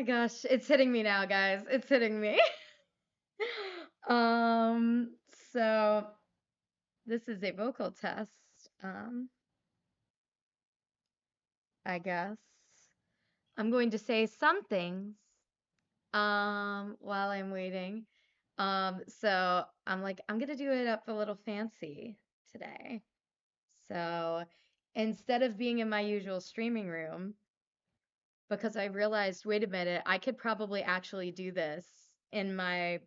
my gosh, it's hitting me now, guys. It's hitting me. Um, so this is a vocal test. Um, I guess I'm going to say some things while I'm waiting. So I'm like, I'm gonna do it up a little fancy today. So instead of being in my usual streaming room, because I realized, wait a minute, I could probably actually do this in my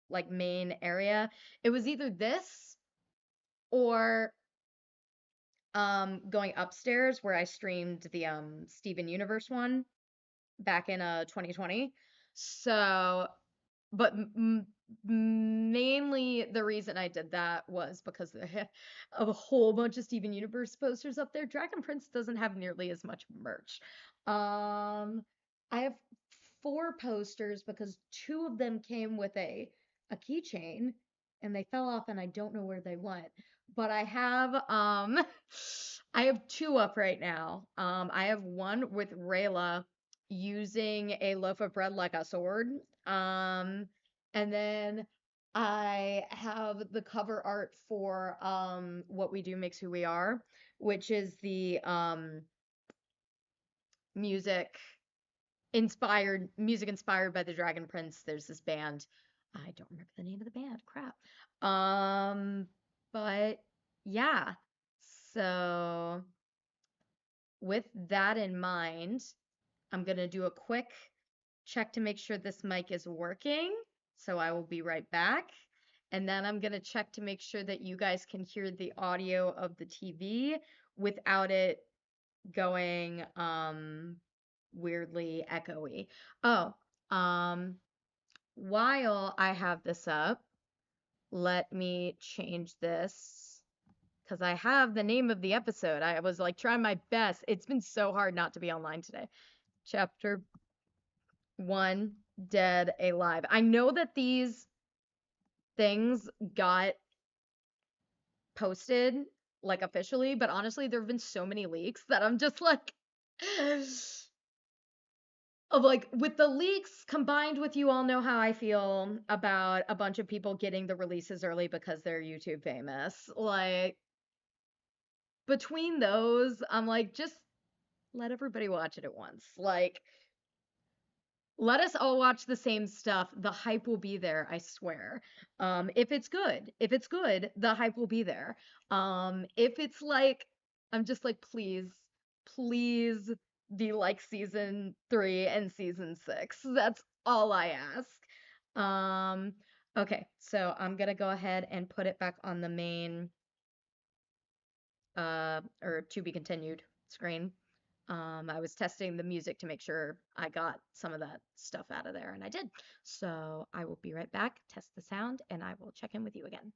like main area. It was either this or going upstairs where I streamed the Steven Universe one back in 2020. So, but mainly the reason I did that was because of a whole bunch of Steven Universe posters up there. Dragon Prince doesn't have nearly as much merch. I have 4 posters because 2 of them came with a keychain and they fell off and I don't know where they went. But I have I have 2 up right now. I have one with Rayla using a loaf of bread like a sword. And then I have the cover art for What We Do Makes Who We Are, which is the music music inspired by the Dragon Prince. There's this band. I don't remember the name of the band. Crap. But yeah. So with that in mind, I'm going to do a quick check to make sure this mic is working. So I will be right back. And then I'm going to check to make sure that you guys can hear the audio of the TV without it going weirdly echoey. Oh, while I have this up, let me change this because I have the name of the episode. I was like trying my best. It's been so hard not to be online today. Chapter 1, Dead Alive. I know that these things got posted like officially, but honestly, there have been so many leaks that I'm just like of like with the leaks combined with you all know how I feel about a bunch of people getting the releases early because they're YouTube famous. Like between those, I'm like just let everybody watch it at once. Like let us all watch the same stuff. The hype will be there, I swear. If it's good, the hype will be there. If it's like, I'm just like, please be like season 3 and season 6. That's all I ask. Okay, so I'm gonna go ahead and put it back on the main, or to be continued screen. I was testing the music to make sure I got some of that stuff out of there, and I did. So I will be right back, test the sound, and I will check in with you again.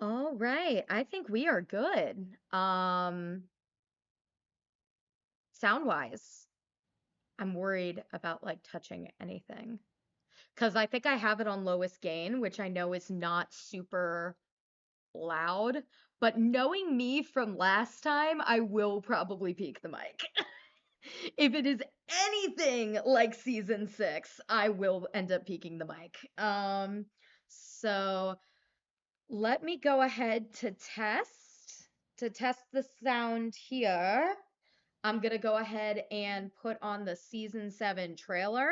All right, I think we are good. Sound-wise, I'm worried about like touching anything because I think I have it on lowest gain, which I know is not super loud, but knowing me from last time, I will probably peak the mic. If it is anything like season 6, I will end up peaking the mic. So let me go ahead to test the sound here. I'm gonna go ahead and put on the season 7 trailer.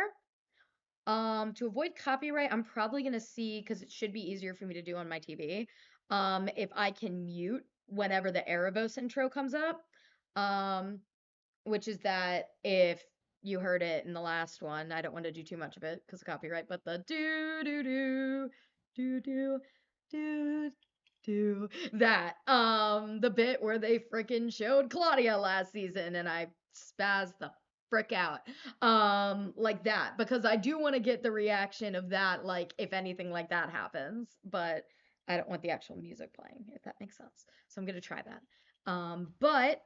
To avoid copyright, I'm probably gonna see because it should be easier for me to do on my TV. If I can mute whenever the Erebos intro comes up. Which is that if you heard it in the last one, I don't want to do too much of it because of copyright, but the do do do do do do do that. The bit where they freaking showed Claudia last season and I spazzed the frick out. Like that, because I do want to get the reaction of that, like if anything like that happens, but I don't want the actual music playing, if that makes sense. So I'm gonna try that. But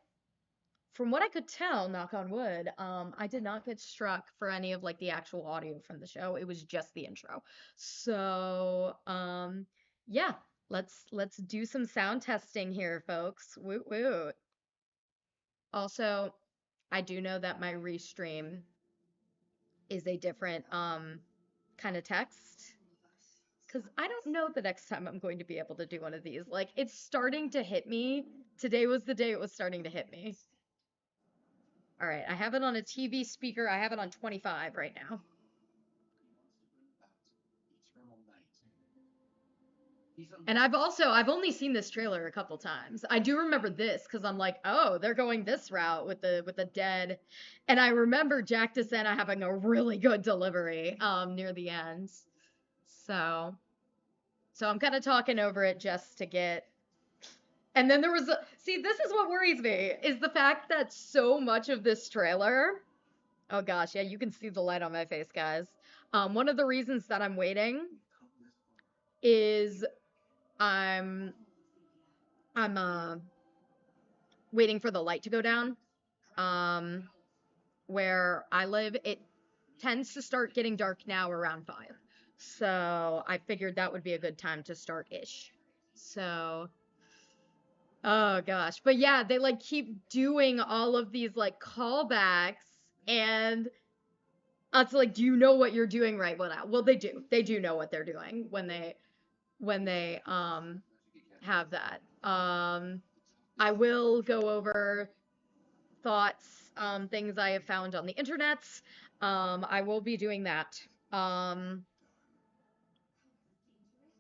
from what I could tell, knock on wood, I did not get struck for any of like the actual audio from the show. It was just the intro. So, yeah, let's do some sound testing here, folks. Woot woot. Also, I do know that my restream is a different kind of text because I don't know the next time I'm going to be able to do one of these. Like it's starting to hit me. Today was the day it was starting to hit me. All right, I have it on a TV speaker. I have it on 25 right now. And I've only seen this trailer a couple times. I do remember this because I'm like, oh, they're going this route with the dead. And I remember Jack DeSena having a really good delivery near the end. So I'm kind of talking over it just to get. And then there was see, this is what worries me is the fact that so much of this trailer. Oh gosh, yeah, you can see the light on my face, guys. One of the reasons that I'm waiting is I'm I'm waiting for the light to go down. Um, where I live, it tends to start getting dark now around 5. So I figured that would be a good time to start ish. So oh gosh. But yeah, they like keep doing all of these like callbacks and it's like, do you know what you're doing right now? Well, they do. They do know what they're doing when they have that. I will go over thoughts, things I have found on the internet. I will be doing that.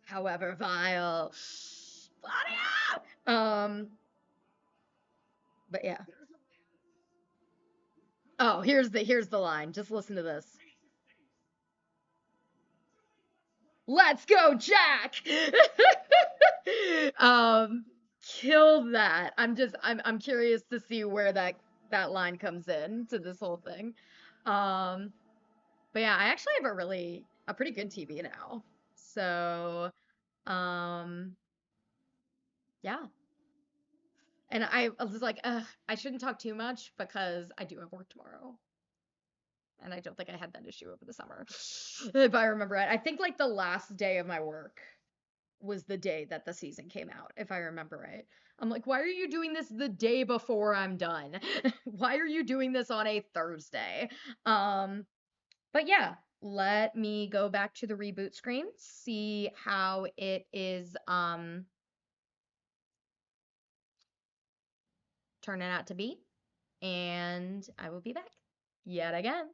However vile. But yeah. Oh, here's the line. Just listen to this. Let's go, Jack. um, Kill that. I'm curious to see where that line comes in to this whole thing. Um, but yeah, I actually have a pretty good TV now. So, yeah. And I was like, I shouldn't talk too much because I do have work tomorrow. And I don't think I had that issue over the summer. If I remember right. I think like the last day of my work was the day that the season came out, if I remember right. I'm like, why are you doing this the day before I'm done? Why are you doing this on a Thursday? But yeah, let me go back to the reboot screen, see how it is turning out to be, and I will be back yet again.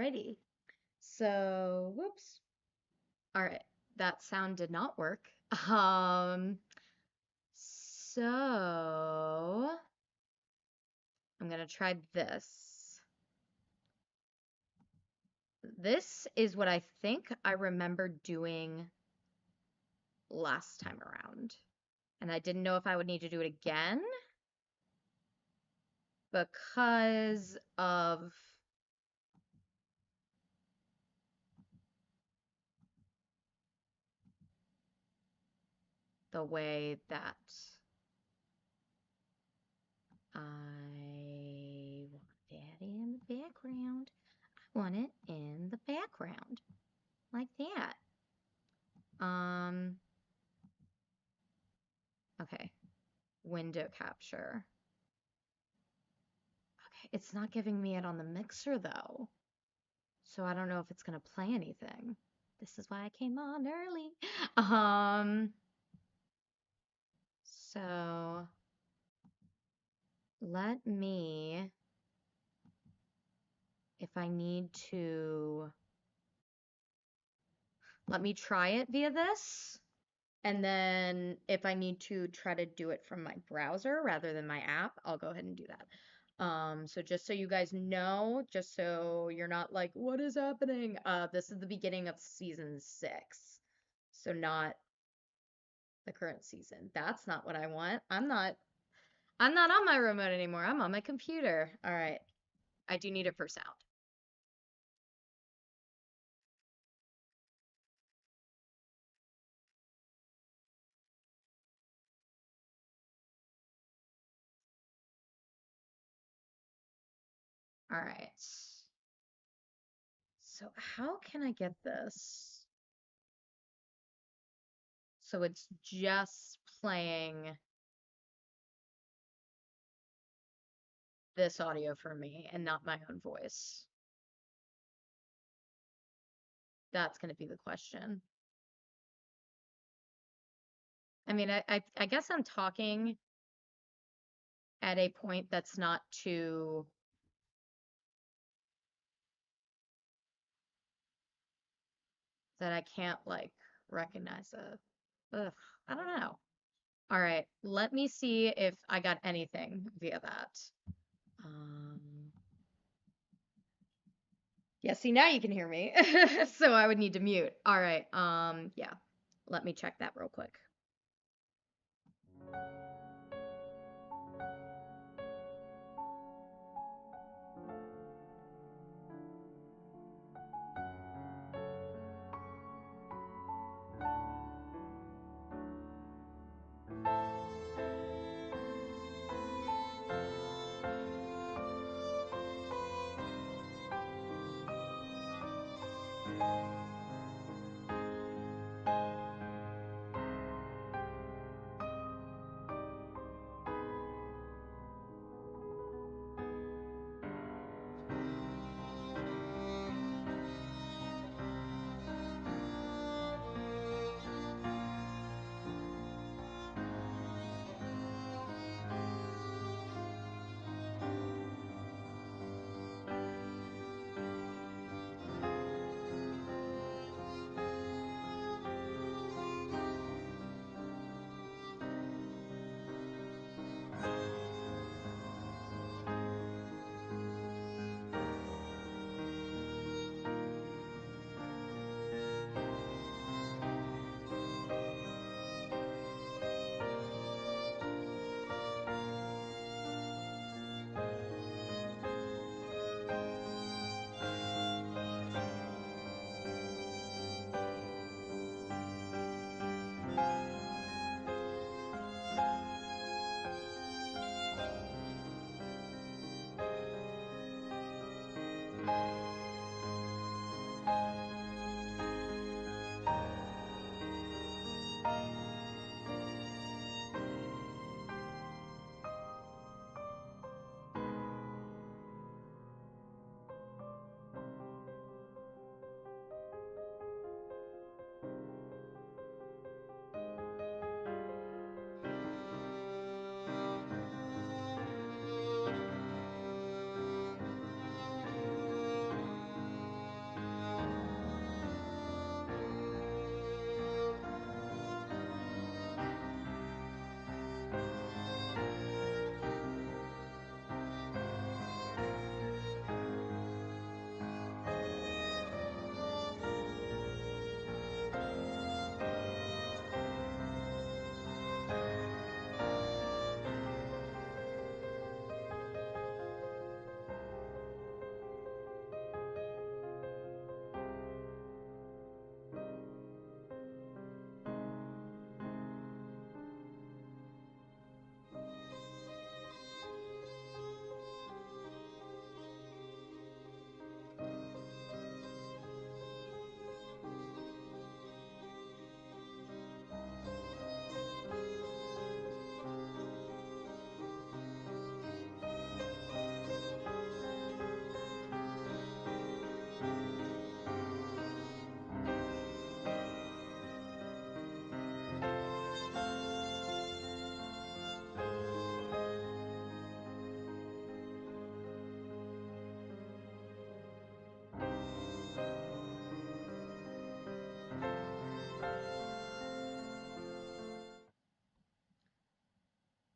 Alrighty. So, whoops. All right. That sound did not work. So I'm gonna try this. This is what I think I remember doing last time around. And I didn't know if I would need to do it again because of the way that I want that in the background. I want it in the background like that. Okay. Window capture. Okay, it's not giving me it on the mixer though. So I don't know if it's gonna play anything. This is why I came on early. So let me, if I need to, let me try it via this. And then if I need to try to do it from my browser rather than my app, I'll go ahead and do that. So just so you guys know, just so you're not like, what is happening? This is the beginning of season 6. So not the current season. That's not what I want. I'm not on my remote anymore. I'm on my computer. All right. I do need it for sound. All right. So how can I get this so it's just playing this audio for me and not my own voice? That's going to be the question. I mean, I guess I'm talking at a point that's not too that I can't like recognize it. Ugh, I don't know. All right, let me see if I got anything via that. Um, yeah, see now you can hear me. So I would need to mute. All right. Yeah. Let me check that real quick.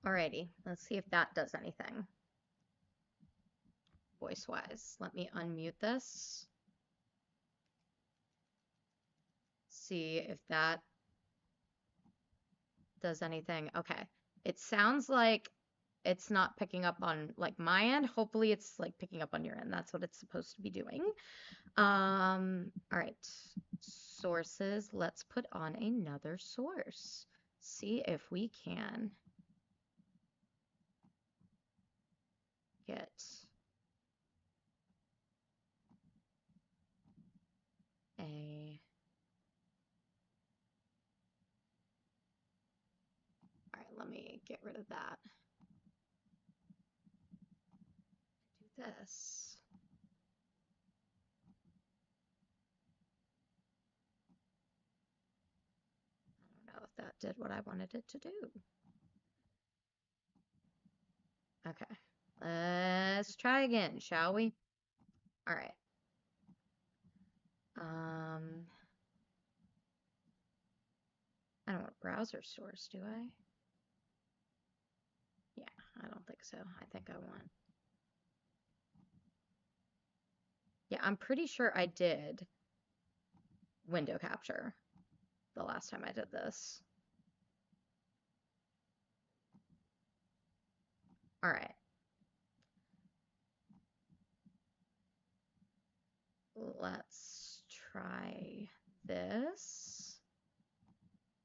Alrighty, let's see if that does anything. Voice-wise. Let me unmute this. See if that does anything. Okay. It sounds like it's not picking up on like my end. Hopefully it's like picking up on your end. That's what it's supposed to be doing. All right. Sources. Let's put on another source. See if we can get a... All right, let me get rid of that. Do this. I don't know if that did what I wanted it to do. Okay. Let's try again, shall we? All right. I don't want browser source, do I? Yeah, I don't think so. I think I want... Yeah, I'm pretty sure I did window capture the last time I did this. All right. Let's try this.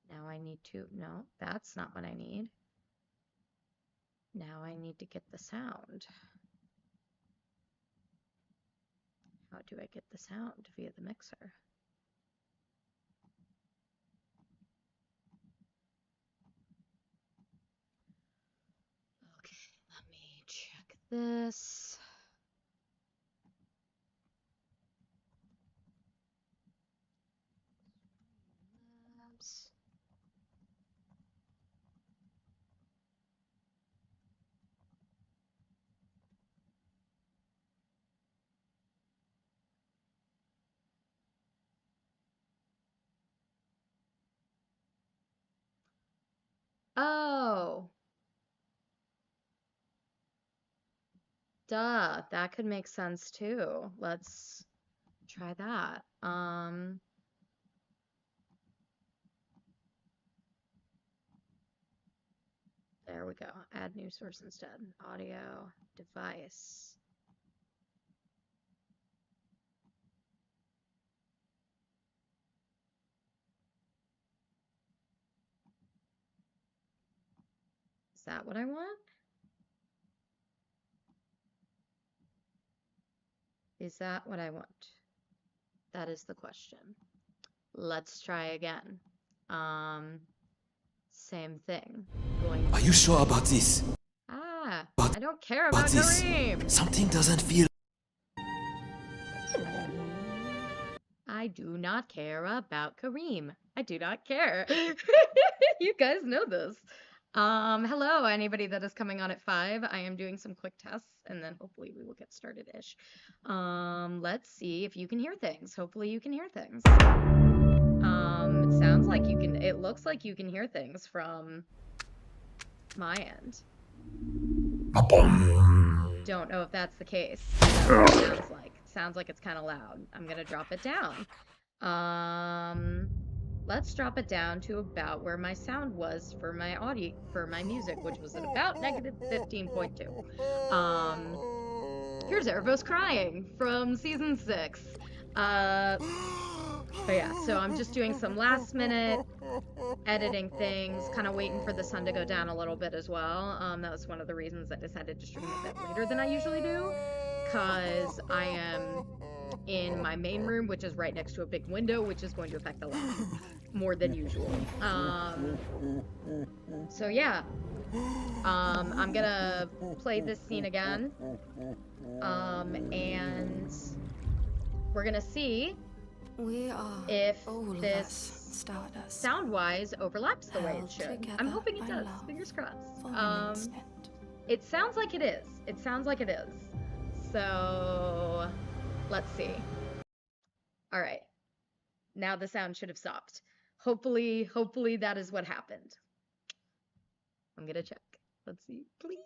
Now I need to... No, that's not what I need. Now I need to get the sound. How do I get the sound via the mixer? Okay, let me check this. Labs. Oh, duh, that could make sense too. Let's try that. There we go. Add new source instead. Audio device. Is that what I want? Is that what I want? That is the question. Let's try again. Same thing. Are you sure about this? I don't care about this. Kareem. Something doesn't feel... I do not care about Kareem. I do not care. You guys know this. Hello, anybody that is coming on at 5. I am doing some quick tests, and then hopefully we will get started-ish. Let's see if you can hear things. Hopefully you can hear things. It sounds like you can... It looks like you can hear things from my end. Don't know if that's the case. That's what it sounds like. Sounds like it's kind of loud. I'm gonna drop it down. Let's drop it down to about where my sound was for my audio, for my music, which was at about -15.2. Here's Erebos crying from season 6. But yeah, so I'm just doing some last minute editing things, kind of waiting for the sun to go down a little bit as well. That was one of the reasons I decided to stream a bit later than I usually do, because I am in my main room, which is right next to a big window, which is going to affect the light more than usual. So yeah, I'm gonna play this scene again, and we're gonna see if this sound-wise overlaps the way it should. I'm hoping it does. Fingers crossed. It sounds like it is. It sounds like it is. So let's see. All right. Now the sound should have stopped. Hopefully that is what happened. I'm gonna check. Let's see, please.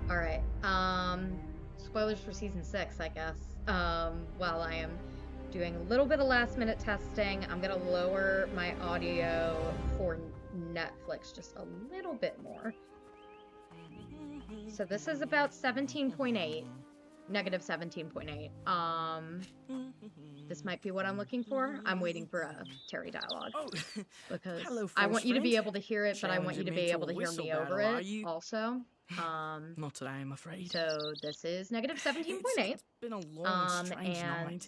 All right. Spoilers for season 6, I guess. While I am doing a little bit of last minute testing, I'm gonna lower my audio for Netflix just a little bit more. So this is about 17.8, negative 17.8. This might be what I'm looking for. I'm waiting for a Terry dialogue because hello, I want you to be friend. able to hear it, but I want you to be able to hear me over it also. Not today, I'm afraid. So this is negative 17.8. It's been a long, strange and night.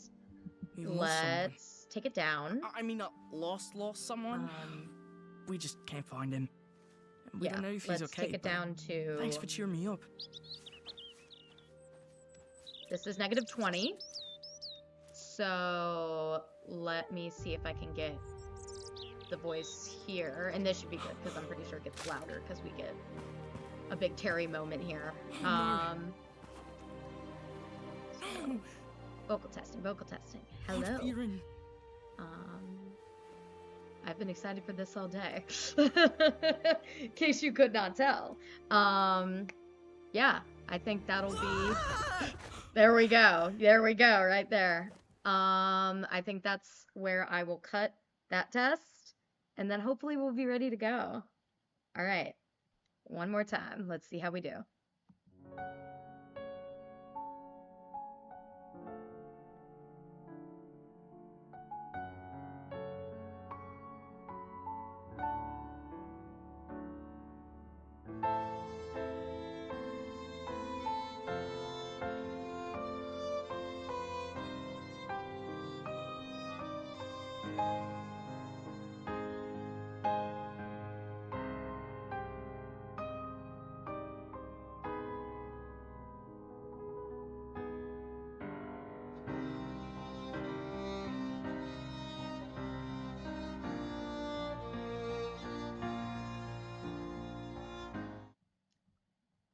We've lost someone. let's take it down. I mean, not lost someone. We just can't find him. We Yeah, don't know if let's he's okay. take it down to... Thanks for cheering me up. This is negative 20. So let me see if I can get the voice here. And this should be good because I'm pretty sure it gets louder because we get a big Terry moment here. Oh, So, vocal testing, vocal testing. Lord Hello. Fearin. I've been excited for this all day. In case you could not tell. Yeah, I think that'll be... There we go. There we go, right there. I think that's where I will cut that test, and then hopefully we'll be ready to go. All right. One more time. Let's see how we do.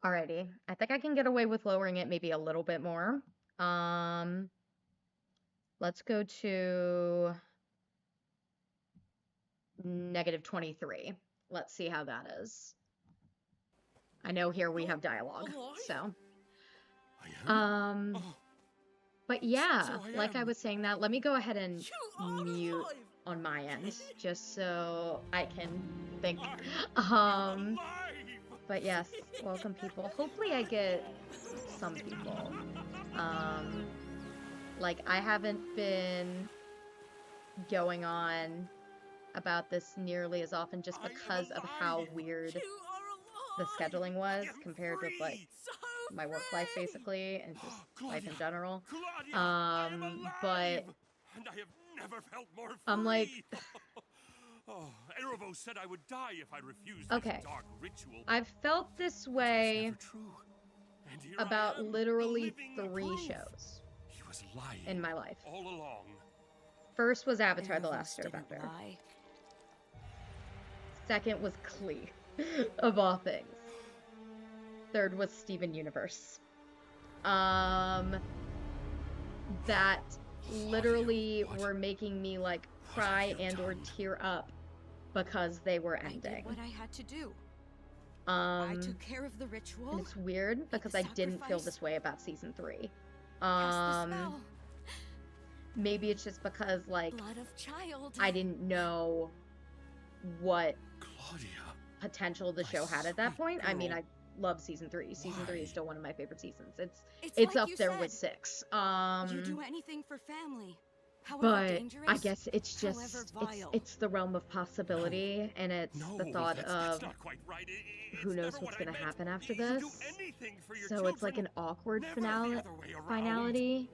Alrighty, I think I can get away with lowering it maybe a little bit more. Let's go to negative 23. Let's see how that is. I know here we have dialogue, so. But yeah, like I was saying that, let me go ahead and mute on my end, just so I can think. But yes, welcome people. Hopefully I get some people. Like I haven't been going on about this nearly as often just because of how weird the scheduling was compared with like my work life basically and just life in general. But I'm like Erevo said I would die if I refused okay. this dark ritual. I've felt this way And here about I am, literally living 3 proof. shows. was lying in my life. all along. First was Avatar: The Erebos Last didn't Airbender. lie. Second was Klee, of all things. Third was Steven Universe. That literally were making me like cry and or tear up because they were I ending. did what I had to do. I took care of the ritual. And it's weird because the I didn't feel sacrifice. this way about season 3. Cast the spell. Maybe it's just because like Blood of child. I didn't know what Claudia. potential the My show had at that sweet point. I mean, girl. I love season 3. Season 3 is Why? still one of my favorite seasons. It's like up you there said, with 6. You do anything for family. However But dangerous, I guess it's however just vile. it's the realm of possibility, and it's No, the thought that's of not quite right. who It's knows never what's what I gonna meant. happen after You do this. anything for your So it's like an children. awkward Never the finale. other way around. Finality.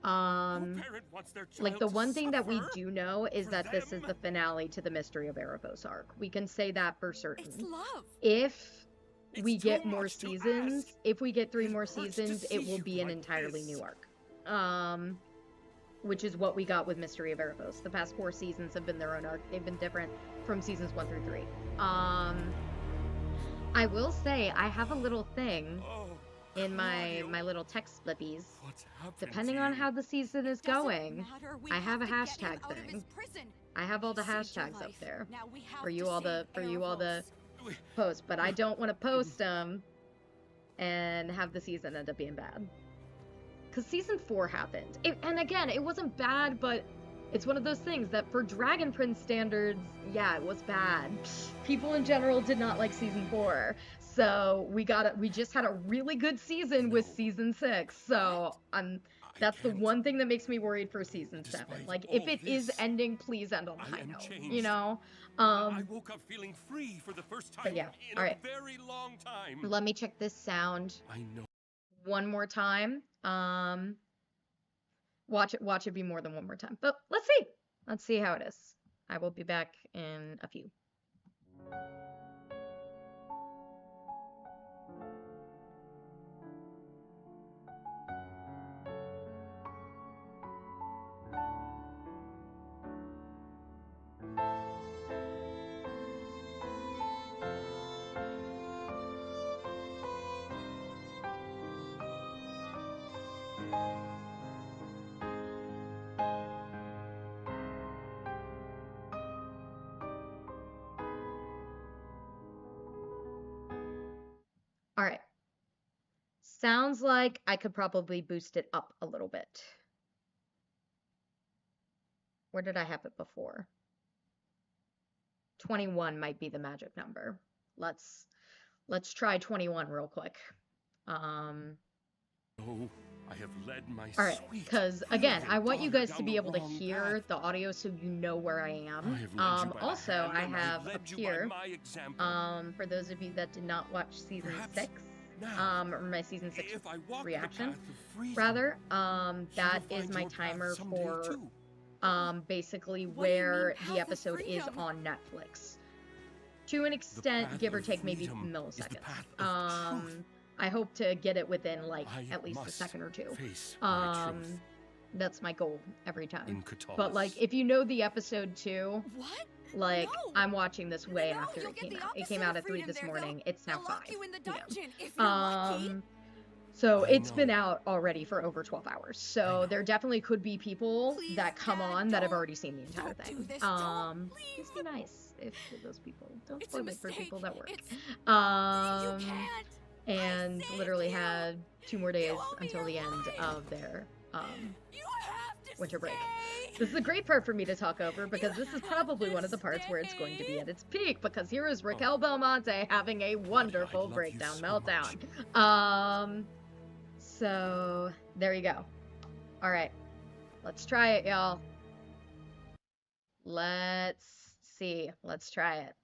No parent wants their child Like the to one thing that we suffer do know is for that this is them. the finale to the Mystery of Erebos arc. We can say that for certain. It's love. If It's we too get more much to seasons, ask. if we get 3 It more hurts to seasons, see it will you be an like entirely this. new arc. Which is what we got with Mystery of Erebos. The past 4 seasons have been their own arc. They've been different from seasons 1 through 3. I will say I have a little thing Oh, in Claudia, my little text flippies. what's happened Depending to on you? how the season is Doesn't going, matter, we I have a to get him hashtag out of his thing. prison. I have all the He saved your hashtags up life. there Now we have for you to all the save Erebos. posts, but I don't want to post them and have the season end up being bad. Because season 4 happened. And again, it wasn't bad, but it's one of those things that for Dragon Prince standards, yeah, it was bad. People in general did not like season 4. So we just had a really good season with No. season 6. So that's the can't. one thing that makes me worried for season 7. Despite Like, if all it is this, ending, please end on a I high am note. changed. You know? I woke up feeling free for the first time yeah, in alright. a very long time. Let me check this sound I know. one more time. Watch it be more than one more time. But let's see. Let's see how it is. I will be back in a few. All right. Sounds like I could probably boost it up a little bit. Where did I have it before? 21 might be the magic number. Let's try 21 real quick. Oh, I have led my All right, sweet, because again, I brilliant want you daughter guys to down be the able to wrong hear path. the audio so you know where I am. I have led you by the Also, hand, I and have led up you by here, my example. for those of you that did not watch season Perhaps 6, now, or my season 6 if I walk reaction, the path of freedom, rather, you that will is find my your path timer someday for too. basically What do you mean, where path the of episode is freedom? on Netflix. To an extent, path give or of take maybe freedom is the milliseconds. path of truth. I hope to get it within like I at least a must second or 2. face my truth That's my goal every time. in Catullus. But like if you know the episode 2, What? like No. I'm watching this way No, after you'll it get came the out. It opposite came out of at 3 freedom this there, morning. they'll- It's now they'll 5. lock you in the p.m. dungeon if you're lucky. So I it's been know. out already for over 12 hours. So there definitely could be people Please, that come Dad, on that have don't- already seen the entire don't thing. do this, don't, Just please. be nice if to those people. Don't It's a spoil it for mistake. people that work. It's- Um you can't. and saved literally you. had 2 more days owe me until your the end life. of their You have to winter break. stay. This is a great part for me to talk over because this is have probably to one of the parts where it's going to be stay. at its peak because here is Raquel Belmonte having a wonderful love you breakdown so meltdown. So there you go. All right, let's try it, y'all. Let's see. Let's try it.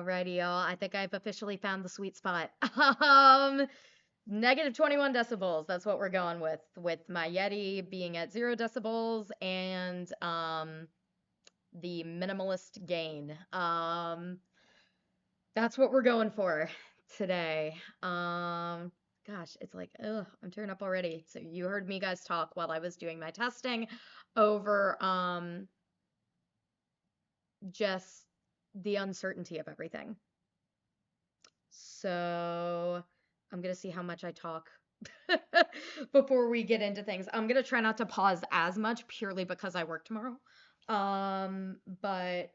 Alrighty, y'all. I think I've officially found the sweet spot. Um, negative 21 decibels. That's what we're going with my Yeti being at 0 decibels and the minimalist gain. That's what we're going for today. Gosh, it's like, ugh, I'm tearing up already. So you heard me guys talk while I was doing my testing over just the uncertainty of everything. So I'm gonna see how much I talk before we get into things. I'm gonna try not to pause as much purely because I work tomorrow. But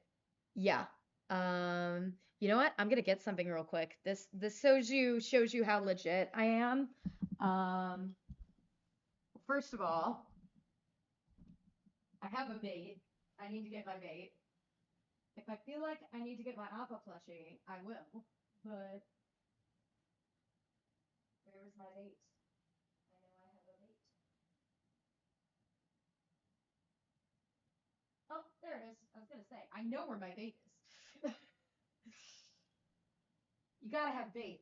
yeah. You know what? I'm gonna get something real quick. This shows you how legit I am. Um, First of all, I have a bait. I need to get my bait. If I feel like I need to get my Appa plushie, I will. But where's my bait? I know I have a bait. Oh, there it is. I was gonna say, I know where my bait is. You gotta have bait.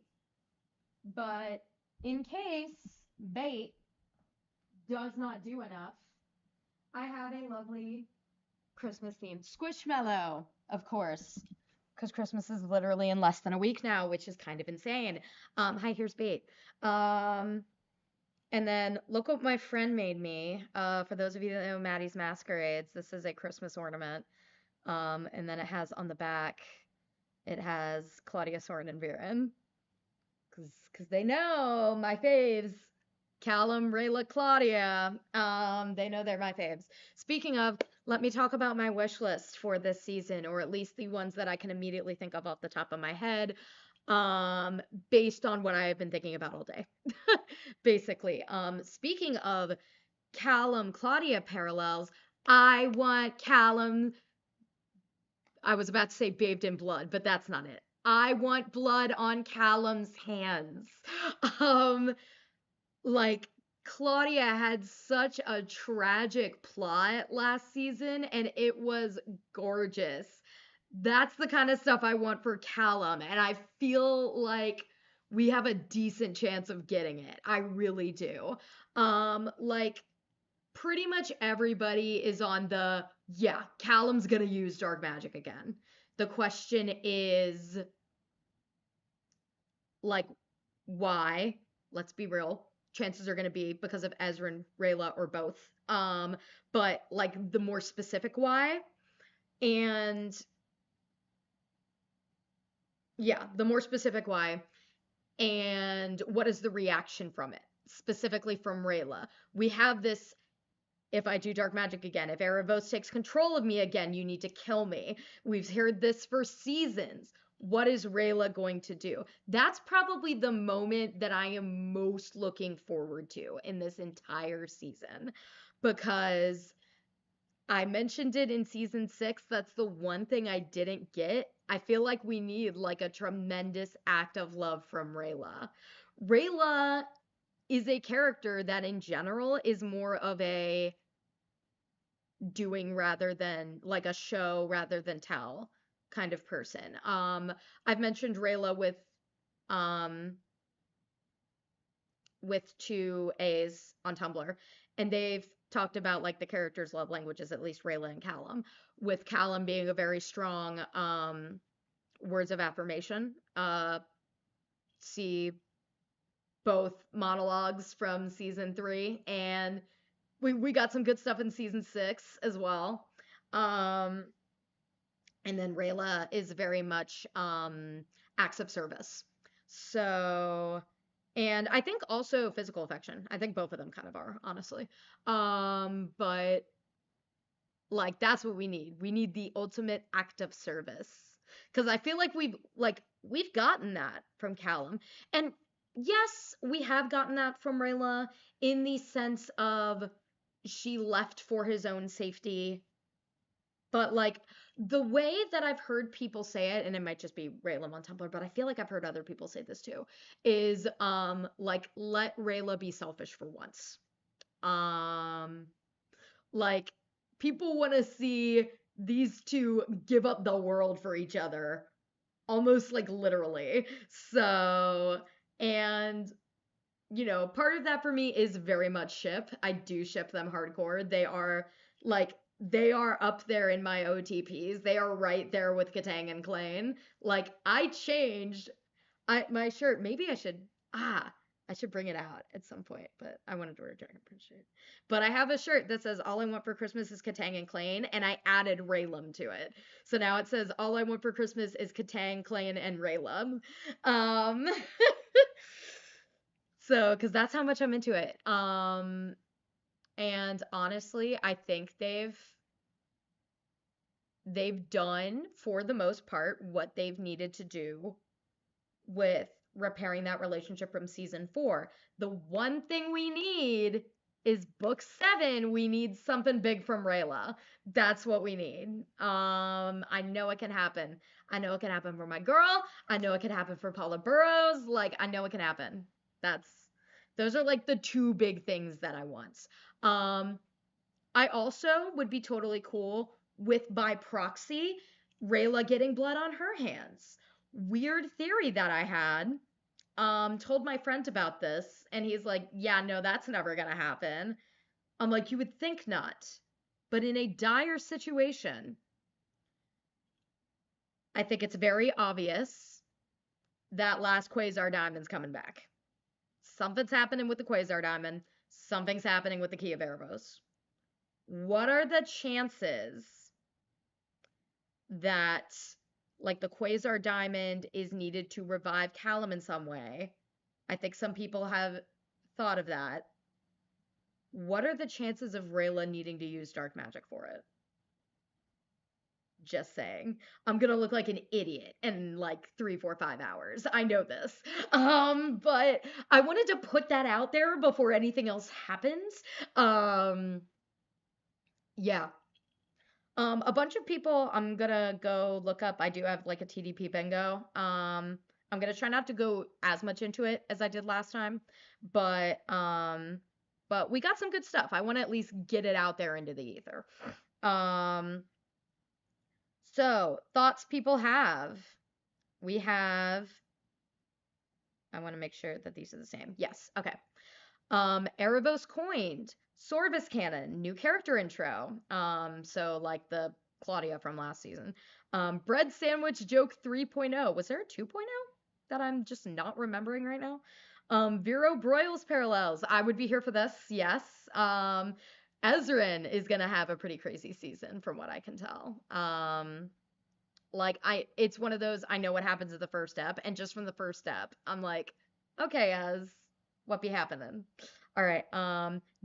But in case bait does not do enough, I have a lovely Christmas themed squishmallow, of course. Because Christmas is literally in less than a week now, which is kind of insane. Hi, here's bait. And then look what my friend made me. For those of you that know Maddie's Masquerades, this is a Christmas ornament. And then it has on the back, it has Claudia, Soren, and Viren. Because they know my faves. Callum, Rayla, Claudia. They know they're my faves. Speaking of, let me talk about my wish list for this season, or at least the ones that I can immediately think of off the top of my head, based on what I have been thinking about all day. Basically. Speaking of Callum Claudia parallels, I want Callum. I was about to say bathed in blood, but that's not it. I want blood on Callum's hands. Um, like Claudia had such a tragic plot last season and it was gorgeous. That's the kind of stuff I want for Callum, and I feel like we have a decent chance of getting it. I really do. Like pretty much everybody is on the yeah, Callum's gonna use dark magic again. The question is like why? Let's be real. Chances are gonna be because of Ezra and Rayla or both. But like the more specific why. And yeah, the more specific why. And what is the reaction from it? Specifically from Rayla. We have this if I do dark magic again, if Erebos takes control of me again, you need to kill me. We've heard this for seasons. What is Rayla going to do? That's probably the moment that I am most looking forward to in this entire season because I mentioned it in season 6. That's the one thing I didn't get. I feel like we need like a tremendous act of love from Rayla. Rayla is a character that in general is more of a doing rather than like a show rather than tell kind of person. I've mentioned Rayla um with two A's on Tumblr, and they've talked about like the characters' love languages, at least Rayla and Callum, with Callum being a very strong words of affirmation. See both monologues from season 3 and we got some good stuff in season 6 as well. Um and then Rayla is very much acts of service. So and I think also physical affection. I think both of them kind of are, honestly. But like that's what we need. We need the ultimate act of service. Cuz I feel like we've gotten that from Callum. And yes, we have gotten that from Rayla in the sense of she left for his own safety. But like the way that I've heard people say it, and it might just be Rayla on Tumblr, but I feel like I've heard other people say this too, is like let Rayla be selfish for once. Um like people want to see these two give up the world for each other almost like literally. So, and part of that for me is very much ship. I do ship them hardcore. They are up there in my OTPs. They are right there with Katang and Klain. Like I changed my shirt. Maybe I should bring it out at some point, but I wanted to wear a Dragon Prince shirt. But I have a shirt that says all I want for Christmas is Katang and Klain, and I added Raylum to it. So now it says all I want for Christmas is Katang, Klain, and Raylum. Um So, because that's how much I'm into it. And honestly, I think they've done for the most part what they've needed to do with repairing that relationship from season 4. The one thing we need is book 7. We need something big from Rayla. That's what we need. I know it can happen. I know it can happen for my girl. I know it can happen for Paula Burrows. Like, I know it can happen. Those are like the two big things that I want. I also would be totally cool with, by proxy, Rayla getting blood on her hands. Weird theory that I had. Told my friend about this, and he's like, yeah, no, that's never gonna happen. I'm like, you would think not. But in a dire situation, I think it's very obvious that last Quasar Diamond's coming back. Something's happening with the Quasar Diamond. Something's happening with the Key of Erebos. What are the chances that, like, the Quasar Diamond is needed to revive Callum in some way? I think some people have thought of that. What are the chances of Rayla needing to use dark magic for it? Just saying. I'm gonna look like an idiot in like 3, 4, 5 hours. I know this. But I wanted to put that out there before anything else happens. Yeah. A bunch of people I'm gonna go look up. I do have like a TDP bingo. I'm gonna try not to go as much into it as I did last time, but we got some good stuff. I want to at least get it out there into the ether. So thoughts people have. We have. I want to make sure that these are the same. Yes. Okay. Erebos coined. Sorvis Cannon, new character intro. So like the Claudia from last season. Bread Sandwich Joke 3.0. Was there a 2.0 that I'm just not remembering right now? Vero Broyles Parallels. I would be here for this, yes. Ezrin is gonna have a pretty crazy season from what I can tell. It's one of those, I know what happens at the first step, and just from the first step, I'm like, okay, Ez, what be happening? All right,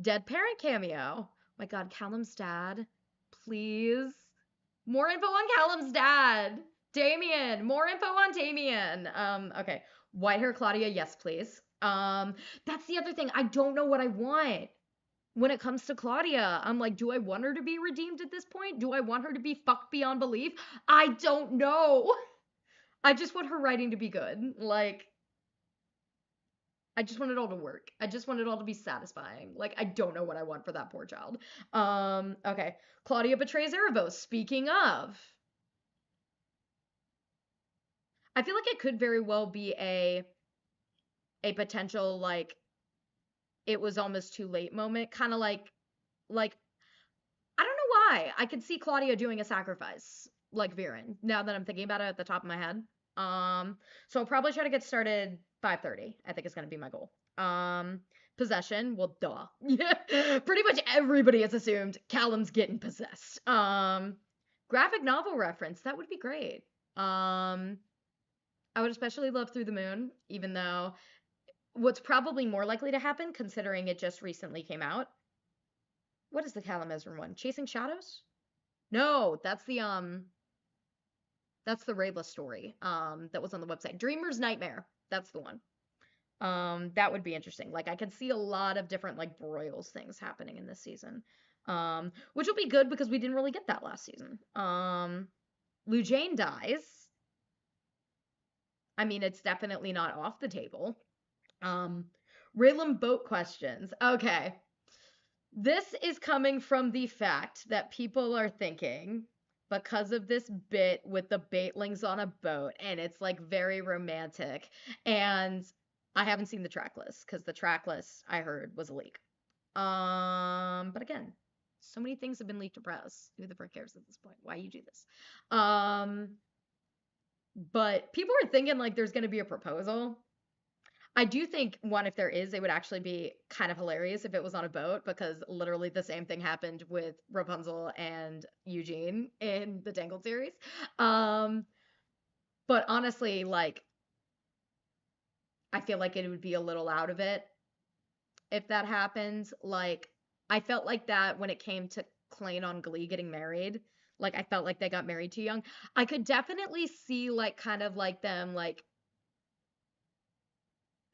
dead parent cameo. My God, Callum's dad, please. More info on Callum's dad. Damien, more info on Damien. Okay, white hair Claudia, yes, please. That's the other thing. I don't know what I want when it comes to Claudia. I'm like, do I want her to be redeemed at this point? Do I want her to be fucked beyond belief? I don't know. I just want her writing to be good. Like, I just want it all to work. I just want it all to be satisfying. Like, I don't know what I want for that poor child. Okay. Claudia betrays Erebos. Speaking of, I feel like it could very well be a potential, like, it was almost too late moment. Kind of like I don't know why. I could see Claudia doing a sacrifice like Viren, now that I'm thinking about it at the top of my head. So I'll probably try to get started 5:30. I think is going to be my goal. Possession, well, duh. Yeah, pretty much everybody has assumed Callum's getting possessed. Graphic novel reference, that would be great. I would especially love Through the Moon, even though what's probably more likely to happen, considering it just recently came out. What is the Callum Ezra one? Chasing Shadows? No, that's the Rayla story. That was on the website. Dreamer's Nightmare. That's the one. That would be interesting. Like I could see a lot of different like Broyles things happening in this season. Which will be good because we didn't really get that last season. Lou Jane dies. I mean, it's definitely not off the table. Raylan boat questions. Okay. This is coming from the fact that people are thinking because of this bit with the Baitlings on a boat, and it's like very romantic. And I haven't seen the track list because the track list I heard was a leak. But again, so many things have been leaked to press. Who the frick cares at this point? Why you do this? But people are thinking like there's gonna be a proposal. I do think one, if there is, it would actually be kind of hilarious if it was on a boat because literally the same thing happened with Rapunzel and Eugene in the Tangled series. Um, but honestly, like I feel like it would be a little out of it if that happens. Like I felt like that when it came to Klain on Glee getting married. Like I felt like they got married too young. I could definitely see like kind of like them like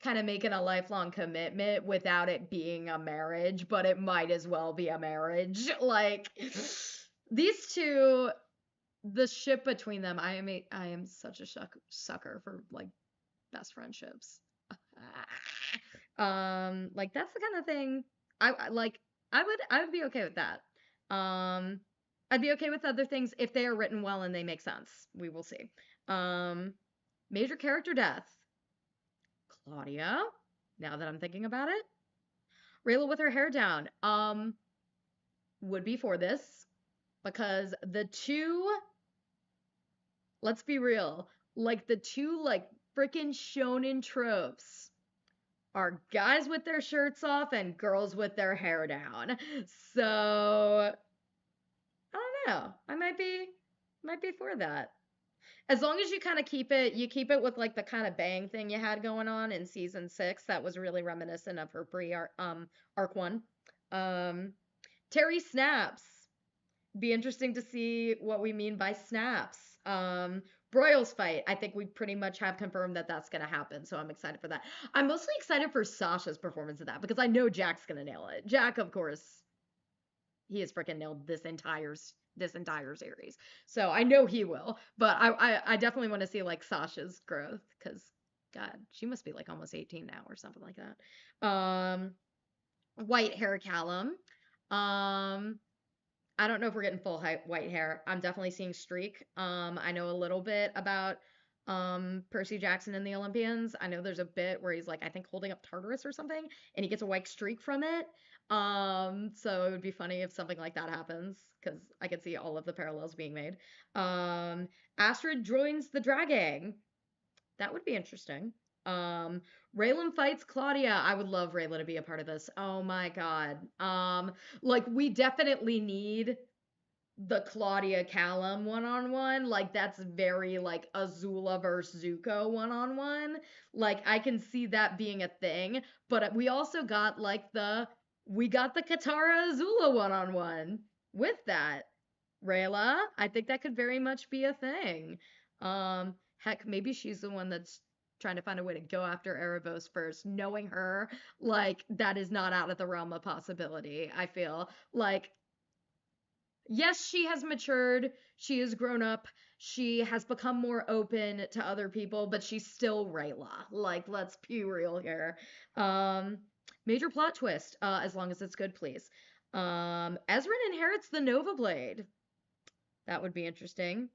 kind of making a lifelong commitment without it being a marriage, but it might as well be a marriage. Like these two, the ship between them, I am such a sucker for like best friendships. Like that's the kind of thing I like. I would be okay with that. Um, I'd be okay with other things if they are written well and they make sense. We will see. Um, Major character death. Claudia, now that I'm thinking about it. Rayla with her hair down. Would be for this because the two, let's be real, like the two like freaking shonen tropes are guys with their shirts off and girls with their hair down. So, I don't know. I might be for that. As long as you kind of you keep it with like the kind of bang thing you had going on in season 6 that was really reminiscent of her pre arc 1. Terry snaps. Be interesting to see what we mean by snaps. Broyles fight. I think we pretty much have confirmed that that's going to happen, so I'm excited for that. I'm mostly excited for Sasha's performance of that because I know Jack's going to nail it. Jack, of course, he has freaking nailed this entire series. So I know he will, but I definitely want to see like Sasha's growth because God, she must be like almost 18 now or something like that. White hair Callum. Um, I don't know if we're getting full white hair. I'm definitely seeing streak. I know a little bit about Percy Jackson and the Olympians. I know there's a bit where he's like I think holding up Tartarus or something and he gets a white streak from it. So it would be funny if something like that happens because I could see all of the parallels being made. Astrid joins the dragging. That would be interesting. Um, Raylan fights Claudia. I would love Rayla to be a part of this. Oh my god. Like we definitely need the Claudia Callum one-on-one. Like that's very like Azula versus Zuko one-on-one. Like I can see that being a thing, but we also got like we got the Katara Azula one-on-one with that. Rayla, I think that could very much be a thing. Heck, maybe she's the one that's trying to find a way to go after Erebos first. Knowing her, like, that is not out of the realm of possibility, I feel. Like, yes, she has matured, she has grown up, she has become more open to other people, but she's still Rayla. Like, let's be real here. Major plot twist, as long as it's good, please. Ezrin inherits the Nova Blade. That would be interesting.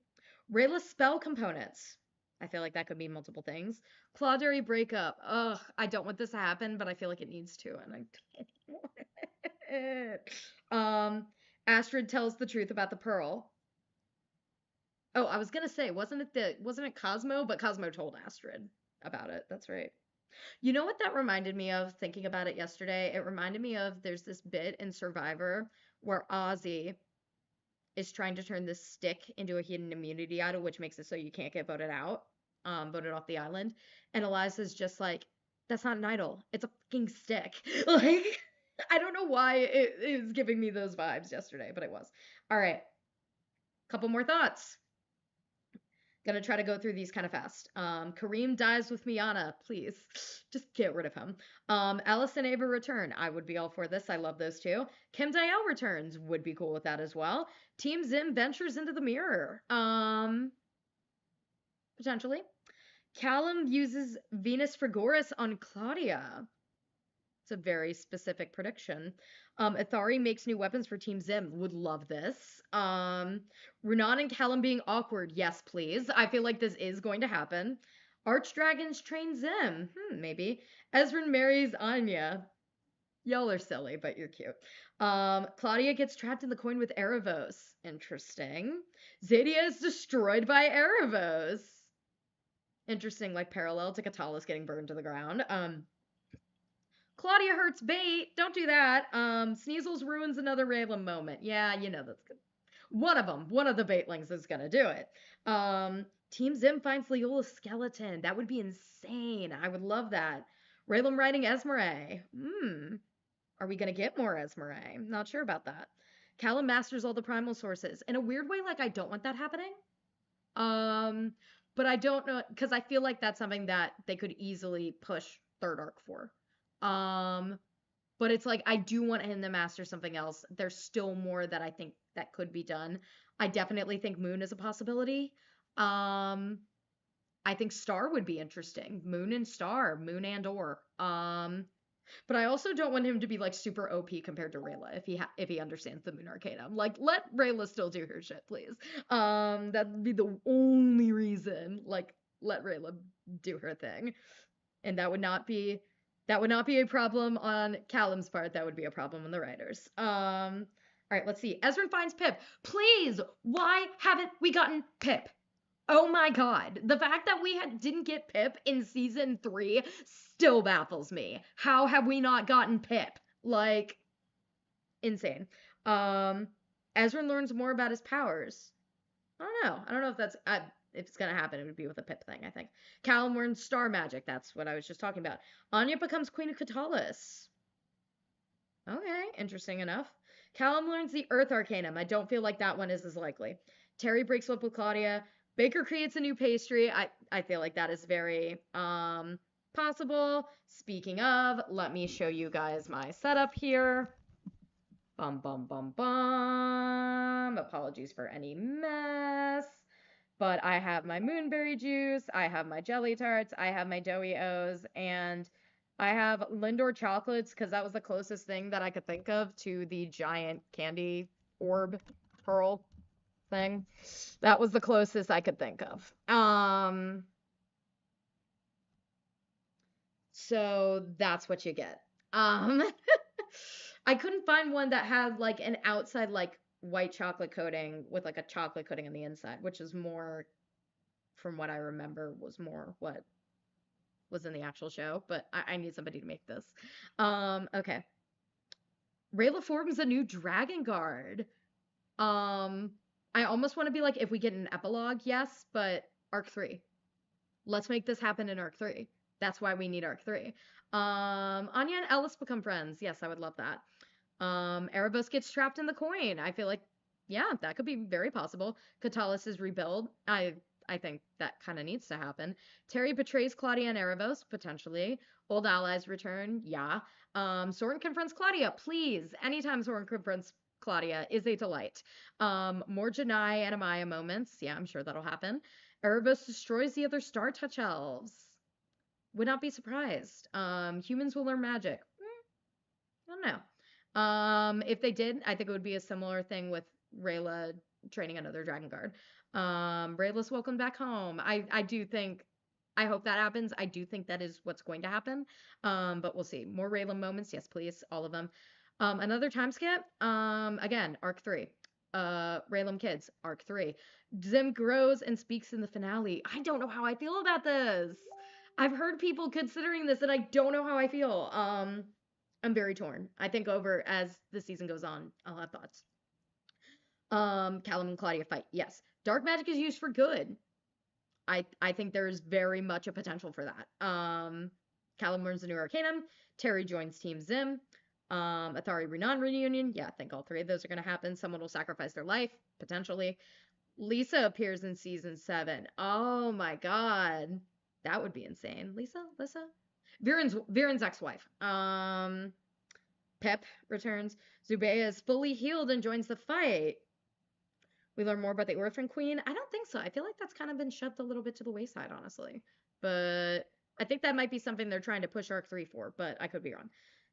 Rayla's spell components. I feel like that could mean multiple things. Claudary breakup. Ugh, I don't want this to happen, but I feel like it needs to, and I don't want it. Astrid tells the truth about the pearl. Oh, I was gonna say, wasn't it Cosmo? But Cosmo told Astrid about it. That's right. You know what that reminded me of, thinking about it yesterday? It reminded me of there's this bit in Survivor where Ozzy is trying to turn this stick into a hidden immunity idol, which makes it so you can't get voted off the island. And Eliza's just like, that's not an idol. It's a fucking stick. Like, I don't know why it is giving me those vibes yesterday, but it was. All right. Couple more thoughts. Gonna try to go through these kind of fast. Kareem dies with Miana, please. Just get rid of him. Alice and Ava return. I would be all for this. I love those two. Kim Dial returns. Would be cool with that as well. Team Zim ventures into the mirror. Potentially. Callum uses Venus Frigoris on Claudia. It's a very specific prediction. Athari makes new weapons for Team Zim. Would love this. Runan and Callum being awkward. Yes, please. I feel like this is going to happen. Archdragons train Zim. Maybe. Ezrin marries Anya. Y'all are silly, but you're cute. Claudia gets trapped in the coin with Erebos. Interesting. Zadia is destroyed by Erebos. Interesting, like parallel to Katalis getting burned to the ground. Claudia hurts bait. Don't do that. Sneasels ruins another Raylan moment. Yeah, you know that's good. One of the baitlings is gonna do it. Team Zim finds Leola's skeleton. That would be insane. I would love that. Raylan riding Esmeralda. Are we gonna get more Esmeralda? Not sure about that. Callum masters all the primal sources. In a weird way, like I don't want that happening. But I don't know, because I feel like that's something that they could easily push third arc for. But it's like I do want him to master something else. There's still more that I think that could be done. I definitely think Moon is a possibility. I think Star would be interesting. Moon and Star, Moon and or. But I also don't want him to be like super OP compared to Rayla if he understands the Moon Arcanum. Like let Rayla still do her shit, please. That'd be the only reason. Like let Rayla do her thing, and that would not be a problem on Callum's part. That would be a problem on the writers. All right, let's see. Ezrin finds Pip. Please, why haven't we gotten Pip? Oh my god. The fact that we didn't get Pip in season 3 still baffles me. How have we not gotten Pip? Like, insane. Ezra learns more about his powers. I don't know if that's if it's gonna happen. It would be with a Pip thing, I think. Callum learns star magic. That's what I was just talking about. Anya becomes Queen of Katalis. Okay, interesting enough. Callum learns the Earth Arcanum. I don't feel like that one is as likely. Terry breaks up with Claudia. Baker creates a new pastry. I feel like that is very possible. Speaking of, let me show you guys my setup here. Bum, bum, bum, bum. Apologies for any mess. But I have my moonberry juice, I have my jelly tarts, I have my doughy O's, and I have Lindor chocolates because that was the closest thing that I could think of to the giant candy orb pearl thing. That was the closest I could think of. So that's what you get. I couldn't find one that had like an outside like white chocolate coating with like a chocolate coating on the inside, which is more, from what I remember, was more what was in the actual show, but I need somebody to make this. Okay. Rayla forms a new Dragon Guard. I almost want to be like, if we get an epilogue, yes, but Arc 3. Let's make this happen in Arc 3. That's why we need Arc 3. Anya and Ellis become friends. Yes, I would love that. Erebos gets trapped in the coin. I feel like, yeah, that could be very possible. Katalis is rebuild. I think that kind of needs to happen. Terry betrays Claudia and Erebos, potentially. Old allies return. Yeah. Soren confronts Claudia. Please. Anytime Soren confronts Claudia is a delight. More Janai and Amaya moments. Yeah, I'm sure that'll happen. Erebos destroys the other Star Touch elves. Would not be surprised. Humans will learn magic. I don't know. If they did, I think it would be a similar thing with Rayla training another Dragon Guard. Rayla's welcome back home. I do think, I hope that happens. I do think that is what's going to happen. But we'll see. More Rayla moments. Yes, please. All of them. Another time skip. Again, Arc 3. Raylan Kids, Arc 3. Zim grows and speaks in the finale. I don't know how I feel about this. I've heard people considering this and I don't know how I feel. I'm very torn. I think over as the season goes on, I'll have thoughts. Callum and Claudia fight. Yes. Dark magic is used for good. I think there's very much a potential for that. Callum learns the new Arcanum. Terry joins Team Zim. Athari Renan reunion. Yeah, I think all 3 of those are going to happen. Someone will sacrifice their life, potentially. Lisa appears in season 7. Oh my god. That would be insane. Lisa? Viren's ex-wife. Pep returns. Zubeia is fully healed and joins the fight. We learn more about the Orphan Queen. I don't think so. I feel like that's kind of been shoved a little bit to the wayside, honestly. But I think that might be something they're trying to push Arc 3 for, but I could be wrong.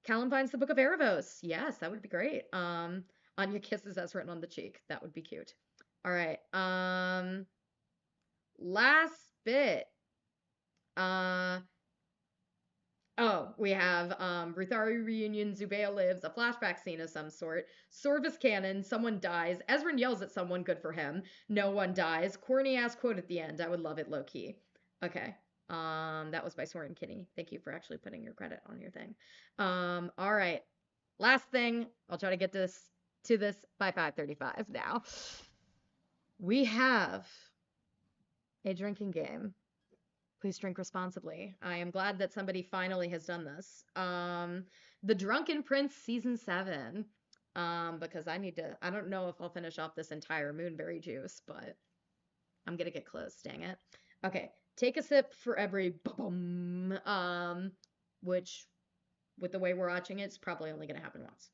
Callum finds the Book of Erebos. Yes, that would be great. Anya kisses as written on the cheek. That would be cute. All right. Last bit. Oh, we have Ruthari reunion, Zubea lives, a flashback scene of some sort, Sorvis canon, someone dies, Ezrin yells at someone, good for him, no one dies, corny ass quote at the end, I would love it low key. Okay. That was by Soren Kinney. Thank you for actually putting your credit on your thing. All right. Last thing, I'll try to get to this by 5:35 now. We have a drinking game. Please drink responsibly. I am glad that somebody finally has done this. The Drunken Prince Season 7. Because I don't know if I'll finish off this entire moonberry juice, but I'm gonna get close, dang it. Okay, take a sip for every boom. Which, with the way we're watching it, it's probably only gonna happen once.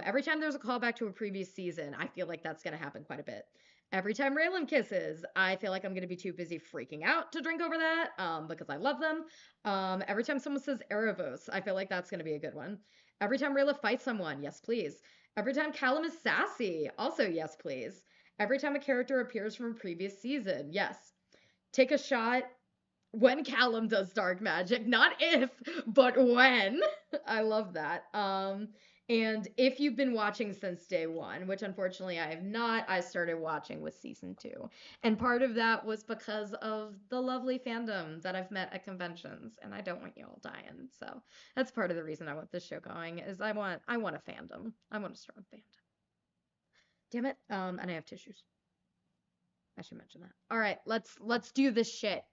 Every time there's a callback to a previous season, I feel like that's gonna happen quite a bit. Every time Raylan kisses, I feel like I'm going to be too busy freaking out to drink over that, because I love them. Every time someone says Erebos, I feel like that's going to be a good one. Every time Rayla fights someone, yes, please. Every time Callum is sassy, also yes, please. Every time a character appears from a previous season, yes. Take a shot when Callum does dark magic, not if, but when. I love that. And if you've been watching since day one, which unfortunately I have not, I started watching with season 2. And part of that was because of the lovely fandom that I've met at conventions, and I don't want you all dying. So that's part of the reason I want this show going, is I want a fandom. I want a strong fandom. Damn it. And I have tissues. I should mention that. All right, let's do this shit.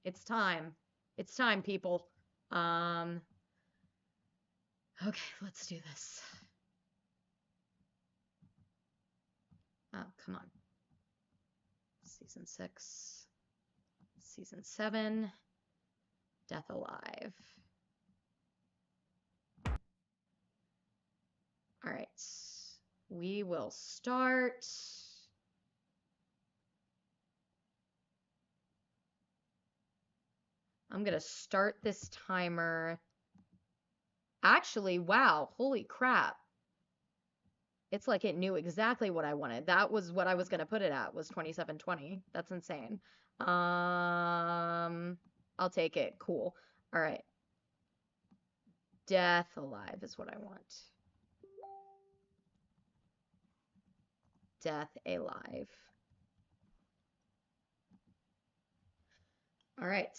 It's time. It's time, people. Okay, let's do this. Oh, come on. Season 6. Season 7. Death Alive. All right. We will start. I'm going to start this timer. Actually, wow, holy crap. It's like it knew exactly what I wanted. That was what I was going to put it at, was 27:20. That's insane. I'll take it. Cool. All right. Death Alive is what I want. Death Alive. All right.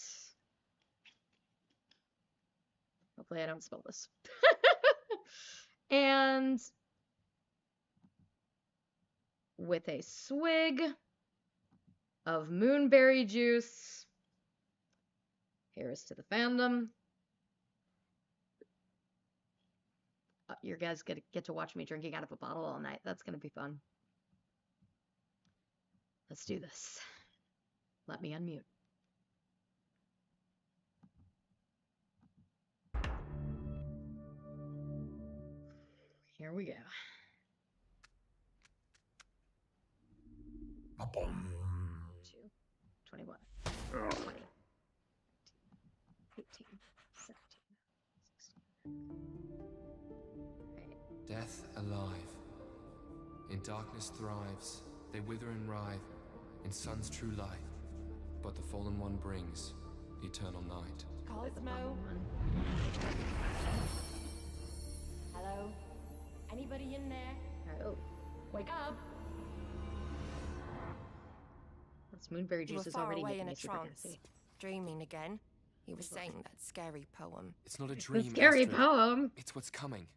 Hopefully I don't spell this. And with a swig of moonberry juice, here's to the fandom. You guys get to watch me drinking out of a bottle all night. That's going to be fun. Let's do this. Let me unmute. Here we go. 2, 21, 20, 18, 17, 16. Death alive. In darkness thrives, they wither and writhe, in sun's true light. But the fallen one brings eternal night. Cosmo? Hello? Anybody in there? Oh, Wake up! this moonberry You were juice is far already away making in me a super trance, gassy. dreaming again. He was saying that scary poem. It's not a The dream, scary Astrid. poem. It's what's coming.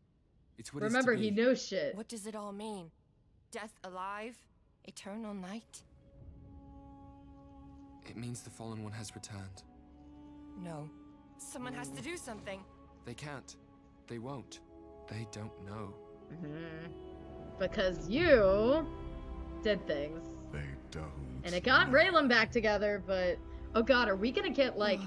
It's what Remember, is to he be. knows shit. What does it all mean? Death alive? Eternal night? It means the fallen one has returned. No. Someone has to do something. They can't. They won't. They don't know. Because you did things. They don't. And it got Raylan back together, but oh god, are we gonna get like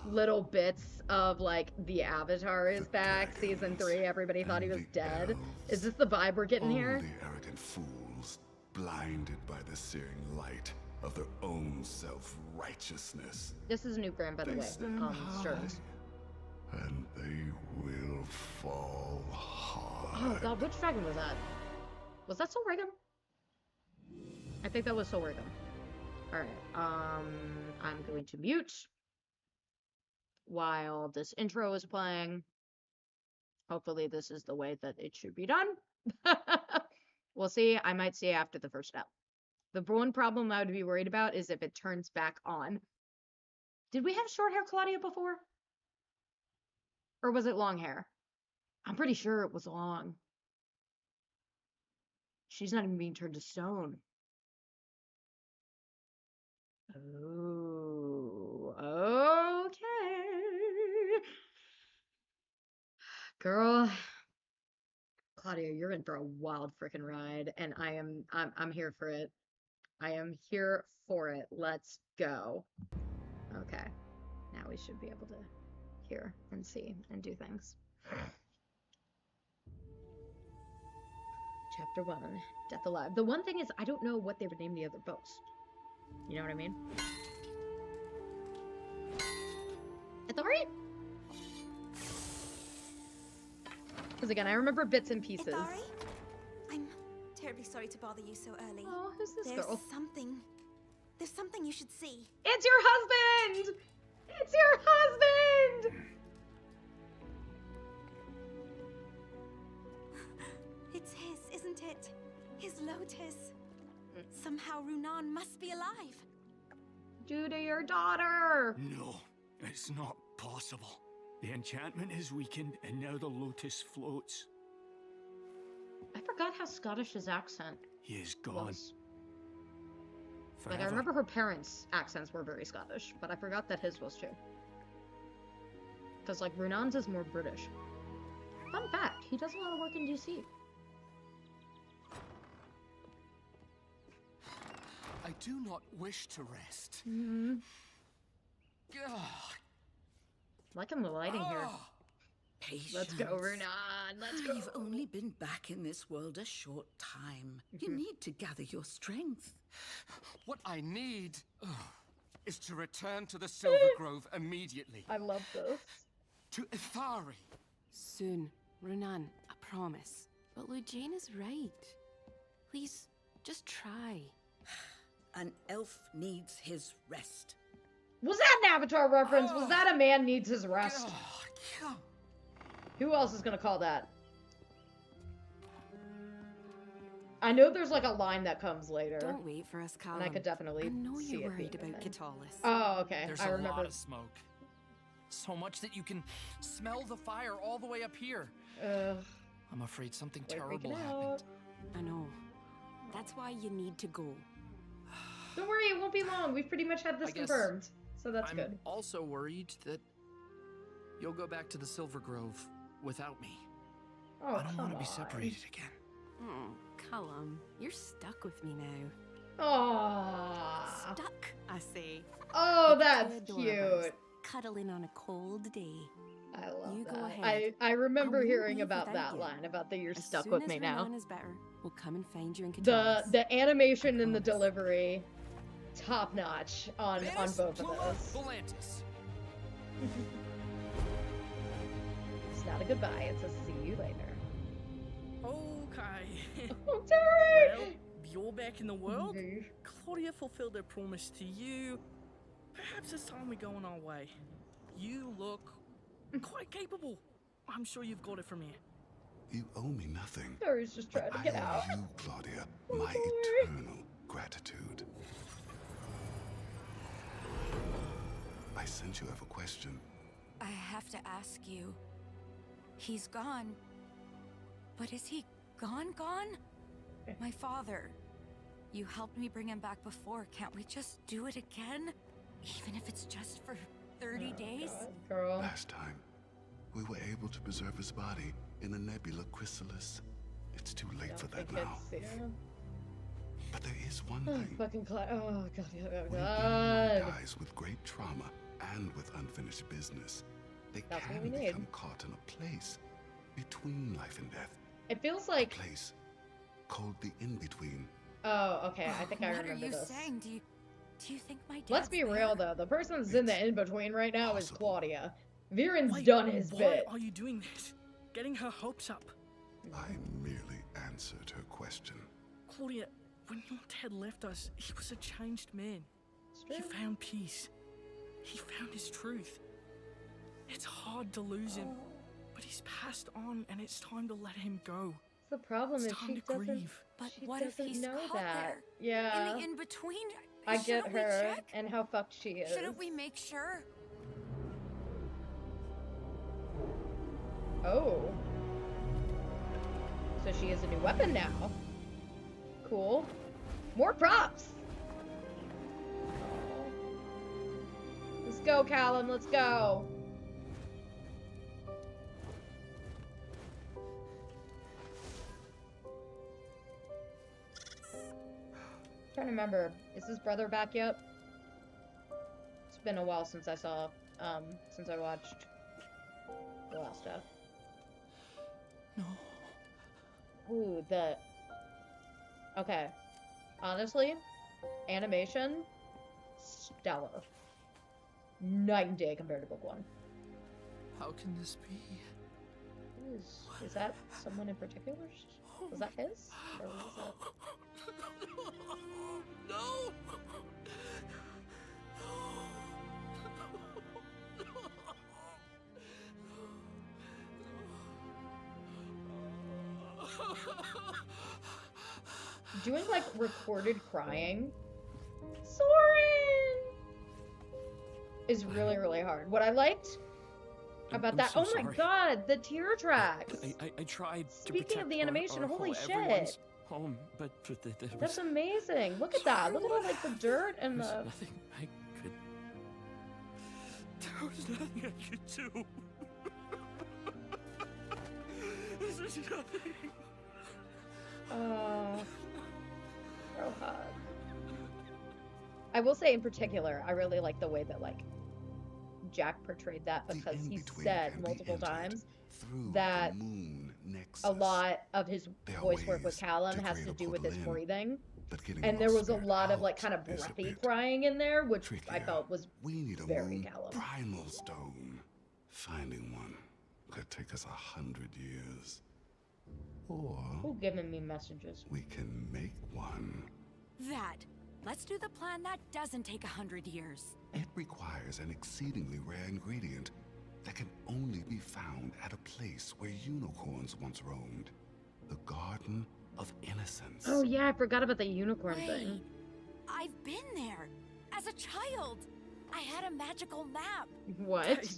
little bits of like the Avatar is back, season 3, everybody thought he was dead? Is this the vibe we're getting All here? the arrogant fools, blinded by the searing light of their own self-righteousness. This is a new brand, by the They way. stand high, Stearns. and they will fall Oh hard. god, which dragon was that? Was that Soul Regan? I think that was Soul Regan. Alright, I'm going to mute while this intro is playing. Hopefully this is the way that it should be done. We'll see. I might see after the first step. The one problem I would be worried about is if it turns back on. Did we have short hair Claudia before? Or was it long hair? I'm pretty sure it was long. She's not even being turned to stone. Oh, okay. Girl, Claudia, you're in for a wild freaking ride, and I'm here for it. I am here for it. Let's go. Okay. Now we should be able to hear and see and do things. Chapter 1, Death Alive. The one thing is, I don't know what they would name the other books. You know what I mean? Ithari? Because again, I remember bits and pieces. Ithari? I'm terribly sorry to bother you so early. Oh, who's this There's girl? There's something you should see. It's your husband! It's your husband! It's his, isn't it? His lotus. Somehow Runan must be alive. Due to your daughter! No, it's not possible. The enchantment is weakened, and now the lotus floats. I forgot how Scottish his accent He is gone. was. Forever. Like, I remember her parents' accents were very Scottish, but I forgot that his was too. Because, like, Runan's is more British. Fun fact, he does a lot of work in DC. I do not wish to rest. Mm-hmm. Ugh. Liking the lighting here. Ah. Patience. Let's go, Runan. Let's go. You've only been back in this world a short time. You need to gather your strength. What I need is to return to the Silver Grove immediately. I love this. To Ithari. Soon, Runan, I promise. But Lujane is right. Please, just try. An elf needs his rest. Was that an Avatar reference? Was that a man needs his rest? Ugh. Who else is gonna call that? I know there's like a line that comes later. Don't wait for us, Callum. And I could definitely I know see you're it worried being about a thing. Katalis. Oh, okay. There's I a remember. lot of smoke. So much that you can smell the fire all the way up here. I'm afraid something We're terrible freaking happened. out. I know. That's why you need to go. Don't worry, it won't be long. We've pretty much had this I guess confirmed, so that's I'm good. also worried that you'll go back to the Silver Grove without me. Oh, I don't come want to be on. separated again. Oh, Callum, you're stuck with me now. Aww. Stuck, I say. Oh, Like that's two adorable cute. Cuddling on a cold day. I love You go that. ahead. I remember I won't hearing leave about without that you. line about the you're As stuck soon with as me now. Runan is better, we'll come and find you in The Katalis. animation and the promise. delivery, top notch on Venus both of Pluma those. Volantis. It's not a goodbye. It's a see you later. Okay. Oh, Terry! Well, you're back in the world. Mhm. Claudia fulfilled her promise to you. Perhaps it's time we go on our way. You look quite capable. I'm sure you've got it from here. You owe me nothing. Terry's just trying But to get I out. owe you, Claudia, my Sorry. eternal gratitude. I sent you have a question. I have to ask you. He's gone. But is he gone? My father. You helped me bring him back before. Can't we just do it again? Even if it's just for 30 days? God, girl. Last time, we were able to preserve his body in a nebula chrysalis. It's too late for that now. But there is one Oh, thing. fucking oh god, oh When god. anyone dies with great trauma and with unfinished business, they That's what can we need. become caught in a place between life and death. It feels A like. place called the in-between. Oh, okay. I think I What remember are you this. saying? Do you think my dad? Let's be real though. The person that's in the in between right now is Possible. Claudia. Viren's Wait, done his why bit. are you doing this? Getting her hopes up. I merely answered her question. Claudia, when your dad left us, he was a changed man. He found peace. He found his truth. It's hard to lose him, but he's passed on and it's time to let him go. The problem It's is time she to doesn't. grieve. But She what if doesn't he's know caught that. there? Yeah. In the in-between? I get Shouldn't we her check? and how fucked she is. Shouldn't we make sure? Oh. So she has a new weapon now. Cool. More props. Let's go, Callum. Let's go. Trying to remember, is his brother back yet? It's been a while since I watched the last stuff. No. Ooh, okay. Honestly, animation, stellar. Night and day compared to book one. How can this be? Is that someone in particular? Was that his? Or was that... No! Doing like recorded crying, Soren, is really, really hard. What I liked about I'm that, so oh my sorry. god, the tear tracks. I tried to Speaking protect of the animation, holy shit. everyone's home, but there That's was, amazing. Look at that. Look at all like the dirt and there was the. nothing I could. There was nothing I could do. There's nothing. Bro hug. I will say in particular, I really like the way that like Jack portrayed that because he said multiple times that a lot of his voice work with Callum has to do with his breathing. And there was a lot of like kind of breathy crying in there, which I felt was very Callum. Primal stone. Finding one could take us 100 years. Or Who giving me messages? we can make one. Let's do the plan that doesn't take 100 years. It requires an exceedingly rare ingredient that can only be found at a place where unicorns once roamed. The Garden of Innocence. Oh yeah, I forgot about the unicorn thing. Wait, I've been there. As a child. I had a magical map. What? Babe,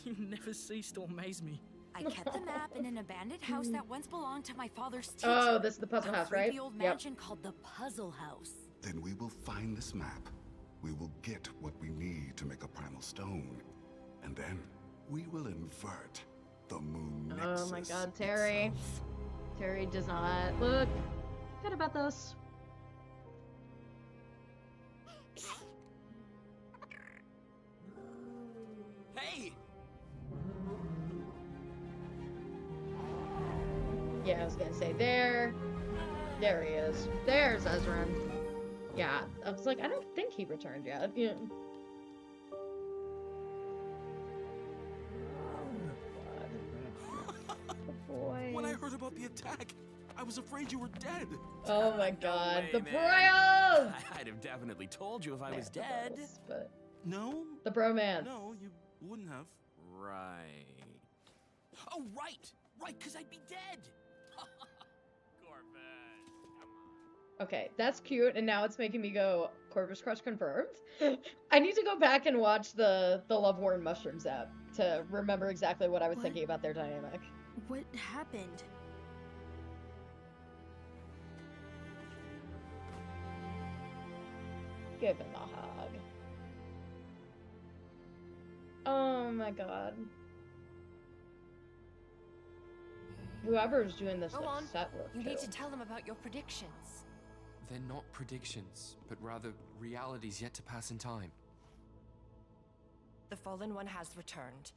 you never cease to amaze me. I kept the map in an abandoned house that once belonged to my father's teacher. Oh, this is the puzzle a house, right? creepy old mansion called the Puzzle House. Then we will find this map. We will get what we need to make a primal stone. And then we will invert the moon nexus. Oh my god, Terry. Terry does not look good about this. Hey! Yeah, I was gonna say there he is. There's Ezran. Yeah, I was like, I don't think he returned yet. Yeah. Boy. When I heard about the attack, I was afraid you were dead. Oh my god, the man. bros! I'd have definitely told you if I Yeah, was the dead. bros, but No? the bromance. No, you wouldn't have. Right. Oh, right! Right, because I'd be dead! Okay, that's cute, and now it's making me go, Corvus Crush confirmed? I need to go back and watch the Love War and Mushrooms app to remember exactly what I was thinking about their dynamic. What happened? Give him a hug. Oh my god. Whoever's doing this Go on. set work You need too. to tell them about your predictions. They're not predictions, but rather realities yet to pass in time. The Fallen One has returned.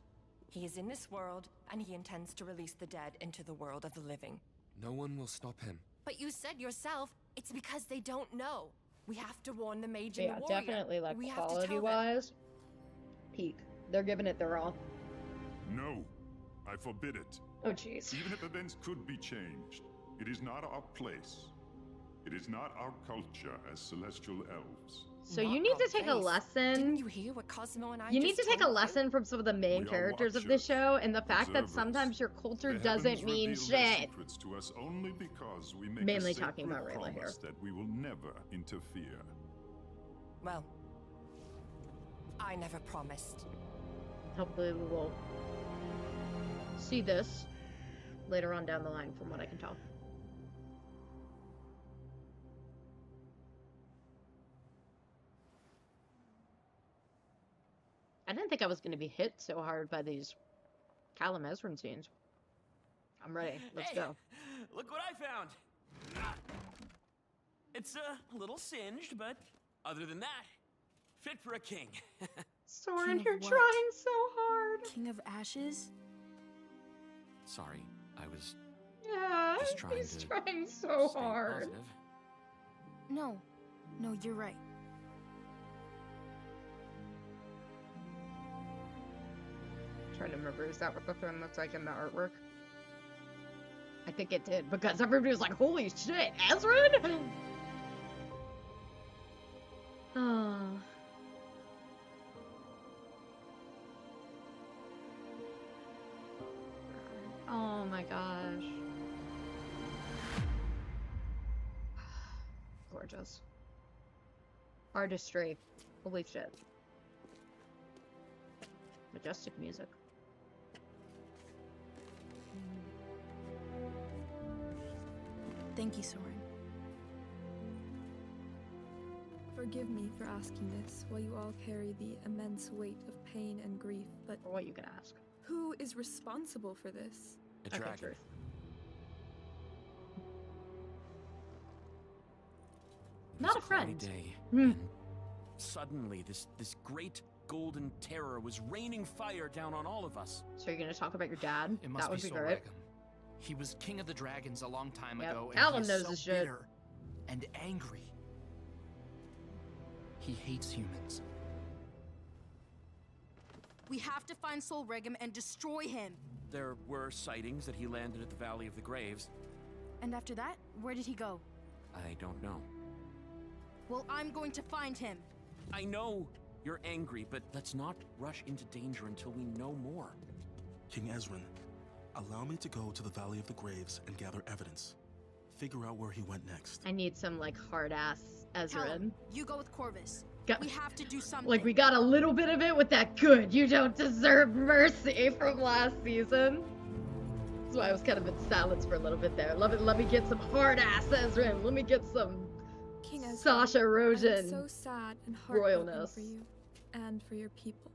He is in this world, and he intends to release the dead into the world of the living. No one will stop him. But you said yourself, it's because they don't know. We have to warn the mage Yeah, and the warrior. definitely like We have to tell quality them. wise, peak. They're giving it their all. No, I forbid it. Oh, jeez. Even if events could be changed, it is not our place. It is not our culture as celestial elves. So you need to take a lesson. Didn't you hear what Cosmo and I You need just to take a told you? lesson from some of the main We are characters of this show, and the fact that observers. sometimes your culture The doesn't heavens mean reveal their shit. secrets to us only because we make Mainly a talking sacred about Rayla here. promise that we will never interfere. Well, I never promised. Hopefully we will see this later on down the line, from what I can tell. I didn't think I was going to be hit so hard by these Callum Ezrin scenes. I'm ready. Let's go. Look what I found. It's a little singed, but other than that, fit for a king. Soren, King of you're what? trying so hard. King of Ashes? Sorry, I was Yeah, just trying he's to trying so stay hard. positive. No. No, you're right. Trying to remember, is that what the throne looks like in the artwork? I think it did, because everybody was like, holy shit, Ezrin? Oh. Oh my gosh. Gorgeous. Artistry. Holy shit. Majestic music. Thank you, Soren. Forgive me for asking this while you all carry the immense weight of pain and grief, but For what you can ask. who is responsible for this? A Okay, dragon. truth. It Not was a cloudy friend. day, Hmm. and suddenly this great golden terror was raining fire down on all of us. So you're gonna talk about your dad? It must That would be be great. Solregum. He was king of the dragons a long time Yep. ago, and Callum he knows is so his shit. bitter and angry. He hates humans. We have to find Solregum and destroy him. There were sightings that he landed at the Valley of the Graves. And after that, where did he go? I don't know. Well, I'm going to find him. I know you're angry, but let's not rush into danger until we know more. King Ezrin, allow me to go to the Valley of the Graves and gather evidence. Figure out where he went next. I need some, like, hard-ass Ezrin. Callum, you go with Corvus. Got- We have to do something. Like, we got a little bit of it with that good, you don't deserve mercy from last season. That's why I was kind of in silence for a little bit there. Let me get some hard-ass Ezrin. Let me get some King Ezra, Sasha I'm Rogen so sad and heartbroken royalness. for you and for your people.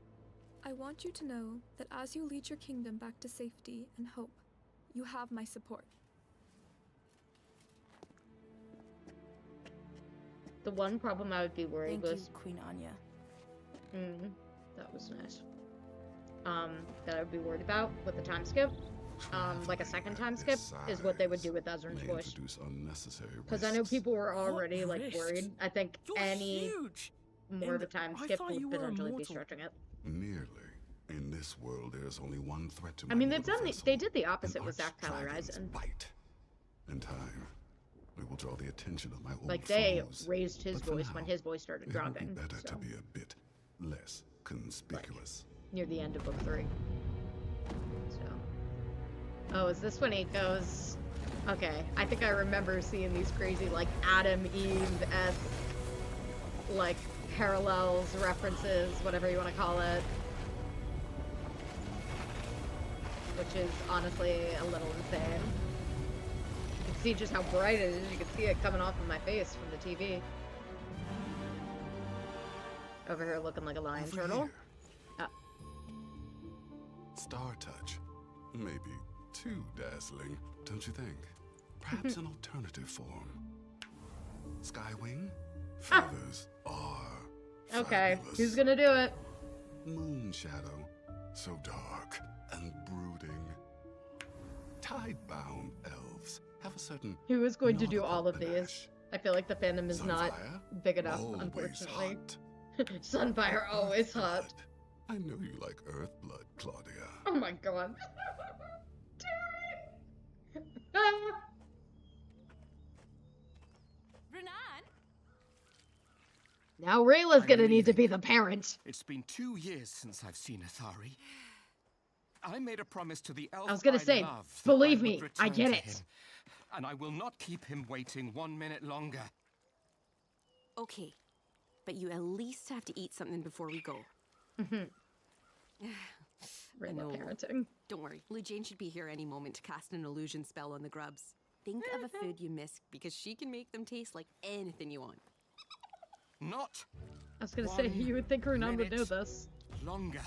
I want you to know that as you lead your kingdom back to safety and hope, you have my support. The one problem I would be worried Thank was... you, Queen Anya. That was nice. That I would be worried about with the time skip, like a second time skip, is what they would do with Ezrin's may voice. introduce unnecessary Because I know risks. people were already, like, risks? worried. I think You're any huge! more of a And time I skip thought you would were potentially be immortal. stretching it. Nearly. In this world, there is only one threat to I my mean, they've mortal done vessel, they did the an opposite with Zach archdragon's Tyler bite. In time, we will draw the attention of my old Like, they foes. raised his But for voice now, when his voice started it would be dropping. better So, to be a bit less conspicuous. near the end of book 3. So. Oh, is this when he goes... Okay, I think I remember seeing these crazy, like, Adam Eve-esque, like, parallels, references, whatever you want to call it. Which is honestly a little insane. You can see just how bright it is. You can see it coming off of my face from the TV. Over here looking like a lion Over turtle. here. Star touch. Maybe too dazzling, don't you think? Perhaps an alternative form. Skywing? Feathers are Okay, fabulous. who's gonna do it? Moon shadow, so dark and brooding. Tide-bound elves have a certain Who is going to do nautical all of these? panache. I feel like the fandom is not Sunfire? big enough, Always unfortunately. hot. Sunfire always hot. I know you like Earth blood, Claudia. Oh my god. Renan? Now Rayla's I'm gonna need to leaving. be the parent. It's been 2 years since I've seen Athari. I made a promise to the elf I was gonna say, love that believe I would me, I return get to it. him, and I will not keep him waiting 1 minute longer. Okay, but you at least have to eat something before we go. Rayla parenting. Don't worry, Blue Jane should be here any moment to cast an illusion spell on the grubs. Think of a food you miss, because she can make them taste like anything you want. Not I was gonna say, you would think Renan would know this. longer.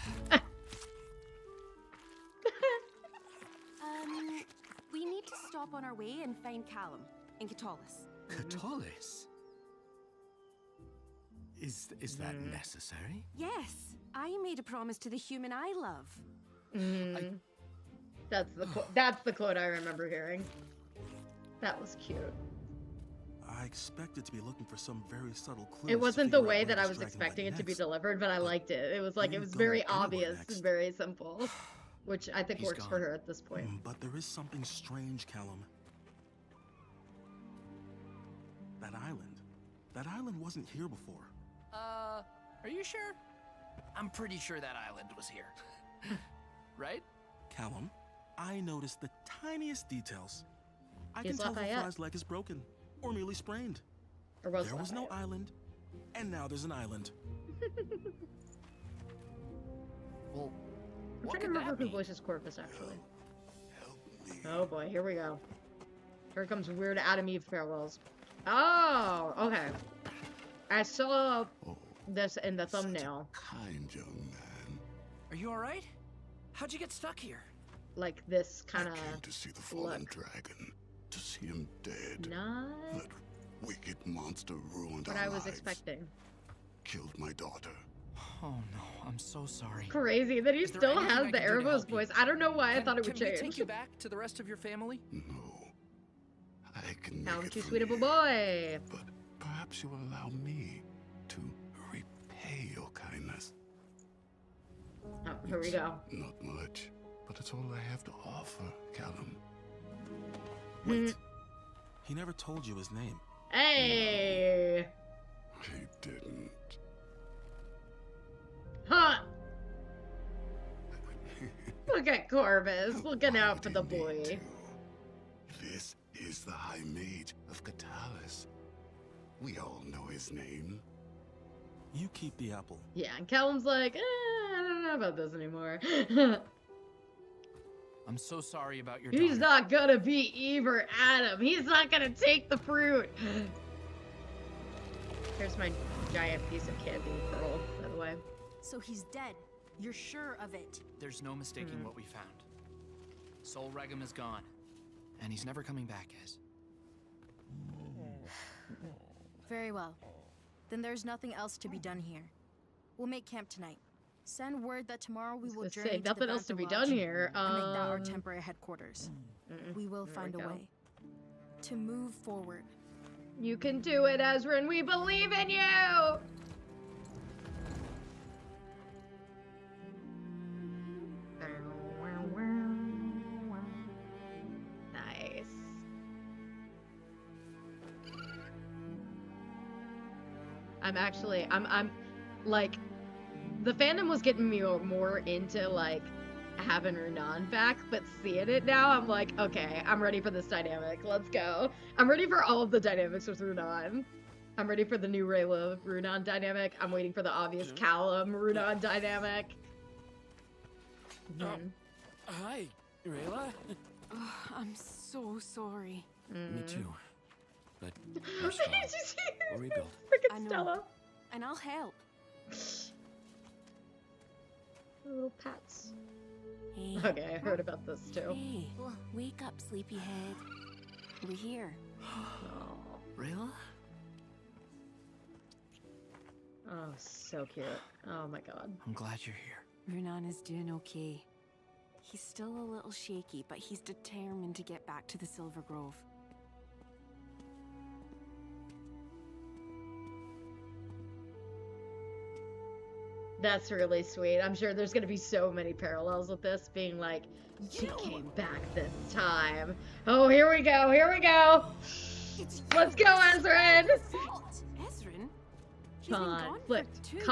We need to stop on our way and find Callum in Catullus. Catullus? Is that necessary? Yes, I made a promise to the human I love. That's the quote I remember hearing. That was cute. I expected to be looking for some very subtle clues. It to wasn't the figure out way where that I this was dragon expecting went it to be next. delivered, but I liked it. It was like, it was Didn't very go anywhere obvious next. and very simple, which I think He's works for gone. her at this point. But there is something strange, Callum. That island wasn't here before. Are you sure? I'm pretty sure that island was here. Right? Callum, I noticed the tiniest details. I He's can tell if a Lafayette. fly's leg is broken or merely sprained. Or was There was no Lafayette. island, and now there's an island. Well, I'm what trying to could remember that who mean? voices Corvus, actually. Oh boy, here we go. Here comes weird Adam Eve parallels. Oh, okay. I saw this in the thumbnail. Kind young man. Are you all right? How'd you get stuck here? Like this kind of To see the fallen dragon. To see him dead. not That wicked monster ruined what our I was lives. expecting. Killed my daughter. Oh no, I'm so sorry. Crazy that he Is there still anything I has the can do to Erebos help you? voice. I don't know why I thought it would Can we change. take you back to the rest of your family? I can make Count it you from sweetable here. boy. But perhaps you will allow me to repay your kindness. Oh, here we go. Not much, but it's all I have to offer, Callum. Wait, he never told you his name. Hey! He didn't. Huh! Look at Corvus, looking out for the boy. This is the High Mage of Catullus. We all know his name. You keep the apple. Yeah, and Callum's like, I don't know about this anymore. I'm so sorry about your He's daughter. not gonna be Eve or Adam. He's not gonna take the fruit. Here's my giant piece of candy pearl, by the way. So he's dead. You're sure of it? There's no mistaking what we found. Sol Regum is gone, and he's never coming back, guys. Very well. Then there's nothing else to be done here. We'll make camp tonight. Send word that tomorrow we will gonna journey say, to the nothing else to Bantha be done Lodge here. and make that our Um, temporary headquarters. We will There find we a go. way to move forward. You can do it, Ezra, and we believe in you! Nice. I'm like, the fandom was getting me more into, like, having Renan back, but seeing it now, I'm like, okay, I'm ready for this dynamic. Let's go. I'm ready for all of the dynamics with Renan. I'm ready for the new Rayla Renan dynamic. I'm waiting for the obvious Callum Renan dynamic. Hi, Rayla. Oh, I'm so sorry. Me too. But She's we'll rebuild. I Freaking know. Stella. And I'll help. Little pats. Hey. Okay, I heard about this too. Hey, wake up, sleepyhead. We're here. Rayla? Oh, so cute. Oh my god. I'm glad you're here. Renan is doing okay. He's still a little shaky, but he's determined to get back to the Silver Grove. That's really sweet. I'm sure there's gonna be so many parallels with this, being like, she came back this time. Oh, here we go, here we go! Let's go, Ezrin! Ezrin? Conflict, Everything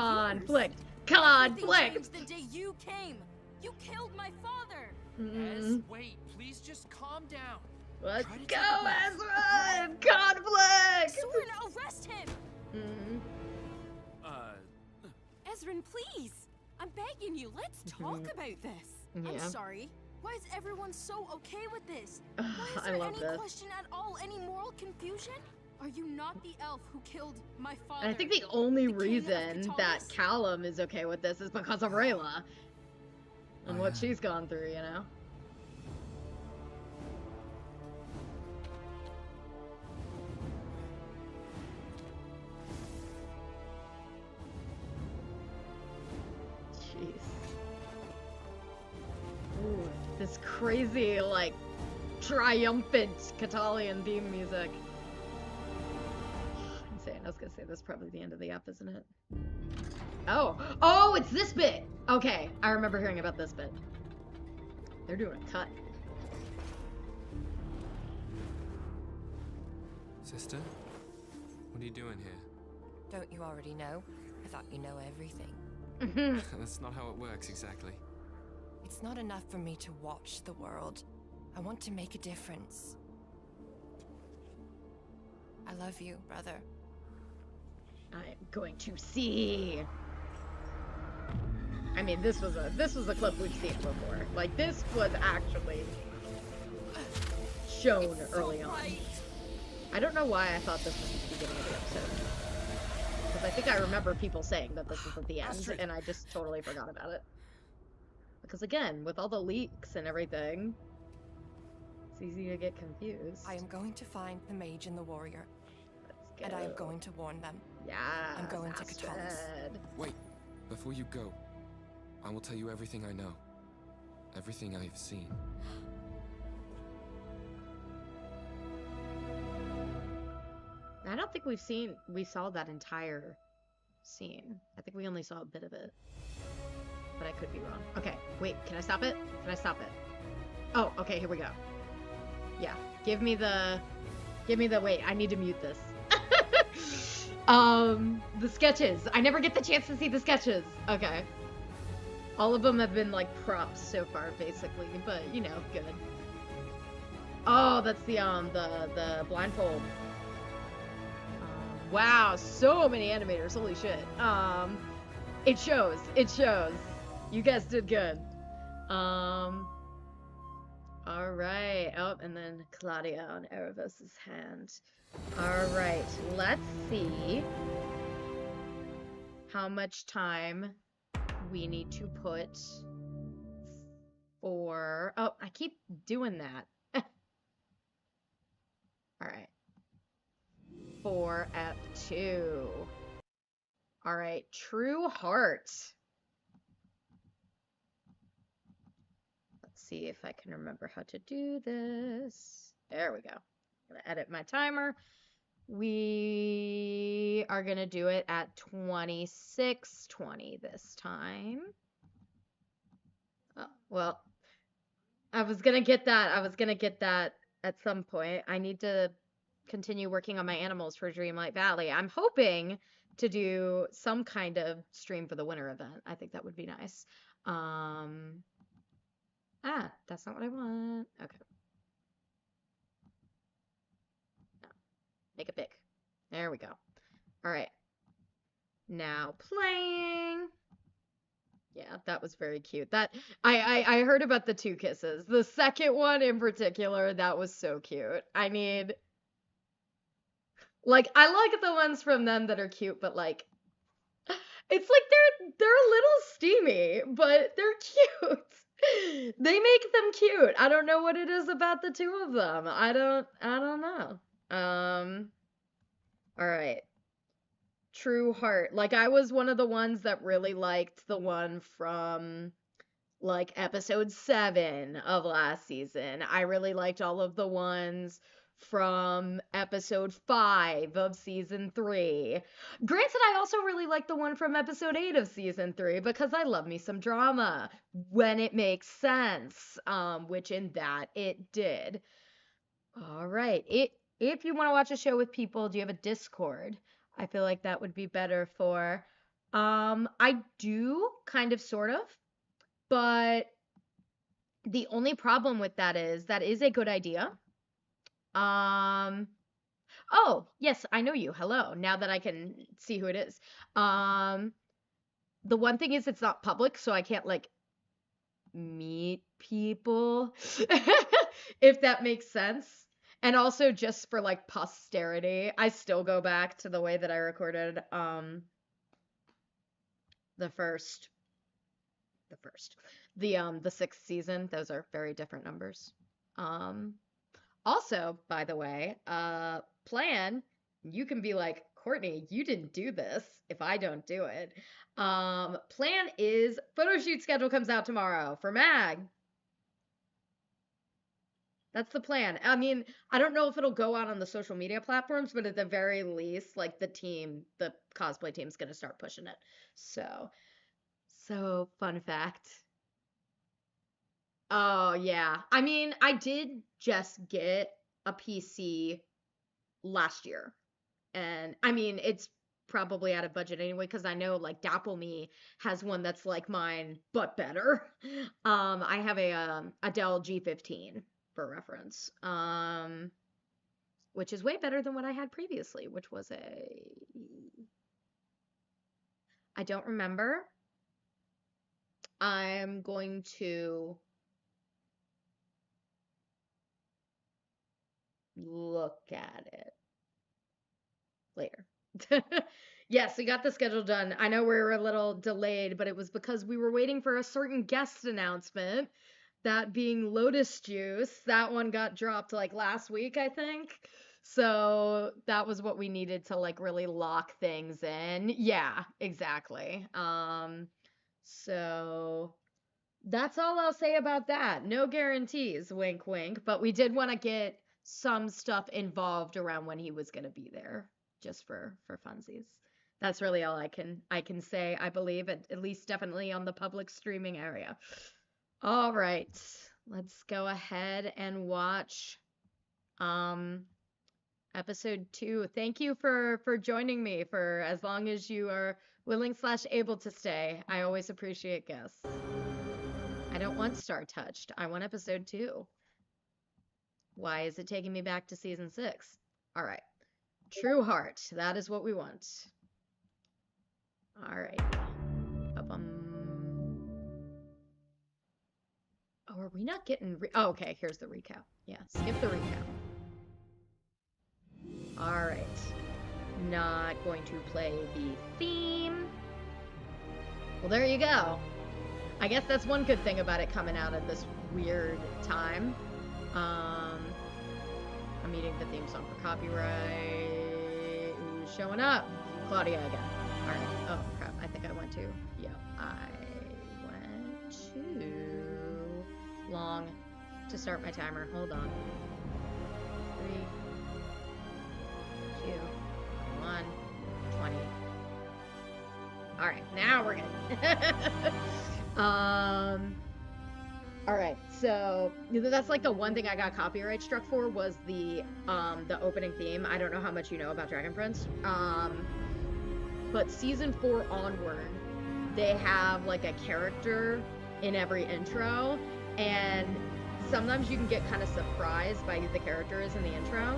conflict! changed the day you came. You killed my father. Ez, wait, please just calm down. Let's Try to go, take a breath. Ezrin! Conflict! Soren, arrest him! Ezrin, please! I'm begging you, let's talk about this. I'm Yeah. sorry. Why is everyone so okay with this? Why is I there love any this. question at all? Any moral confusion? Are you not the elf who killed my father? And I think the only the king of reason that Catalis? Callum is okay with this is because of Rayla. And what she's gone through, you know? Jeez. Ooh, this crazy, like, triumphant Catalian theme music. Insane. I was gonna say, that's probably the end of the app, isn't it? Oh! Oh, it's this bit! Okay, I remember hearing about this bit. They're doing a cut. Sister? What are you doing here? Don't you already know? I thought you know everything. That's not how it works exactly. It's not enough for me to watch the world. I want to make a difference. I love you, brother. I'm going to see. I mean, this was a clip we've seen before. Like, this was actually shown early on. I don't know why I thought this was at the beginning of the episode. Because I think I remember people saying that this was at the end, and I just totally forgot about it. Because again, with all the leaks and everything, it's easy to get confused. I am going to find the mage and the warrior. And I am going to warn them. Yeah. I'm going to Catalis. Wait, before you go, I will tell you everything I know. Everything I have seen. I don't think we saw that entire scene. I think we only saw a bit of it. But I could be wrong. Okay, wait, can I stop it? Can I stop it? Oh, okay, here we go. Yeah, give me the, wait, I need to mute this. The sketches. I never get the chance to see the sketches. Okay. All of them have been like props so far, basically, but you know, good. Oh, that's the blindfold. Wow, so many animators, holy shit. It shows, it shows. You guys did good. All right. Oh, and then Claudia on Erebus's hand. All right, let's see how much time we need to put for... Oh, I keep doing that. All right. For F2. All right, True Heart. Let's see if I can remember how to do this. There we go. I'm gonna edit my timer. We are gonna do it at 26:20 this time. Oh, well, I was gonna get that at some point. I need to continue working on my animals for Dreamlight Valley. I'm hoping to do some kind of stream for the winter event. I think that would be nice. That's not what I want. Okay. No. Make it big. There we go. All right. Now playing. Yeah, that was very cute. That I heard about the 2 kisses. The second one in particular, that was so cute. I need, like, I like the ones from them that are cute, but like, it's like they're a little steamy, but they're cute. They make them cute. I don't know what it is about the 2 of them. I don't know. All right. True Heart. Like, I was one of the ones that really liked the one from, like, episode 7 of last season. I really liked all of the ones from episode 5 of season 3. Granted, I also really like the one from episode 8 of season 3 because I love me some drama when it makes sense, which in that it did. All right. If you want to watch a show with people, do you have a Discord? I feel like that would be better for. I do, kind of, sort of, but the only problem with that is a good idea. Oh, yes, I know you. Hello. Now that I can see who it is. The one thing is it's not public, so I can't like meet people, if that makes sense. And also just for like posterity, I still go back to the way that I recorded the sixth season. Those are very different numbers. Also, by the way, plan, you can be like, Courtney, you didn't do this if I don't do it. Plan is photo shoot schedule comes out tomorrow for Mag. That's the plan. I mean, I don't know if it'll go out on the social media platforms, but at the very least, like the cosplay team's gonna start pushing it. So fun fact. Oh yeah. I mean, I did just get a PC last year. And I mean, it's probably out of budget anyway, because I know like Dapple Me has one that's like mine, but better. I have a Dell G15 for reference. Which is way better than what I had previously, which was I don't remember. I'm going to look at it later. Yes, we got the schedule done. I know we were a little delayed, but it was because we were waiting for a certain guest announcement, that being Lotus Juice. That one got dropped like last week, I think. So that was what we needed to like really lock things in. Yeah, exactly. So that's all I'll say about that. No guarantees, wink wink, but we did want to get some stuff involved around when he was going to be there, just for funsies. That's really all I can say, I believe, at least definitely on the public streaming area. All right, let's go ahead and watch episode 2. Thank you for joining me for as long as you are willing / able to stay. I always appreciate guests. I don't want Star Touched. I want episode 2. Why is it taking me back to season 6? All right. True Heart. That is what we want. All right. Oh, are we not getting... Oh, okay. Here's the recap. Yeah, skip the recap. All right. Not going to play the theme. Well, there you go. I guess that's one good thing about it coming out at this weird time. I'm eating the theme song for copyright. Who's showing up? Claudia again. All right. Oh, crap. I think I went too. Yeah, I went too long to start my timer. Hold on. 3, 2, 1, 20. All right, now we're good. All right, so that's like the one thing I got copyright struck for was the opening theme. I don't know how much you know about Dragon Prince, but season 4 onward, they have like a character in every intro, and sometimes you can get kind of surprised by who the character is in the intro.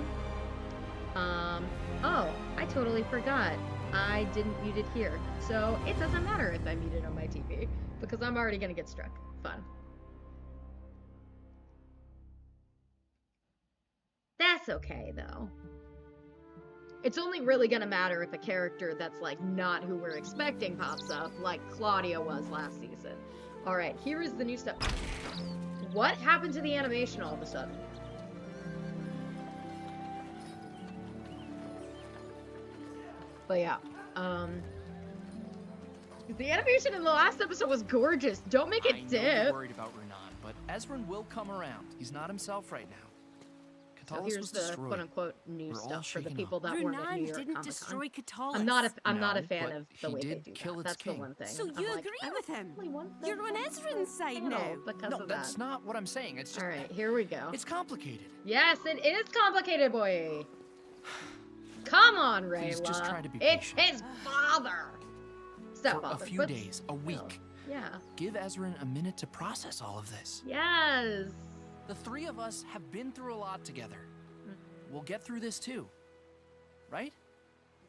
Oh, I totally forgot. I didn't mute it here, so it doesn't matter if I mute it on my TV, because I'm already gonna get struck. Fun. That's okay, though. It's only really gonna matter if a character that's, like, not who we're expecting pops up, like Claudia was last season. Alright, here is the new stuff. What happened to the animation all of a sudden? But yeah, the animation in the last episode was gorgeous. Don't make it dip. I'm worried about Renan, but Ezran will come around. He's not himself right now. So Catullus here's was the destroyed. quote-unquote new We're all stuff for the shaken people up. that weren't at New Runan York didn't Comic destroy Con. Catullus. I'm not a No, fan of the but way he they did do kill that. its That's the king. one thing. So I'm you like, agree I with don't him? really want You're on Ezrin's side now. no, because No, of that's that. not what I'm saying. It's just. All right, here we go. It's complicated. Yes, it is complicated, boy. Come on, Rayla. Please just try to be it's patient. his father. For Stepfather. a few but days, a week. Yeah. Give Ezrin a minute to process all of this. Yes. The three of us have been through a lot together. We'll get through this too. Right?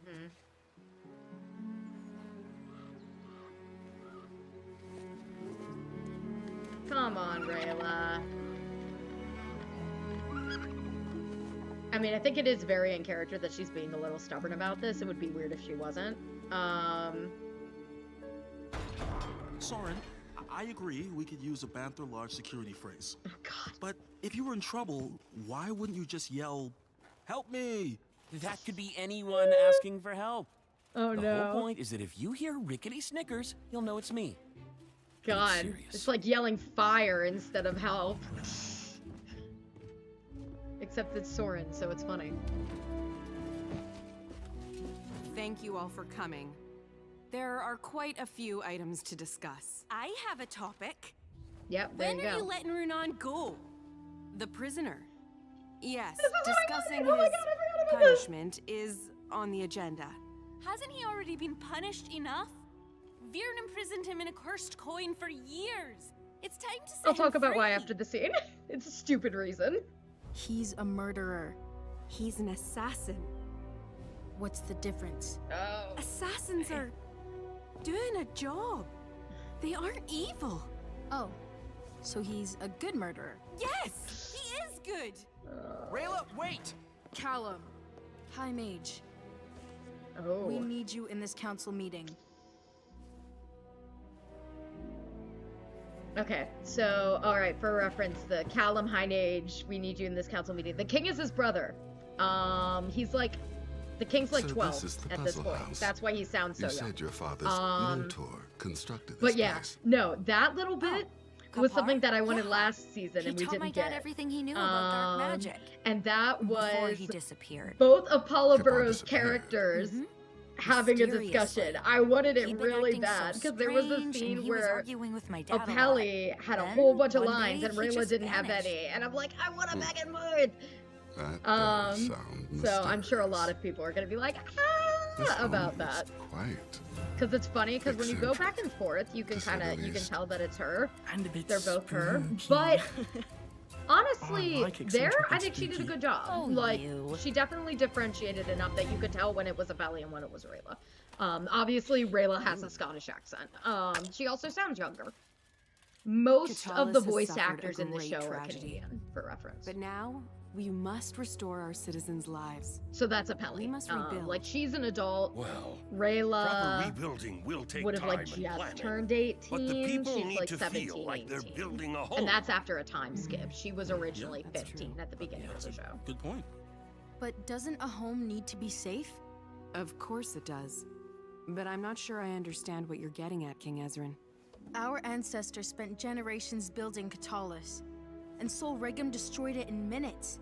Mm-hmm. Come on, Rayla. I mean, I think it is very in character that she's being a little stubborn about this. It would be weird if she wasn't. Soren, I agree we could use a Banther large security phrase. Oh, God. But if you were in trouble, why wouldn't you just yell, "Help me"? That could be anyone asking for help. Oh, The no. whole point is that if you hear rickety snickers, you'll know it's me. God. serious. It's like yelling fire instead of help. Except it's Soren, so it's funny. Thank you all for coming. There are quite a few items to discuss. I have a topic. Yep, there When you are go. you letting Runan go? The prisoner. Yes, This is what I discussing wanted. Oh my his God, I forgot about this. punishment is on the agenda. Hasn't he already been punished enough? Viren imprisoned him in a cursed coin for years. It's time to set I'll him talk about why free. after the scene. It's a stupid reason. He's a murderer. He's an assassin. What's the difference? Oh. Assassins are doing a job. They aren't evil. Oh, so he's a good murderer. Yes, he is good. Rayla, wait! Callum, High Mage, Oh. we need you in this council meeting. Okay, so, alright, for reference, the Callum High Age, we need you in this council meeting. The king is his brother. He's like, the king's like So 12 this is the at this puzzle point. house. That's why he sounds so You young. said your father's Um, mentor constructed this But yeah, place. no, that little bit was something that I wanted Yeah. last season He and we taught didn't my dad get. everything he knew about dark magic. And that Before was he disappeared. both of Paula Before Burrow's disappeared. characters Mm-hmm. having a Mysteriously. discussion. I wanted it He'd been really acting so bad because there was a strange, and scene he was where arguing with my dad a lot. O'Pelly had a Then, whole bunch of one lines day, and he Rayla just didn't have vanished. any. And I'm like, I want to back and forth. That does sound So I'm sure a mysterious. lot of people are going to be like, This about home that. is Quite. Because it's funny, because when you go eccentric, back and forth, you can to say the you can least. tell that it's her. And a bit They're both her. spooky. But honestly, Oh, I like there, eccentric I and think she did a spooky. good job. Oh, like, you. she definitely differentiated enough that you could tell when it was O'Pelly and when it was Rayla. Obviously, Rayla has a Scottish accent. She also sounds younger. Most of the Catullus has voice suffered a actors in the great show are tragedy. Canadian, for reference. But now, we must restore our citizens' lives. So that's O'Pelly. We must rebuild. Like, she's an adult. Well, Rayla proper rebuilding will take would have time like and just planning. turned 18. But the people She's need like to 17, feel like they're 18. building a home. And that's after a time skip. She was originally that's 15 true. at the beginning of the show. Good point. But doesn't a home need to be safe? Of course it does. But I'm not sure I understand what you're getting at, King Ezrin. Our ancestors spent generations building Catullus, and Sol Regum destroyed it in minutes.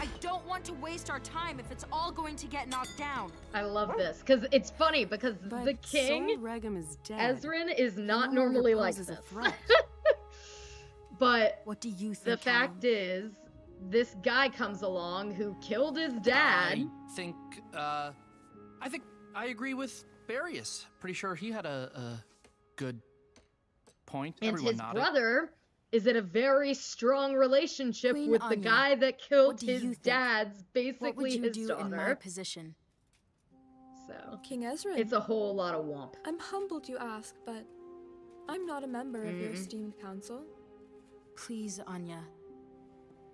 I don't want to waste our time if it's all going to get knocked down. I love this because it's funny because But the king, Sol Regum is dead. Ezrin, is not No longer normally like poses this. a threat. But What do you think? the fact is, this guy comes along who killed his dad. I think I agree with Barius. Pretty sure he had a good point. And Everyone his nodded. brother is in a very strong relationship Queen with the Anya, guy that killed what do you his think? dad's, What would basically you his do in my daughter. position? So King Ezra, it's a whole lot of womp. I'm humbled you ask, but I'm not a member of your esteemed council. Please, Anya.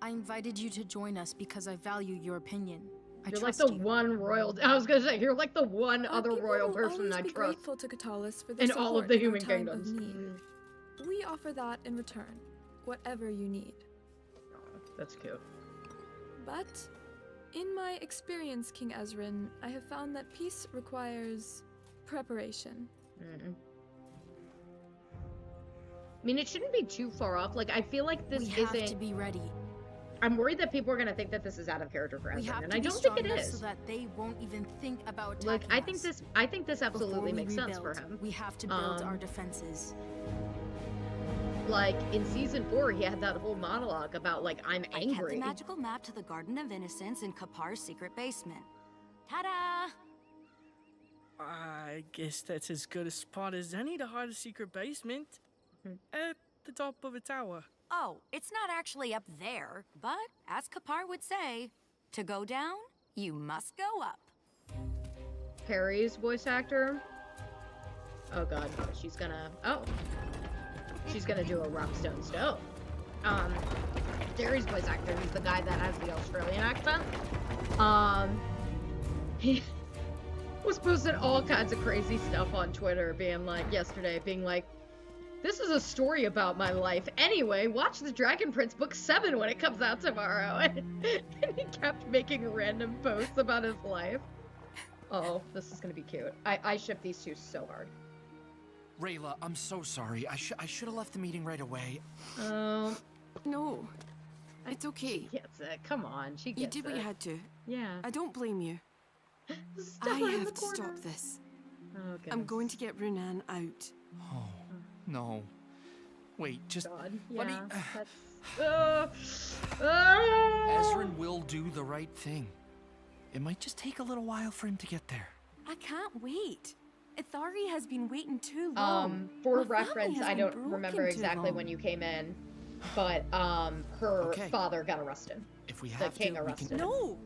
I invited you to join us because I value your opinion. I You're like trust the you. one royal. I was gonna say you're like the one Our other people royal will person always I be trust grateful to Catullus for the in all of the support human in our time of kingdoms. need. We offer that in return, whatever you need. That's cute. But in my experience, King Ezrin, I have found that peace requires preparation. I mean, it shouldn't be too far off. Like, I feel like this We have isn't. to be ready. I'm worried that people are gonna think that this is out of character for We Ezra, have and to I be don't think strong it enough is. so that they won't even think about Look, attacking I think this absolutely Before we makes sense for rebuild, him. We have to build our defenses. Like in season 4, he had that whole monologue about like I'm I kept angry. the magical map to the Garden of Innocence in Kapar's secret basement. Ta-da! I guess that's as good a spot as any to hide a secret basement. At the top of a tower. Oh, it's not actually up there, but as Kapar would say, to go down, you must go up. Harry's voice actor. Oh god, she's gonna do a Rockstone Stone. Harry's voice actor, he's the guy that has the Australian accent. He was posting all kinds of crazy stuff on Twitter, being like, this is a story about my life. Anyway, watch The Dragon Prince Book 7 when it comes out tomorrow. And he kept making random posts about his life. Oh, this is gonna be cute. I ship these two so hard. Rayla, I'm so sorry. I should have left the meeting right away. No, it's okay. She gets it. Come on, she gets You did what it. you had to. Yeah. I don't blame you. Stella I in have the to corner. stop this. Oh, goodness. I'm going to get Runan out. Oh, no. Wait, just Yeah, let me... that's... Ezrin will do the right thing. It might just take a little while for him to get there. I can't wait. Ithari has been waiting too long. For My family reference, has I been don't broken remember too exactly long. when you came in, but her father got arrested. If we The have king to, we arrested can... him. No!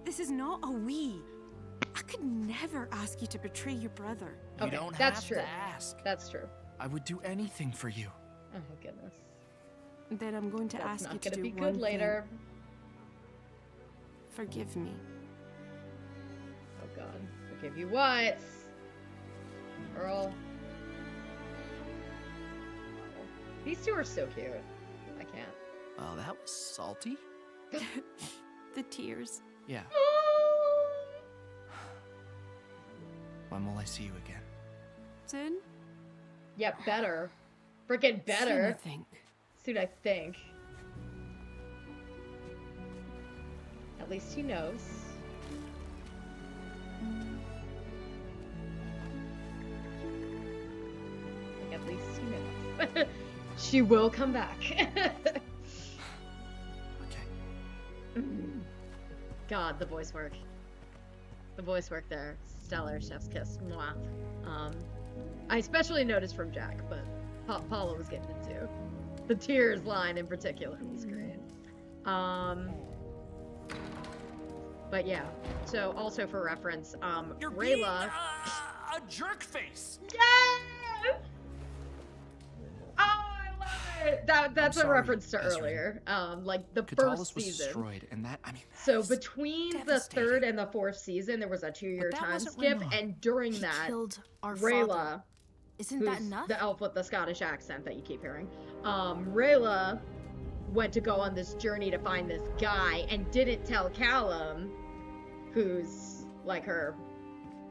This is not a we. I could never ask you to betray your brother. You Okay, don't that's have true. to ask. That's true. I would do anything for you. Oh goodness. Then I'm going to That's ask you not to gonna do be one good later. thing. Forgive me. Oh god. Forgive you what? Earl. These two are so cute. I can't. Oh, that was salty. The tears. Yeah. When will I see you again? Soon? Yep, better. Freaking better. Soon, I think. Soon, I think. At least he knows. Like, at least he knows. She will come back. Okay. God, the voice work. The voice work there. Stellar. Chef's kiss. Mwah. I especially noticed from Jack, but Paula was getting it too. The tears line in particular was great. But yeah. So also for reference, You're Rayla. being a jerk face. Yes! Oh, I love it. That's I'm a sorry, reference to Ezra. earlier. Like the Katalis first was season. destroyed, and that, I mean... So between the third and the fourth season, there was a 2-year But that time wasn't skip, Rayla. and during He that, killed our Rayla, father. Isn't who's that enough? the elf with the Scottish accent that you keep hearing, Rayla went to go on this journey to find this guy and didn't tell Callum, who's like her,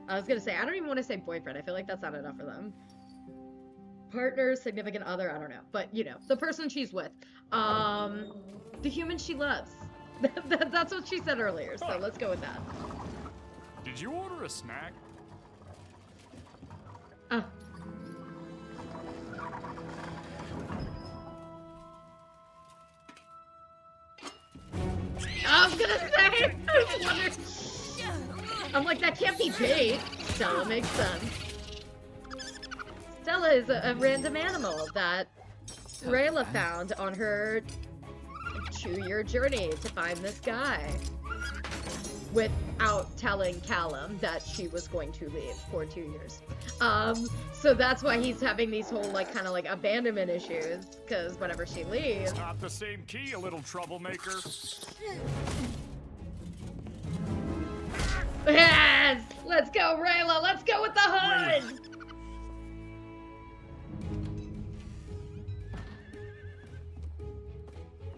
I was gonna say, I don't even want to say boyfriend, I feel like that's not enough for them. Partner, significant other, I don't know, but you know, the person she's with, the human she loves. That's what she said earlier, so let's go with that. Did you order a snack? I was gonna say, I was wondering. I'm like, that can't be bait. Stella makes sense. Stella is a random animal that Rayla found on her 2-year journey to find this guy. Without telling Callum that she was going to leave for 2 years. So that's why he's having these whole, like, kind of like abandonment issues, because whenever she leaves... It's not the same key, a little troublemaker. Yes! Let's go, Rayla! Let's go with the hood!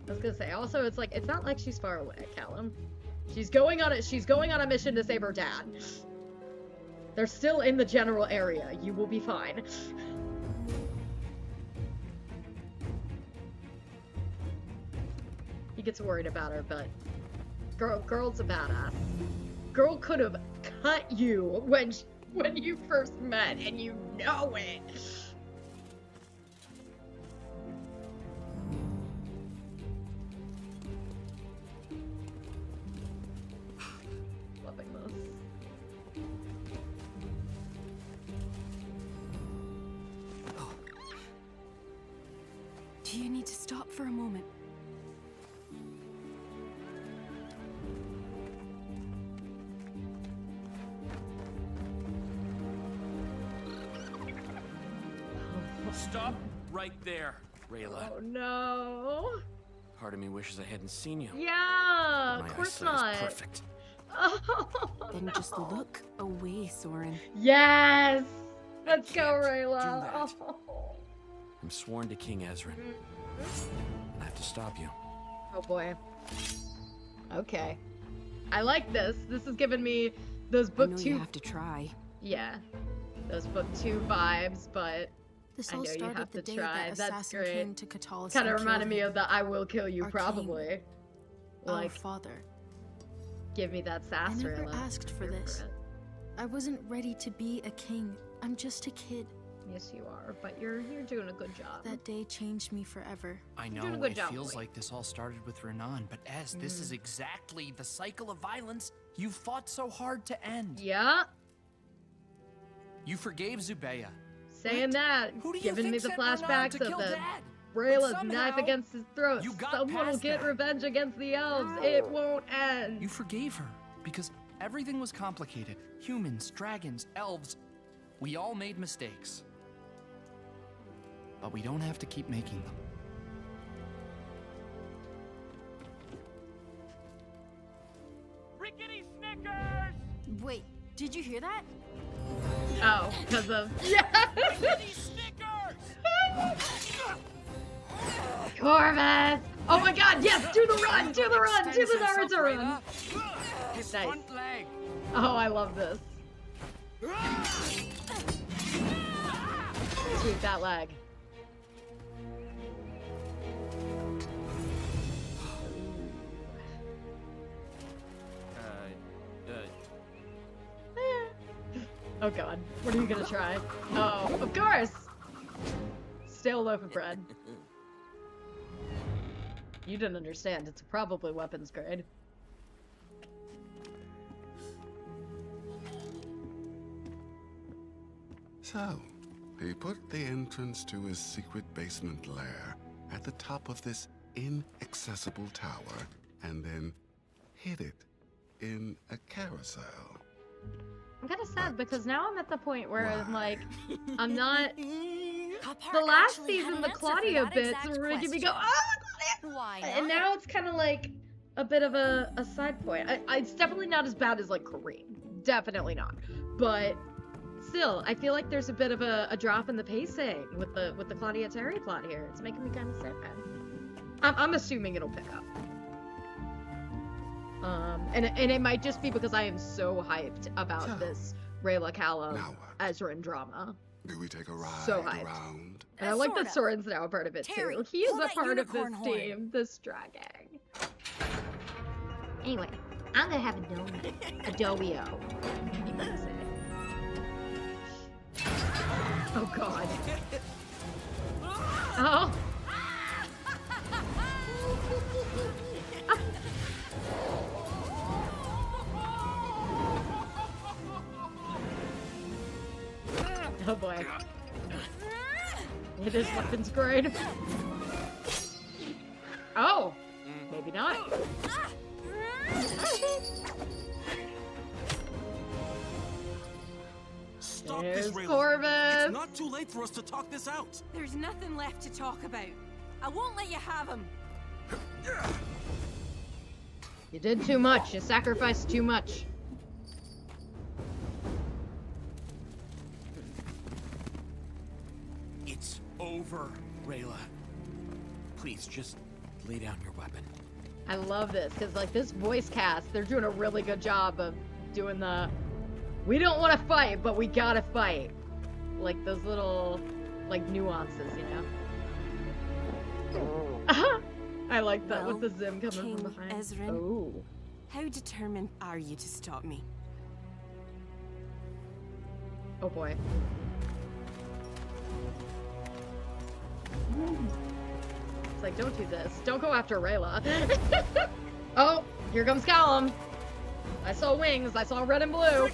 I was gonna say, also, it's like, it's not like she's far away, Callum. She's going on a mission to save her dad. They're still in the general area. You will be fine. gets worried about her, but girl's a badass. Girl could have cut you when you first met, and you know it. Loving this. Do you need to stop for a moment? Stop right there, Rayla. Oh no. Part of me wishes I hadn't seen you. Yeah, My of course eyesight is not. perfect. Oh, Then just look away, Soren. yes. Let's go, do Rayla. that. Oh. I'm sworn to King Ezrin. I have to stop you. Oh boy. Okay. I like this. This has given me those I book know 2. you have to try. Yeah. Those book 2 vibes, but This I all know you started have the to day try. that That's assassin great. came to Catullus. Kind of and reminded killed me him. of the I will kill you Our probably. king. Like, Our father. give me that I sass, never Rayla. asked for Here this. it. I wasn't ready to be a king. I'm just a kid. Yes, you are, but you're doing a good job. That day changed me forever. I You're know doing a good it job, feels boy. like this all started with Renan, but Ez, this is exactly the cycle of violence you fought so hard to end. Yeah, You forgave Zubeya. saying that, Who do you giving me think the sent Renan flashbacks to of kill the Dad? Rayla's somehow, knife against his throat. you got Someone will past get that. revenge against the elves. It won't end. You forgave her because everything was complicated. Humans, dragons, elves. We all made mistakes. But we don't have to keep making them. Rickety Snickers! Wait, did you hear that? Oh, because of yeah. Rickety Snickers! Corvus! Oh my God! Yes, do the run! Do the run! Do the Naruto run! His Nice. front leg. Oh, I love this. Sweep that leg. Oh God, what are you gonna try? Oh, of course! Still a loaf of bread. You didn't understand, it's probably weapons grade. So, he put the entrance to his secret basement lair at the top of this inaccessible tower, and then hid it in a carousel. I'm kind of sad because now I'm at the point where I'm like, I'm not. Kapar The last actually had season, an the answer for Claudia that bits exact were making me go, question. oh, Claudia! Why And not? now it's kind of like a bit of a side point. It's definitely not as bad as like Kareem. Definitely not. But still, I feel like there's a bit of a drop in the pacing with the Claudia Terry plot here. It's making me kind of sad. I'm assuming it'll pick up. And it might just be because I am so hyped about this Rayla Callum Ezrin drama. Do we take a ride So hyped. around? And I like Sort that of. Soren's now a part of it Terry, too. He is pull a that part of this unicorn horn. team, this drag gang. Anyway, I'm gonna have a donut. A doughy-o. You can say. Oh God. Oh. Oh boy. It is weapons grade. Oh! Maybe not. Stop There's this, Rayla. Corvus. It's not too late for us to talk this out. There's nothing left to talk about. I won't let you have him. You did too much. You sacrificed too much. It's over, Rayla. Please, just lay down your weapon. I love this because like this voice cast, they're doing a really good job of doing the we don't want to fight, but we gotta fight. Like those little like nuances, you know? I like that Well, with the Zim coming King from behind. Ezrin, Oh. how determined are you to stop me? Oh boy. It's like, don't do this. Don't go after Rayla. Oh, here comes Callum. I saw wings. I saw red and blue. Oh,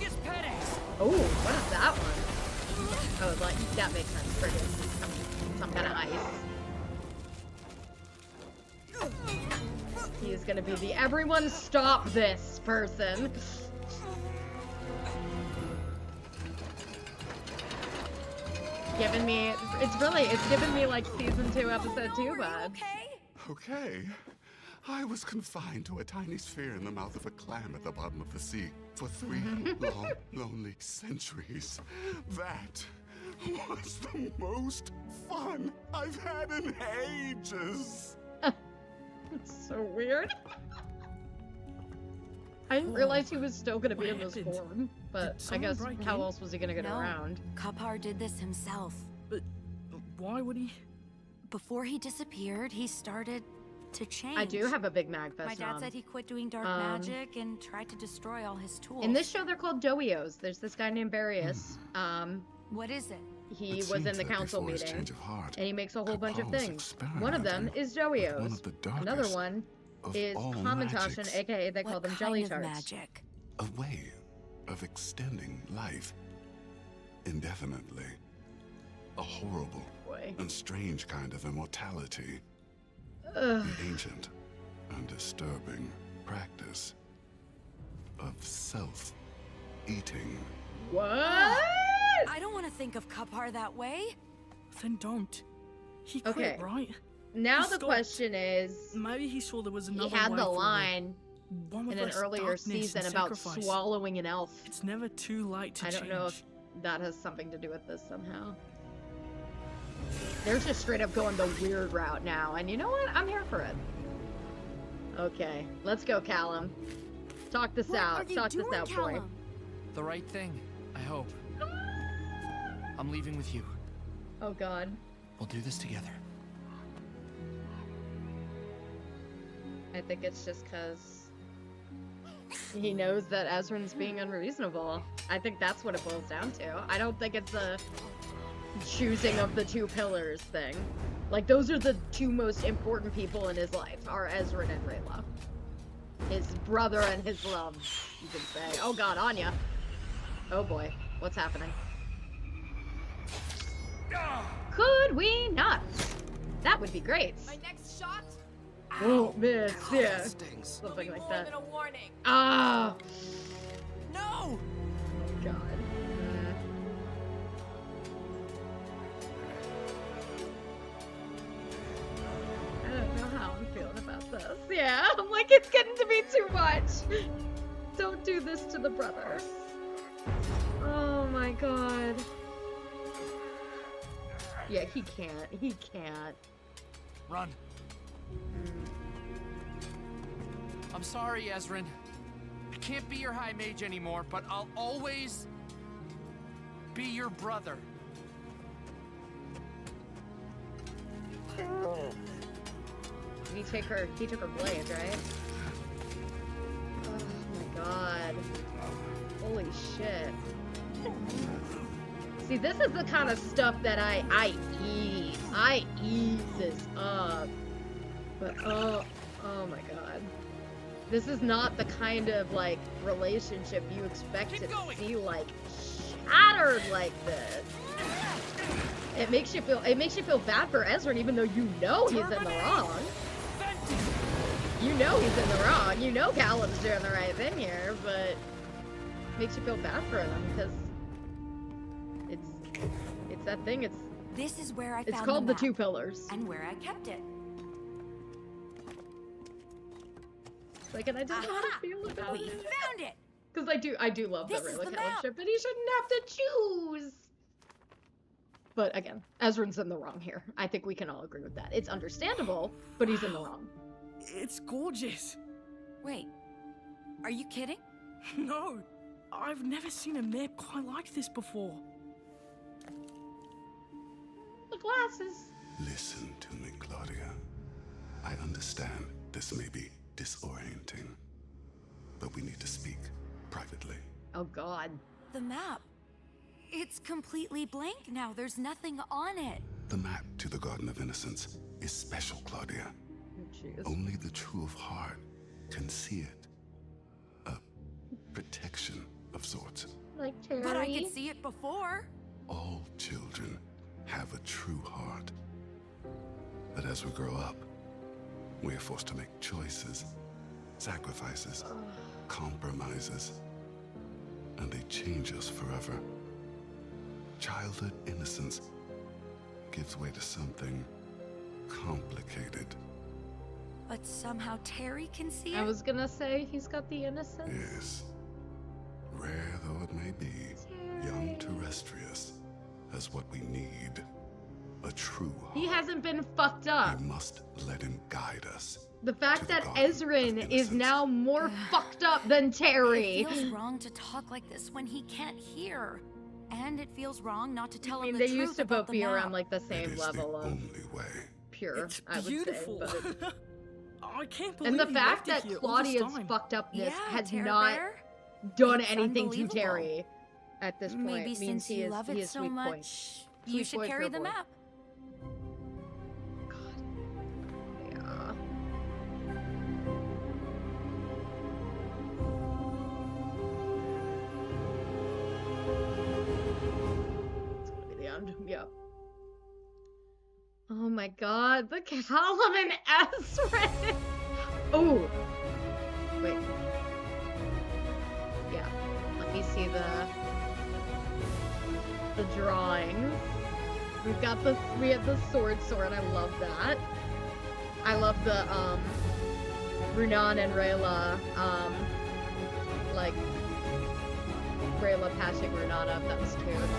what is that one? Oh, like, that makes sense. Friggin' some kind of ice. He is gonna be the everyone stop this person. Giving me, it's giving me like season 2, episode 2 vibes. Okay. I was confined to a tiny sphere in the mouth of a clam at the bottom of the sea for 3 long, lonely centuries. That was the most fun I've had in ages. It's so weird. I didn't realize he was still gonna be in this form, but I guess how else was he gonna get around? Kapar did this himself. But why would he? Before he disappeared, he started to change. I do have a big Magfest My dad nom. said he quit doing dark magic and tried to destroy all his tools. In this show, they're called Doios. There's this guy named Barius. What is it? He was in the council before his meeting, change of heart, and he makes a whole bunch of Kapar's things. One of them is Doios. one of the Another darkest one of is all Hamantashen, magics. aka they call them jelly tarts. Magic? A way of extending life indefinitely. A horrible and strange kind of immortality. Ugh. An ancient and disturbing practice of self-eating. What? I don't want to think of Kapar that way. Then don't. He quit, Okay. right? Now He the stopped. question is, Maybe he saw there was he another had way the forward. line One with in an less earlier darkness season and about sacrifice. swallowing an elf. It's never too late to I don't know if that has something to do with this somehow. They're just straight up going the weird route now, and you know what? I'm here for it. Okay, let's go, Callum. Talk this out. Talk this out, boy. The right thing, I hope. I'm leaving with you. Oh God. We'll do this together. I think it's just because he knows that Ezrin's being unreasonable. I think that's what it boils down to. I don't think it's a choosing of the 2 pillars thing. Like, those are the 2 most important people in his life, are Ezrin and Rayla. His brother and his love, you could say. Oh God, Anya. Oh boy, what's happening? Could we not? That would be great. My next shot Won't miss, yeah. will Something be like more that. than a warning. Ah! No! Oh God. I don't know how I'm feeling about this. Yeah, I'm like, it's getting to be too much. Don't do this to the brother. Oh my God. Yeah, he can't. He can't. Run. I'm sorry, Ezrin. I can't be your high mage anymore, but I'll always be your brother. He took her blade, right? Oh my God. Holy shit. See, this is the kind of stuff that I eat. I eat this up. But oh my God. This is not the kind of like relationship you expect to see like shattered like this. It makes you feel bad for Ezrin even though you know he's in the wrong. You know he's in the wrong. You know Callum's doing the right thing here, but it makes you feel bad for him because it's that thing. This is where I It's found called the map 2 pillars. and where I kept it. Like, and I don't know how to feel about We it. found it. Because I do love This the is Rayla the Callum map. ship, but he shouldn't have to choose. But again, Ezrin's in the wrong here. I think we can all agree with that. It's understandable, but he's in the wrong. It's gorgeous. Wait, are you kidding? No, I've never seen a map quite like this before. The glasses. Listen to me, Claudia. I understand this may be disorienting, but we need to speak privately. Oh, God. The map. It's completely blank now. There's nothing on it. The map to the Garden of Innocence is special, Claudia. Only the true of heart can see it. A protection of sorts. Like Terry. But I could see it before. All children have a true heart. But as we grow up, we are forced to make choices, sacrifices, compromises, and they change us forever. Childhood innocence gives way to something complicated. But somehow Terry can see it? I was gonna say he's got the innocence. Yes. Rare though it may be, young Terrestrius has what we need. A true heart. He hasn't been fucked up. We must let him guide us. The fact that Ezrin is now more fucked up than Terry. It feels wrong to talk like this when he can't hear. And it feels wrong not to tell him the they truth used to about both be the around map. like the same level of pure, It's I would beautiful. say. But I can't believe and the he fact left that it here all this Claudia's time. fuckupness Yeah, has Terra not Bear. done It's anything to unbelievable. Terry at this point. Maybe means since he you is, love he it is so weak point. much, you Sweet should boy, carry pure the boy. map. Yeah. It's gonna be the end. Yep. Oh my god, the Callum and Ezrin! Oh! Wait. Yeah. Let me see the drawings. We have the sword. I love that. I love the Runan and Rayla like Rayla patching Runan up. That was cute.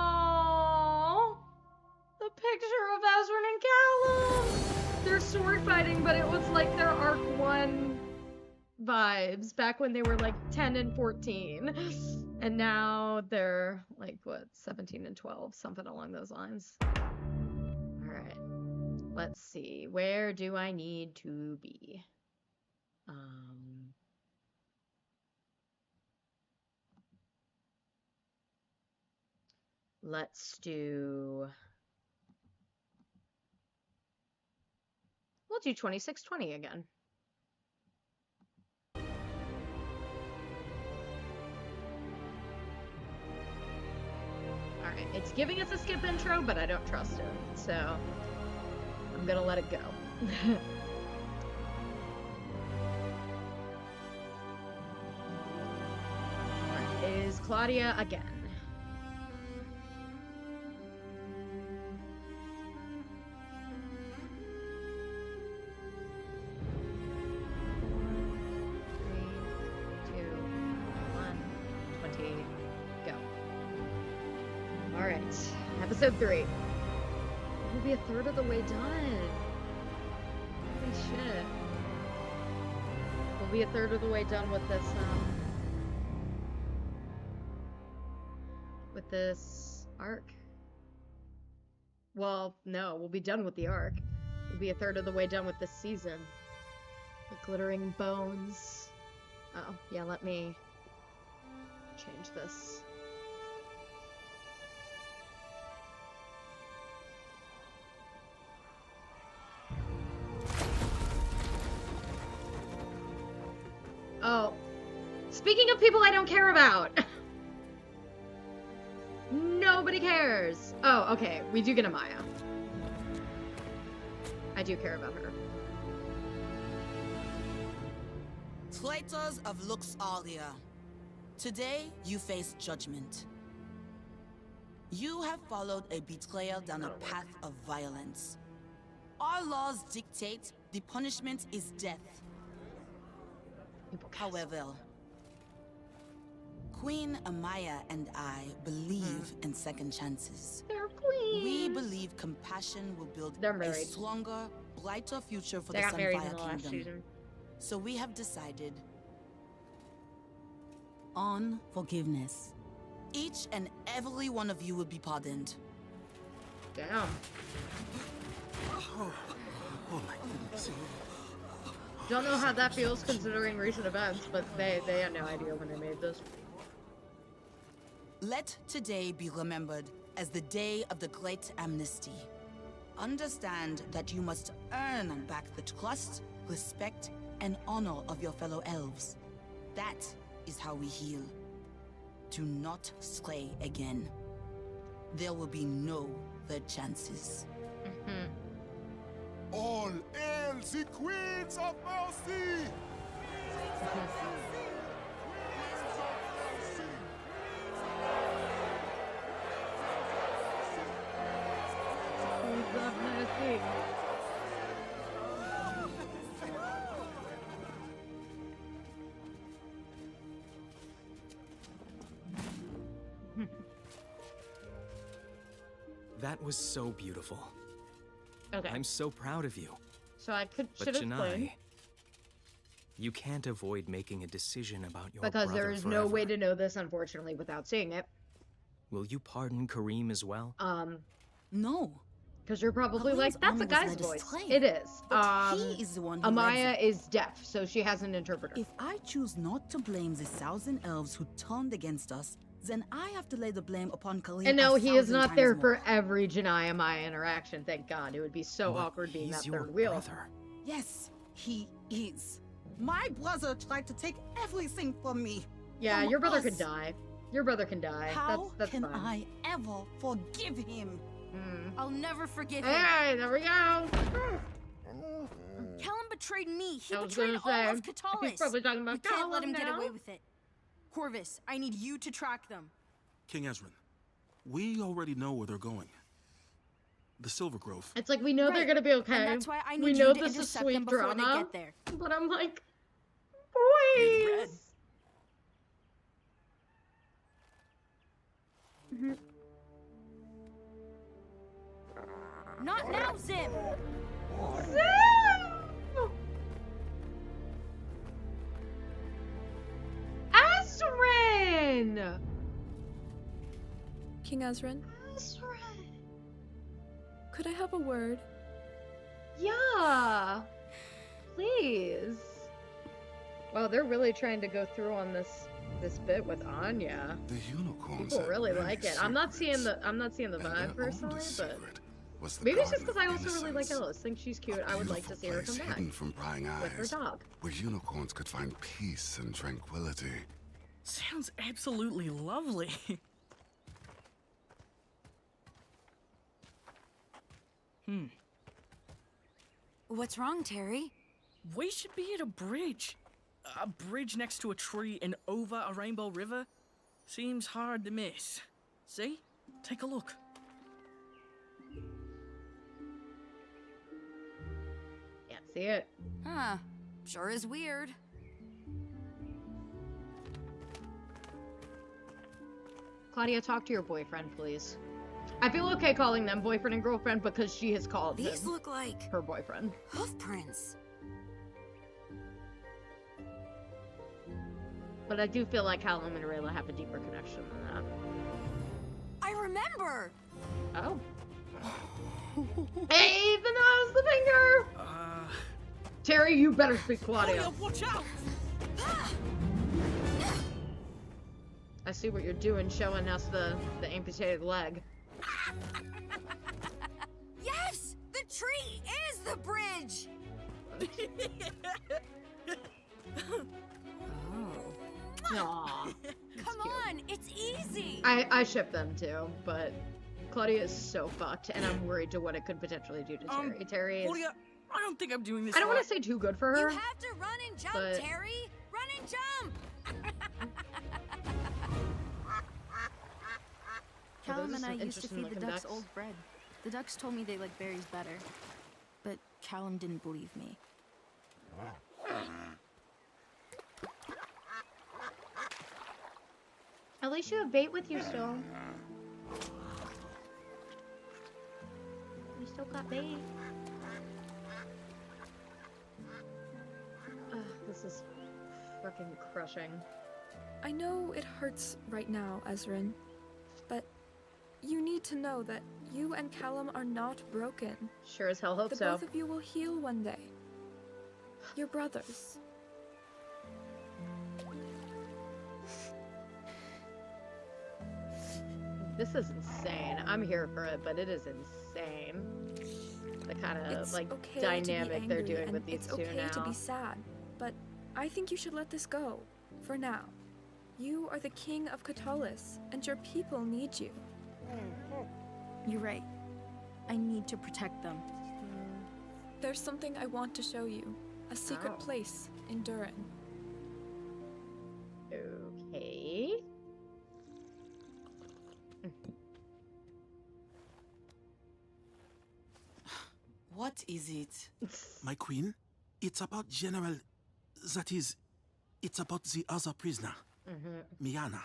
Oh, the picture of Ezrin and Callum. They're sword fighting, but it was like their Arc 1 vibes back when they were like 10 and 14. And now they're like, what, 17 and 12, something along those lines. All right. Let's see. Where do I need to be? Let's do... We'll do 2620 again. Alright, it's giving us a skip intro, but I don't trust it, so I'm gonna let it go. Alright, is Claudia again. Episode 3. We'll be a third of the way done. Holy shit. We'll be a third of the way done with this arc. Well, no, we'll be done with the arc. We'll be a third of the way done with this season. The glittering bones. Oh, yeah, let me change this. Oh, speaking of people I don't care about. Nobody cares. Oh, okay. We do get a Maya. I do care about her. Traitors of Luxalia, today you face judgment. You have followed a betrayer down a path of violence. Our laws dictate the punishment is death. However, Queen Amaya and I believe in second chances. They're queens. We believe compassion will build a stronger, brighter future for the They got married in Sunfire the last Kingdom. season. So we have decided on forgiveness. Each and every one of you will be pardoned. Damn. Oh my goodness. Don't know how that feels considering recent events, but they had no idea when they made this. Let today be remembered as the day of the Great Amnesty. Understand that you must earn back the trust, respect, and honor of your fellow elves. That is how we heal. Do not stray again. There will be no third chances. All elves and queens of mercy! That was so beautiful. Okay. I'm so proud of you. So I But should explain. Chennai, you can't avoid making a decision about your Because brother there is forever. no way to know this, unfortunately, without seeing it. Will you pardon Kareem as well? No. Because you're probably Kareem's like, that's a honor was guy's led voice. astray. It is. But he is the one who Amaya led is deaf, so she has an interpreter. If I choose not to blame the 1,000 elves who turned against us, then I have to lay the blame upon Kareem. And no, he is 1,000 not times there more. for every Janai Amaya interaction, thank God. It would be so But awkward being that he's your third wheel. brother. Yes, he is. My brother tried to take everything from me. Yeah, From your brother us. could die. Your brother can die. How that's can fine. I ever forgive him? I'll never forgive him. Hey, there we go. Callum betrayed me. He I was betrayed gonna all of say, Katalis. he's probably talking about We can't let him Callum get now. away with it. Corvus, I need you to track them. King Ezrin, we already know where they're going. The Silver Grove. It's like we know they're Right, gonna be okay. and that's why I we need know you to this is intercept sweet them before they drama, get there. but I'm like, Big boys. Not now, Zim! Azrin! King Ezrin, Azrin! could I have a word? Yeah! Please. Wow, they're really trying to go through on this bit with Anya. The unicorns People have really many like it. I'm not seeing secrets, the and vibe their personally, oldest but secret was the maybe it's just Garden because I of also really like Innocence, Ellis. Think she's cute. I would like to see her come place back hidden from prying with her eyes, dog. where unicorns could find peace and tranquility. Sounds absolutely lovely. What's wrong, Terry? We should be at a bridge. A bridge next to a tree and over a rainbow river? Seems hard to miss. See? Take a look. Can't see it. Huh. Sure is weird. Claudia, talk to your boyfriend, please. I feel okay calling them boyfriend and girlfriend because she has called These him look like her boyfriend. hoof prints. But I do feel like Callum and Rayla have a deeper connection than that. I remember! Oh. Hey, the nose, the finger! Terry, you better speak Claudia. Claudia, watch out! I see what you're doing, showing us the amputated leg. Yes! The tree is the bridge! Aw. Come on, it's easy! I ship them too, but Claudia is so fucked, and I'm worried to what it could potentially do to Terry. Terry is... Claudia, I don't think I'm doing this I don't want right. to say too good for You her. have to run and jump, but- Terry! Run and jump! Callum and I some used to interesting feed the looking ducks ducks. old bread. The ducks told me they like berries better. But Callum didn't believe me. At least you have bait with you still. You still got bait. Ugh, this is fucking crushing. I know it hurts right now, Ezrin, but you need to know that you and Callum are not broken. Sure as hell hope the so. both of you will heal one day. You're brothers. This is insane. I'm here for it, but it is insane. The kind of like okay dynamic they're doing with these it's two okay now. to be sad, but I think you should let this go for now. You are the king of Catullus, and your people need you. You're right. I need to protect them. There's something I want to show you. A secret place in Durin. Okay. What is it? My queen, it's about General... That is, it's about the other prisoner. Miana.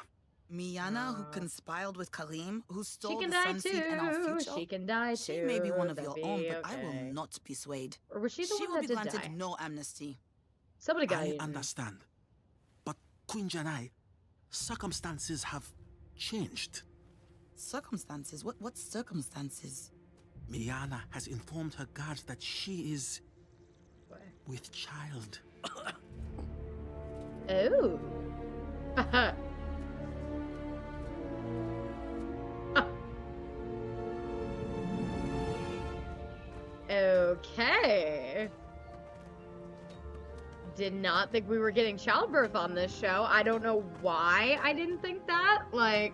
Miana, who conspired with Karim, who stole can the die sunseed and our too. future? She can die She may be too. one of That'd your own, be but I will okay. not be swayed. Or was she the She one will that be did granted die? no amnesty. Somebody got I eaten. understand. But Queen Janai, circumstances have changed. Circumstances? What circumstances? Miana has informed her guards that she is... with child. Oh. Okay. Did not think we were getting childbirth on this show. I don't know why I didn't think that. Like,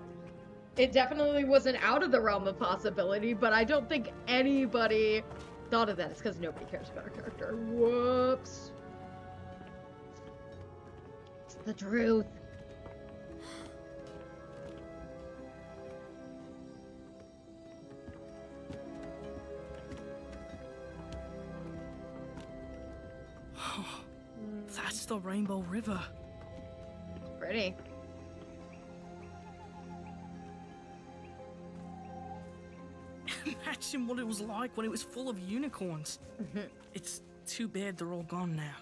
it definitely wasn't out of the realm of possibility, but I don't think anybody thought of that. It's because nobody cares about our character. Whoops. It's the truth. That's the Rainbow River. Pretty. Imagine what it was like when it was full of unicorns. It's too bad they're all gone now.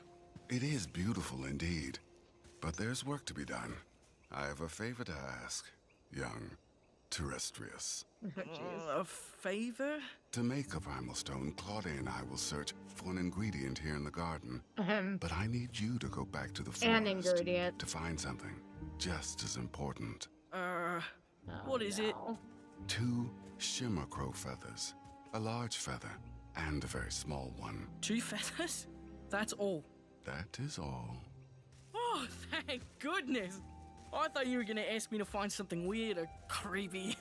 It is beautiful indeed, but there's work to be done. I have a favor to ask, young terrestrius. A favor? To make a primal stone, Claudia and I will search for an ingredient here in the garden. But I need you to go back to the forest An ingredient. to find something just as important. What is it? 2 shimmer crow feathers, a large feather, and a very small one. 2 feathers? That's all. That is all. Oh, thank goodness. I thought you were gonna ask me to find something weird or creepy.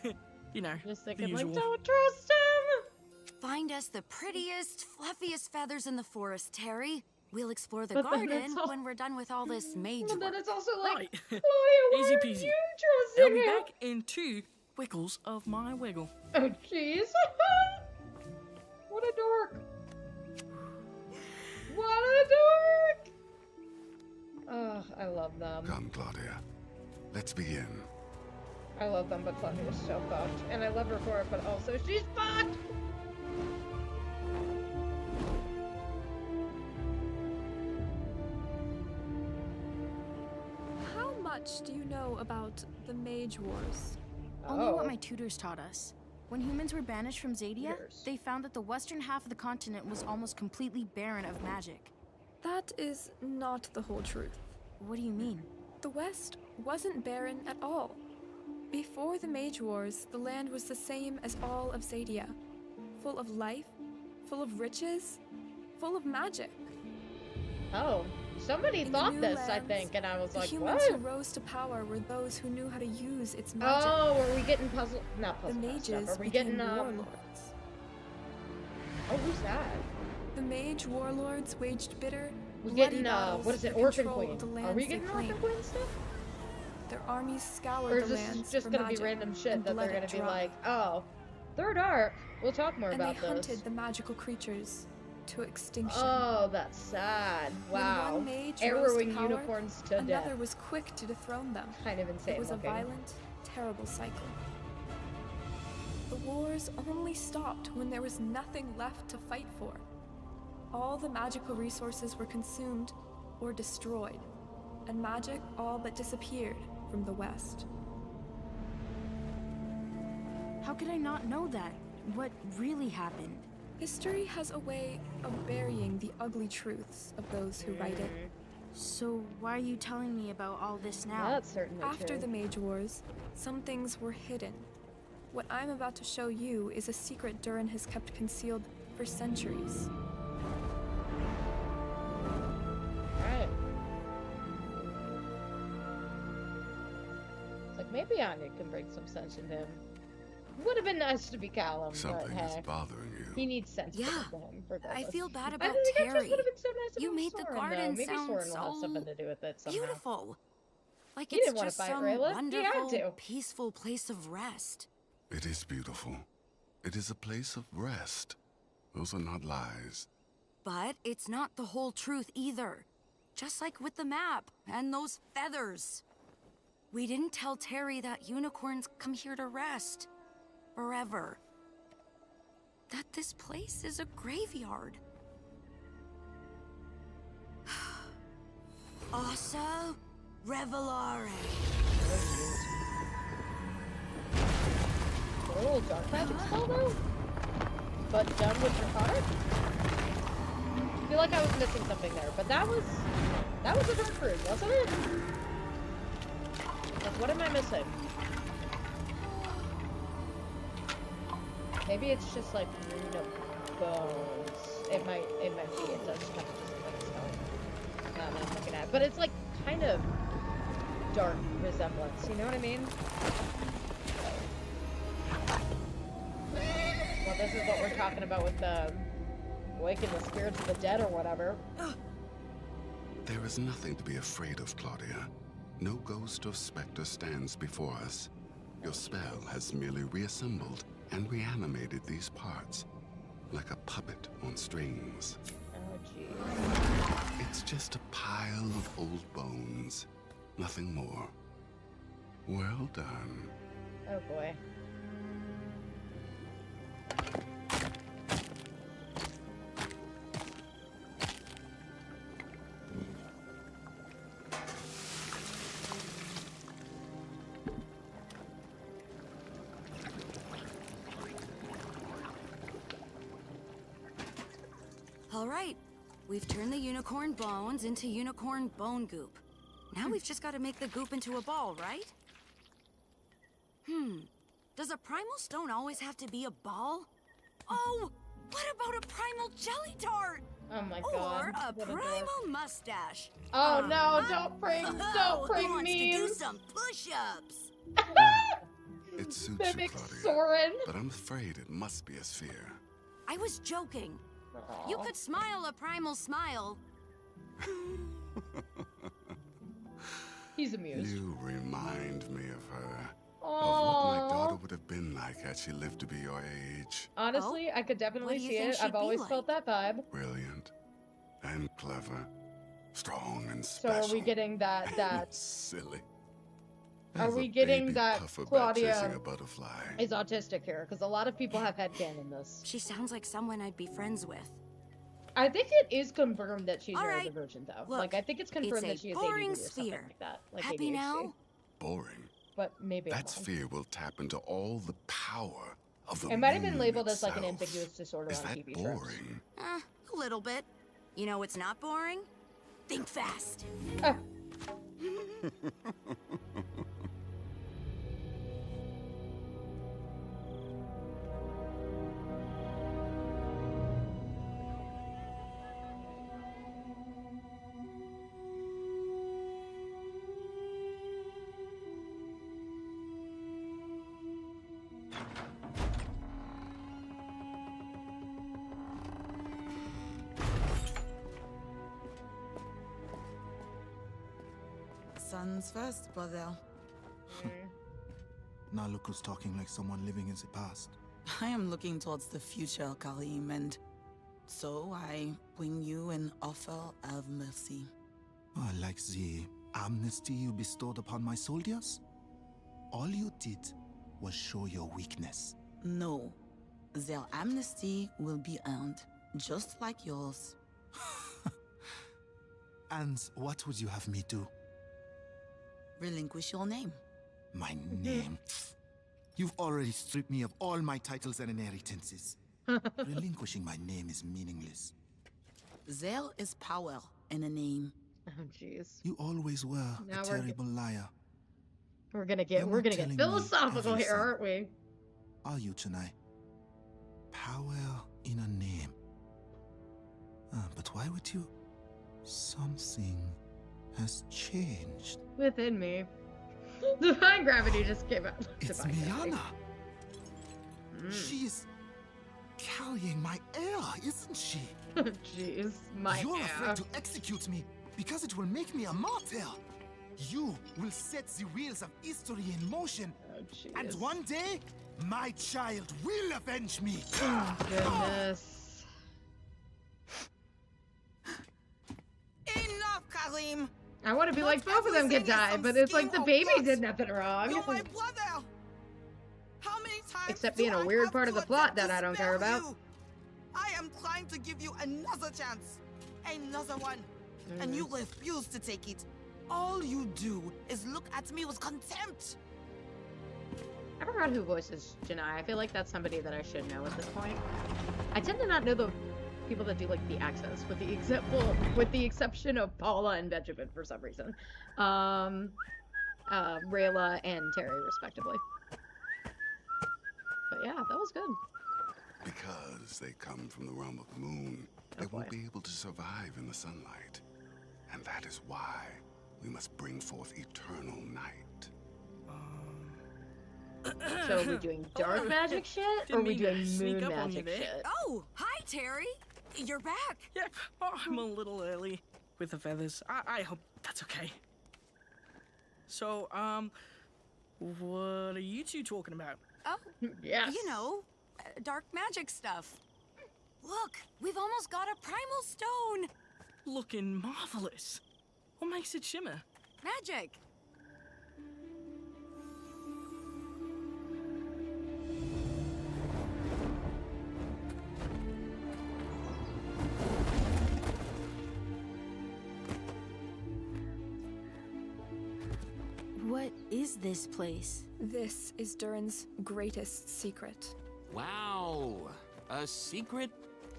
You know, Just the thinking, usual. like, don't trust him. Find us the prettiest, fluffiest feathers in the forest, Terry. We'll explore the But then garden it's all- when we're done with all this mage But then work. it's also like, Right. Claudia, why Easy are peasy. you I'll trusting be him? back in 2 wiggles of my wiggle. Oh, jeez. What a dork. What a dork. Oh, I love them. Come, Claudia. Let's begin. I love them, but Claudia's so fucked. And I love her for it, but also she's fucked! How much do you know about the Mage Wars? Only what my tutors taught us. When humans were banished from Zadia, they found that the western half of the continent was almost completely barren of magic. That is not the whole truth. What do you mean? The West wasn't barren at all. Before the Mage Wars, the land was the same as all of Zadia. Full of life, full of riches, full of magic. Oh, somebody In the thought new this, I lands, think, and I was the like, humans what? who rose to power were those who knew how to use its magic. Oh, are we getting puzzle? Not The puzzle mages stuff. Are we became getting, warlords. Oh, who's that? The mage warlords waged bitter, We're bloody getting, battles what is it, for Orphan control Queen? of the Are lands we they getting Orphan claimed. Queen stuff? Their armies scoured Or the is this lands just for gonna be magic random shit and that they're bled gonna it be dry. like, oh, they're dark. We'll talk more And about they this. hunted the magical creatures to extinction. Oh, that's sad. Wow. When one mage rose Arrowing to power, unicorns to another death. was quick to dethrone them. Kind of insane It was looking. a violent, terrible cycle. The wars only stopped when there was nothing left to fight for. All the magical resources were consumed or destroyed, and magic all but disappeared from the west. How could I not know that? What really happened? History has a way of burying the ugly truths of those who write it. So why are you telling me about all this now? That's certainly After true. the Mage Wars, some things were hidden. What I'm about to show you is a secret Durin has kept concealed for centuries. Alright. It's like maybe Anya can bring some sense into him. Would have been nice to be Callum, Something but is heck, bothering you. he needs sense Yeah. to him regardless. I feel bad I about think that just Terry. would have been so nice You about made the Soren, garden though. Maybe sound Soren will have so something to do with it somehow. beautiful. Like He it's didn't want to just fight some Rayla. He wonderful, had to. peaceful place of rest. It is beautiful. It is a place of rest. Those are not lies. But it's not the whole truth either. Just like with the map and those feathers. We didn't tell Terry that unicorns come here to rest. Forever. That this place is a graveyard. Asa Revelare. Oh, dark magic spell though? But done with your heart? I feel like I was missing something there, but that was a dark root, wasn't it? Like, what am I missing? Maybe it's just like rune of bones. It might be. It does kind of just look like a stone. That I'm looking at, but it's like kind of dark resemblance. You know what I mean? Well, this is what we're talking about with the waking the spirits of the dead or whatever. There is nothing to be afraid of, Claudia. No ghost or specter stands before us. Your spell has merely reassembled and reanimated these parts, like a puppet on strings. Oh, jeez. It's just a pile of old bones. Nothing more. Well done. Oh, boy. All right. We've turned the unicorn bones into unicorn bone goop. Now we've just got to make the goop into a ball, right? Does a primal stone always have to be a ball? Oh, what about a primal jelly tart? Oh my god. Or a What primal mustache? Oh no, don't bring Who wants to do memes. some push-ups? It suits Mimic you, Claudia. Soren. But I'm afraid it must be a sphere. I was joking. You Aw. could smile a primal smile. He's amused. You remind me of her. Of Aww. what my daughter would have been like had she lived to be your age. Honestly, I could definitely What do you see think it. she'd I've be always like? felt that vibe. Brilliant and clever, strong and So special. are we getting that Silly. are As we a getting baby that pufferback chasing Claudia a butterfly. is autistic here? Because a lot of people have headcanon this. She sounds like someone I'd be friends with. I think it is confirmed that she's All right, neurodivergent, though. look, like, I think it's confirmed it's that a she is boring ADD or something sphere. like that. Like Happy ADHD. now? Boring. But maybe I'm That wrong. sphere will tap into all the power of the It might have been moon labeled as like an itself. ambiguous disorder Is on that TV tropes. boring? A little bit. You know what's not boring? Think fast. Sons first, brother. Now look who's talking like someone living in the past. I am looking towards the future, Karim, and so I bring you an offer of mercy. Oh, like the amnesty you bestowed upon my soldiers? All you did was show your weakness. No, their amnesty will be earned, just like yours. And what would you have me do? relinquish your name. My name? You've already stripped me of all my titles and inheritances. Relinquishing my name is meaningless. There is power in a name. Oh, jeez. You always were Now a terrible liar. We're gonna get philosophical here, aren't we? Are you, Chennai? Power in a name. But why would you? Something has changed. Within me. Divine gravity just came out. It's Divine Miana. gravity. She's carrying my heir, isn't she? Jeez, my You're heir. afraid to execute me because it will make me a martyr. You will set the wheels of history in motion. And one day, my child will avenge me. Oh, goodness. Enough, Karim! I want to be like, both of them could die, but it's like the baby did nothing wrong. You're my brother! How many times Except do being a I weird have part of to the plot attempt that to I don't spare care about. you? I am trying to give you another chance. Another one. And you refuse to take it. All you do is look at me with contempt. I forgot who voices Janai. I feel like that's somebody that I should know at this point. I tend to not know the people that do like the accents, with the exception of Paula and Benjamin for some reason. Rayla and Terry respectively. But yeah, that was good. Because they come from the realm of the moon, they won't be able to survive in the sunlight. And that is why we must bring forth eternal night. So are we doing dark magic shit, or are we doing moon magic shit? Oh, hi, Terry. You're back. Yep. Oh, I'm a little early with the feathers. I hope that's okay. So, what are you two talking about? Oh, yes. You know, dark magic stuff. Look, we've almost got a primal stone. Looking marvelous. What makes it shimmer? Magic. What is this place? This is Durin's greatest secret. Wow, a secret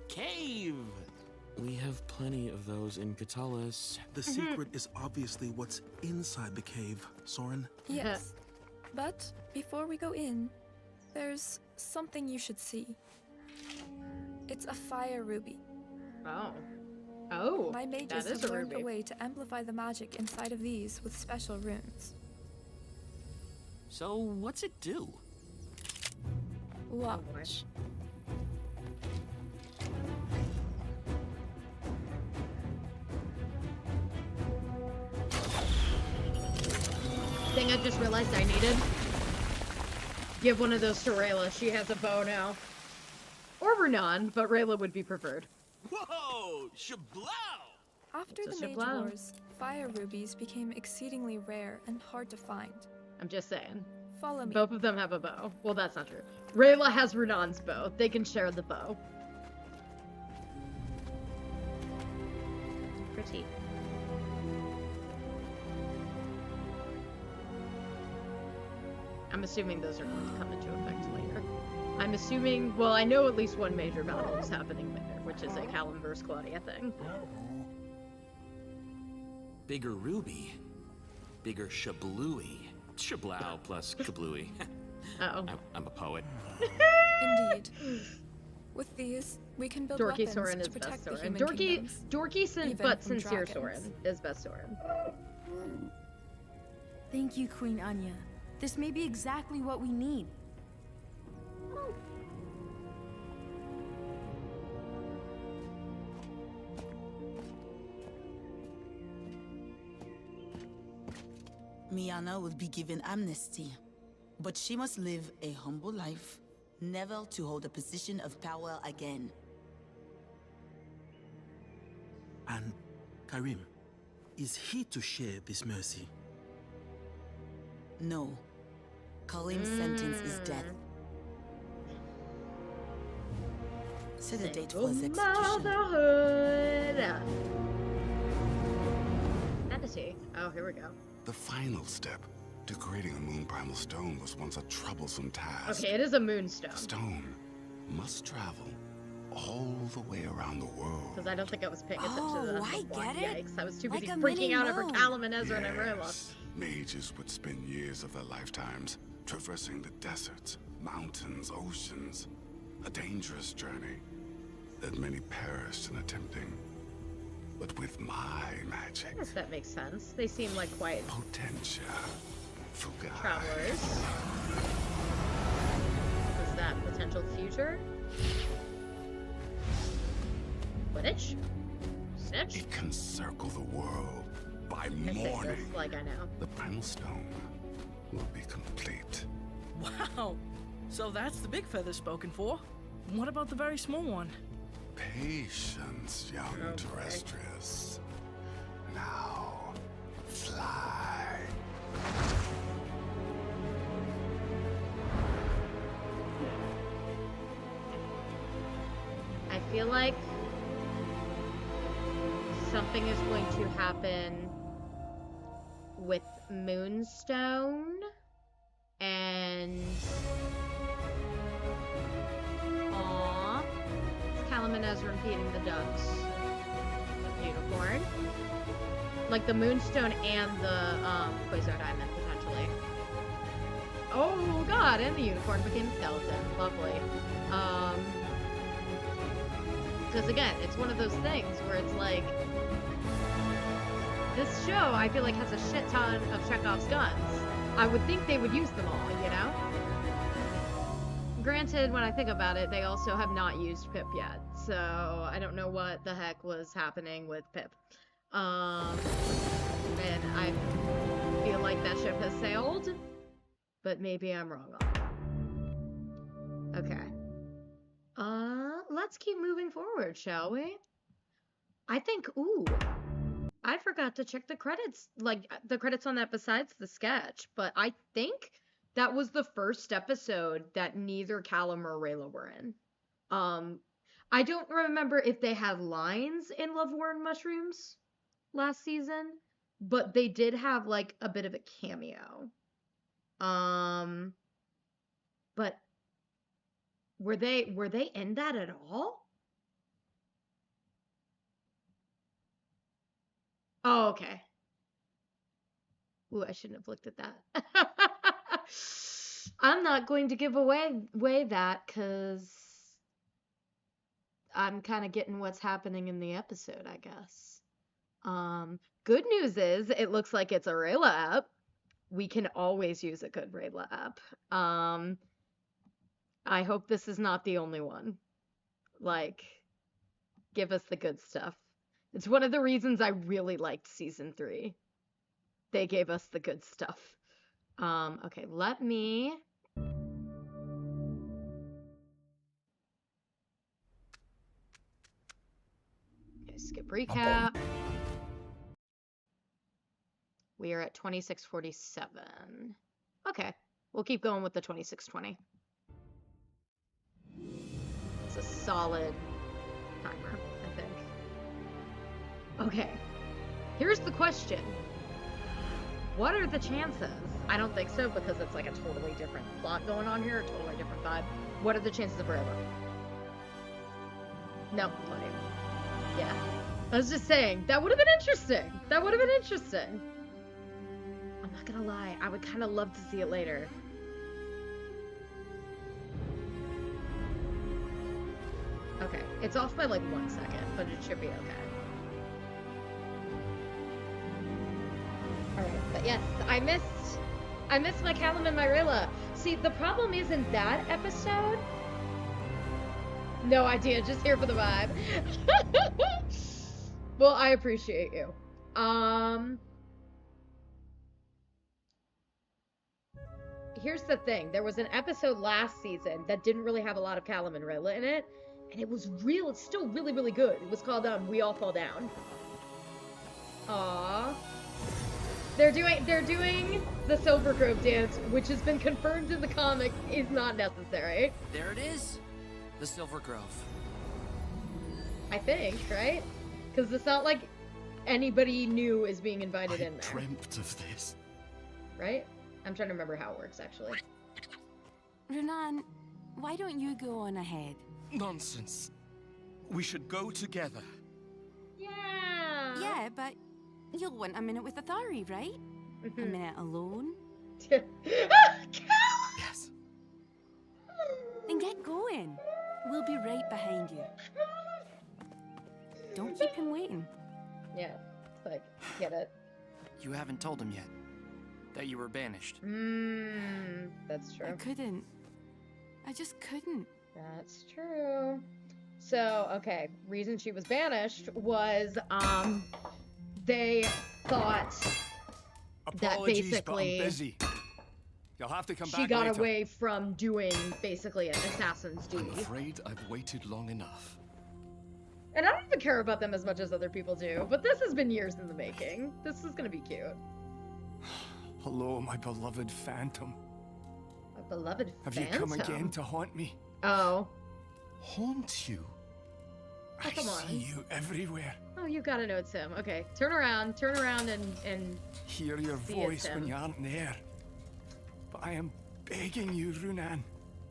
cave. We have plenty of those in Katalis. The secret is obviously what's inside the cave, Soren. Yes. But before we go in, there's something you should see. It's a fire ruby. Oh. Oh, My mages that is have a learned a ruby. way to amplify the magic inside of these with special runes. So what's it do? Watch. Thing I just realized I needed. Give one of those to Rayla. She has a bow now. Or Renan, but Rayla would be preferred. Whoa, shablow! After It's the a Mage shablow. Wars, fire rubies became exceedingly rare and hard to find. I'm just saying. Follow me. Both of them have a bow. Well, that's not true. Rayla has Renan's bow. They can share the bow. Pretty. I'm assuming those are going to come into effect later. I'm assuming, well, I know at least one major battle is happening there, which is a Callum vs. Claudia thing. Bigger ruby, bigger shablooey. Shablow plus kablooey. Uh-oh. I'm a poet. Indeed. With these, we can build Dorky weapons Soren to is protect best the Soren. human Dorky, kingdoms, even but from sincere dragons. Soren is best Soren. Thank you, Queen Anya. This may be exactly what we need. Miana will be given amnesty, but she must live a humble life, never to hold a position of power again. And Karim, is he to share this mercy? No. Kalim's sentence is death. Set a date for his execution. Motherhood. Fantasy. Oh, here we go. The final step to creating a moon primal stone was once a troublesome task. Okay, it is a moonstone. The stone must travel all the way around the world. Because I don't think I was paying attention to that. I get it. Yikes, I was too Like busy a freaking mini out over moon. Callum and Ezra and Rayla. Yes, mages would spend years of their lifetimes traversing the deserts, mountains, oceans. A dangerous journey that many perished in attempting. But with my magic, I guess that makes sense. They seem like quite potentia, fuga. travelers. Is that potential future? Quidditch? Snitch? It can circle the world by I say morning. this like I know. The primal stone will be complete. Wow. So that's the big feather spoken for. What about the very small one? Patience, young Oh, boy. terrestrius. Now, fly. I feel like something is going to happen with Moonstone and it's Callum and Ezra feeding the ducks. Unicorn. Like the Moonstone and the Quasar Diamond potentially. Oh god, and the unicorn became a skeleton. Lovely. Because again, it's one of those things where it's like, this show, I feel like, has a shit ton of Chekhov's guns. I would think they would use them all, you know? Granted, when I think about it, they also have not used Pip yet, so I don't know what the heck was happening with Pip. And I feel like that ship has sailed, but maybe I'm wrong on that. Okay. Let's keep moving forward, shall we? I think, ooh, I forgot to check the credits, like the credits on that besides the sketch, but I think that was the first episode that neither Callum or Rayla were in. I don't remember if they had lines in Love War and Mushrooms last season, but they did have like a bit of a cameo. But were they in that at all? Oh, okay. Ooh, I shouldn't have looked at that. I'm not going to give away that because I'm kind of getting what's happening in the episode, I guess. Good news is it looks like it's a Rayla app. We can always use a good Rayla app. I hope this is not the only one. Like, give us the good stuff. It's one of the reasons I really liked season 3. They gave us the good stuff. Okay, let me... Okay, skip recap. We are at 26:47. Okay, we'll keep going with the 26:20. It's a solid timer, I think. Okay, here's the question. What are the chances? I don't think so, because it's like a totally different plot going on here, a totally different vibe. What are the chances of Rayla? No, plenty. Yeah. I was just saying, that would have been interesting. That would have been interesting. I'm not gonna lie, I would kind of love to see it later. Okay, it's off by like 1 second, but it should be okay. Alright, but yes, I missed my Callum and my Rayla. See, the problem isn't that episode. No idea, just here for the vibe. Well, I appreciate you. Here's the thing. There was an episode last season that didn't really have a lot of Callum and Rayla in it, and it was it's still really, really good. It was called We All Fall Down. Aww. They're doing the Silver Grove dance, which has been confirmed in the comic is not necessary. There it is. The Silver Grove. I think, right? Because it's not like anybody new is being invited in there. Dreamt of this. Right? I'm trying to remember how it works, actually. Renan, why don't you go on ahead? Nonsense. We should go together. Yeah. Yeah, but you'll want a minute with Athari, right? A minute alone? Yes. Then get going. We'll be right behind you. Don't keep him waiting. Yeah, like, get it. You haven't told him yet that you were banished. That's true. I couldn't. I just couldn't. That's true. So, okay, reason she was banished was, they thought that Apologies, basically but I'm busy. You'll have to come she back got later. away from doing basically an assassin's duty. I'm afraid I've waited long enough. And I don't even care about them as much as other people do, but this has been years in the making. This is gonna be cute. Hello, my beloved phantom. A beloved Have phantom? you come again to haunt me? Oh. Haunt you? Oh, come on. I see you everywhere. Oh, you gotta know it's him. Okay, turn around and Hear your see it's voice when him. you aren't there. But I am begging you, Runan.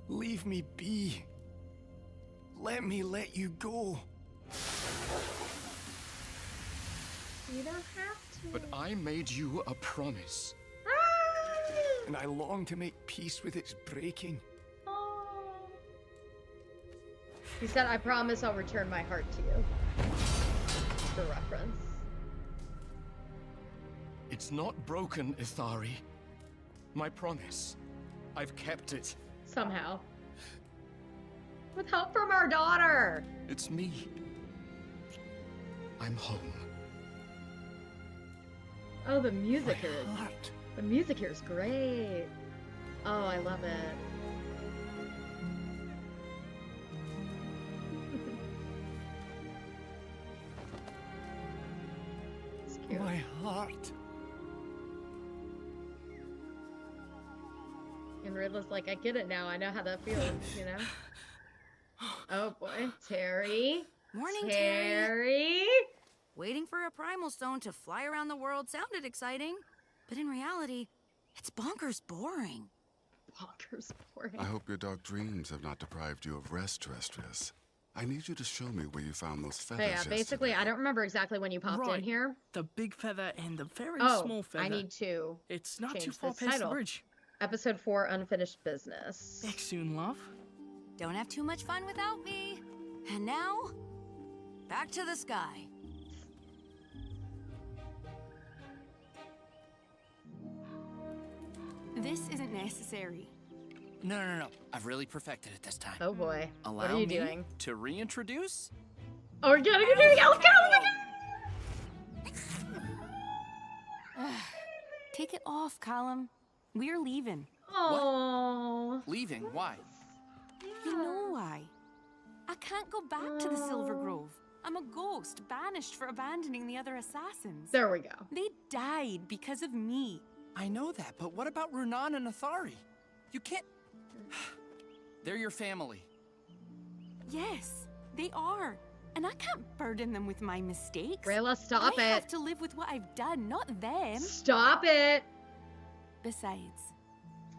Leave me be. Let me let you go. You don't have to. But I made you a promise. And I long to make peace with its breaking. He said, I promise I'll return my heart to you. For reference. It's not broken, Ithari. My promise. I've kept it. Somehow. With help from our daughter! It's me. I'm home. Oh, the music here is... The music here is great. Oh, I love it. It's cute. My heart. And Riddler's like, I get it now. I know how that feels, you know? Oh boy. Terry. Morning, Terry. Waiting for a primal stone to fly around the world sounded exciting, but in reality, it's bonkers boring. Bonkers boring. I hope your dark dreams have not deprived you of rest, Terrestrius. I need you to show me where you found those feathers. But yeah, basically, I don't remember exactly when you popped in here. The big feather and the very Oh, small feather. I need to. It's not change too far this past title. the bridge. Episode 4, Unfinished Business. Back soon, love. Don't have too much fun without me. And now, back to the sky. This isn't necessary. No. I've really perfected it this time. Oh boy. Allow what are you me doing? to reintroduce. Oh, we're getting it. Let's go. Take it off, Callum. We're leaving. Oh. Leaving? Why? You know why. I can't go back to the Silver Grove. I'm a ghost, banished for abandoning the other assassins. There we go. They died because of me. I know that, but what about Runan and Athari? You can't... They're your family. Yes, they are. And I can't burden them with my mistakes. Rayla, stop I it. have to live with what I've done, not them. Stop it. Besides,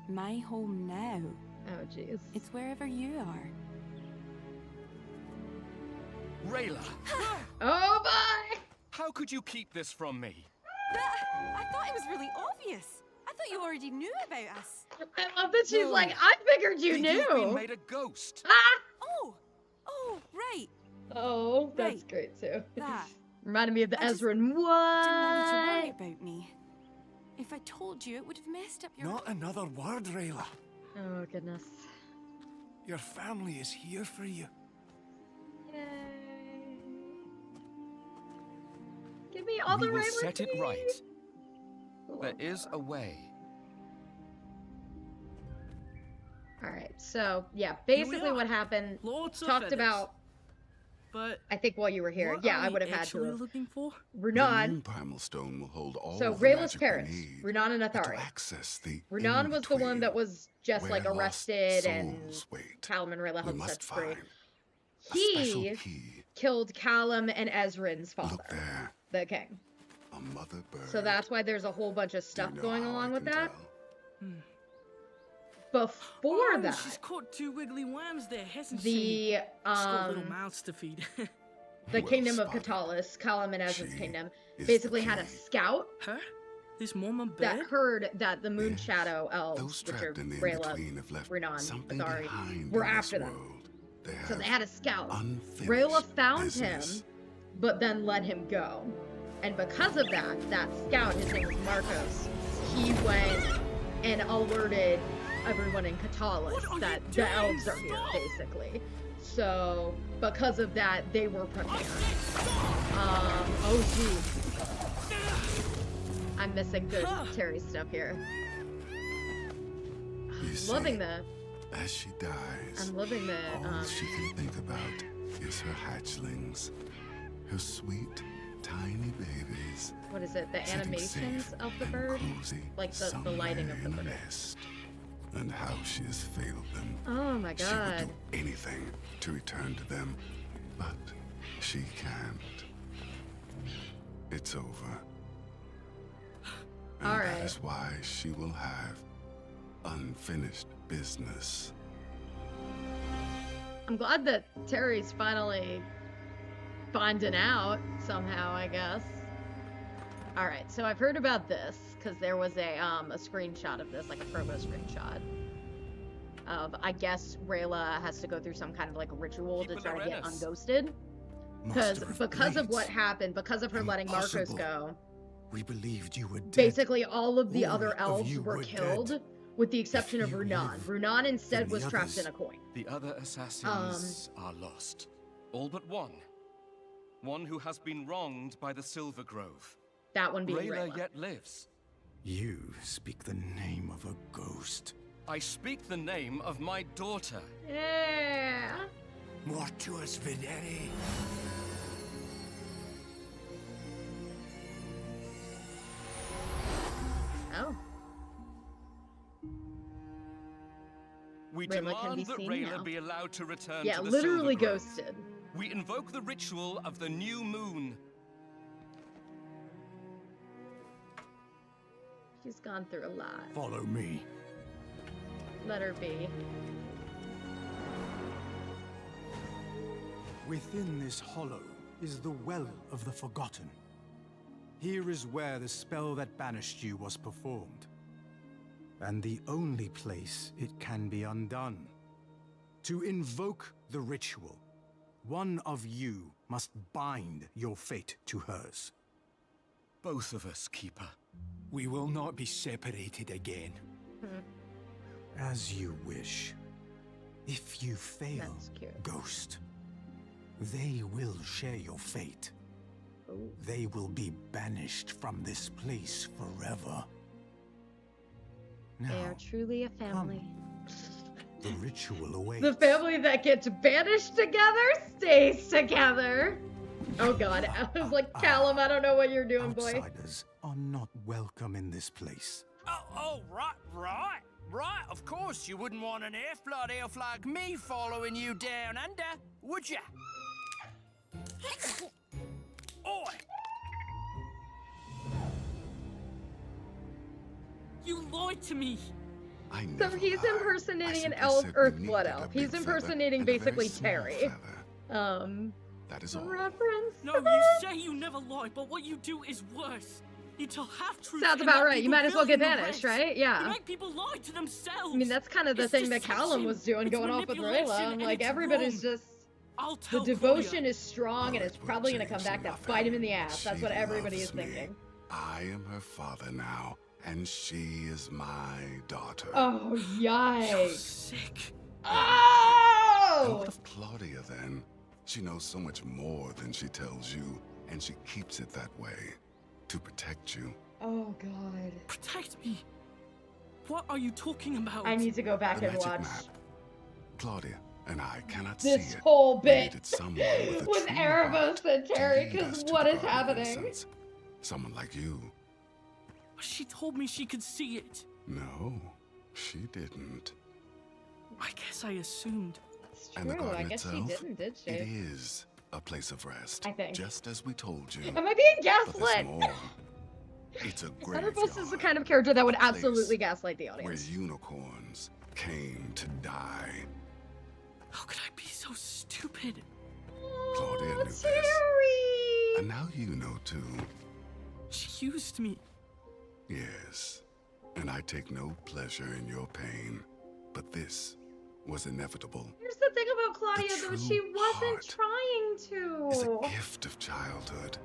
my home now. Oh, jeez. It's wherever you are. Rayla! Oh, boy! How could you keep this from me? I thought it was really obvious. I thought you already knew about us. I love that she's No. like, I figured you knew. You've been made a ghost. Oh, right. Oh, that's Right. great too. That. Reminded me of the I just Ezran. Didn't want you to worry What? about me. If I told you, it would have messed up your... Not another word, Rayla. Oh, goodness. Your family is here for you. Yay. Give me all We the will right set it words. right. There is a way. All right. So, yeah, Here we basically are. what happened, Lots of talked feathers. about, But I think while you were here. what Yeah, are I we would have had actually to have. looking for? The Runan. moon primal stone will hold all So, the Rayla's magic parents, we need. Runan and But to Athari. access the Runan was the one in-between, that was just where like lost arrested and souls wait, Callum and Rayla we helped must set free. find a special He key. killed Callum and Ezran's Look father, there. the king. a mother bird. So that's why there's a whole bunch of stuff going along with that. Hmm. Before that, she's caught 2 wiggly worms there, hasn't she? She's got little mouths to feed. the kingdom of Catullus, Calaminez's kingdom, basically had a scout. Huh? This Mormon bird? That heard that the Moon Shadow Elves, which are Rayla, Renan, Athari, were after them. So they had a scout. Rayla found him, but then let him go. And because of that, that scout, his name was Marcos, he went and alerted everyone in Catullus that the elves are here, basically. So, because of that, they were prepared. Oh, geez. I'm missing good Terry stuff here. Loving the... As she dies, I'm loving the... all she can think about is her hatchlings. Her sweet, tiny babies. What is it? The animations of the bird? Like the lighting of the bird. And how she has failed them. Oh my god. She would do anything to return to them, but she can't. It's over. And that is why she will have unfinished business. I'm glad that Terry's finally finding out somehow, I guess. Alright, so I've heard about this, because there was a screenshot of this, like a promo screenshot. Of, I guess Rayla has to go through some kind of like ritual to try to get unghosted. Because of what happened, because of her letting Marcos go. We believed you were dead. Basically, all of the other elves were killed, with the exception of Runan. Runan instead was trapped in a coin. The other assassins are lost. All but one. One who has been wronged by the Silver Grove. That one being Rayla Rayla. yet lives. You speak the name of a ghost. I speak the name of my daughter. Yeah. Mortuus Videri. Oh. We Rayla can demand be that seen Rayla now. be allowed to return Yeah, to the literally Silver Grove. ghosted. We invoke the ritual of the new moon. She's gone through a lot. Follow me. Let her be. Within this hollow is the Well of the Forgotten. Here is where the spell that banished you was performed. And the only place it can be undone. To invoke the ritual, one of you must bind your fate to hers. Both of us, Keeper. We will not be separated again. As you wish. If you fail, Ghost, they will share your fate. Ooh. They will be banished from this place forever. They are truly a family. The ritual awaits. The family that gets banished together stays together. Oh god, I was like, Callum, I don't know what you're doing, boy. Outsiders are not welcome in this place. Oh, right. Of course, you wouldn't want an half-blood elf like me following you down under, would ya? Oi! You lied to me! So he's impersonating an elf, Earthblood elf. He's impersonating basically Terry. That is all. Reference? No, you say you never lie, but what you do is worse. You tell half-truths. Sounds about right. You might as well get banished, right? Yeah. You make people lie to themselves. I mean, that's kind of the thing that Callum was doing, going off with Rayla. I'm like, everybody's just... The devotion is strong, and it's probably going to come back to bite him in the ass. That's what everybody is thinking. I am her father now, and she is my daughter. Oh, yikes. You're sick. Oh! And what of Claudia, then? She knows so much more than she tells you, and she keeps it that way. To protect you. Oh, God. Protect me? What are you talking about? I need to go back and watch. Map. Claudia and I cannot this see it. whole bit with Erebus and Terry, because what is happening? Someone like you. She told me she could see it. No, she didn't. I guess I assumed. It's true, I guess she didn't, did she? It is. a place of rest. I think. Just as we told you. Am I being But gaslit? there's more. It's a graveyard. Thunderbolts is the kind of character that would absolutely gaslight the Where audience. unicorns came to die. How could I be so stupid? Claudia knew this. And now you know too. She used me. Yes. And I take no pleasure in your pain. But this was inevitable. Here's the thing about Claudia, though, she true wasn't trying It's to. a gift of childhood.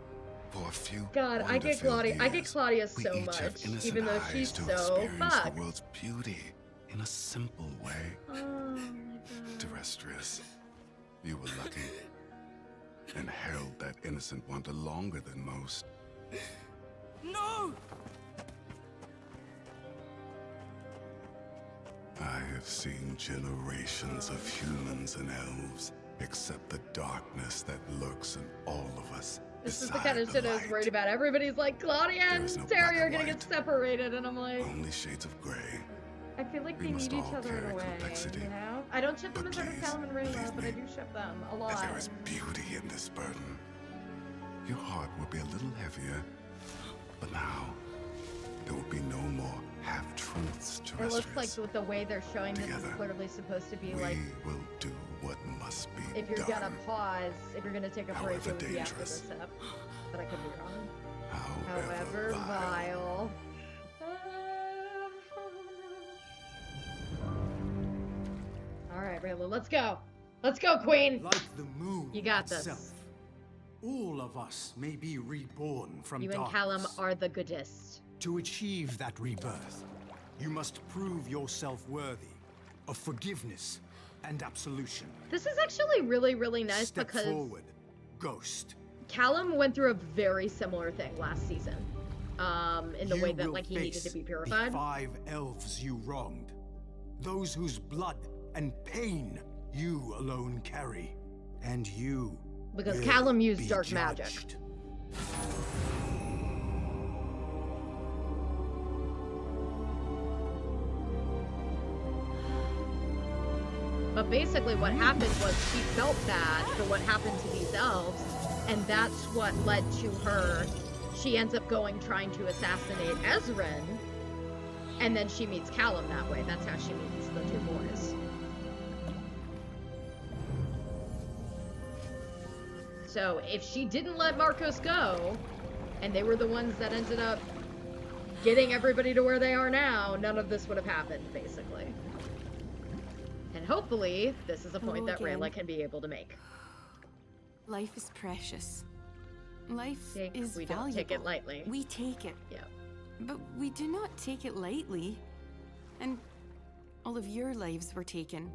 For a few God, I get Claudia. I get years, Claudia we so each have much, innocent even though she's eyes to so experience fucked. the world's beauty in a simple way. Oh my god. Terrestrius, you were lucky and held that innocent wonder longer than most. No! I have seen generations of humans and elves accept the darkness that lurks in all of us. This is the kind of shit I was worried about. Everybody's like, Claudia and Terry are gonna get separated, and I'm like, only shades of gray. I feel like We they must need each all other in carry a way, complexity. you know? I don't ship them But as Evan please, Callum and Rayla, believe but I me, do ship them a As lot. there is beauty in this burden. Your heart will be a little heavier, but now there will be no more half-truths, It Terrestrius. looks like with the way they're showing this is Together, clearly supposed to be we like, will do what must be if you're done. gonna pause, if you're gonna take a break, However it would be after dangerous. this step. But I could be wrong. However vile. Alright, Rayla, let's go. Let's go, Queen! Like the moon You got this. itself, all of us may be reborn from You and darkness. Callum are the goodest. To achieve that rebirth, you must prove yourself worthy of forgiveness and absolution. This is actually really, really nice Step because forward, Ghost. Callum went through a very similar thing last season. In the You way that will like he needed to face be the purified. 5 elves you wronged. Those whose blood and pain you alone carry. And you Because will Callum used be dark judged. magic. But basically what happened was she felt bad for what happened to these elves, and that's what led to her. She ends up trying to assassinate Ezrin, and then she meets Callum that way. That's how she meets the two boys. So if she didn't let Marcos go, and they were the ones that ended up getting everybody to where they are now, none of this would have happened, basically. And hopefully, this is a point that again. Rayla can be able to make. Life is precious. Life is we valuable. don't take it lightly. We take it. Yeah. But we do not take it lightly. And all of your lives were taken.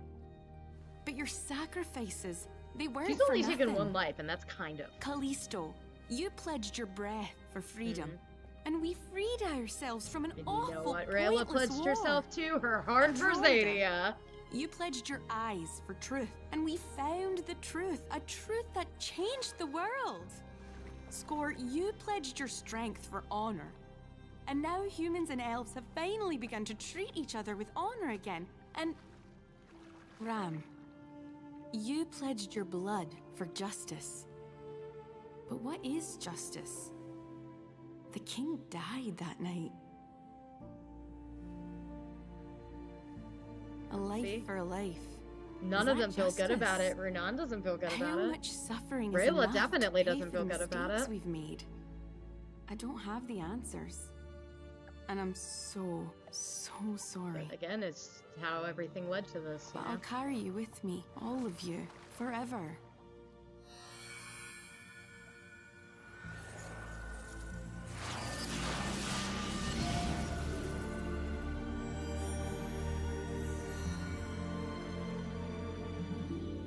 But your sacrifices, they weren't She's for only taken nothing. one life, and that's kind of. Callisto, you pledged your breath for freedom. Mm-hmm. And we freed ourselves from an awful, You know what Rayla pointless pledged war. herself to? Her heart for Andromeda. Zadia. You pledged your eyes for truth, and we found the truth, a truth that changed the world. Score, you pledged your strength for honor. And now humans and elves have finally begun to treat each other with honor again. And Ram, you pledged your blood for justice. But what is justice? The king died that night. A life See? for a life. None Is of them that feel good about justice? it. Renan doesn't feel good How about it. much suffering is Rayla enough definitely to pay doesn't for feel the good about mistakes it. we've made? I don't have the answers. And I'm so sorry. Again, it's how everything led to this. But I'll carry you with me, all of you, forever.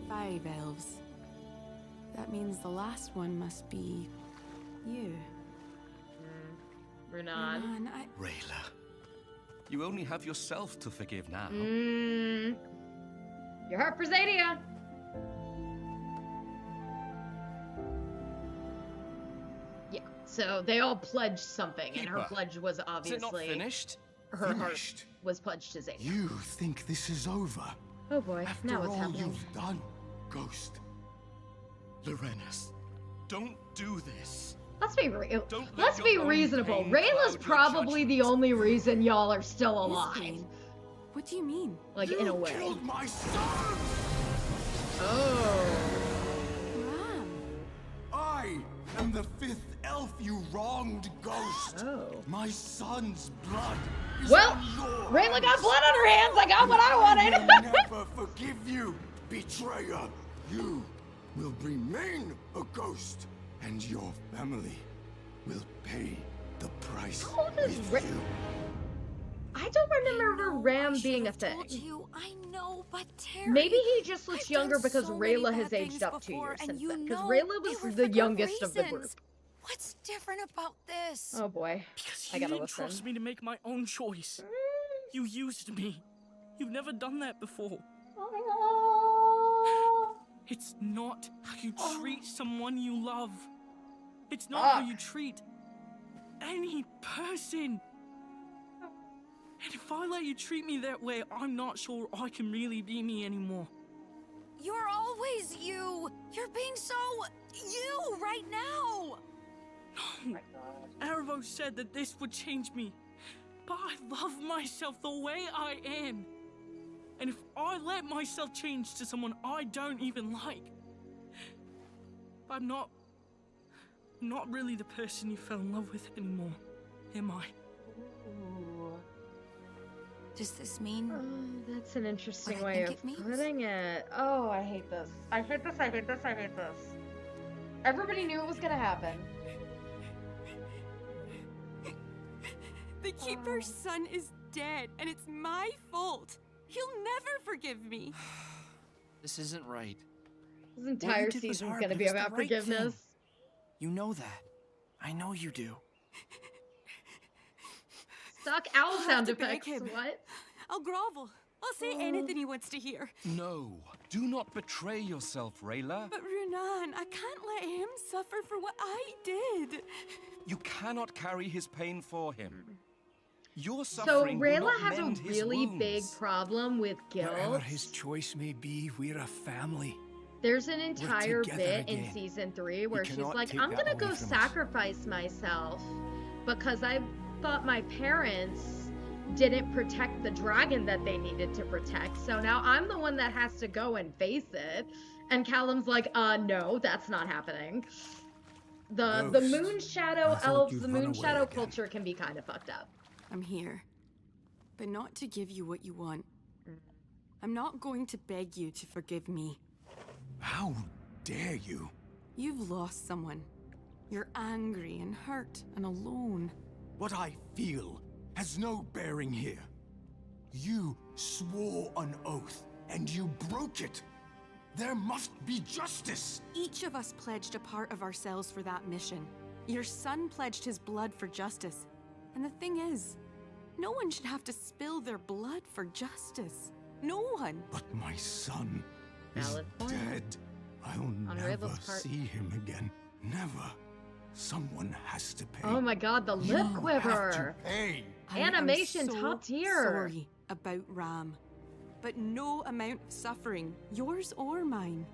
Five elves. That means the last one must be you. Renan. Rayla, you only have yourself to forgive now. Your heart for Zadia. Yeah. So they all pledged something, and her Keeper, pledge was obviously. Is it not finished? Her heart was pledged to Zadia. You think this is over? Oh boy, After now what's all happening? you've done, Ghost. Lorenus, don't do this. Let's be real. Don't let Let's your be own reasonable. pain Rayla's cloud your probably the only reason y'all are still alive. What do you mean? Like, in a way. Killed my son! Oh. I am the 5th elf you wronged, Ghost. Oh. My son's blood is Well, on your Rayla got hands. blood on her hands. I got what I I wanted. will never forgive you, betrayer. You will remain a ghost, and your family will pay the price How old is with you. I don't remember Ram being a thing. I know, but Terry, Maybe he just looks I've younger done because so many Rayla bad has aged things up 2 before, years and since you then. Because know Rayla they was were the for good youngest of the group. reasons. What's different about this? Oh boy. Because I you gotta didn't listen. trust me to make my own choice. You used me. You've never done that before. It's not how you treat someone you love. It's not how you treat any person. And if I let you treat me that way, I'm not sure I can really be me anymore. You're always you. You're being so you right now. No. Arvo said that this would change me. But I love myself the way I am. And if I let myself change to someone I don't even like, I'm not really the person you fell in love with anymore, am I? Does this mean? Oh, that's an interesting what I way think of it means? putting it. Oh, I hate this. I hate this, I hate this, I hate this. Everybody knew it was gonna happen. The Keeper's son is dead, and it's my fault. He'll never forgive me. This isn't right. This entire season's gonna be about forgiveness. You know that. I know you do. Suck owl sound to beg effects. him. What? I'll grovel. I'll say anything he wants to hear. No, do not betray yourself, Rayla. But Runan, I can't let him suffer for what I did. You cannot carry his pain for him. Your So suffering will Rayla not has a mend his really wounds. big problem with Whatever guilt. his choice may be, we're a family. There's an entire together bit in again. season 3 where she's cannot like, take I'm that gonna away go from us." sacrifice myself because I thought my parents didn't protect the dragon that they needed to protect. So now I'm the one that has to go and face it. And Callum's like, no, that's not happening. The Ghost, moon shadow I thought elves, you'd the run moon away shadow again. culture can be kind of fucked up. I'm here, but not to give you what you want. I'm not going to beg you to forgive me. How dare you? You've lost someone. You're angry and hurt and alone. What I feel has no bearing here. You swore an oath, and you broke it. There must be justice. Each of us pledged a part of ourselves for that mission. Your son pledged his blood for justice. And the thing is, no one should have to spill their blood for justice. No one. But my son is Valid point. dead. I'll On never Rayla's part. see him again. Never. Someone has to pay. Oh my god, the You lip have quiver. to pay. I am Animation so top tier. Sorry about Ram, but no amount of suffering, yours or mine,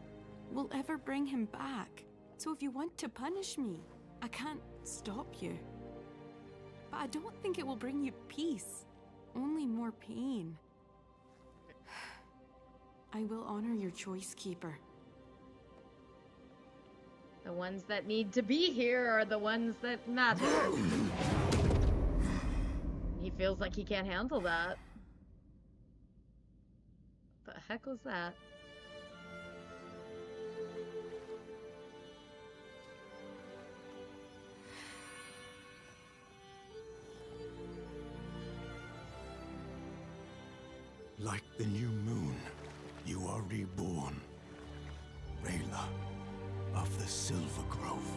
will ever bring him back. So if you want to punish me, I can't stop you. But I don't think it will bring you peace, only more pain. I will honor your choice, Keeper. The ones that need to be here are the ones that matter. He feels like he can't handle that. What the heck was that? Like the new moon, you are reborn. Rayla of the Silver Grove.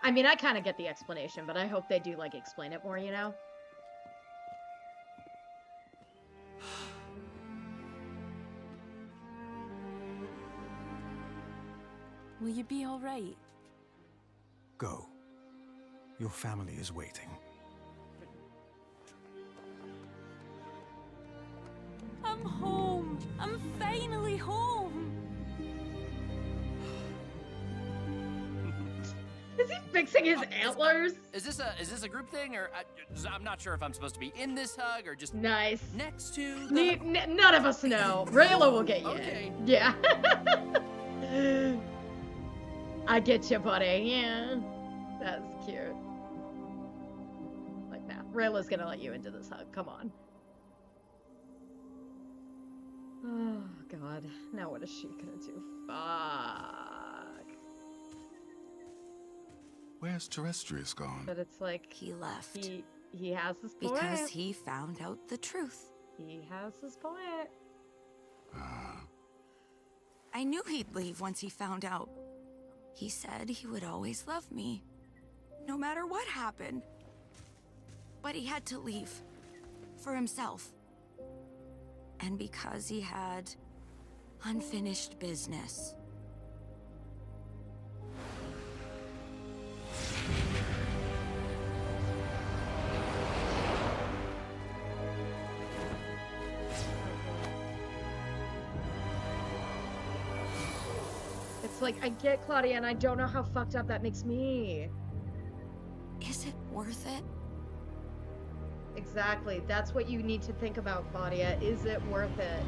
I mean, I kind of get the explanation, but I hope they do, like, explain it more, you know? Will you be all right? Go. Your family is waiting. home. Is he fixing his antlers? Is this a group thing, or I'm not sure if I'm supposed to be in this hug or just nice next to the... None of us know. Rayla will get you. Okay. Yeah. I get you, buddy. Yeah. That's cute. Like that. Rayla's gonna let you into this hug. Come on. Oh, God. Now what is she gonna do? Fuck. Where's Terrestrius gone? But it's like... He left. He has his point. Because he found out the truth. He has his point. I knew he'd leave once he found out. He said he would always love me, no matter what happened. But he had to leave. For himself. And because he had unfinished business. It's like, I get Claudia, and I don't know how fucked up that makes me. Is it worth it? Exactly. That's what you need to think about, Claudia. Is it worth it?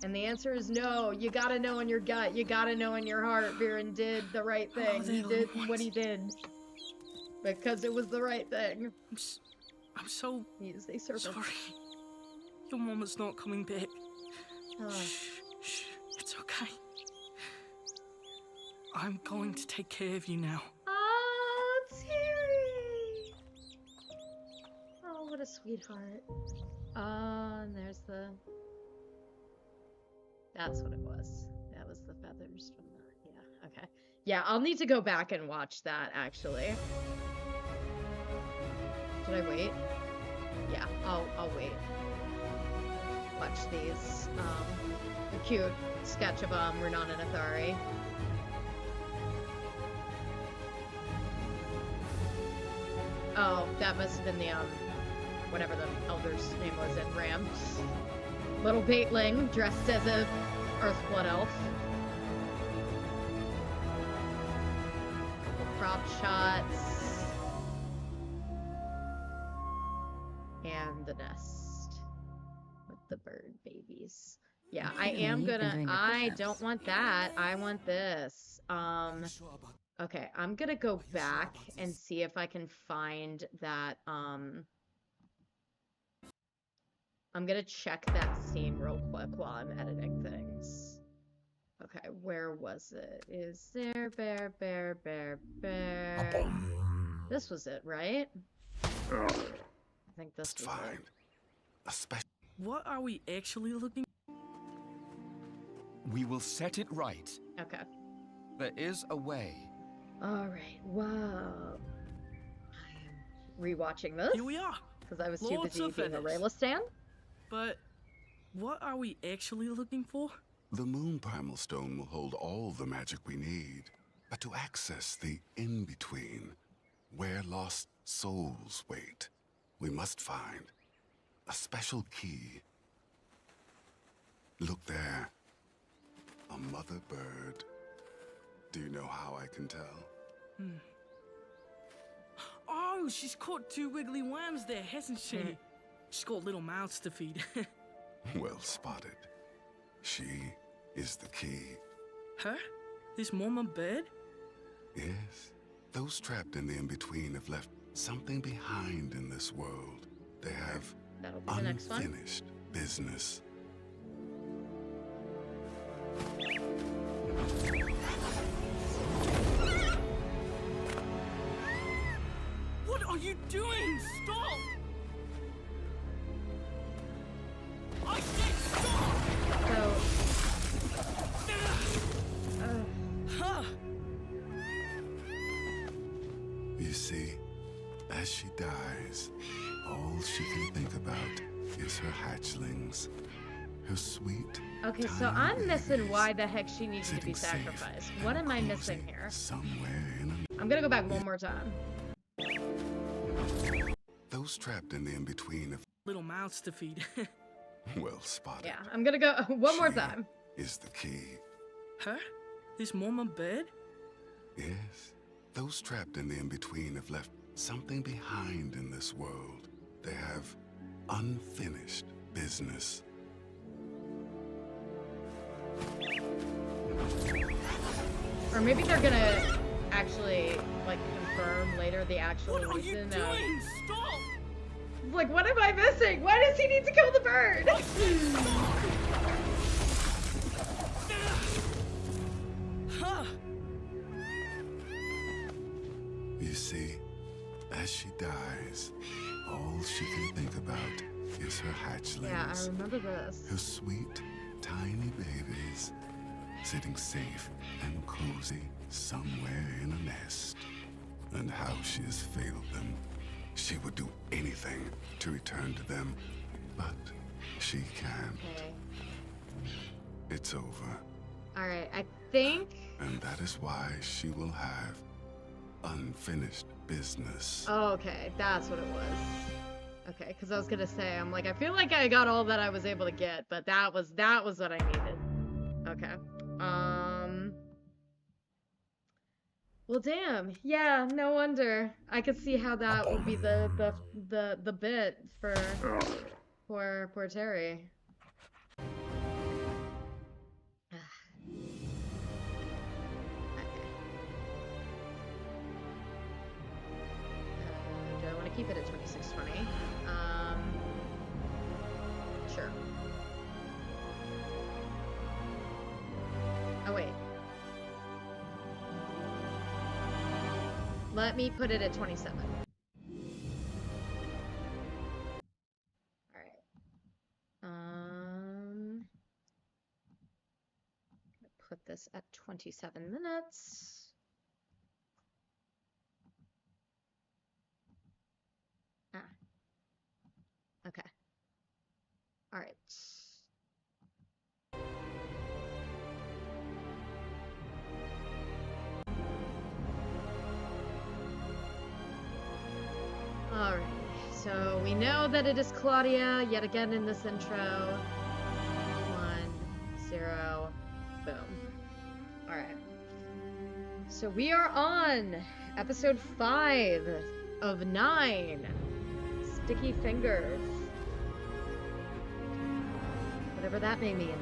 And the answer is no. You gotta know in your gut. You gotta know in your heart. Viren did the right thing. He did what he did. Because it was the right thing. I'm so He's a servant. sorry. Your mama's not coming back. Oh. Shh, it's okay. I'm going to take care of you now. Oh, Terry! Oh, what a sweetheart. And there's the... That's what it was. That was the feathers from the... Yeah, okay. Yeah, I'll need to go back and watch that, actually. Should I wait? Yeah, I'll wait. Watch these. The cute sketch of Renan and Athari. Oh, that must have been the whatever the elder's name was in Ram. Little baitling dressed as a Earthblood elf. Couple crop shots. And the nest with the bird babies. Yeah, I am gonna... I don't want that. I want this. Okay, I'm gonna go back and see if I can find that, I'm gonna check that scene real quick while I'm editing things. Okay, where was it? Is there bear? This was it, right? I think this was it. What are we actually looking? We will set it right. Okay. There is a way. Alright, wow. I'm rewatching this. Here we are. Because I was too Lots busy of being a feathers. Rayla stan. But what are we actually looking for? The Moon Primal Stone will hold all the magic we need. But to access the in-between, where lost souls wait, we must find a special key. Look there. A mother bird. Do you know how I can tell? Oh, she's caught two wiggly worms there, hasn't she? She's got little mouths to feed. Well spotted. She is the key. Her? This mama bird? Yes. Those trapped in the in-between have left something behind in this world. They have That'll be the next one. unfinished business. What are you doing? Stop! I said stop! Huh. You see, as she dies, all she can think about is her hatchlings. Her sweet, Okay, so I'm missing why the heck she needed to be sacrificed. What am I missing here? somewhere in I'm gonna go back one more time. those trapped in the in-between have Little mouths to feed. Well spotted. Yeah, I'm gonna go one more time. Is the key. Her? This mama bird? Yes. Those trapped in the in-between have left something behind in this world. They have unfinished business. Or maybe they're gonna actually, like, confirm later the actual reason. What are you doing? Stop! Like, what am I missing? Why does he need to kill the bird? You see, as she dies, all she can think about is her hatchlings. Yeah, I remember this. Her sweet, tiny babies, sitting safe and cozy somewhere in a nest. And how she has failed them. She would do anything to return to them, but she can't. Okay. It's over. Alright, I think... And that is why she will have unfinished business. Oh, okay, that's what it was. Okay, because I was gonna say, I'm like, I feel like I got all that I was able to get, but that was what I needed. Okay. Well, damn. Yeah, no wonder. I could see how that would be the bit for poor Terry. Do I want to keep it at 2620? Sure. Oh, wait. Let me put it at 27. Alright. Put this at 27 minutes. Okay. Alright. Alright, so we know that it is Claudia yet again in this intro. 1, 0, boom. Alright. So we are on episode 5 of 9. Sticky Fingers. Whatever that may mean.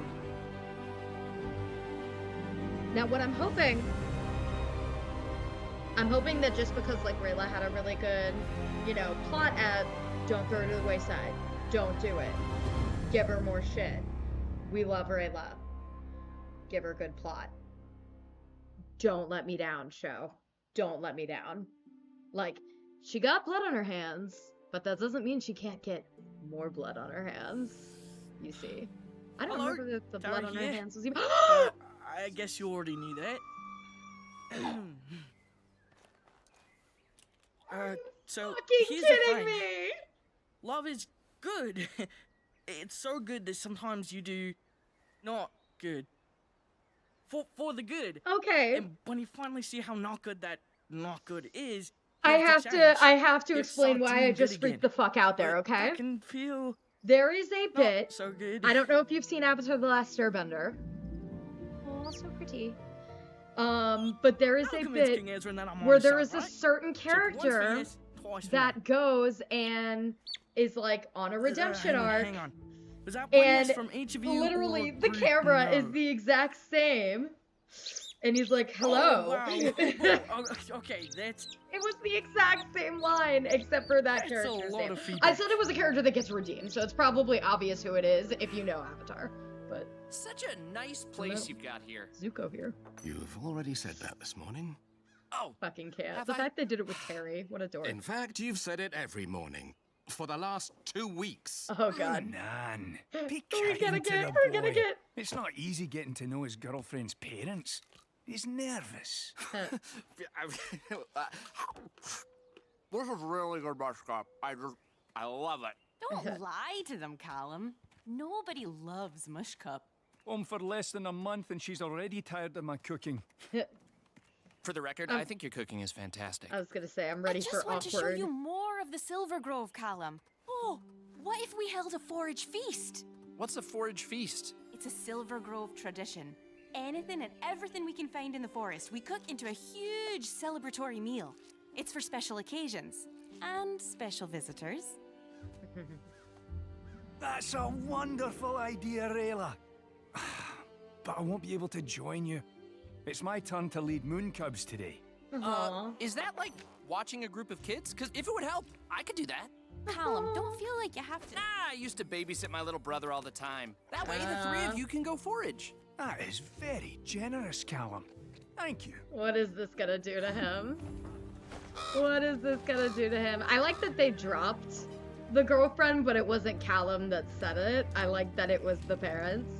Now what I'm hoping that just because, like, Rayla had a really good, you know, plot at don't throw her to the wayside, don't do it, give her more shit, we love Rayla, give her good plot, don't let me down, show, don't let me down. Like, she got blood on her hands, but that doesn't mean she can't get more blood on her hands, you see. I don't remember if the blood on her hands was even- I guess you already knew that. So here's the thing. Love is good. It's so good that sometimes you do not good. For the good. Okay. And when you finally see how not good that not good is, I have to explain why I just freaked the fuck out there, okay? I can feel there is a bit. So good. I don't know if you've seen Avatar: The Last Airbender. Oh, so pretty. But there is a bit where there is a certain character that goes and is like on a redemption arc. Hang on. Was that And from each of you, literally, or the group? camera No. is the exact same. And he's like, hello. Oh, wow. Okay, that's... It was the exact same line, except for that a character's lot name. of I feedback. said it was a character that gets redeemed, so it's probably obvious who it is if you know Avatar. But Such a nice place you've got here. Zuko here. You've already said that this morning. Oh, fucking can't. Have The I? fact they did it with Terry, what a dork. In fact, you've said it every morning. For the last 2 weeks. Oh, God. Nan, be We're gonna kind to get- the we're gonna boy. get- It's not easy getting to know his girlfriend's parents. He's nervous. This is really good mascot. I love it. Don't lie to them, Callum. Nobody loves mush cup. Home for less than a month and she's already tired of my cooking. For the record, I think your cooking is fantastic. I was gonna say, I'm ready I for just want to show awkward. you more of the Silver Grove, Callum. Oh, what if we held a forage feast? What's a forage feast? It's a Silver Grove tradition. Anything and everything we can find in the forest, we cook into a huge celebratory meal. It's for special occasions and special visitors. That's a wonderful idea, Rayla. But I won't be able to join you. It's my turn to lead Moon Cubs today. Is that like watching a group of kids? Because if it would help, I could do that. Callum, don't feel like you have to. Nah, I used to babysit my little brother all the time. That way the three of you can go forage. That is very generous, Callum. Thank you. What is this gonna do to him? What is this gonna do to him? I like that they dropped the girlfriend, but it wasn't Callum that said it. I like that it was the parents.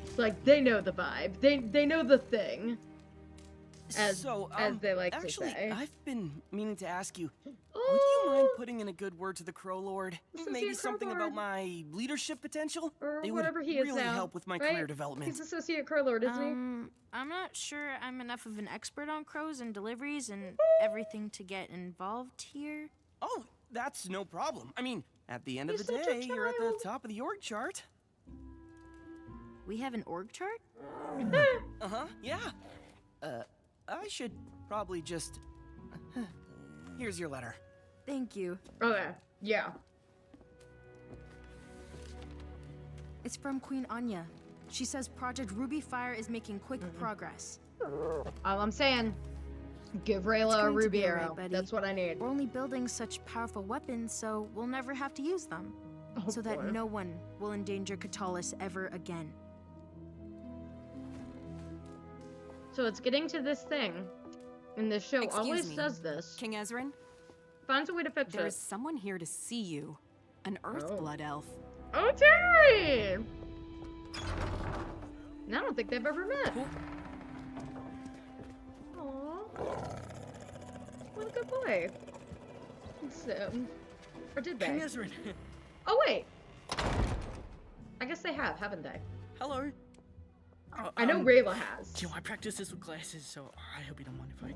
It's like, they know the vibe. They know the thing. As they like actually, to say. I've been meaning to ask you, would you mind putting in a good word to the Crow Lord? Maybe something Crow about Lord. my leadership potential? Or They whatever would he is really now, help with my right? career development. He's Associate Crow Lord, isn't he? I'm not sure I'm enough of an expert on crows and deliveries and everything to get involved here. Oh, that's no problem. I mean, at the end of He's the such a day, you're at the top of the org chart. We have an org chart? Uh-huh, yeah. I should probably just... Here's your letter. Thank you. Okay, yeah. It's from Queen Anya. She says Project Ruby Fire is making quick progress. All I'm saying, give Rayla a ruby arrow. That's what I need. We're only building such powerful weapons, so we'll never have to use them. So that boy. no one will endanger Katalis ever again. So it's getting to this thing, and this show always does this. King Ezrin? Finds a way to fix There it. is someone here to see you. An Earthblood elf. Oh, Terry! I don't think they've ever met. Aww. What a good boy. So, or did they? King Ezrin. Oh, wait. I guess they have, haven't they? Hello. I know Rayla has. You know, I practice this with glasses, so I hope you don't mind if I...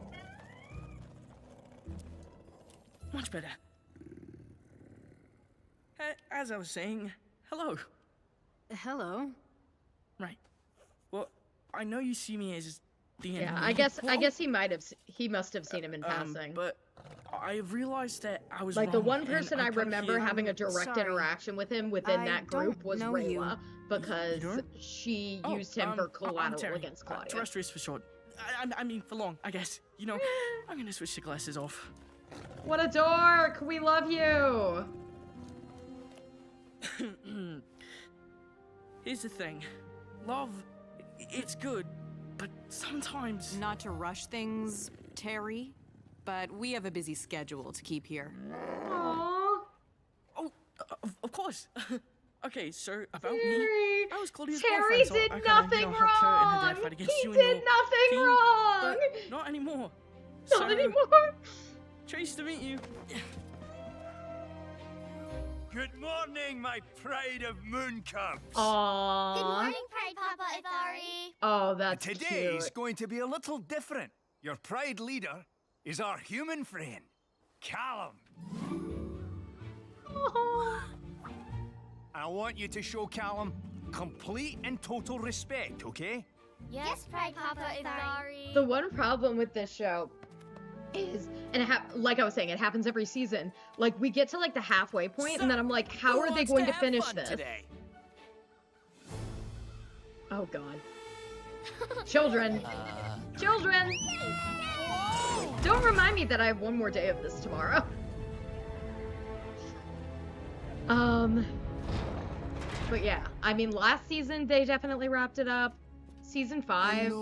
Much better. As I was saying, hello. Hello. Right. Well, I know you see me as the enemy. Yeah, I guess he must have seen him in passing. But I realized that I was like the wrong, one and person I put remember here- having a direct interaction with him within that group was know you. Rayla, because she used him for I'm collateral Terry. against Claudia. Terrestrius for short. I mean, for long, I guess. You know, I'm gonna switch the glasses off. What a dork! We love you! Here's the thing. Love, it's good, but sometimes... Not to rush things, Terry, but we have a busy schedule to keep here. Aww. Oh, of course. Okay, so about me, Terry. I was Claudia's Terry boyfriend, so did I kinda, nothing you know, helped her in her wrong! dad fight against He you and your did nothing team, wrong! But not anymore. Not So, anymore! Trace to meet you. Good morning, my pride of moon cubs. Aww. Good morning, Pride Papa Ithari. Oh, that's Today's cute. going to be a little different. Your pride leader is our human friend, Callum. I want you to show Callum complete and total respect, okay? Yes, Pride Papa Ithari. The one problem with this show is, and like I was saying, it happens every season. Like, we get to like the halfway point, and then I'm like, how are they going to finish this? Today? Oh god. Children. Children! Don't remind me that I have one more day of this tomorrow. But yeah, I mean, last season they definitely wrapped it up. Season 5,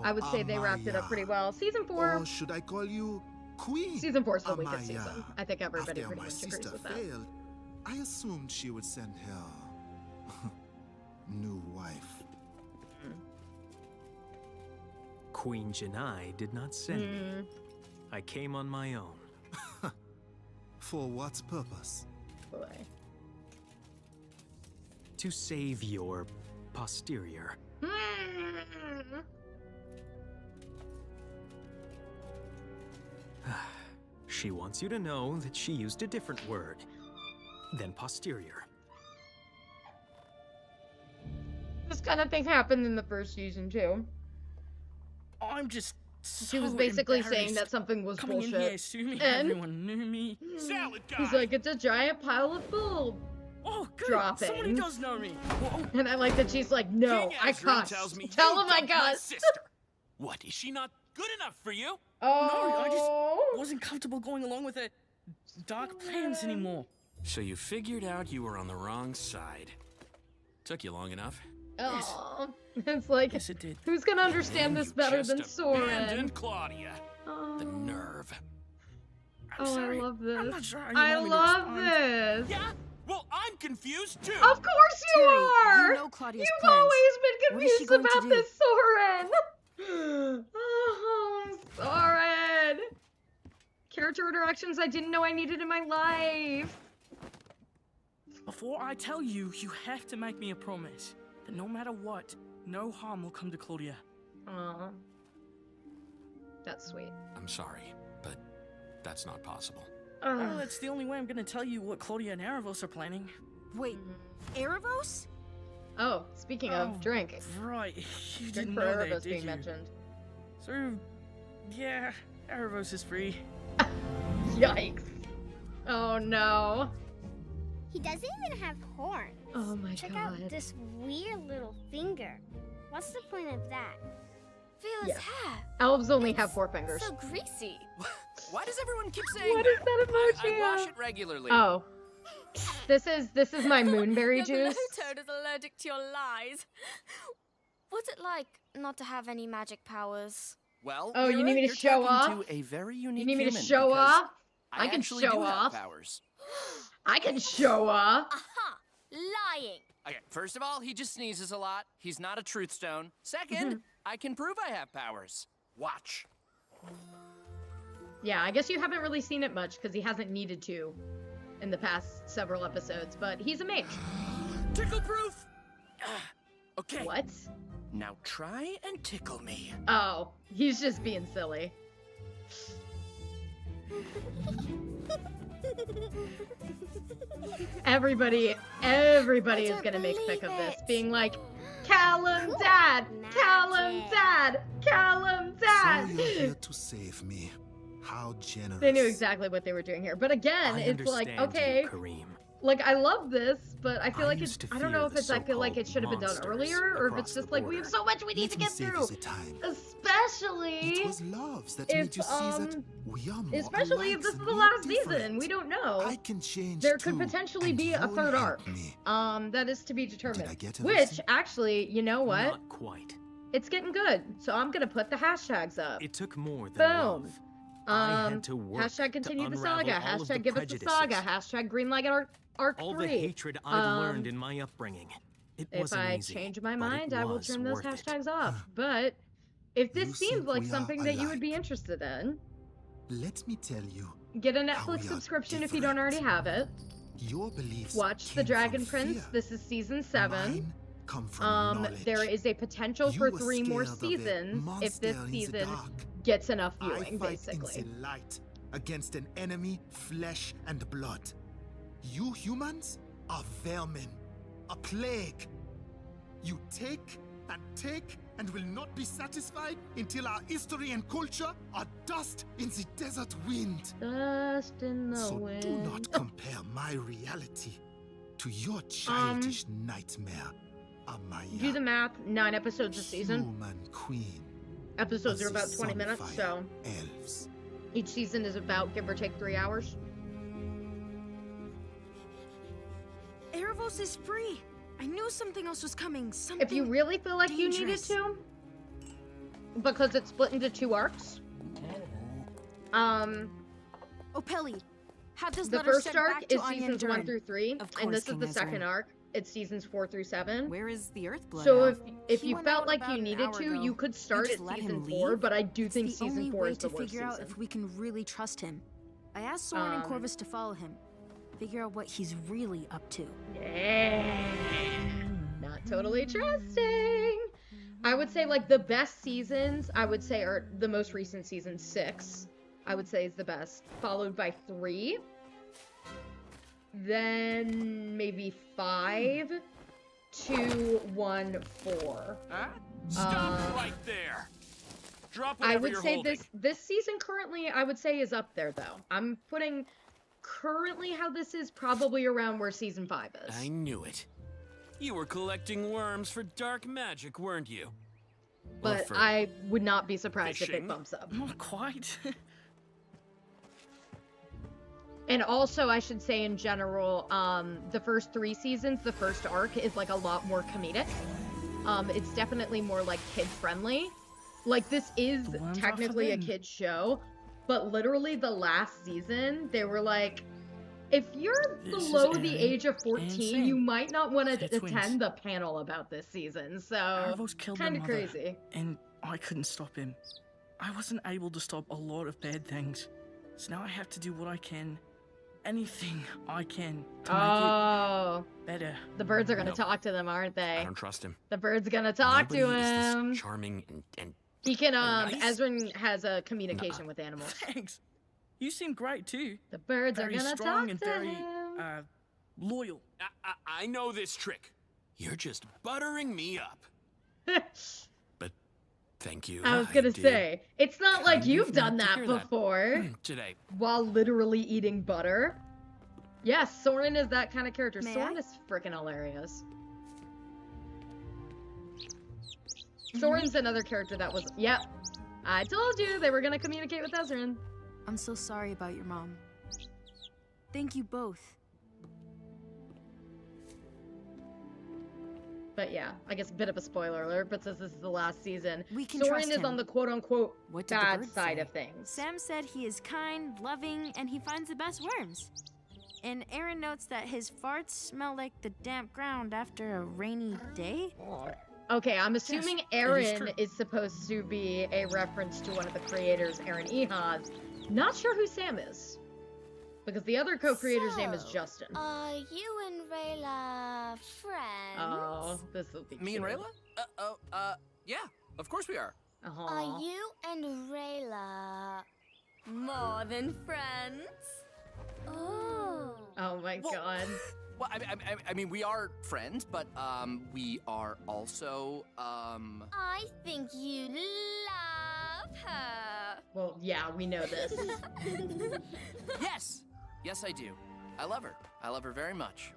I would say they wrapped it up pretty well. Season 4, Or should I call you Queen? Season 4 is the weakest Amaya? season. I think everybody After pretty my much agrees sister with that. failed, I assumed she would send her new wife. Queen Janai did not send me. I came on my own. For what purpose? Boy. To save your posterior. She wants you to know that she used a different word than posterior. kind of thing happened in the first season too. I'm just She was basically saying that something was coming bullshit. in here assuming and everyone knew me. Salad guy. he's like, it's a giant pile of food. Oh, good. Dropping. Somebody does know me. And I like that she's like, no, King I Ezrin cussed. tells me Tell you him I dumped my cussed. sister. What, is she not good enough for you? Oh. No, I just wasn't comfortable going along with her dark plans anymore. So you figured out you were on the wrong side. Took you long enough. Oh, it's like, yes, it did. Who's gonna understand And this you better just than Soren? abandoned Claudia. Oh. The nerve. I'm sorry. I love this. I'm not sure how you I want me to love respond. this. Yeah? Well, I'm confused too. Of course you Terry, are. you know Claudia's You've plans. always been What is she confused going to about do? this, Soren. Oh, Soren. Character interactions I didn't know I needed in my life. Before I tell you, you have to make me a promise that no matter what, no harm will come to Claudia. Aw. That's sweet. I'm sorry, but that's not possible. Well, it's the only way I'm gonna tell you what Claudia and Erebos are planning. Wait, Erebos? Oh, speaking of drink. Right, you Drink didn't for know that, Erebos did being you? mentioned. So, yeah, Erebos is free. Yikes. Oh no. He doesn't even have horns. Oh my Check god. out this weird little finger. What's the point of that? Feel his hair. Elves only have 4 fingers. So greasy. Why does everyone keep saying What that? is that emoji? I wash it regularly. Oh. This is my moonberry Your juice. Blowtoad is allergic to your lies. What's it like not to have any magic powers? Well, Oh, you need me to you're show talking off? to a very unique You need me to human show because off? I can actually show do have off. powers. I can show off. Aha! Lying. Okay, first of all, he just sneezes a lot. He's not a truth stone. Second, I can prove I have powers. Watch. Yeah, I guess you haven't really seen it much because he hasn't needed to in the past several episodes, but he's a mage. Tickle proof. Okay. What? Now try and tickle me. Oh, he's just being silly. Everybody is gonna make fic of this, being like, Callum Dad! Callum Dad! Callum Dad! So you're here to save me. How generous. They knew exactly what they were doing here. But again, I it's like, understand okay, you, Kareem. like I love this, but I feel I like used it's, to I don't know fear if the it's, I feel like it so-called should have been done monsters earlier, or if across it's the just like, we have border. so much we need to Let me get save through. you the time. Especially It was loves that if, made you see that we are more especially if alike this is than the we are last different. season. We don't know. I can change There could too, potentially and be a you'll third help arc. me. That is to be determined. I get Which, everything? actually, you know what? Not quite. It's getting good. So I'm gonna put the hashtags up. It took more than Boom. love. I had to work Hashtag continue to the saga. unravel all of the Hashtag give us the saga. Hashtag greenlight arc All 3. the hatred I'd learned in my upbringing. It If wasn't I easy, change my but mind, it I will was turn those worth it. hashtags off. But if this You seems think like we are something that you would alike. be interested in, Let me tell you, get a How we Netflix are subscription if you don't already have it. your beliefs Watch The came Dragon from Prince. fear. This is season 7. Mine come from knowledge. There is a potential You for were 3 more scared of a seasons if this monster in the season dark. gets enough I viewing, fight basically. in the light against an enemy, flesh and blood. You humans are vermin, a plague. You take and will not be satisfied until our history and culture are dust in the desert wind. Dust in the So wind. do not compare my reality to your childish nightmare, Amaya. Do the math. 9 episodes a season. Human queen. Episodes of are the about 20 minutes, Sunfire so elves. each season is about, give or take, 3 hours. Erebos is free. I knew something else was coming. Something If you really feel like you needed dangerous. to, because it's split into 2 arcs. Opeli, have this The letter first sent arc back to is Anya seasons and 1 Durin. through 3, Of and course, this is King the second Ezrin. arc. It's seasons 4 through 7. Where is the Earthblood So at? if He you went felt out like about you an needed hour to, ago. you could start just at let season him 4, leave? but I do think It's the season only 4 way is the to worst figure out season. if we can really trust him. I asked Soren and Corvus to follow him. Figure out what he's really up to. Yeah. Not totally trusting. I would say like the best seasons, I would say are the most recent season 6. I would say is the best, followed by 3. Then maybe 5 214. Stop right there. Drop whatever I would you're say holding. this season currently, I would say, is up there though. I'm putting currently how this is probably around where season 5 is. I knew it. You were collecting worms for dark magic, weren't you? But I would not be surprised if fishing? it bumps up. Not quite. And also, I should say in general, the first 3 seasons, the first arc is like a lot more comedic. It's definitely more like kid-friendly. Like, this is technically a kid's show, but literally the last season, they were like, if you're below the age of 14, you might not want to attend the panel about this season, so kind of crazy. And I couldn't stop him. I wasn't able to stop a lot of bad things. So now I have to do what I can, anything I can to make it better. The birds are going to talk to them, aren't they? I don't trust him. The bird's going to talk to Nobody is him. this charming and He can, nice. Ezrin has a communication with animals. Thanks. You seem great too. The birds very are gonna strong talk and to very him. Loyal. I know this trick. You're just buttering me up. But thank you. I was gonna did say, it's not like kind you've of done need to that hear that. before. Today. While literally eating butter. Yes, Soren is that kind of character. May Soren I? is freaking hilarious. Soren's another character that was, yep. I told you they were gonna communicate with Ezrin. I'm so sorry about your mom. Thank you both. But yeah, I guess a bit of a spoiler alert, but since this is the last season, We can Soren trust is him. on the quote-unquote What did the bad birds side say? of things. Sam said he is kind, loving, and he finds the best worms. And Aaron notes that his farts smell like the damp ground after a rainy day. Okay, I'm assuming it is Aaron true. is supposed to be a reference to one of the creators, Aaron Ehas. Not sure who Sam is. Because the other co-creator's name is Justin. Are you and Rayla friends? Oh, this will be Me and cute. Rayla? Yeah, of course we are. Are you and Rayla more than friends? Oh. Oh my god. Well, I mean, we are friends, but we are also I think you love her. Well, yeah, we know this. Yes, I do. I love her. I love her very much.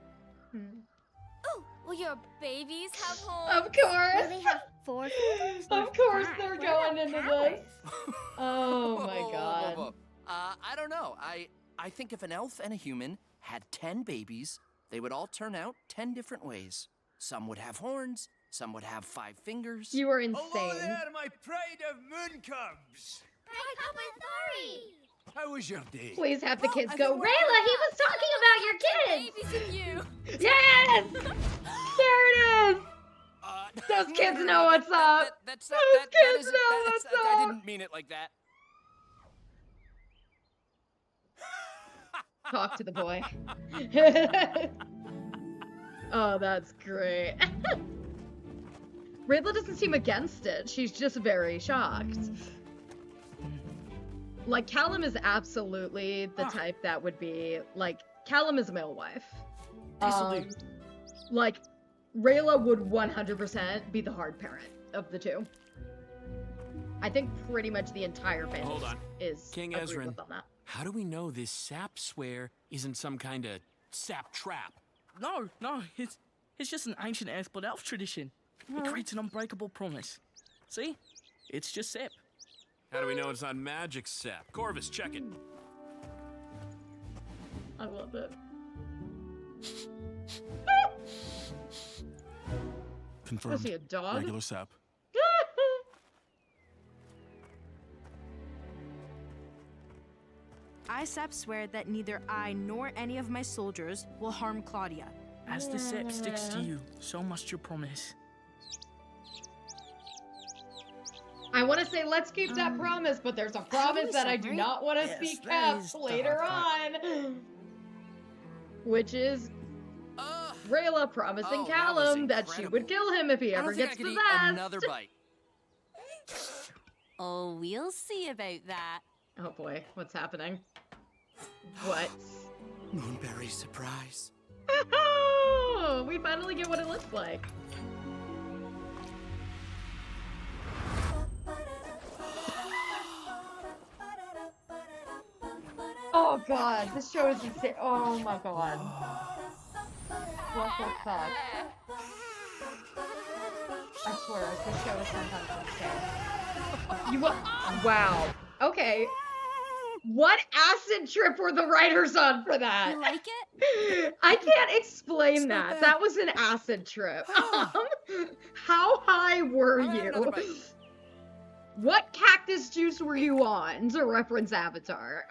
Oh, will your babies have horns? Of course. Will they have 4 fingers? Of course they're What going about into powers? this. Oh my god. Whoa. I don't know. I think if an elf and a human had 10 babies, they would all turn out 10 different ways. Some would have horns, some would have 5 fingers. You are insane. Hello there, my pride of moon cubs. How was your day? Please have the kids go, Rayla, he was talking about your kids! Babies and you. Yes! There it is! Those kids know what's up! That's Those that kids isn't- know that's- what's I up! didn't mean it like that. Talk to the boy. Oh, that's great. Rayla doesn't seem against it. She's just very shocked. Like, Callum is absolutely the type that would be, like, Callum is a male wife. Like, Rayla would 100% be the hard parent of the two. I think pretty much the entire family Hold on. is King agreed Ezrin, with on that. how do we know this sap swear isn't some kind of sap trap? No, it's just an ancient earth blood elf tradition. It creates an unbreakable promise. See? It's just sap. How do we know it's not magic sap? Corvus, check it. I love it. Confirmed. Was he a dog? Regular sap. I sap swear that neither I nor any of my soldiers will harm Claudia. As the sap sticks to you, so must your promise. I want to say let's keep that promise, but there's a promise that I do not want to see kept later on. Which is Rayla promising Callum that she would kill him if he ever gets I could eat possessed. another bite. Oh, we'll see about that. Oh boy, what's happening? What? Moonberry surprise. Oh, we finally get what it looks like. Oh god, this show is insane. Oh my god. What the fuck? I swear, this show is sometimes insane. You wow. Okay. What acid trip were the writers on for that? You like it? I can't explain that. That was an acid trip. How high were you? What cactus juice were you on to reference Avatar?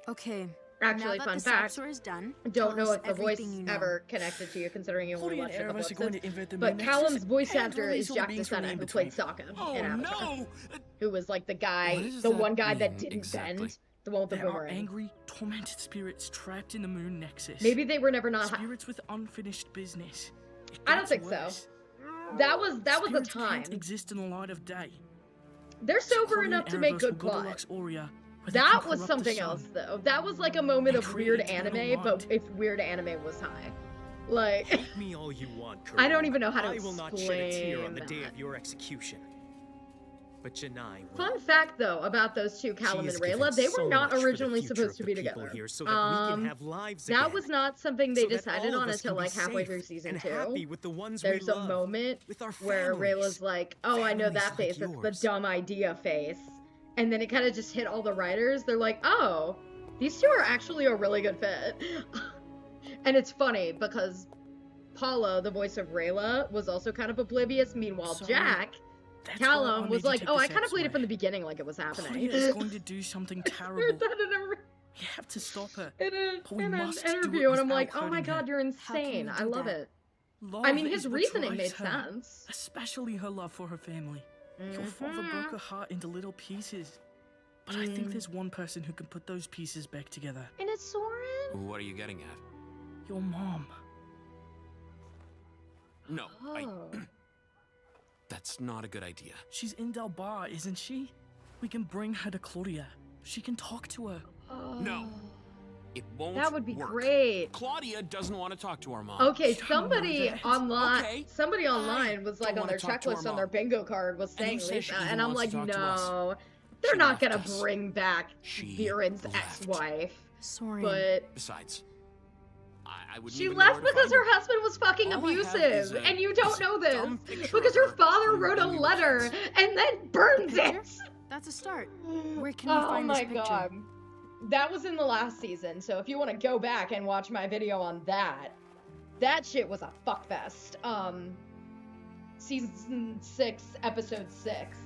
Okay. Actually, now that fun the fact. Sapsor is done, Don't know tell us if the voice everything you know. ever connected to you, considering you only Claudia watched it and a couple Erebus are going to episodes. invent the But moon Callum's nexus voice and actor release is all the Jack beings from DeSena, in who played between. Sokka Oh, in Avatar. no! Who was like the guy, What does the that one guy that mean didn't exactly? bend, the one with the There are boomerang. angry, tormented spirits trapped in the moon nexus. Maybe they were never not. Spirits with unfinished business. It I don't gets think worse. so. That was a Spirits time. can't exist in the light of day. They're sober Claudia enough and to make Erebus good will go to plot. Lux Aurea, where they That can was corrupt the something sun. else, though. That was like a moment And of create weird eternal anime, but light. if weird anime was high. Like, Hate me all you want, I don't Karuk. even know how to I will not shed a tear on the explain day that. of your execution. But Janai will. fun fact, though, about those two, Callum She and has given Rayla, they so were not much for the originally future supposed of to the be people together. here so that we can have lives That again. was not something they So that decided all of on us can until be like halfway safe through season and 2. happy with the ones we There's a love, moment with our where families. Rayla's like, "Oh, I know that Families face. like It's yours." the dumb idea face." And then it kind of just hit all the writers. They're like, "Oh, these two are actually a really good fit." And it's funny because Paula, the voice of Rayla, was also kind of oblivious. Meanwhile, Sorry, Jack, that's why I Callum, made was you like, take "Oh, this I kind of played it X-ray. from the beginning like it was happening." Claudia is going to do something terrible. heard that in a, We have to stop her. in We an must do interview, it and I'm like, without "Oh my hurting her. god, you're How can insane. we I do love that? it." Love I mean, is his what reasoning drives made her, sense. especially her love for her family. Your father Mhm. broke her heart into little pieces. But I think there's one person who can put those pieces back together. And it's Soren? What are you getting at? Your mom. No, Oh. that's not a good idea. She's in Del Bar, isn't she? We can bring her to Claudia. She can talk to her. No. It won't That would be work. great. Claudia doesn't want to talk to our mom. Okay, She don't somebody know that. online, Okay. somebody online was like don't on their wanna talk to our checklist on their mom. bingo card was And saying who says she Lisa, even and I'm wants like, to talk to us? no, they're She not left gonna us. bring back She Viren's left. ex-wife. Soren. But Besides, I wouldn't she even know left where to because find her husband was fucking All I have is abusive, a- and you don't know this dumb picture because of her her father from wrote a when we were letter kids. and then burns Picture? it. That's a start. Where can we Oh find this my picture? god. That was in the last season, so if you want to go back and watch my video on that, that shit was a fuckfest. Season 6, episode 6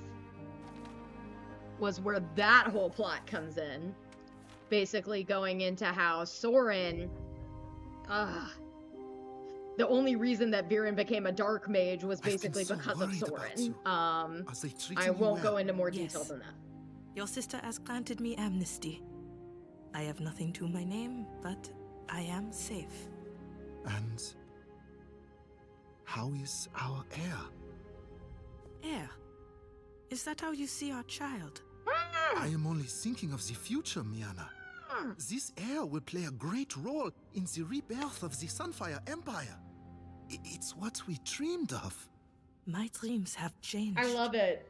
was where that whole plot comes in. Basically going into how Soren, the only reason that Viren became a dark mage was I've been basically so because of worried about Soren. you. Are they treating I you won't go well? into more detail Yes. than that. Your sister has granted me amnesty. I have nothing to my name, but I am safe. And how is our heir? Heir? Is that how you see our child? I am only thinking of the future, Miana. This heir will play a great role in the rebirth of the Sunfire Empire. It's what we dreamed of. My dreams have changed. I love it.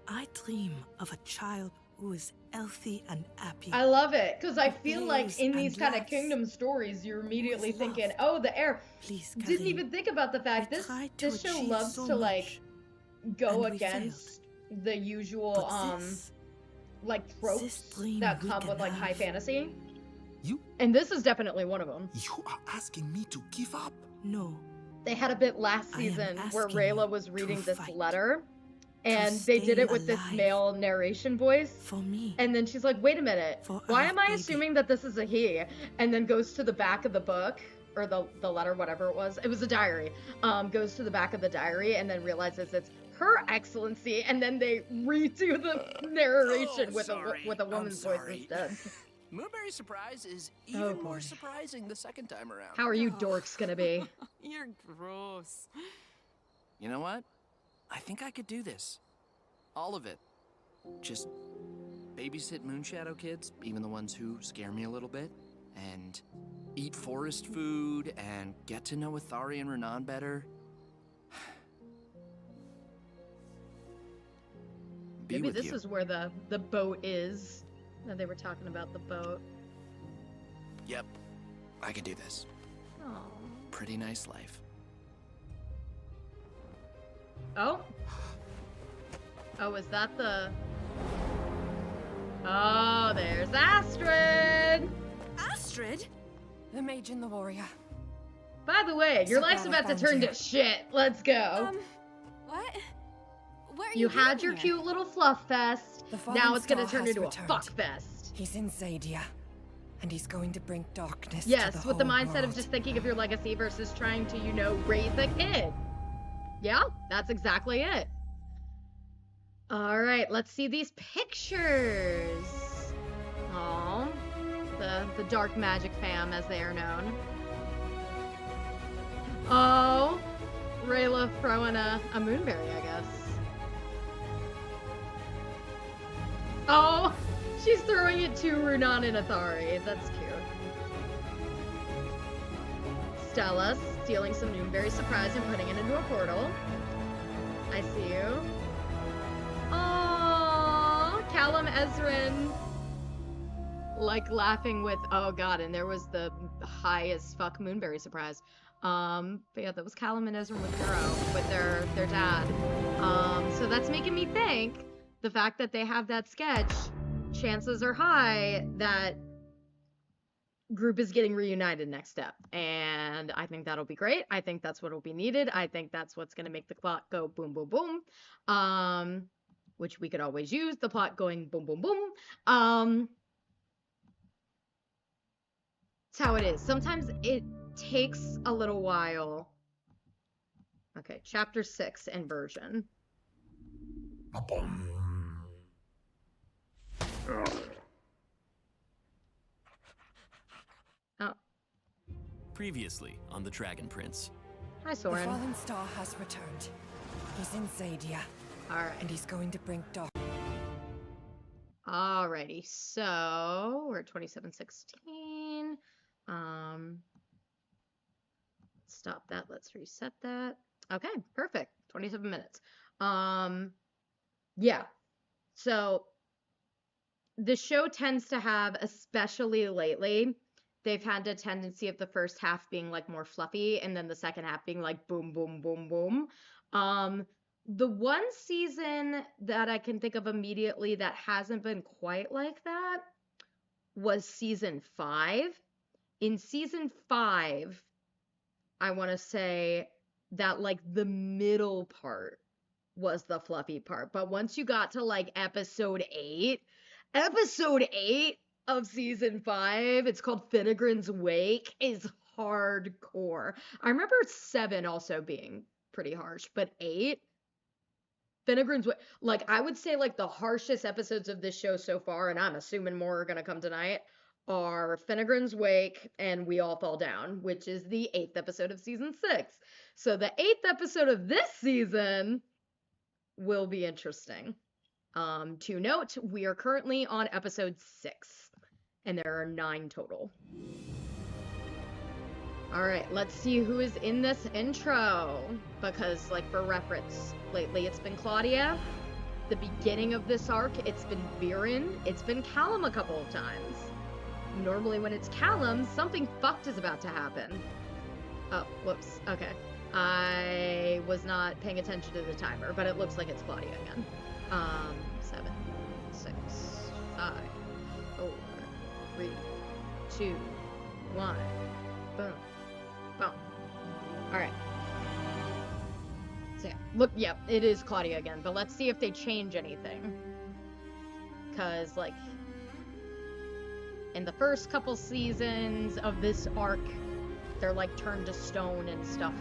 I dream of a child who is healthy and happy. I love it, because I feel like Blaze in these and kind of laughs. kingdom stories, you're immediately With love. thinking, oh, the heir. Please, Didn't Karim. even think about the fact We this tried to this show achieve loves so to like much, go and we against the usual But this like tropes dream that we come with can like high have. fantasy. You? And this is definitely one of them. You are asking me to give up? No. They had a bit last I am season where asking Rayla you was to reading this fight, letter, and they did stay it with this alive. male narration voice. For me. And then she's like, wait a minute, For why our am I baby. assuming that this is a he? And then goes to the back of the book, or the letter, whatever it was a diary, goes to the back of the diary and then realizes it's Her Excellency, and then they redo the narration with a woman's voice instead. Moonberry Surprise is Oh, even more boy. surprising the second time around. How are you dorks gonna be? You're gross. You know what? I think I could do this. All of it. Just babysit Moonshadow kids, even the ones who scare me a little bit, and eat forest food and get to know Athari and Renan better. Maybe this is where the boat is. No, they were talking about the boat. Yep, I could do this. Oh. Pretty nice life. Oh. Oh, is that the... Oh, there's Astrid! Astrid? The mage and the warrior. By the way, your So life's glad I about to found turn you. to shit. Let's go. What? Where are You had going your here? cute little fluff fest. Now it's gonna turn into a fuck fest. He's in Zadia, and he's going to bring darkness Yes, to the with the whole mindset world. of just thinking of your legacy versus trying to, you know, raise a kid. Yeah, that's exactly it. All right, let's see these pictures. Aw, the dark magic fam, as they are known. Oh, Rayla throwing a moonberry, I guess. Oh, she's throwing it to Runan and Athari. That's cute. Stella stealing some Noonberry surprise and putting it into a portal. I see you. Oh, Callum Ezrin. Like laughing with, oh god, and there was the high as fuck Moonberry surprise. But yeah, that was Callum and Ezrin with Duro, with their dad. So that's making me think the fact that they have that sketch, chances are high that group is getting reunited next step. And I think that'll be great. I think that's what'll be needed. I think that's what's gonna make the plot go boom, boom, boom. Which we could always use, the plot going boom, boom, boom. It's how it is. Sometimes it takes a little while. Okay, chapter 6, Inversion. Oh. Previously on the Dragon Prince. Hi, The Soren. fallen star has returned. He's in Zadia. Alright. And he's going to bring dark. Alrighty, so we're at 27:16. Stop that. Let's reset that. Okay, perfect. 27 minutes. Yeah. So the show tends to have, especially lately, they've had a tendency of the first half being like more fluffy and then the second half being like boom, boom, boom, boom. The one season that I can think of immediately that hasn't been quite like that was season 5. In season 5, I want to say that like the middle part was the fluffy part. But once you got to like episode 8 of season 5, it's called Finnegrin's Wake, is hardcore. I remember 7 also being pretty harsh, but 8, Finnegrin's Wake, like I would say like the harshest episodes of this show so far, and I'm assuming more are gonna come tonight, are Finnegrin's Wake and We All Fall Down, which is the 8th episode of season 6. So the 8th episode of this season will be interesting. To note, we are currently on episode 6, and there are 9 total. Alright, let's see who is in this intro, because, like, for reference, lately it's been Claudia. The beginning of this arc, it's been Viren. It's been Callum a couple of times. Normally when it's Callum, something fucked is about to happen. Oh, whoops. Okay. I was not paying attention to the timer, but it looks like it's Claudia again. 7, 6, 5, 4, 3, 2, 1. Boom. Boom. Alright. So yeah, look, yep, it is Claudia again, but let's see if they change anything. Because, like, in the first couple seasons of this arc, they're, like, turned to stone and stuff.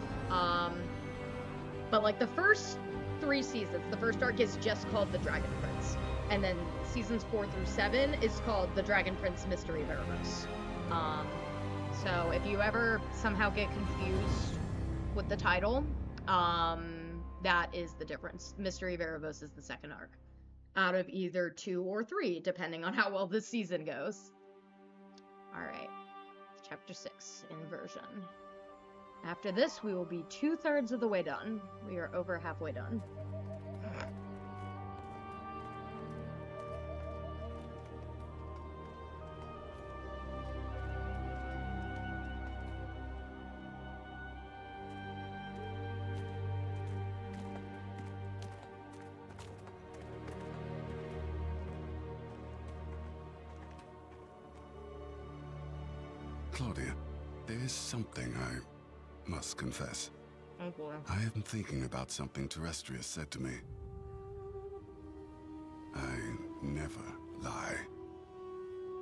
But, like, the first 3 seasons, the first arc is just called The Dragon Prince. And then seasons 4 through 7 is called The Dragon Prince Mystery Veremos. So if you ever somehow get confused with the title, that is the difference. Mystery Veremos is the second arc out of either 2 or 3, depending on how well this season goes. All right. Chapter 6, Inversion. After this, we will be 2/3 of the way done. We are over halfway done. Claudia, there is something I must confess. Oh boy. I am thinking about something Terrestrius said to me. I never lie.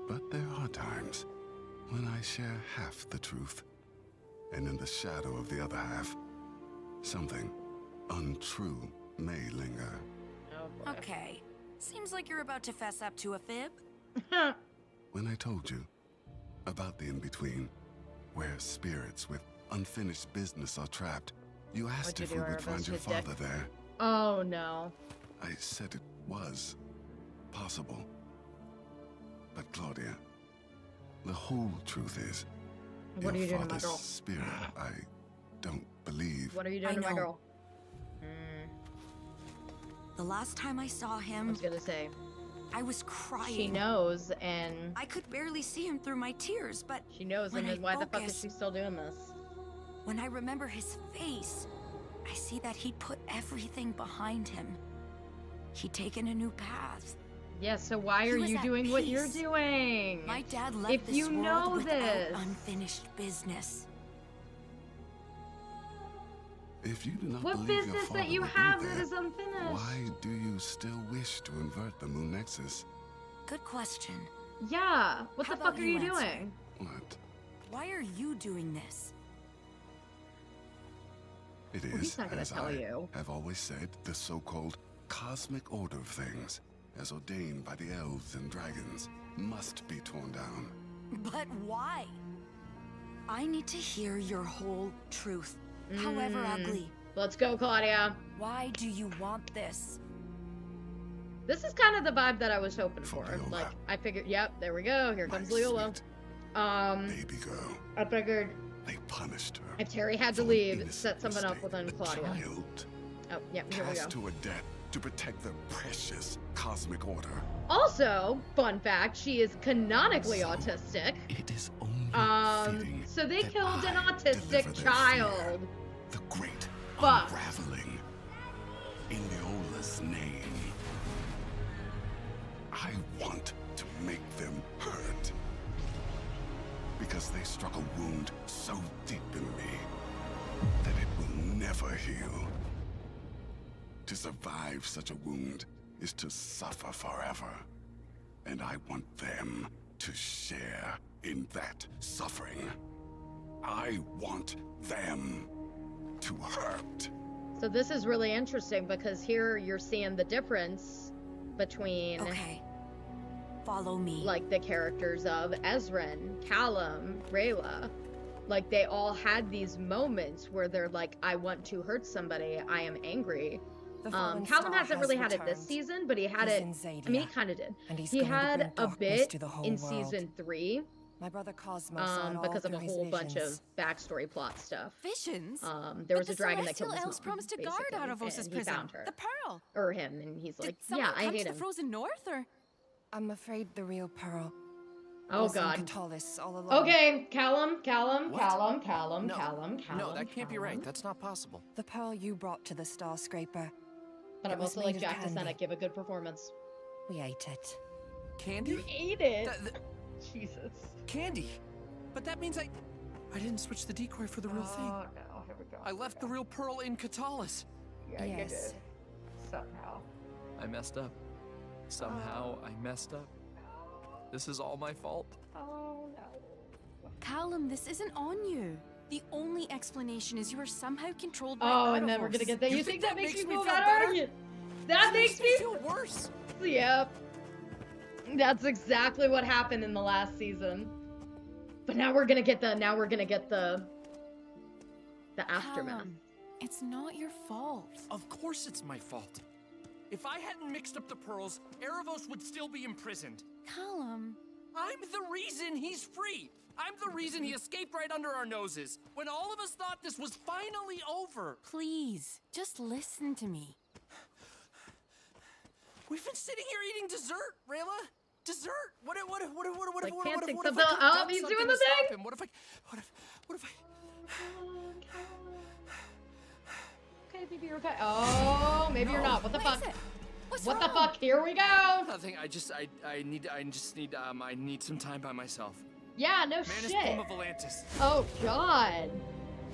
But there are times when I share half the truth, and in the shadow of the other half, something untrue may linger. Oh boy. Okay. Seems like you're about to fess up to a fib. When I told you about the in-between, where spirits with unfinished business are trapped, you asked if we would find your father there. Oh no. I said it was possible. But Claudia, the whole truth is, What are you doing to my father's girl? spirit, I don't believe. What are you doing to my girl? The last time I saw him, I was gonna say, I was crying. she knows, and I could barely see him through my tears, but she knows, and then why the fuck is she still doing this? When I remember his face, I see that he'd put everything behind him. He'd taken a new path. Yeah, so why are you doing what you're doing? My dad left if this you world know without this. unfinished business. If you do not What believe your business father that you will be have there, that is unfinished? why do you still wish to invert the Moon Nexus? Good question. Yeah, what How the fuck about are you you answer? doing? What? Why are you doing this? It Well, is, he's not gonna as tell I you. have always said, the so-called cosmic order of things, as ordained by the elves and dragons, must be torn down. But why? I need to hear your whole truth, however ugly. Let's go, Claudia. Why do you want this? This is kind of the vibe that I was hoping for. Like, I figured, yep, there we go. Here comes Leola. Baby girl. I figured They punished her. if Terry had to leave, set someone up with Claudia. Child Oh, yeah, here we go. cast to a death to protect the precious cosmic order. Also, fun fact, she is canonically autistic. It is only so they that killed an I autistic deliver their child. the great Fuck. unraveling in Leola's name. I want to make them hurt. Because they struck a wound so deep in me that it will never heal. To survive such a wound is to suffer forever. And I want them to share in that suffering. I want them to hurt. So this is really interesting because here you're seeing the difference between follow me. Like the characters of Ezran, Callum, Rayla. Like they all had these moments where they're like, I want to hurt somebody, I am angry. Callum hasn't really had it this season, but he had it. I mean, he kind of did. He had a bit in season 3. My brother Cosmos saw it all because of a through his whole bunch of visions. backstory plot stuff. Visions? There But was a the dragon that killed Celestial his Elves mom, promised to guard basically, Aravos's and he prison. found her. The Pearl. Or him, and he's like, Did yeah, someone I come hate to the him. Frozen North, or? I'm afraid the real Pearl Oh was god. in Catalis all along. Okay, Callum. What? Callum. No, that can't be right. That's not possible. The pearl you brought to the Star Scraper. But It I'm was also made like of Jack to candy. Senate, give a good performance. We ate it. Candy? You ate it. Jesus. Candy. But that means I didn't switch the decoy for the real thing. Oh no, here we go. I left the real Pearl in Catalis. Yeah, you did. Somehow. I messed up. Somehow I messed up. This is all my fault. Oh no. Callum, this isn't on you. The only explanation is you are somehow controlled by Oh, and then we're Aravos. gonna get that. You think that makes me feel better? better? That makes me feel worse. Yep. That's exactly what happened in the last season. But now we're gonna get the aftermath. Callum, it's not your fault. Of course it's my fault. If I hadn't mixed up the pearls, Erebos would still be imprisoned. Callum. I'm the reason he's free. I'm the reason he escaped right under our noses, when all of us thought this was finally over. Please, just listen to me. We've been sitting here eating dessert, Rayla. Dessert. What if Like I panting could've something. Oh, done he's something doing to the stop thing. him? What if I? Okay, maybe you're okay. Oh, maybe you're not. What the fuck? What's What wrong? the fuck? Here we go. Nothing. I need some time by myself. Yeah, no Manus shit. Plume of Volantis. Oh god.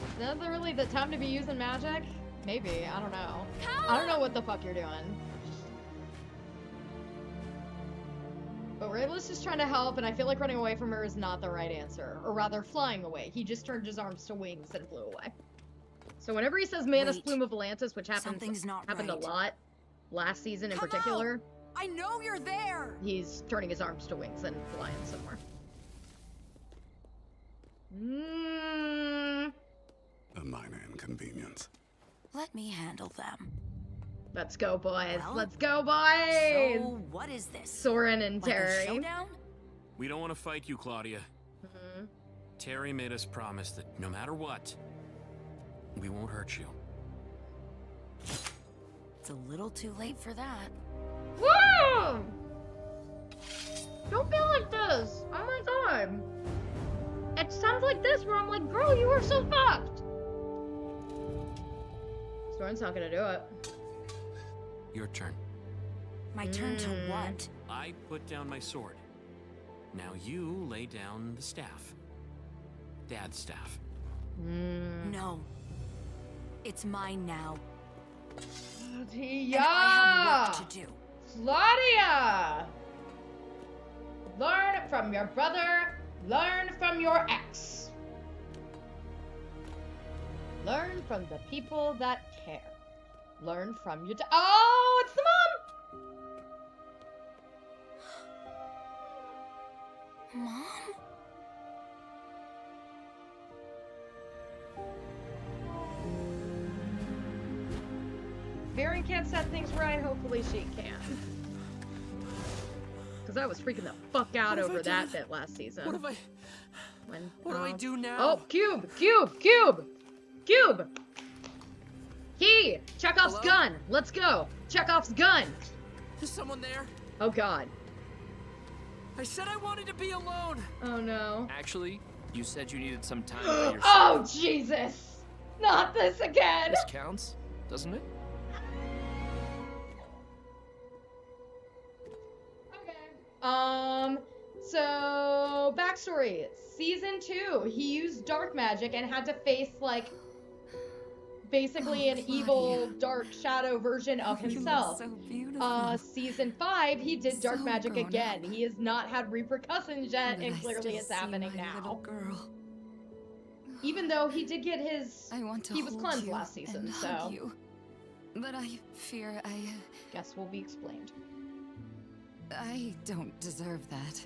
Is that really the time to be using magic? Maybe. I don't know. I don't know what the fuck you're doing. But Rayla's just trying to help, and I feel like running away from her is not the right answer. Or rather, flying away. He just turned his arms to wings and flew away. So whenever he says Manus Plume of Volantis, which happened a lot last season in particular, I know you're there. he's turning his arms to wings and flying somewhere. A minor inconvenience. Let me handle them. Let's go, boys. Well, Let's go, boys! So, what is this? Soren and Like a Terry. showdown? We don't want to fight you, Claudia. Terry made us promise that no matter what, we won't hurt you. It's a little too late for that. Woo! Don't be like this. Oh my god. It sounds like this where I'm like, girl, you are so fucked. Soren's not gonna do it. Your turn. My turn to what? I put down my sword. Now you lay down the staff. Dad's staff. No. It's mine now. Claudia! And I have work to do. Claudia! Learn from your brother. Learn from your ex. Learn from the people that care. Learn from your oh, it's the mom! Mom? Varian can't set things right, hopefully she can. Because I was freaking the fuck out over that bit last season. What do I do now? Oh, cube! Key! Chekhov's gun! Let's go! Chekhov's gun! Is someone there? Oh god. I said I wanted to be alone. Oh no. Actually, you said you needed some time by yourself. Oh Jesus! Not this again! This counts, doesn't it? So backstory. Season 2, he used dark magic and had to face, like, basically an evil, dark shadow version of himself. So beautiful. Season 5, he did dark magic again. He has not had repercussions yet, and clearly it's happening now. Little girl. Even though he did get his, he was hold cleansed you last season, and so. hug you. But I fear Guess will be explained. I don't deserve that.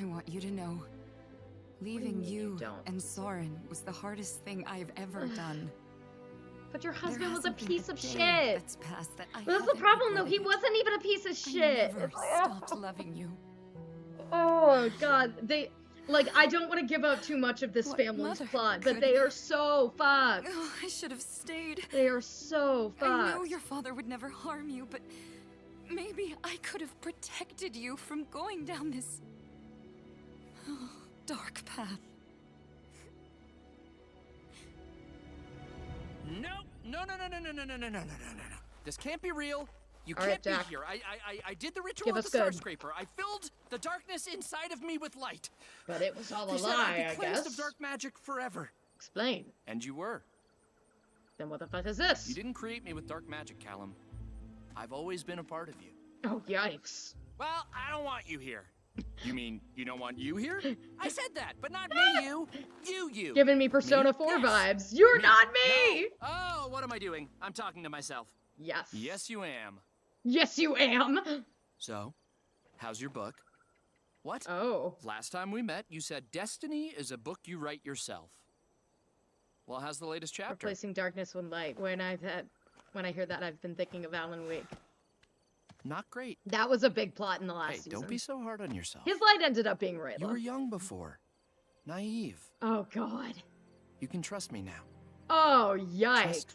I want you to know, leaving you and Soren was the hardest thing I've ever done. But your husband was a hasn't been piece a of day shit. that's passed that I That's the haven't problem, though. regretted He wasn't even a piece of shit. I never stopped loving you. Oh god, I don't want to give out too much of this What family's mother plot, but could- they are so fucked. Oh, I should have stayed. They are so fucked. I know your father would never harm you, but maybe I could have protected you from going down this dark path. No. This can't be real. You All right, can't be Jack. here. I did the ritual Give at us the good. skyscraper. I filled the darkness inside of me with light. But it was all They a said I'd lie, be I cleansed guess. of dark magic forever. Explain. And you were. Then what the fuck is this? You didn't create me with dark magic, Callum. I've always been a part of you. Oh, yikes. Well, I don't want you here. You mean you don't want you here? I said that, but not me, you. You. Giving me Persona 4 vibes. You're not me! No. Oh, what am I doing? I'm talking to myself. Yes. Yes, you am. Yes, you am. So, how's your book? What? Oh. Last time we met, you said Destiny is a book you write yourself. Well, how's the latest chapter? Replacing darkness with light. When I hear that, I've been thinking of Alan Wake. Not great. That was a big plot in the last Hey, season. don't be so hard on yourself. His light ended up being Rayla. You were young before. naive. Oh, God. You can trust me now. Oh, yikes. Trust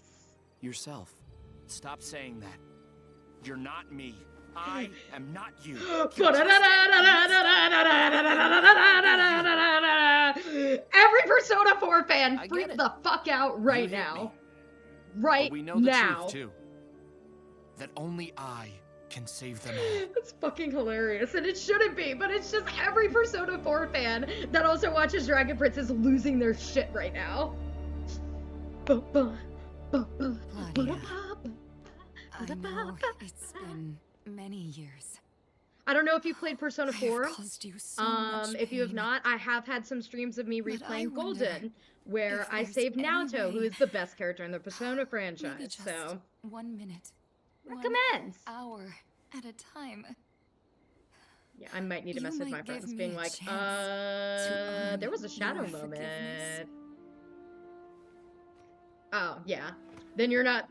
yourself. Stop saying that. You're not me. I am not you. Every Persona 4 fan, freak the fuck out right now. Right but we know the now. truth, too. That only I can save them all. That's fucking hilarious, and it shouldn't be, but it's just every Persona 4 fan that also watches Dragon Prince is losing their shit right now. Claudia, I know it's been many years. I don't know if you played Persona 4. Caused you so much If you have pain. not, I have had some streams of me But I replaying wonder Golden, where I there's saved any Naoto, who way- is the best character in the Persona Maybe franchise. just So 1 minute. recommend. 1 hour at a time. Yeah, I might need to You message my might give friends, me being a like, chance to earn there was a shadow your forgiveness. moment. Oh yeah, then you're not.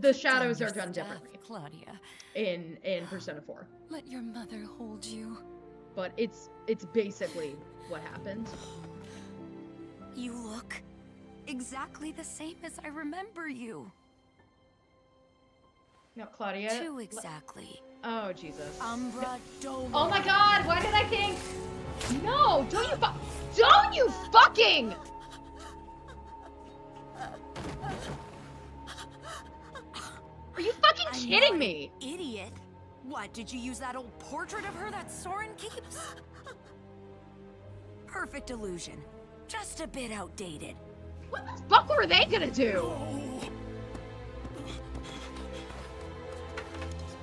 The shadows are done differently Claudia. in Persona 4, Let your mother hold you. but it's basically what happened. You look exactly the same as I remember you. No, Claudia. Too exactly. Oh Jesus. Umbra Dome. Oh my God! Why did I think? No! Don't you fucking! Are you fucking I'm kidding not me? an idiot. What, did you use that old portrait of her that Soren keeps? Perfect illusion. Just a bit outdated. What the fuck were they gonna do?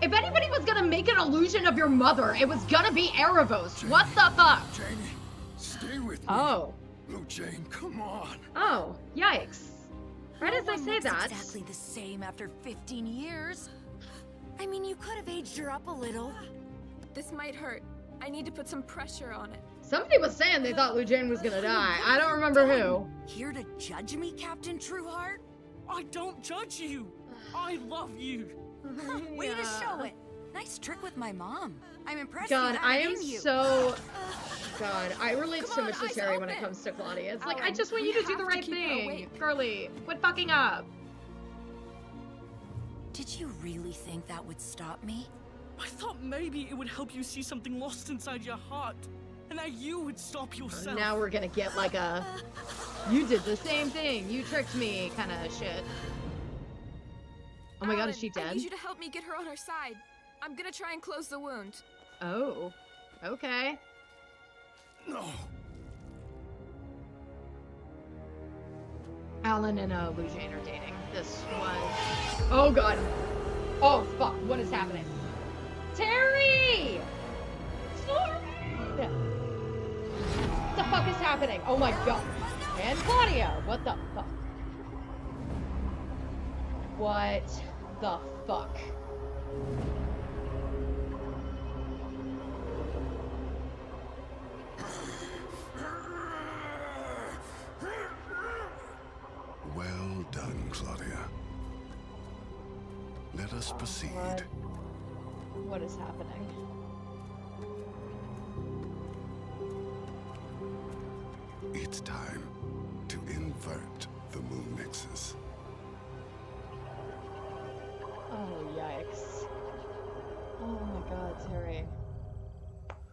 If anybody was gonna make an illusion of your mother, it was gonna be Erebos. What the fuck? Janie, stay with me. Oh. Blue Jane, come on. Oh, yikes. Right as I one say looks that. exactly the same after 15 years. I mean, you could have aged her up a little. This might hurt. I need to put some pressure on it. Somebody was saying they thought Lujane was gonna die. I don't remember who. Here to judge me, Captain Trueheart? I don't judge you. I love you. Way to show it. Nice trick with my mom. I'm impressed God, you I have it am in you. so... God, I relate so Come on, much to eyes Terry when it open. comes to Claudia. It's like, I Alan, just want we you to do have the to right keep her thing. awake. Girly, quit fucking up. Did you really think that would stop me? I thought maybe it would help you see something lost inside your heart. And now you would stop yourself. Now we're gonna get like a... You did the same thing. You tricked me kind of shit. Oh my God, is she I dead? need you to help me get her on her side. I'm gonna try and close the wound. Oh, okay. No. Alan and Lujane are dating. This was... Oh God. Oh fuck, what is happening? Terry! Soren! What the fuck is happening? Oh my God. And Claudia, what the fuck? What the fuck? Well done, Claudia. Let us proceed. What is happening? It's time to invert the moon nexus. Oh, yikes. Oh my God, Terry.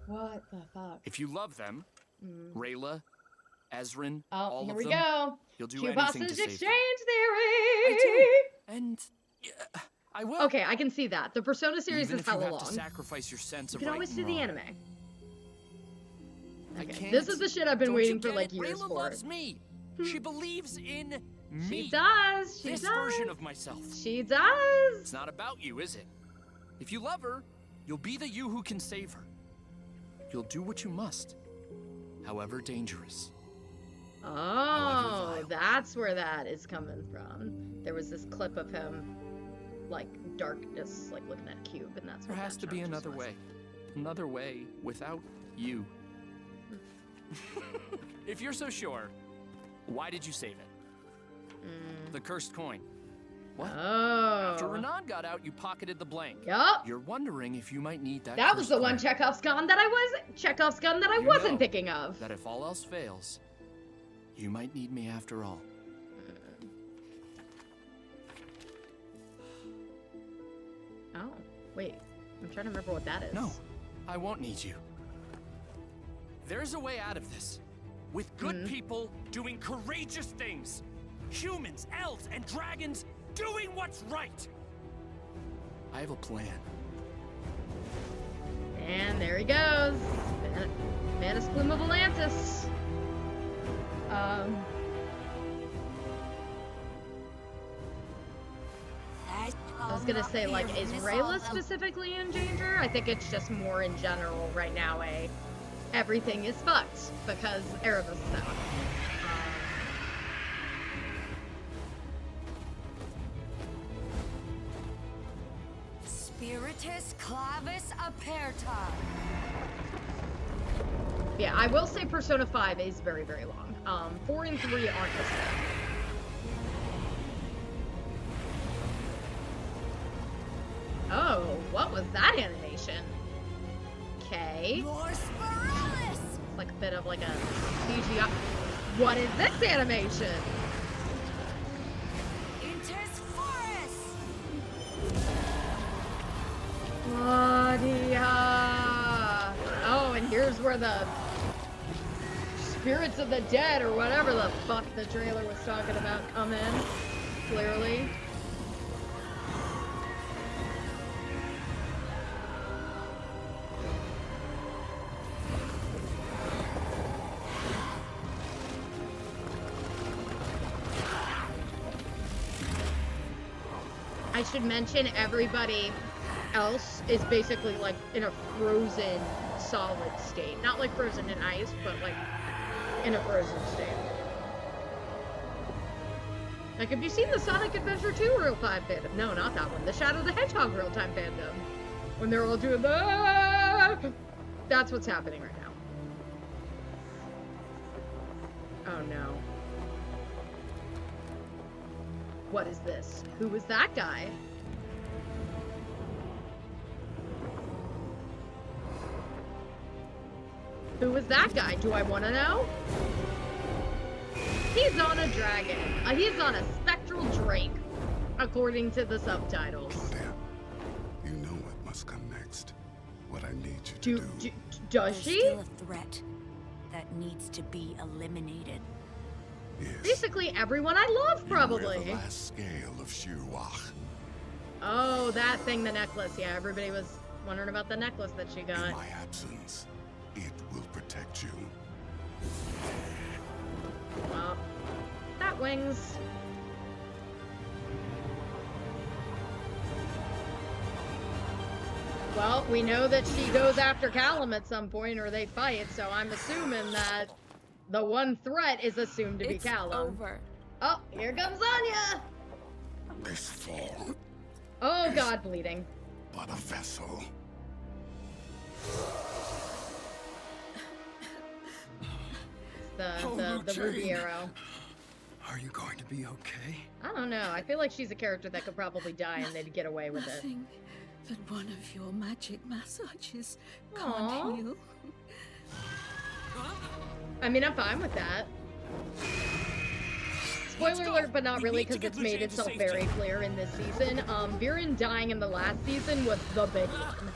What the fuck? If you love them, Rayla, Ezrin, Oh, all here of we them, go. you'll do Q anything hostage to save exchange them. theory. I do. And yeah, I will. Okay, I can see that. The Persona series Even is if you hella have long. to sacrifice your sense You of can right always and do the wrong. anime. I Okay, can't. this is the shit I've been Don't waiting you for get like it? years Rayla for. loves me. She believes in me. She does. She this does. version of myself. She does. It's not about you, is it? If you love her, you'll be the you who can save her. You'll do what you must, however dangerous. Oh, that's where that is coming from. There was this clip of him, like darkness, like looking at a cube, and that's There what has that to be charge another was. way. Another way without you. If you're so sure, why did you save it? The cursed coin. What? Oh. After Renan got out, you pocketed the blank. Yup. You're wondering if you might need that. That was cursed the one coin. Chekhov's gun that I You wasn't know thinking of. That if all else fails, You might need me after all. Oh, wait. I'm trying to remember what that is. No, I won't need you. There's a way out of this. With good people doing courageous things. Humans, elves, and dragons doing what's right. I have a plan. And there he goes. Manus Plume of Atlantis. I was gonna say, like, is Rayla specifically in danger? I think it's just more in general right now, everything is fucked because Erebus is out. Spiritus clavis aperta. Yeah, I will say Persona 5 is very, very long. 4 and 3 aren't as bad. Oh, what was that animation? Okay. More Spiralis! It's like a bit of like a CGI. What is this animation? Intes Forest! Claudia! Oh, and here's where the spirits of the dead, or whatever the fuck the trailer was talking about, come in. Clearly. I should mention everybody else is basically like in a frozen solid state. Not like frozen in ice, but like in a frozen state. Like, have you seen the Sonic Adventure 2 real-time fandom? No, not that one. The Shadow the Hedgehog real-time fandom. When they're all doing the... That's what's happening right now. Oh no. What is this? Who was that guy? Who was that guy? Do I want to know? He's on a dragon. He's on a spectral drake, according to the subtitles. Claudia, you know what must come next. What I need you to do. Does she? There's still a threat that needs to be eliminated. Yes. Basically everyone I love, probably. You wear the last scale of Shirwach. Oh, that thing, the necklace. Yeah, everybody was wondering about the necklace that she got. In my absence, it will protect you. Well, that wings. Well, we know that she goes after Callum at some point, or they fight, so I'm assuming that the one threat is assumed to be Callum. Over. Oh, here comes Anya! This fall. Oh god, bleeding. But a vessel. The ruby arrow. Are you going to be okay? I don't know. I feel like she's a character that could probably die and they'd get away with it. Nothing that one of your magic massages Aww. can't heal. I mean, I'm fine with that. Spoiler alert, but not really, because it's made itself very clear in this season. Viren dying in the last season was the big one.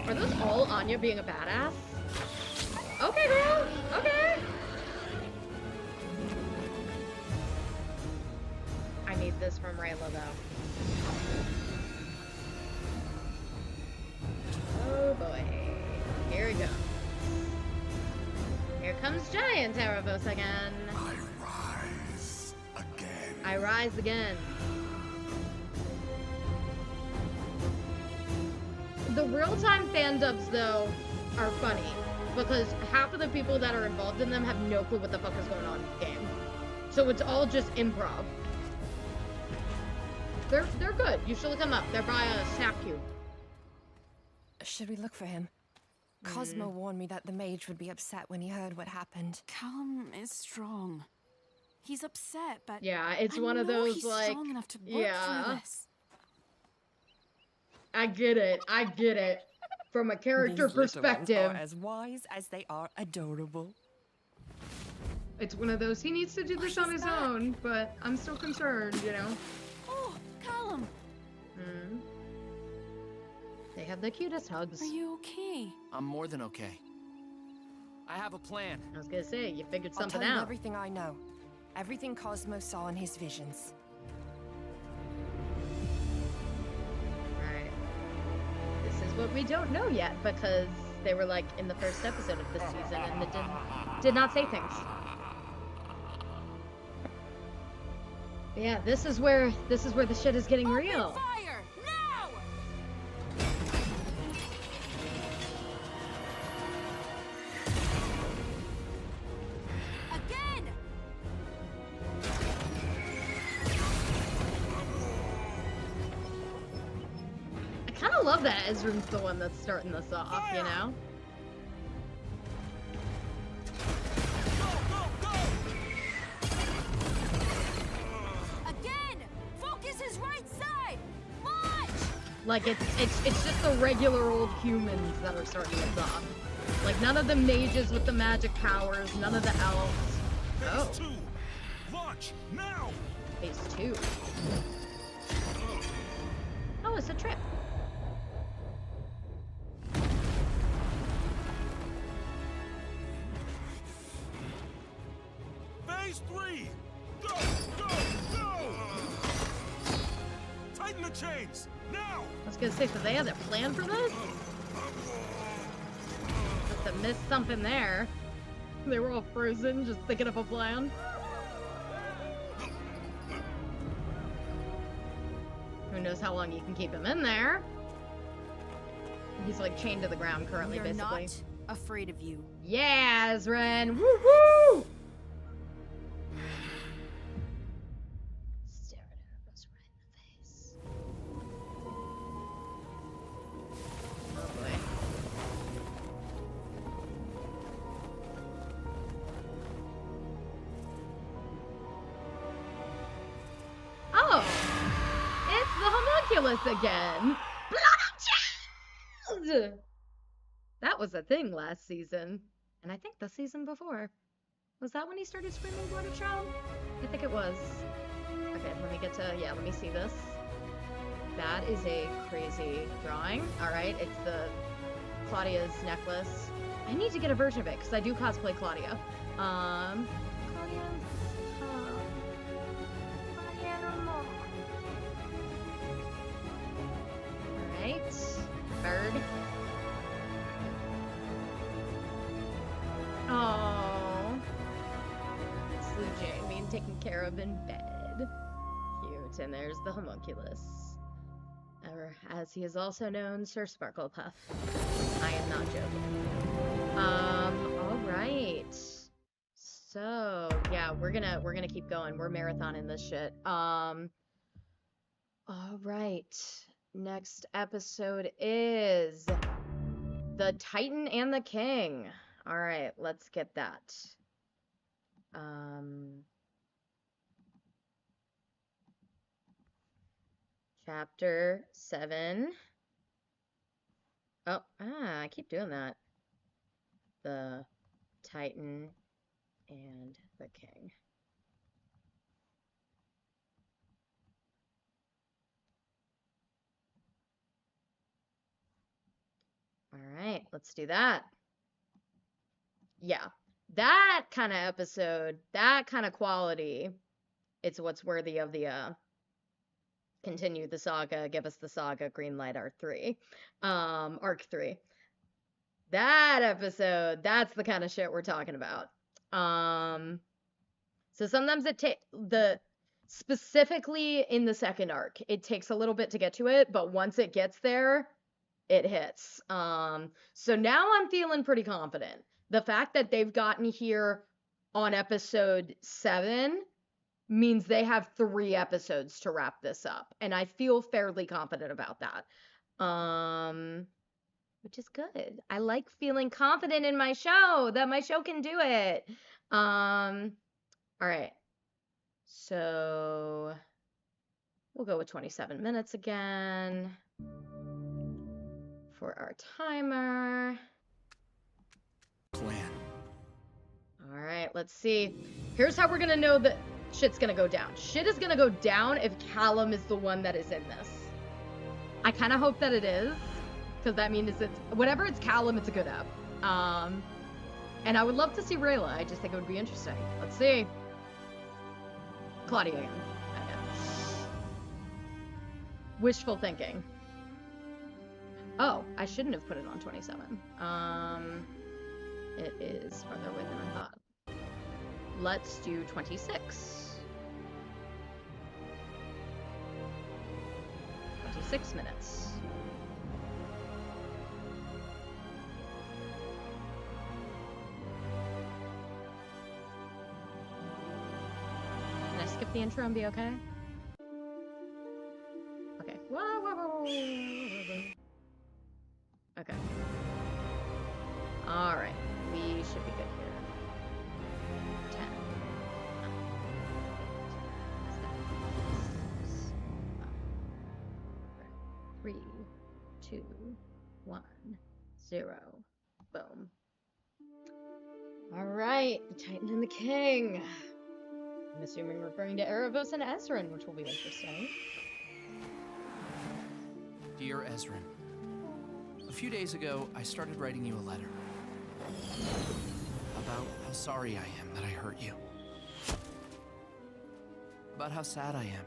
Are those all Anya being a badass? Okay, girl. Okay. I need this from Rayla, though. Oh boy. Here we go. Here comes Giant Erebos again. I rise again. I rise again. The real-time fan-dubs, though, are funny, because half of the people that are involved in them have no clue what the fuck is going on in the game. So it's all just improv. They're good. You should look them up. They're by a Snap Cube. Should we look for him? Cosmo warned me that the mage would be upset when he heard what happened. Callum is strong. He's upset, but yeah, it's I one of know those he's like strong enough to work through this. I get it. I get it. from a character These little ones perspective. are as wise as they are adorable. It's one of those, he needs to do this on his own, but I'm still concerned, you know? Oh, Callum! They have the cutest hugs. Are you okay? I'm more than okay. I have a plan. I was gonna say, you figured I'll something tell you out. everything I know. Everything Cosmo saw in his visions. Right. This is what we don't know yet, because they were like in the first episode of this season and they did not say things. But yeah, this is where the shit is getting real. Fire! Now! Again! I kind of love that Ezra's the one that's starting this off, you know? Again! Focus his right side! March! Like it's just the regular old humans that are starting this off. Like none of the mages with the magic powers, none of the elves. Oh. Phase 2! Launch! Now! Phase 2. Oh, it's a trip. Phase 3! Go! Go! Go! Tighten the chains! Now! I was gonna say, so they had a plan for this? Must have missed something there. They were all frozen, just thinking of a plan. Who knows how long you can keep him in there? He's like chained to the ground currently, We're basically. not afraid of you. Yeah, Ezren! Woohoo! Staring at us right in the face. Oh boy. Oh! It's the homunculus again! Blood of child! That was a thing last season. And I think the season before. Was that when he started screaming blood of child? I think it was. Okay, let me get to, yeah, let me see this. That is a crazy drawing. Alright, it's the Claudia's necklace. I need to get a version of it, because I do cosplay Claudia. Claudia's, Alright. Bird. Oh, Slew Jane being taken care of in bed. Cute. And there's the homunculus. Or, as he is also known, Sir Sparklepuff. I am not joking. Alright. So, yeah, we're gonna keep going. We're marathoning this shit. Alright. Next episode is The Titan and the King. Alright, let's get that. Chapter 7. Oh, I keep doing that. The Titan and the King. Alright, let's do that. Yeah, that kind of episode, that kind of quality, it's what's worthy of the, continue the saga, give us the saga, greenlight Arc 3. Arc 3. That episode, that's the kind of shit we're talking about. So sometimes specifically in the second arc, it takes a little bit to get to it, but once it gets there, it hits. So now I'm feeling pretty confident. The fact that they've gotten here on episode 7 means they have 3 episodes to wrap this up. And I feel fairly confident about that. Which is good. I like feeling confident in my show, that my show can do it. All right. So we'll go with 27 minutes again. for our timer. Plan. All right, let's see. Here's how we're gonna know that shit's gonna go down. Shit is gonna go down if Callum is the one that is in this. I kind of hope that it is, because that means it's whatever it's Callum, it's a good app. And I would love to see Rayla. I just think it would be interesting. Let's see. Claudia again. Okay. Wishful thinking. Oh, I shouldn't have put it on 27. It is farther away than I thought. Let's do 26. 26 minutes. Can I skip the intro and be okay? Okay. Okay. Alright. We should be good here. 10. 3, 2, 1, 0. Boom. Alright, the Titan and the King. I'm assuming referring to Erebos and Ezran, which will be interesting. Dear Ezran, a few days ago, I started writing you a letter. About how sorry I am that I hurt you. About how sad I am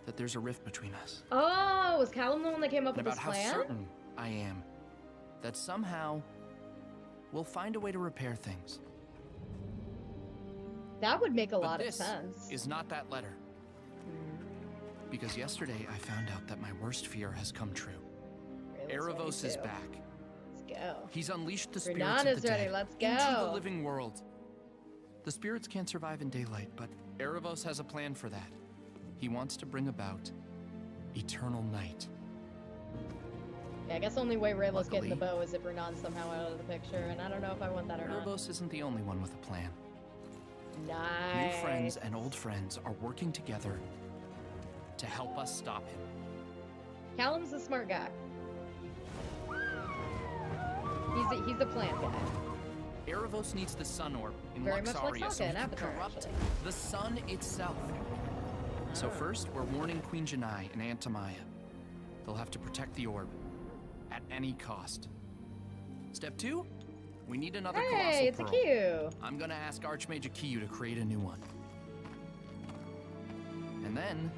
that there's a rift between us. Oh, was Callum the one that came up And with about this plan? how certain I am that somehow we'll find a way to repair things. That would make a lot But of sense. this is not that letter. Because yesterday I found out that my worst fear has come true. Erebos is back. Let's go. He's unleashed the spirits Renan of is the ready. dead Let's into go. the living world. The spirits can't survive in daylight, but Erebos has a plan for that. He wants to bring about eternal night. Yeah, I guess the only way Rayla's getting the bow is if Renan's somehow out of the picture, and I don't know if I want that or not. Erebos isn't the only one with a plan. Nice. New friends and old friends are working together to help us stop him. Callum's a smart guy. He's a plan guy. Erebos needs the sun orb in Very much like Luxaria so Sokka he in can Avatar, corrupt actually. the sun itself. So first, we're warning Queen Janai and Aunt Tamaya. They'll have to protect the orb at any cost. Step 2, we need another Hey, colossal it's a pearl. Q. I'm gonna ask Archmage Akiyu to create a new one. And then,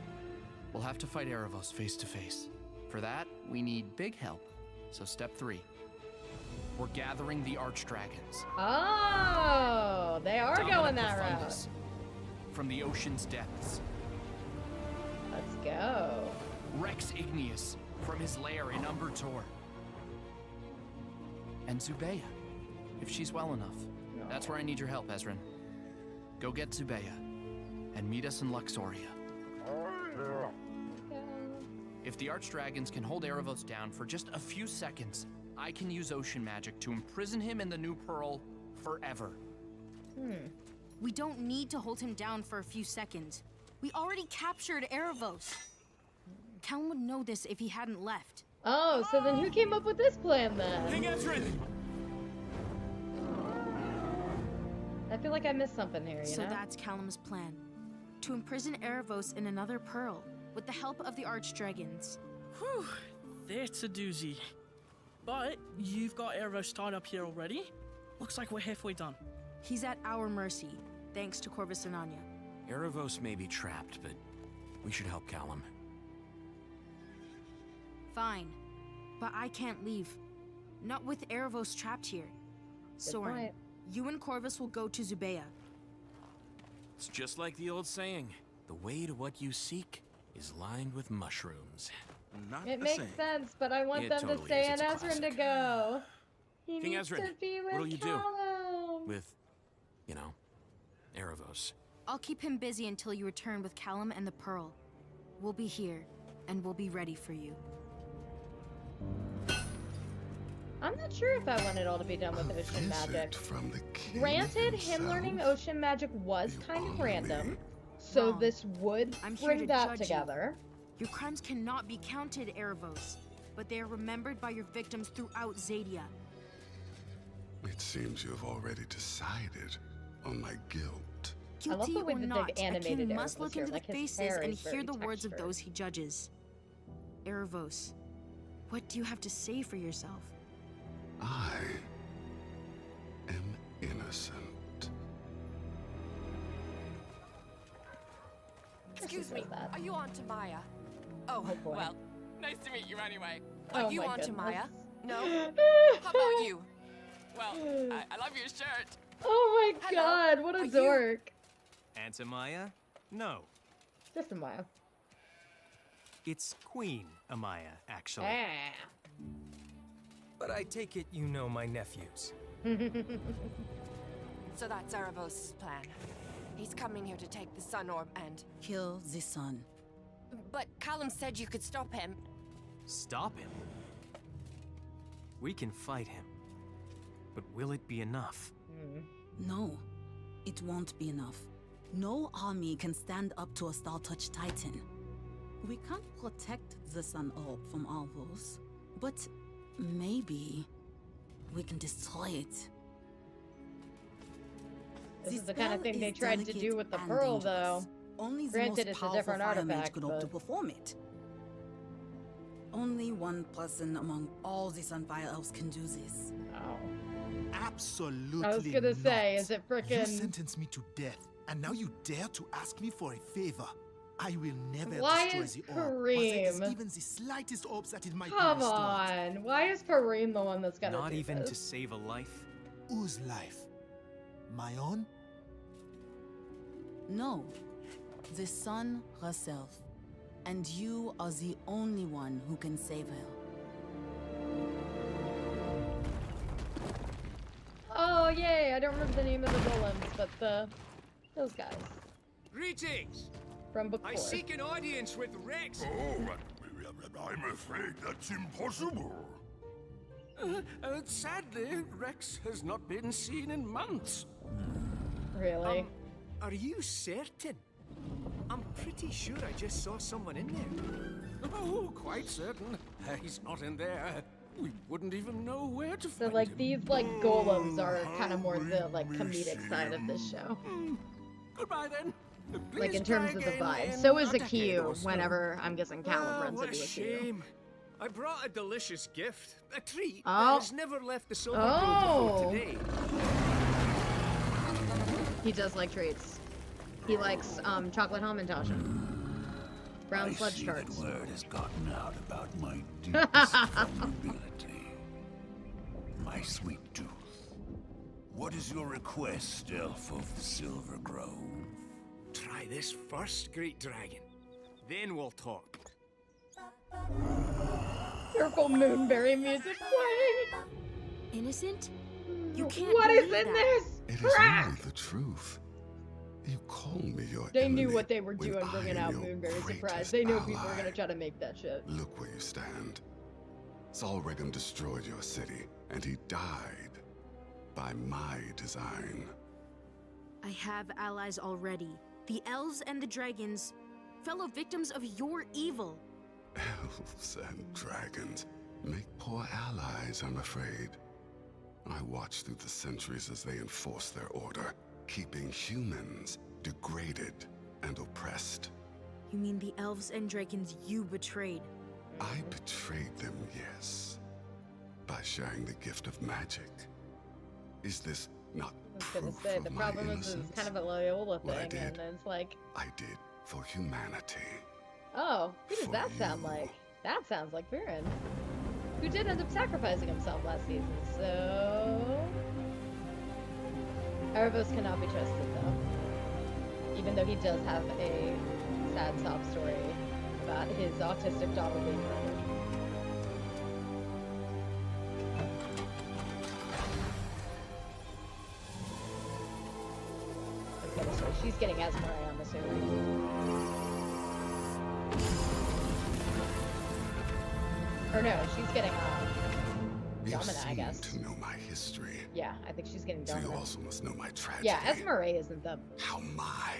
we'll have to fight Erebos face to face. For that, we need big help. So step 3, we're gathering the Archdragons. Oh, they are Dominic going that route. Profundus, from the ocean's depths. Let's go. Rex Igneous from his lair in Umber Tor. And Zubeia, if she's well enough. That's where I need your help, Ezran. Go get Zubeia and meet us in Luxoria. If the Archdragons can hold Erebos down for just a few seconds, I can use ocean magic to imprison him in the new pearl forever. We don't need to hold him down for a few seconds. We already captured Erebos. Callum would know this if he hadn't left. Oh, so then who came up with this plan then? King Ezran! I feel like I missed something here, you So know? that's Callum's plan. To imprison Erebos in another pearl, with the help of the Archdragons. Whew, that's a doozy. But you've got Erebos tied up here already. Looks like we're halfway done. He's at our mercy, thanks to Corvus and Anya. Erebos may be trapped, but we should help Callum. Fine, but I can't leave. Not with Erebos trapped here. Soren, point. you and Corvus will go to Zubeia. It's just like the old saying, the way to what you seek is lined with mushrooms. Not It the makes same. sense, but I want It them to totally stay is. and It's a Ezran to classic. go. He King needs Ezran, to be with what'll you do? Callum. With, you know, Erebos. I'll keep him busy until you return with Callum and the Pearl. We'll be here, and we'll be ready for you. I'm not sure if I want it all to be done with ocean magic. From the king Granted, him himself. learning ocean magic was kind of random, so Wrong. this would I'm here bring to that judge together. You. Your crimes cannot be counted, Erebos. but they are remembered by your victims throughout Zadia. It seems you have already decided on my guilt. I love Guilty the way or that not, they've a animated king must Erebos look here. into Like, the his faces hair and is hear very the words of textured. those he judges. Erebos, what do you have to say for yourself? I am innocent. Excuse me, are you Auntie Maya? Oh, boy. Well, nice to meet you anyway. Oh Are you my Auntie goodness. Maya? No? How about you? Well, I love your shirt. Oh my Hello. god, what Are a you- dork. Aunt Amaya? No. Just a while. It's Queen Amaya, actually. Ah. But I take it you know my nephews. So that's Erebos' plan. He's coming here to take the Sun Orb and... Kill the sun. But Callum said you could stop him. Stop him? We can fight him. But will it be enough? No, it won't be enough. No army can stand up to a Star-Touch Titan. We can't protect the Sun Orb from all those, but maybe we can destroy it. This is the kind of thing they tried to do with the pearl, though. Only the Granted, most it's a powerful different fire mage artifact, could hope to but... perform it. Only one person among all the Sunfire Elves can do this. Oh. Absolutely I was gonna say, not. is it You frickin'... sentenced me to death, and now you dare to ask me for a favor. I will never Why destroy is the orb, or there is Kareem- even the slightest hopes that it might Come be restored. on. Why is Kareem the one that's gonna Not do even this? to save a life? Whose life? My own? No, the sun herself. And you are the only one who can save her. Oh, yay! I don't remember the name of the golems, but those guys Greetings! from before. I seek an audience with Rex. Oh, I'm afraid that's impossible. Sadly, Rex has not been seen in months. Really? Are you certain? I'm pretty sure I just saw someone in there. Oh, quite certain. He's not in there. We wouldn't even know where to So find like him. these like golems are kind of more the like comedic side of this show. Goodbye then. Like in Please terms try of the again vibe. in So is a a decade Q or so. whenever I'm guessing Callum runs what a into a Q. shame. I brought a delicious gift. A treat Oh. that has never left the silver Grove Oh. before today. He does like treats. He likes chocolate Hamantaschen. Brown I sludge see tarts. that word has gotten out about my deepest vulnerability. My sweet tooth. What is your request, Elf of the Silver Grove? Try this first, Great Dragon. Then we'll talk. Purple moonberry music playing. Innocent? You can't What is believe in that. this? It is only the truth. You call me your They enemy knew what they were when doing I bringing am out your Moonberry Surprise. greatest They knew people were ally. gonna try to make that shit. Look where you stand. Saul Regum destroyed your city, and he died by my design. I have allies already. The elves and the dragons, fellow victims of your evil. Elves and dragons make poor allies, I'm afraid. I watched through the centuries as they enforced their order, keeping humans degraded and oppressed. You mean the elves and dragons you betrayed? I betrayed them, yes, by sharing the gift of magic. Is this not I was proof gonna say, of the my problem is innocence? it's kind of a Loyola What I thing, and did. it's like, I did for humanity. oh, who does that sound like? That sounds like Viren, who did end up sacrificing himself last season, so... Erebos cannot be trusted, though. Even though he does have a sad sob story about his autistic daughter being murdered. I was gonna say, she's getting Asmodee, I'm assuming. Or no, she's getting, You Domina, I seem guess. to know my history. Yeah, I think she's getting So you Domina. also must know my tragedy. Yeah, Esmeralda isn't the How my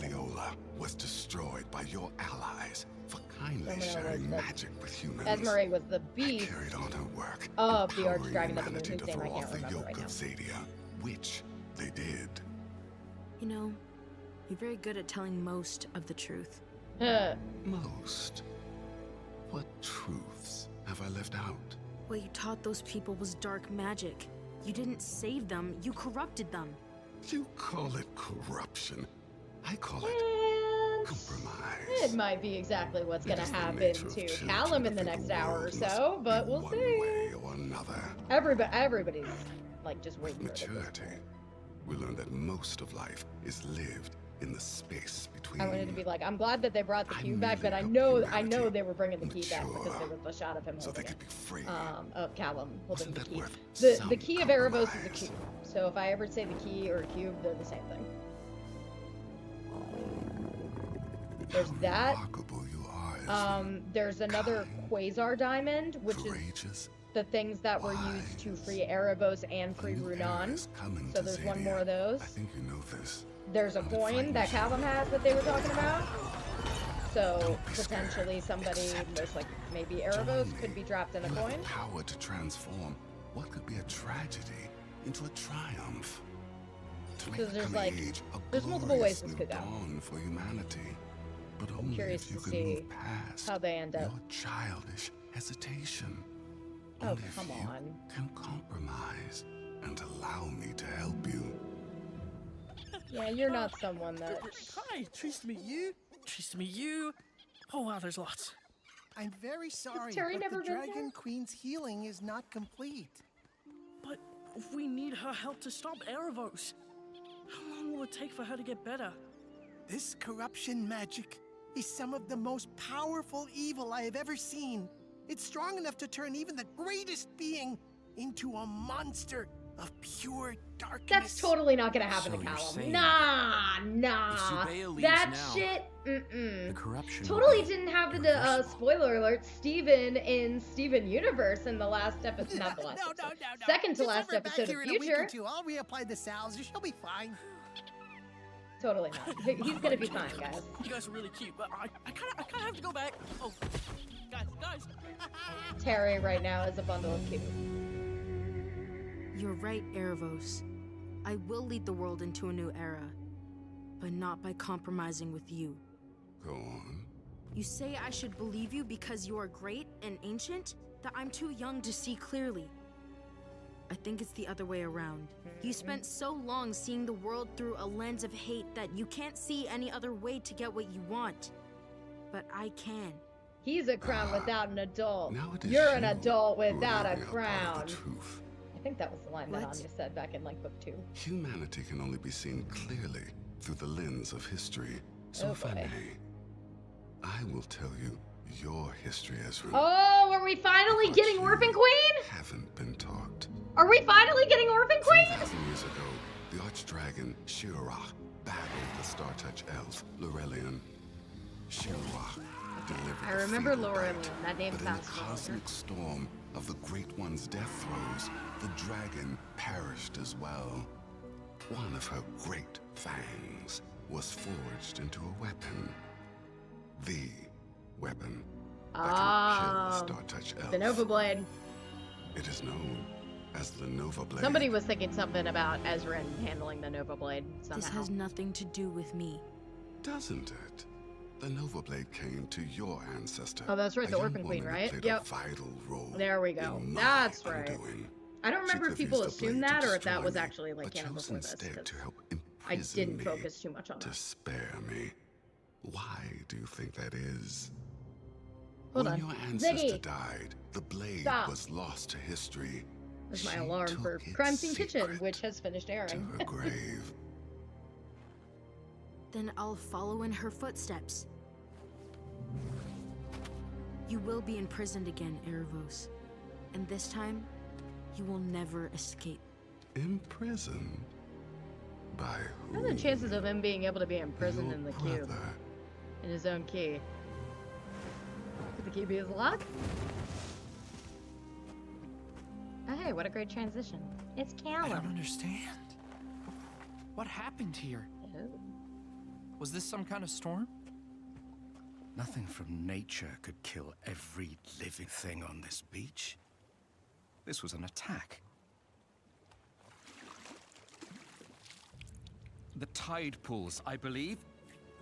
Leola was destroyed by your allies for kindly sharing magic with humans. Esmeralda was the beast carried on her work of the Archdragon of the Moon, humanity whose to name I throw can't off the remember yoke right of now. Zadia, which they did. You know, you're very good at telling most of the truth. Most? What truths have I left out? What you taught those people was dark magic. You didn't save them, you corrupted them. You call it corruption. I call it compromise. It might be exactly what's gonna happen to Callum in the next hour or so, but we'll see. Way or another. Everybody's like just waiting With for it. maturity, we learn that most of life is lived in the space between. I wanted to be like, I'm glad that they brought the key back, but I know they were bringing the key back because there was the shot of him holding it. Of Callum holding the key. The key of Erebos is a cube. So if I ever say the key or a cube, they're the same thing. There's that. There's another Quasar diamond, which is the things that were used to free Erebos and free Runan. So there's one more of those. I think you know this. There's a coin that Callum has that they were talking about. So potentially somebody, most like maybe Erebos, could be dropped in a coin. Power to transform what could be a tragedy into a triumph. To make So there's the like, age a there's multiple ways this glorious could new go. dawn for humanity. But I'm only curious if you to can see move past how they end up. your childish hesitation. Oh, Only come if you on. can compromise and allow me to help you. Yeah, you're not someone that... Hi, trees to meet you. Trees to meet you. Oh wow, there's lots. I'm very sorry, Terry but never the been Dragon here? Queen's healing is not complete. But we need her help to stop Erebos. How long will it take for her to get better? This corruption magic is some of the most powerful evil I have ever seen. It's strong enough to turn even the greatest being into a monster of pure darkness. That's totally not gonna happen to Callum. Nah. Subea leaves That now, shit, the corruption will totally be didn't happen to, spoiler alert, Steven in Steven Universe in the last episode, not the last episode, second to Just last have her back episode here of in a week or Future. two. I'll reapply the salves. She'll be fine. Totally not. He's gonna be fine, guys. You guys are really cute, but I kind of have to go back. Oh, guys. Terry right now is a bundle of cute. You're right, Erebos. I will lead the world into a new era, but not by compromising with you. Go on. You say I should believe you because you are great and ancient, that I'm too young to see clearly. I think it's the other way around. You spent so long seeing the world through a lens of hate that you can't see any other way to get what you want. But I can. He's a crown without an adult. Now it is You're an you adult who are without a living out part crown. of the truth. I think that was the line that What? Anya said back in like book 2. Humanity can only be seen clearly through the lens of history. So Oh, if I boy. may, I will tell you your history as Oh, are we finally getting Orphan Queen? haven't been taught. Are we finally getting Orphan Queen? 3,000 years ago, the archdragon Shirach battled the Star-Touch elf Lorelian. Shirach delivered I the remember fatal Lauren. bite, That name but in the sounds familiar. cosmic storm of the Great One's death throes, the dragon perished as well. One of her great fangs was forged into a weapon. The weapon that can kill a Star-Touch elf. The Nova Blade. It is known as the Nova Blade. Somebody was thinking something about Ezrin handling the Nova Blade somehow. This has nothing to do with me. Doesn't it? The Nova Blade came to your ancestor. Oh, that's right, the a young Orphan Queen, woman who right? played Yep. a vital role There we go. in my That's right. undoing. I don't remember if She people used the assumed blade to that or if that destroy was me, actually like but canon chose before this. instead 'Cause to help I imprison didn't me, focus too much on to that. spare me. Why do you think that is? Hold when on. your ancestor Ziggy. died, the blade Stop. was lost to history. There's my She alarm for took its Crime Scene Kitchen, secret which has finished airing. to her grave. Then I'll follow in her footsteps. You will be imprisoned again, Erebos. And this time, you will never escape. Imprisoned? By who? What are the chances of him being able to be imprisoned Your in the cube? brother. In his own key? Could the key be his lock? hey, what a great transition. It's I don't Callum. understand. What happened here? Was this some kind of storm? Nothing from nature could kill every living thing on this beach. This was an attack. The tide pools, I believe,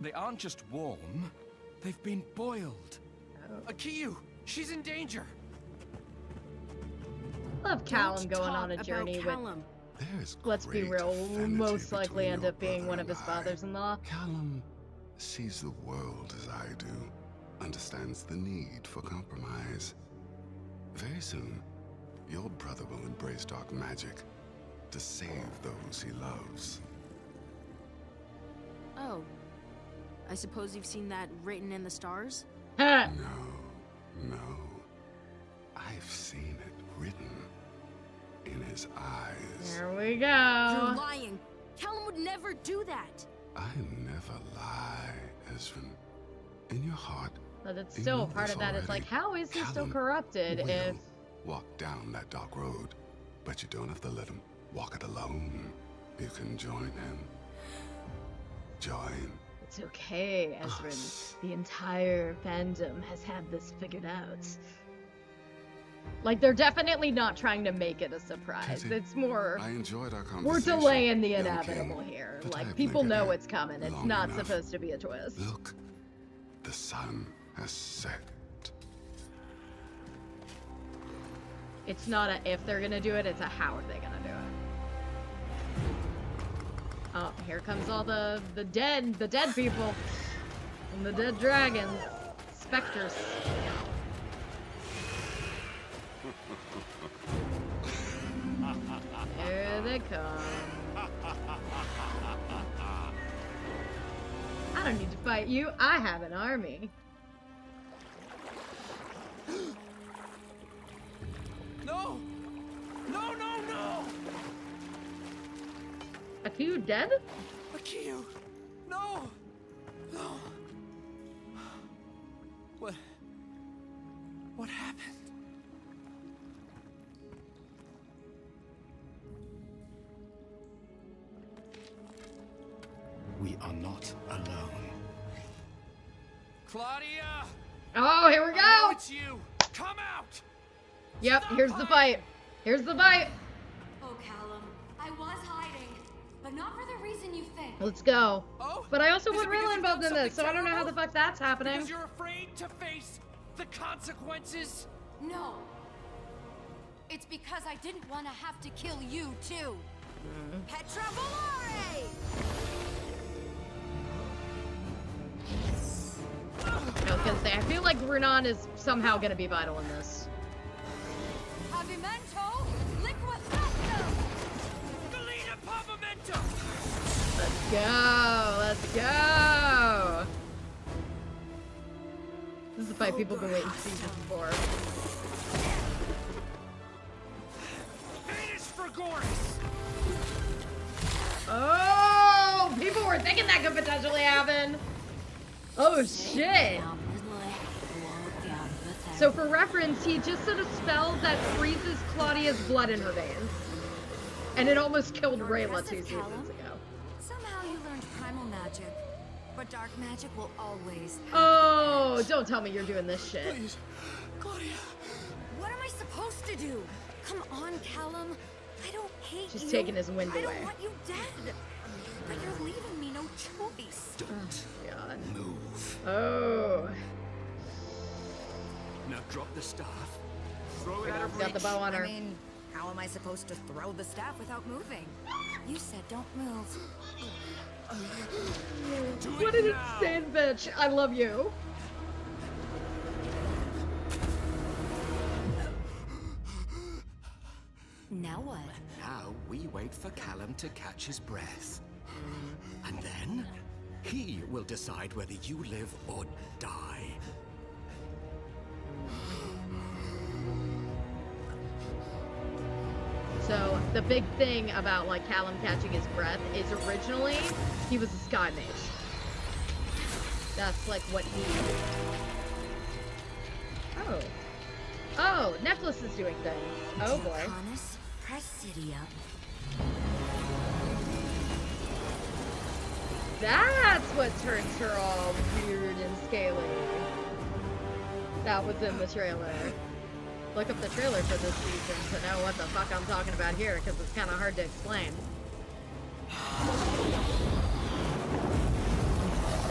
they aren't just warm, they've been boiled. Akiyu, she's in danger. Love Callum going on a journey with, let's be real, will most likely end up being one of his fathers-in-law. Callum sees the world as I do, understands the need for compromise. Very soon, your brother will embrace dark magic to save those he loves. Oh. I suppose you've seen that written in the stars? No. I've seen it written in his eyes. There we go. You're lying. Callum would never do that. I never lie, Ezrin. In your heart, But it's you still know part this of that. It's already. like, how is he still Callum corrupted will if... walk down that dark road, but you don't have to let him walk it alone. You can join him. Join. It's okay, Ezrin. The entire fandom has had this figured out. Like, they're definitely not trying to make it a surprise. Tizzy, It's more... I enjoyed our We're conversation. delaying the young inevitable king, here. but Like, I've people lingered know here it's coming. It's long not enough. supposed to be a twist. Look, the sun has set. It's not a if they're gonna do it, it's a how are they gonna do it. Oh, here comes all the dead people. And the dead dragons. Specters. Here they come. I don't need to fight you. I have an army. No! No, no, no! Akiyu dead? Akiyu! No! No! What happened? We are not alone. Claudia! Oh, here we go! I know it's you! Come out! Yep, here's the fight. Here's the fight. Oh, Callum, I was hiding, but not for the reason you think. Let's go. Oh, but I also is want it because Raylan you've done involved in this, so something I don't know how the fuck that's happening. Because you're afraid to face the consequences? No. It's because I didn't want to have to kill you, too. Petra Volare! I was gonna say, I feel like Renan is somehow gonna be vital in this. Pavimento liquefacto! Galena Pavimento! Let's go! Let's go! This is the fight people been waiting seasons for. Venus Frigoris! Oh! People were thinking that could potentially happen! Oh shit! So for reference, he just did a spell that freezes Claudia's blood in her veins. And it almost killed Rayla 2 seasons ago. Somehow you learned primal magic, but dark magic will always. Oh, don't tell me you're doing this shit. Please, Claudia. What am I supposed to do? Come on, Callum. I don't hate you. Just taking his wind I away. don't want you dead. But you're leaving me no choice. Don't move. Oh. Now drop the staff. Throw it out of reach. Got the bow on her. I mean, how am I supposed to throw the staff without moving? You said don't move. What an insane bitch. I love you. Now what? Now we wait for Callum to catch his breath. And then he will decide whether you live or die. So the big thing about like Callum catching his breath is originally he was a sky mage. That's like what he. Oh. Oh, Necklace is doing things. Oh boy. That's what turns her all weird and scaly. That was in the trailer. Look up the trailer for this season to know what the fuck I'm talking about here, because it's kind of hard to explain.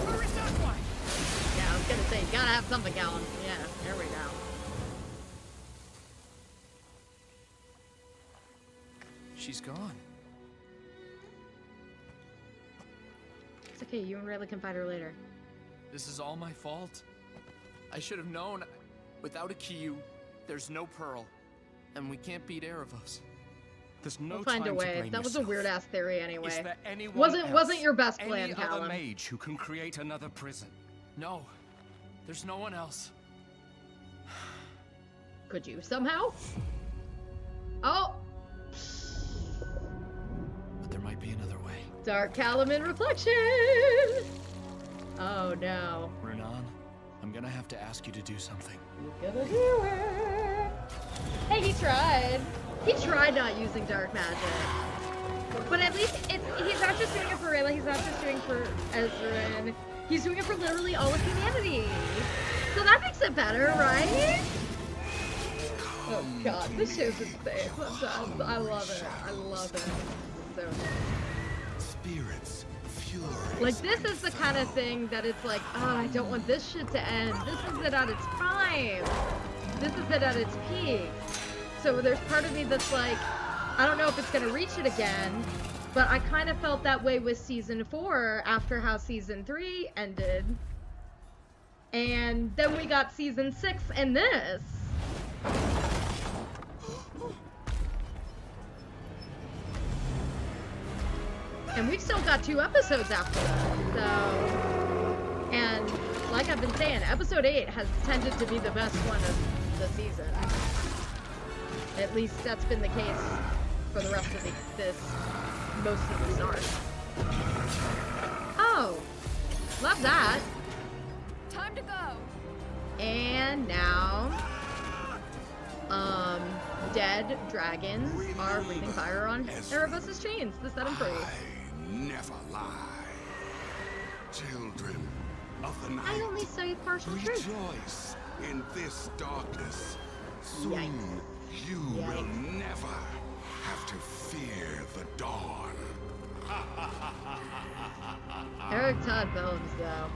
Where is that one? Yeah, I was gonna say, you gotta have something going. Yeah, there we go. She's gone. It's okay, you and Rayla can fight her later. This is all my fault. I should have known. Without a Kyu, there's no Pearl. And we can't beat Erebos. There's no We'll find time a way. to blame That was a yourself. weird ass theory anyway. Is there anyone Wasn't else? your best plan, Any other Callum. mage who can create another prison? No. There's no one else. Could you somehow? Oh! But there might be another way. Dark Callum in reflection! Oh no. Renan, I'm gonna have to ask you to do something. You're gonna do it! Hey, he tried. He tried not using dark magic. But at least he's not just doing it for Rayla, he's not just doing it for Ezran. He's doing it for literally all of humanity. So that makes it better, right? Oh god, this show's insane. I love it. I love it. So Spirits, fury. like, this is the kind of thing that it's like, oh, I don't want this shit to end. This is it at its prime. This is it at its peak. So there's part of me that's like, I don't know if it's gonna reach it again, but I kind of felt that way with season 4 after how season 3 ended. And then we got season 6 and this. And we've still got 2 episodes after that, so... And, like I've been saying, episode 8 has tended to be the best one of the season. At least that's been the case for the rest of most of the stars. Oh! Love that! Time to go! And now... dead dragons are breathing fire on Erebos' chains to set him free. Never lie. Children of the night, I only say partial truth. rejoice in this darkness. Soon you will never have to fear the dawn. Eric Todd Belms, though.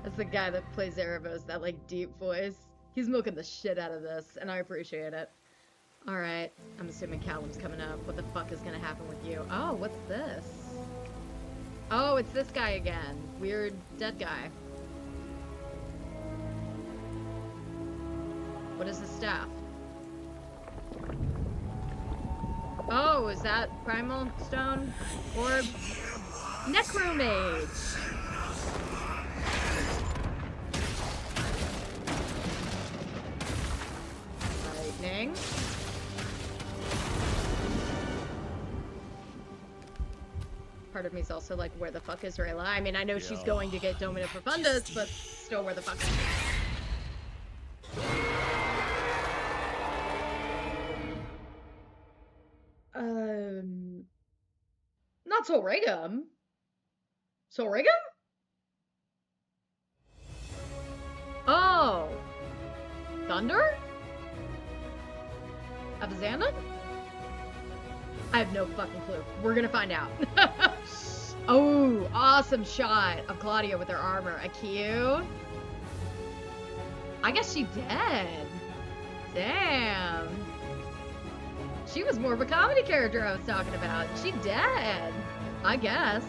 That's the guy that plays Erebos, that, like, deep voice. He's milking the shit out of this, and I appreciate it. Alright, I'm assuming Callum's coming up. What the fuck is gonna happen with you? Oh, what's this? Oh, it's this guy again. Weird dead guy. What is the staff? Oh, is that Primal Stone? Orb? Necromage! Lightning. Part of me's also like, where the fuck is Rayla? I mean, I know she's going to get Domina Profundus, but still, where the fuck is she? Not Soul Regum. Soul Regum? Oh. Thunder? Abzana? I have no fucking clue. We're gonna find out. Oh, awesome shot of Claudia with her armor. A Q. I guess she dead. Damn. She was more of a comedy character I was talking about. She dead. I guess.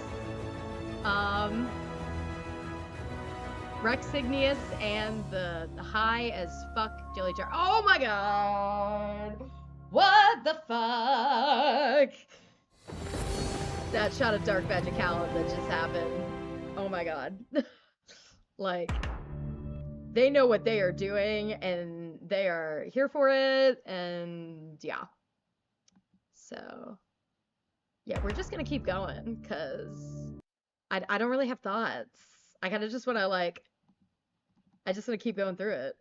Rex Igneous and the high as fuck Jelly Jar. Oh my god! What the fuck? That shot of Dark Magic Callum that just happened. Oh my god. Like, they know what they are doing and they are here for it, and yeah. So, yeah, we're just gonna keep going because I don't really have thoughts. I kind of just want to, like, I just want to keep going through it.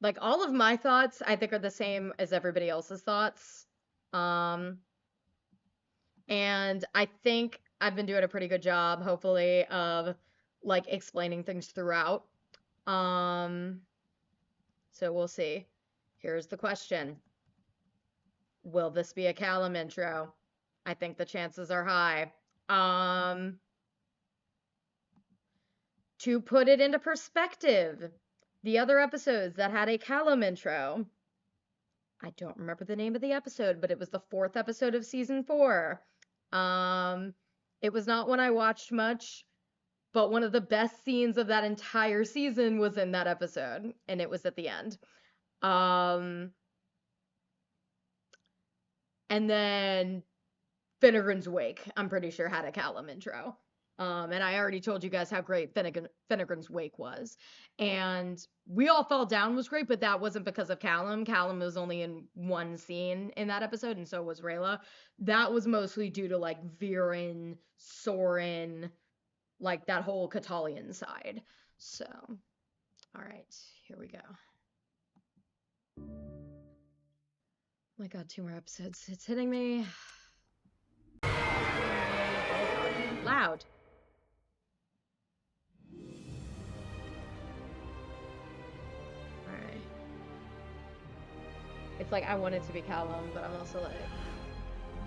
like all of my thoughts, I think are the same as everybody else's thoughts. And I think I've been doing a pretty good job, hopefully, of like explaining things throughout. So we'll see. Here's the question. Will this be a Callum intro? I think the chances are high. To put it into perspective, the other episodes that had a Callum intro, I don't remember the name of the episode, but it was the 4th episode of season 4. It was not one I watched much, but one of the best scenes of that entire season was in that episode, and it was at the end. And then Finnegan's Wake, I'm pretty sure, had a Callum intro. And I already told you guys how great Finnegan's Wake was. And We All Fall Down was great, but that wasn't because of Callum. Callum was only in one scene in that episode, and so was Rayla. That was mostly due to, like, Viren, Soren, like, that whole Catalian side. So, all right, here we go. Oh my god, 2 more episodes. It's hitting me. Loud. Alright. It's like I want it to be Callum, but I'm also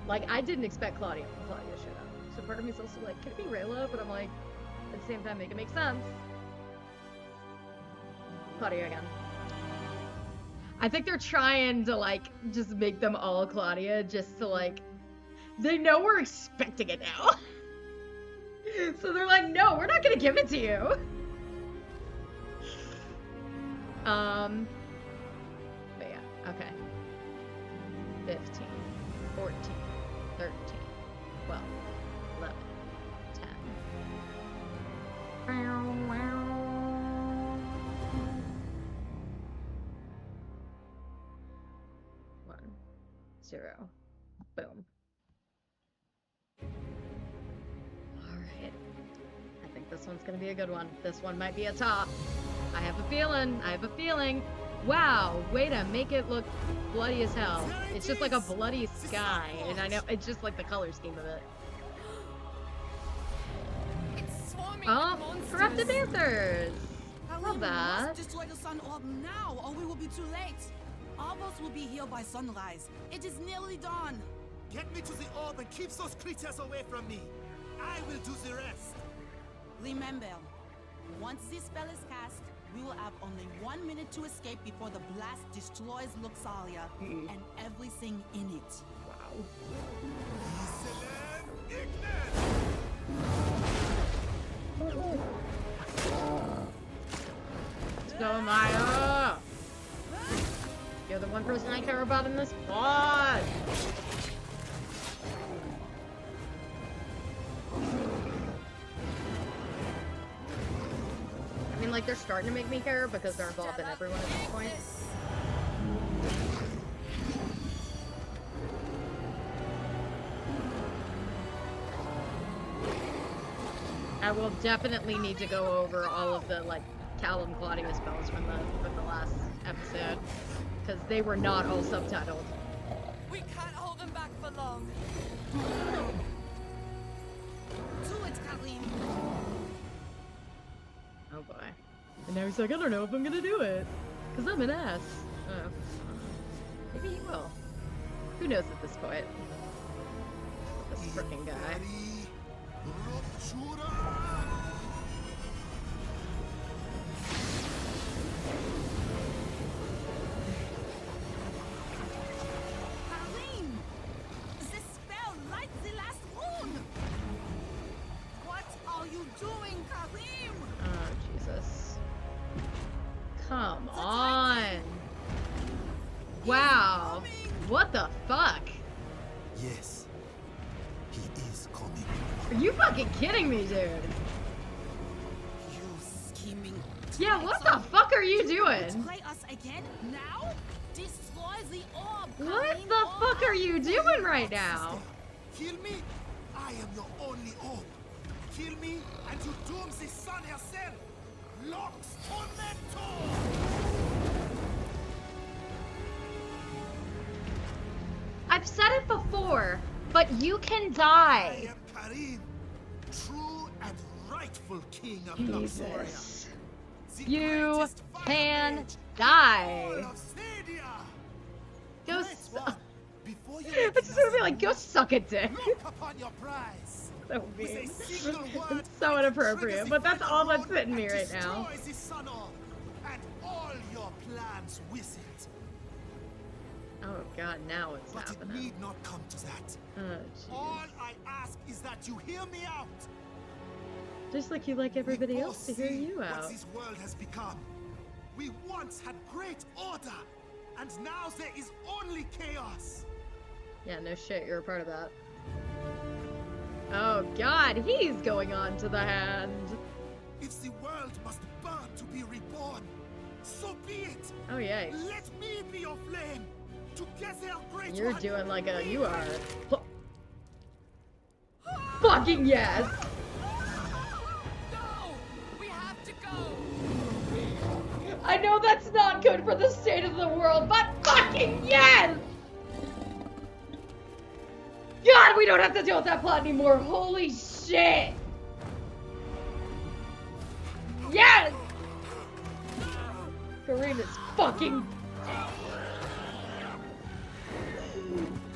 like I didn't expect Claudia when Claudia showed up. So part of me is also like, can it be Rayla? But I'm like, at the same time, make it make sense. Claudia again. I think they're trying to, like, just make them all Claudia, just to, like, they know we're expecting it now. So they're like, no, we're not gonna give it to you. But yeah, okay. 15, 14, 13, 12, 11, 10. 1, 0, boom. Alright. I think this one's gonna be a good one. This one might be a top. I have a feeling. Wow, way to make it look bloody as hell. It's just like a bloody sky, and I know it's just like the color scheme of it. Oh, corrupted dancers! Love that. Destroy the sun orb now, or we will be too late. All of us will be here by sunrise. It is nearly dawn. Get me to the orb and keep those creatures away from me. I will do the rest. Remember, once this spell is cast, we will have only 1 minute to escape before the blast destroys Luxalia and everything in it. Wow. Let's go, Maya! You're the one person I care about in this pod! I mean, like, they're starting to make me care because they're involved in everyone at this point. I will definitely need to go over all of the, like, Callum Claudia spells from the last episode, because they were not all subtitled. We can't hold them back for long. Do it, Karim. Oh boy. And now he's like, I don't know if I'm gonna do it, because I'm an ass. Oh. Maybe he will. Who knows at this point? This frickin' guy. Karim! The spell lights the last rune! What are you doing, Karim? Oh, Jesus. Come on! Wow! What the fuck? Yes, he is coming. Are you fucking kidding me, dude? You scheming. Yeah, what the fuck are you doing? Play us again now? Destroy the orb. What the fuck are you doing right now? Kill me? I am your only hope. Kill me and you doom the sun herself. Lux Tormentor! I've said it before, but you can die. I am Karim, true and rightful king of Jesus. Luxoria. You can die. Go I just want to be like, go suck a dick. So mean. It's so inappropriate, but that's all that's hitting me right now. And all your plans with it. Oh god, now it's but happening. It need not come to that. Oh, all I ask is that you hear me out. Just like you like everybody else to hear you out. What this world has become. We once had great order, and now there is only chaos. Yeah, no shit, you're a part of that. Oh god, he's going on to the hand. If the world must burn to be reborn, so be it. Oh yeah. Let me be your flame. Together, great You're one. doing like a you are. Fucking yes. No, we have to go. I know that's not good for the state of the world, but fucking yes. God, we don't have to deal with that plot anymore. Holy shit. Yes. Kareem is fucking...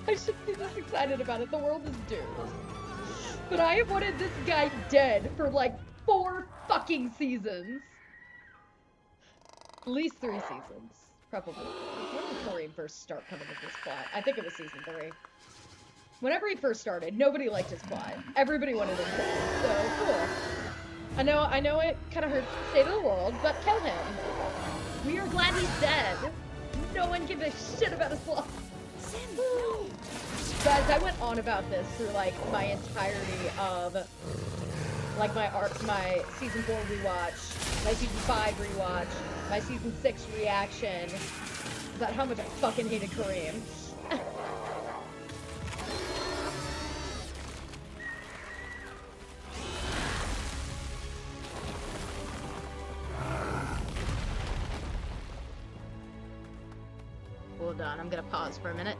I shouldn't be this excited about it. The world is doomed. But I have wanted this guy dead for like 4 fucking seasons. At least 3 seasons. Probably. When did Kareem first start coming with this plot? I think it was season 3. Whenever he first started, nobody liked his plot. Everybody wanted him dead. So, cool. I know it kind of hurts the state of the world, but kill him. We are glad he's dead. No one gives a shit about his plot. Guys, I went on about this through like my entirety of like my season 4 rewatch, my season 5 rewatch, my season 6 reaction about how much I fucking hated Kareem. Hold on, I'm gonna pause for a minute.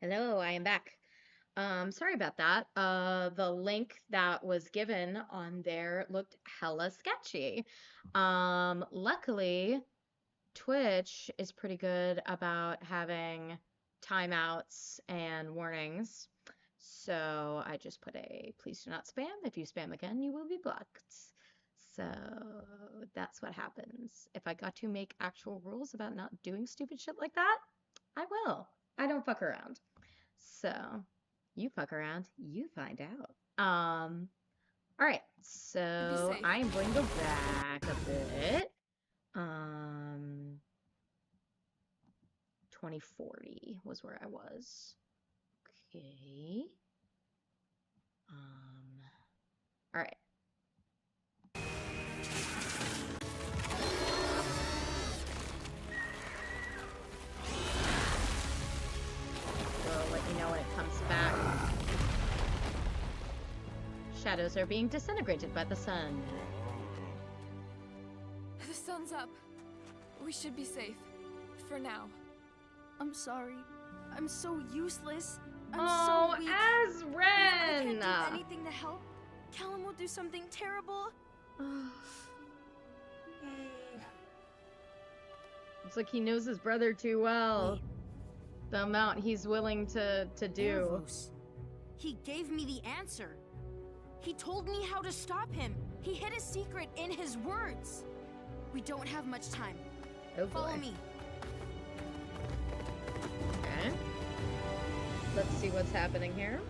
Hello, I am back. Sorry about that. The link that was given on there looked hella sketchy. Luckily, Twitch is pretty good about having timeouts and warnings. So I just put a please do not spam. If you spam again, you will be blocked. So that's what happens. If I got to make actual rules about not doing stupid shit like that, I will. I don't fuck around. So you fuck around, you find out. All right. So I am going to go back a bit. 2040 was where I was. Okay. All right. I'll let you know when it comes back. Shadows are being disintegrated by the sun. The sun's up. We should be safe. For now. I'm sorry. I'm so useless. I'm Oh, so weak. Azren! If I can't do anything to help, Callum will do something terrible. It's like he knows his brother too well. The amount he's willing to do. Nervos. He gave me the answer. He told me how to stop him. He hid a secret in his words. We don't have much time. Oh, Follow boy. me. Okay. Let's see what's happening here.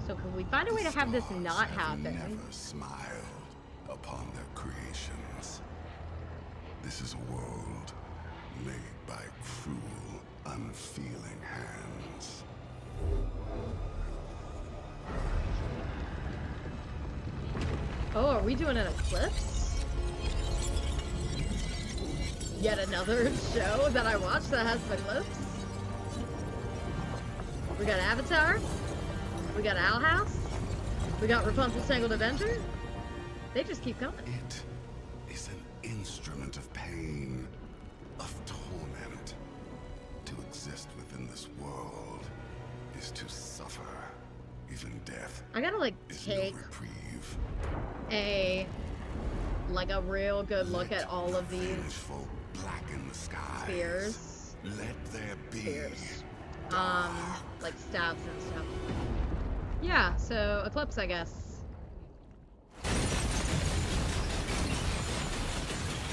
So can we find a way to have this not happen? Never smiled upon their creations. This is a world made by cruel, unfeeling hands. Oh, are we doing an eclipse? Yet another show that I watched that has an eclipse? We got Avatar? We got Owl House? We got Rapunzel's Tangled Adventure? They just keep coming. It is an instrument of pain, of torment. To exist within this world is to suffer. Even death. I gotta like take a real good look at all of these blacken the skies. spears. Let there be. Spears. Like stabs and stuff. Yeah, so eclipse, I guess.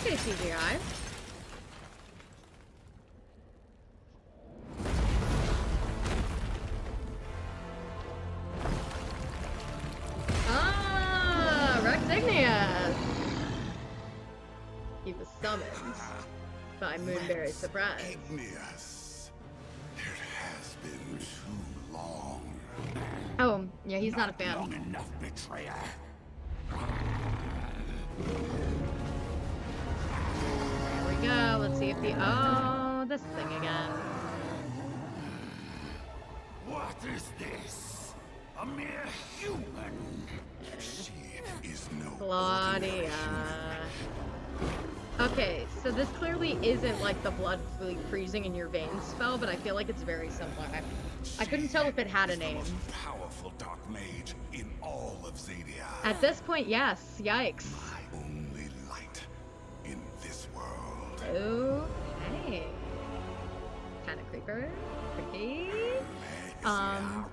Okay, CGI. Ah, Rexignius! He was summoned by Moonberry's surprise. Igneous. It has been too long. Oh, yeah, he's not a fan. Long enough, betrayer. There we go. Let's see if the oh, this thing again. What is this? A mere human. She is no Claudia. Okay, so this clearly isn't like the blood freezing in your veins spell, but I feel like it's very similar. I couldn't tell if it had a name. powerful dark mage in all of Zadia. At this point, yes. Yikes. My only light in this world. Okay. Kind of creeper. Creepy. Oh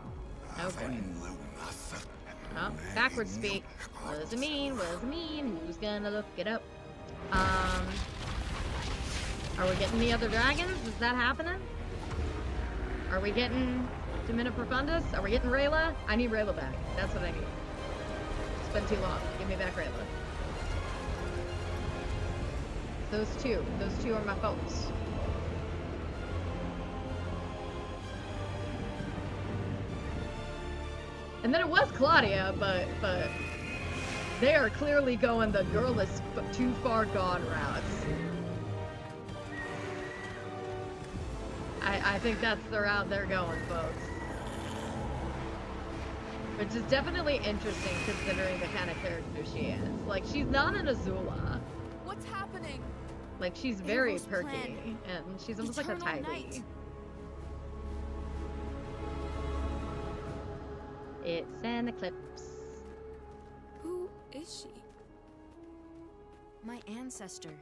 boy. Oh, backwards speak. What does it mean? What does it mean? Who's gonna look it up? Are we getting the other dragons? Is that happening? Are we getting Domina Profundus? Are we getting Rayla? I need Rayla back. That's what I need. It's been too long. Give me back Rayla. Those two are my folks. And then it was Claudia, but they are clearly going the girl is too far gone route. I think that's the route they're going, folks. Which is definitely interesting considering the kind of character she is. Like, she's not an Azula. What's happening? Like, she's very Eivos' perky, plan. and she's almost like a Eternal Tylee. night. It's an eclipse. Who is she? My ancestor.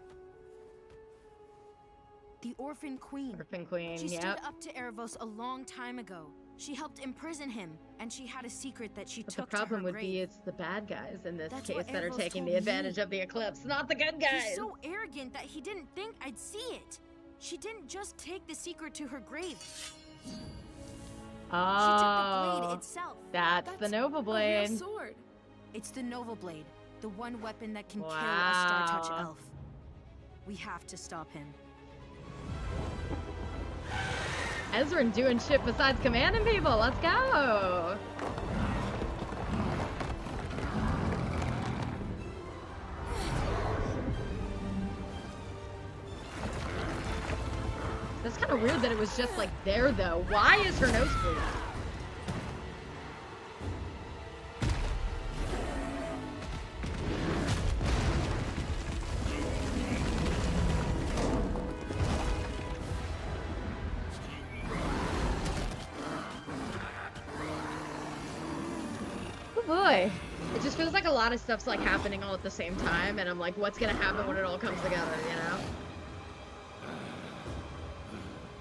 The Orphan Queen. Orphan Queen, She yep. stood up to Erebos a long time ago. She helped imprison him, and she had a secret that she But took the problem to her would grave. be it's the bad guys in this That's case what that are Erebos taking told the advantage me. of the eclipse, not the good guys. He's so arrogant that he didn't think I'd see it. She didn't just take the secret to her grave. Oh, She took the blade itself. that's the Nova Blade. A real sword. It's the Nova Blade, the one weapon that can kill a Star Touch Wow. elf. We have to stop him. Ezran doing shit besides commanding people. Let's go. That's kind of weird that it was just like there though. Why is her nose bleeding? Oh boy. It just feels like a lot of stuff's like happening all at the same time, and I'm like, what's gonna happen when it all comes together, you know?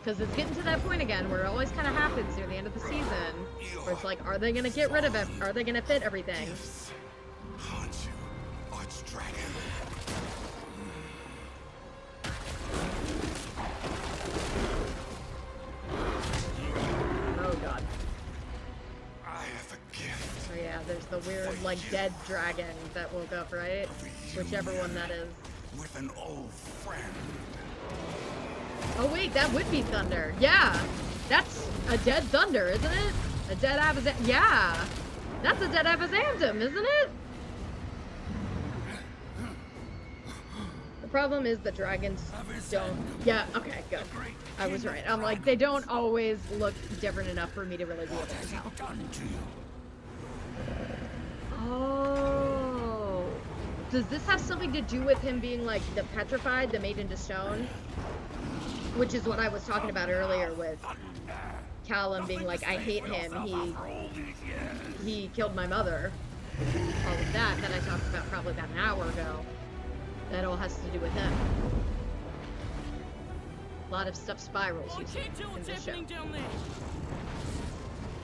Because it's getting to that point again where it always kind of happens near the end of the season, where it's like, are they gonna get rid of it? Are they gonna fit everything? Aren't you, Archdragon? Oh god. I have a gift. Oh yeah, there's the weird, like, dead dragon that woke up, right? Whichever one that is. With an old friend. Oh wait, that would be Thunder. Yeah, that's a dead Thunder, isn't it? A dead Abazan. Yeah, that's a dead Abazantum, isn't it? The problem is the dragons don't. Yeah, okay, good. I was right. I'm like, they don't always look different enough for me to really be able to tell. Oh. Does this have something to do with him being like the petrified, the made into stone? Which is what I was talking about earlier with Callum being like, I hate him. He killed my mother. All of that I talked about probably about an hour ago. That all has to do with him. A lot of stuff spirals I you see can't tell in what's this show. happening down there.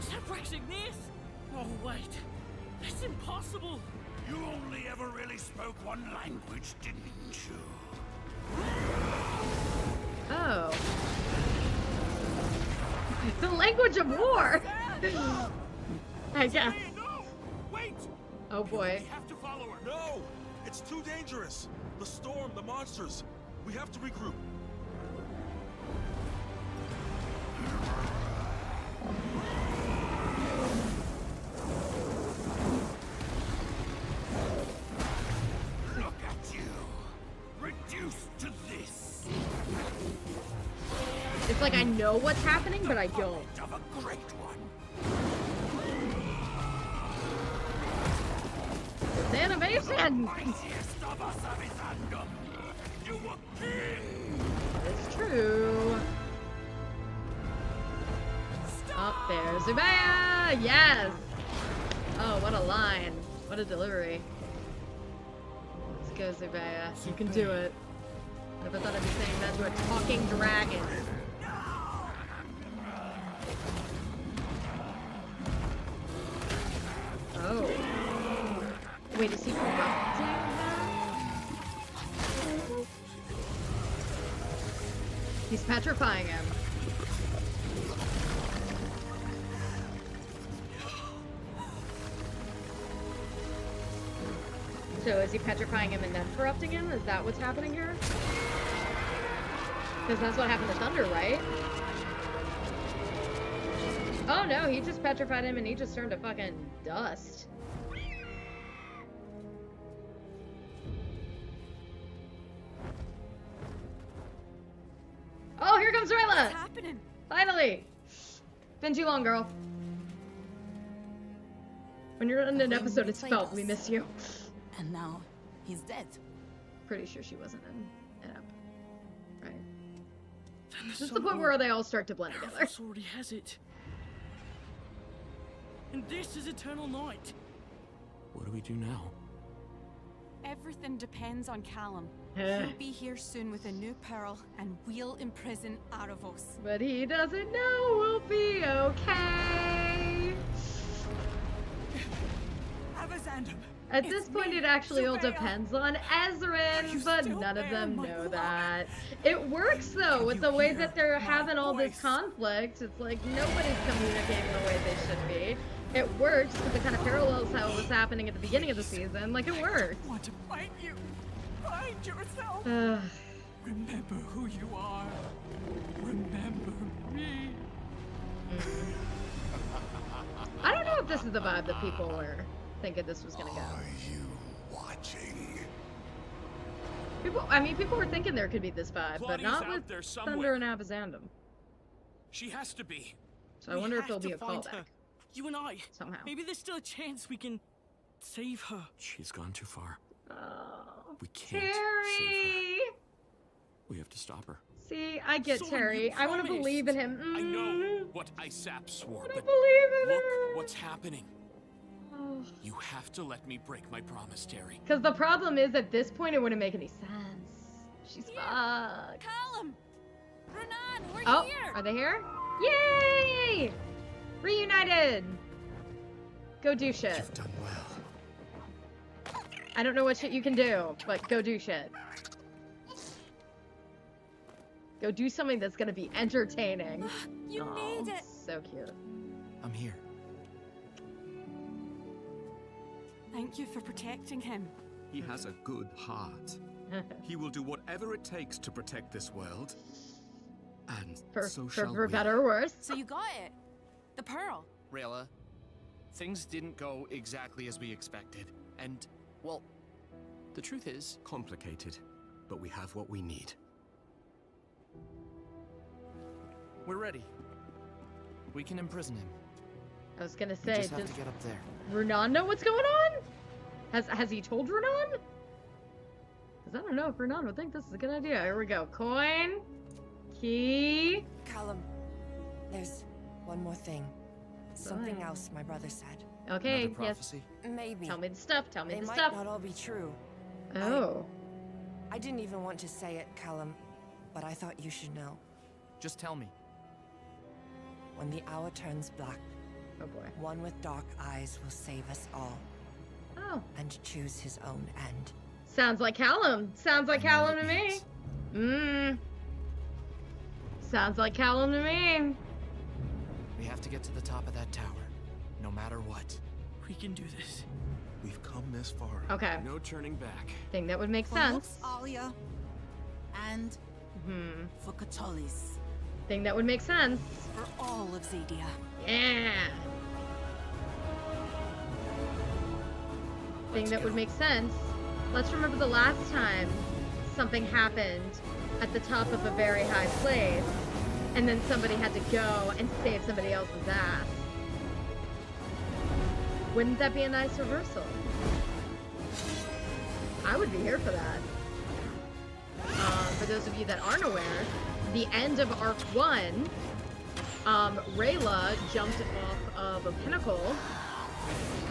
Is that Rex Ignis? Oh wait, that's impossible. You only ever really spoke one language, didn't you? Oh. The language of war! I guess. No! Wait! Oh boy. We have to follow her. No! It's too dangerous. The storm, the monsters. We have to regroup. Look at you, reduced to this. It's like I know what's happening, but I don't. Of a great one. It's animation! Mightiest of us, Avizandum. You were king. It's true. Up there, Zubaya! Yes! Oh, what a line. What a delivery. Let's go, Zubaya. You can do it. Never thought I'd be saying that to a talking dragon. Oh. Wait, is he corrupting them? He's petrifying him. So is he petrifying him and then corrupting him? Is that what's happening here? Because that's what happened to Thunder, right? Oh no, he just petrified him and he just turned to fucking dust. Oh, here comes Rayla! What's happening? Finally! Been too long, girl. When you're in an episode, it's felt. We miss you. And now he's dead. Pretty sure she wasn't in an ep. And This is the point where they all start to blend together. Alphys already has it. And this is eternal night. What do we do now? Everything depends on Callum. Eh. He'll be here soon with a new pearl, and we'll imprison Aravos. But he doesn't know we'll be okay. At this point, it actually all depends on Ezrin, but none of them know that. It works, though, with the way that they're having all this conflict. It's like nobody's communicating the way they should be. It works because it kind of parallels how it was happening at the beginning of the season. Like, it works. I want to find you. Find yourself. Remember who you are. Remember me. I don't know if this is the vibe that people were thinking this was gonna go. Are you watching? People were thinking there could be this vibe, but Claudia's not out with there Thunder somewhere. and Abizandum. She has to be. So I wonder if We it'll be a have to find callback her. You and I. somehow. Maybe there's still a chance we can save her. She's gone too far. Oh, We can't save Terry! her. We have to stop her. See, I get Someone Terry. you I want to promised. believe in him. I know what ISAP swore, but believe in look her. what's happening. You have to let me break my promise, Terry. Because the problem is, at this point, it wouldn't make any sense. She's fucked. Callum! Renan, we're Oh, here! are they here? Yay! Reunited! Go do shit. You've done well. I don't know what shit you can do, but go do shit. Go do something that's gonna be entertaining. You made it! So cute. I'm here. Thank you for protecting him. He has a good heart. He will do whatever it takes to protect this world. And so shall for we. better or worse. So you got it. The pearl. Rayla, things didn't go exactly as we expected. And, well, the truth is... Complicated, but we have what we need. We're ready. We can imprison him. I was gonna We say, just have does to get up there. Renan know what's going on? Has he told Renan? Because I don't know if Renan would think this is a good idea. Here we go. Coin. Key. Callum, there's one more thing. Something Fine. else my brother said. Okay, Another yes. prophecy? Maybe. Tell me the stuff. Tell me They the might stuff. not all be true. Oh. I didn't even want to say it, Callum, but I thought you should know. Just tell me. When the hour turns black, oh boy, one with dark eyes will save us all. Oh. And choose his own end. Sounds like Callum. Sounds like Callum to me. Sounds like Callum to me. We have to get to the top of that tower, no matter what. We can do this. We've come this far. Okay. No turning back. Think that would make For sense. Alia and for Katolis. Think that would make sense. For all of Zadia. Yeah. Thing that would make sense. Let's remember the last time something happened at the top of a very high place, and then somebody had to go and save somebody else's ass. Wouldn't that be a nice reversal? I would be here for that. For those of you that aren't aware, the end of Arc 1, Rayla jumped off of a pinnacle,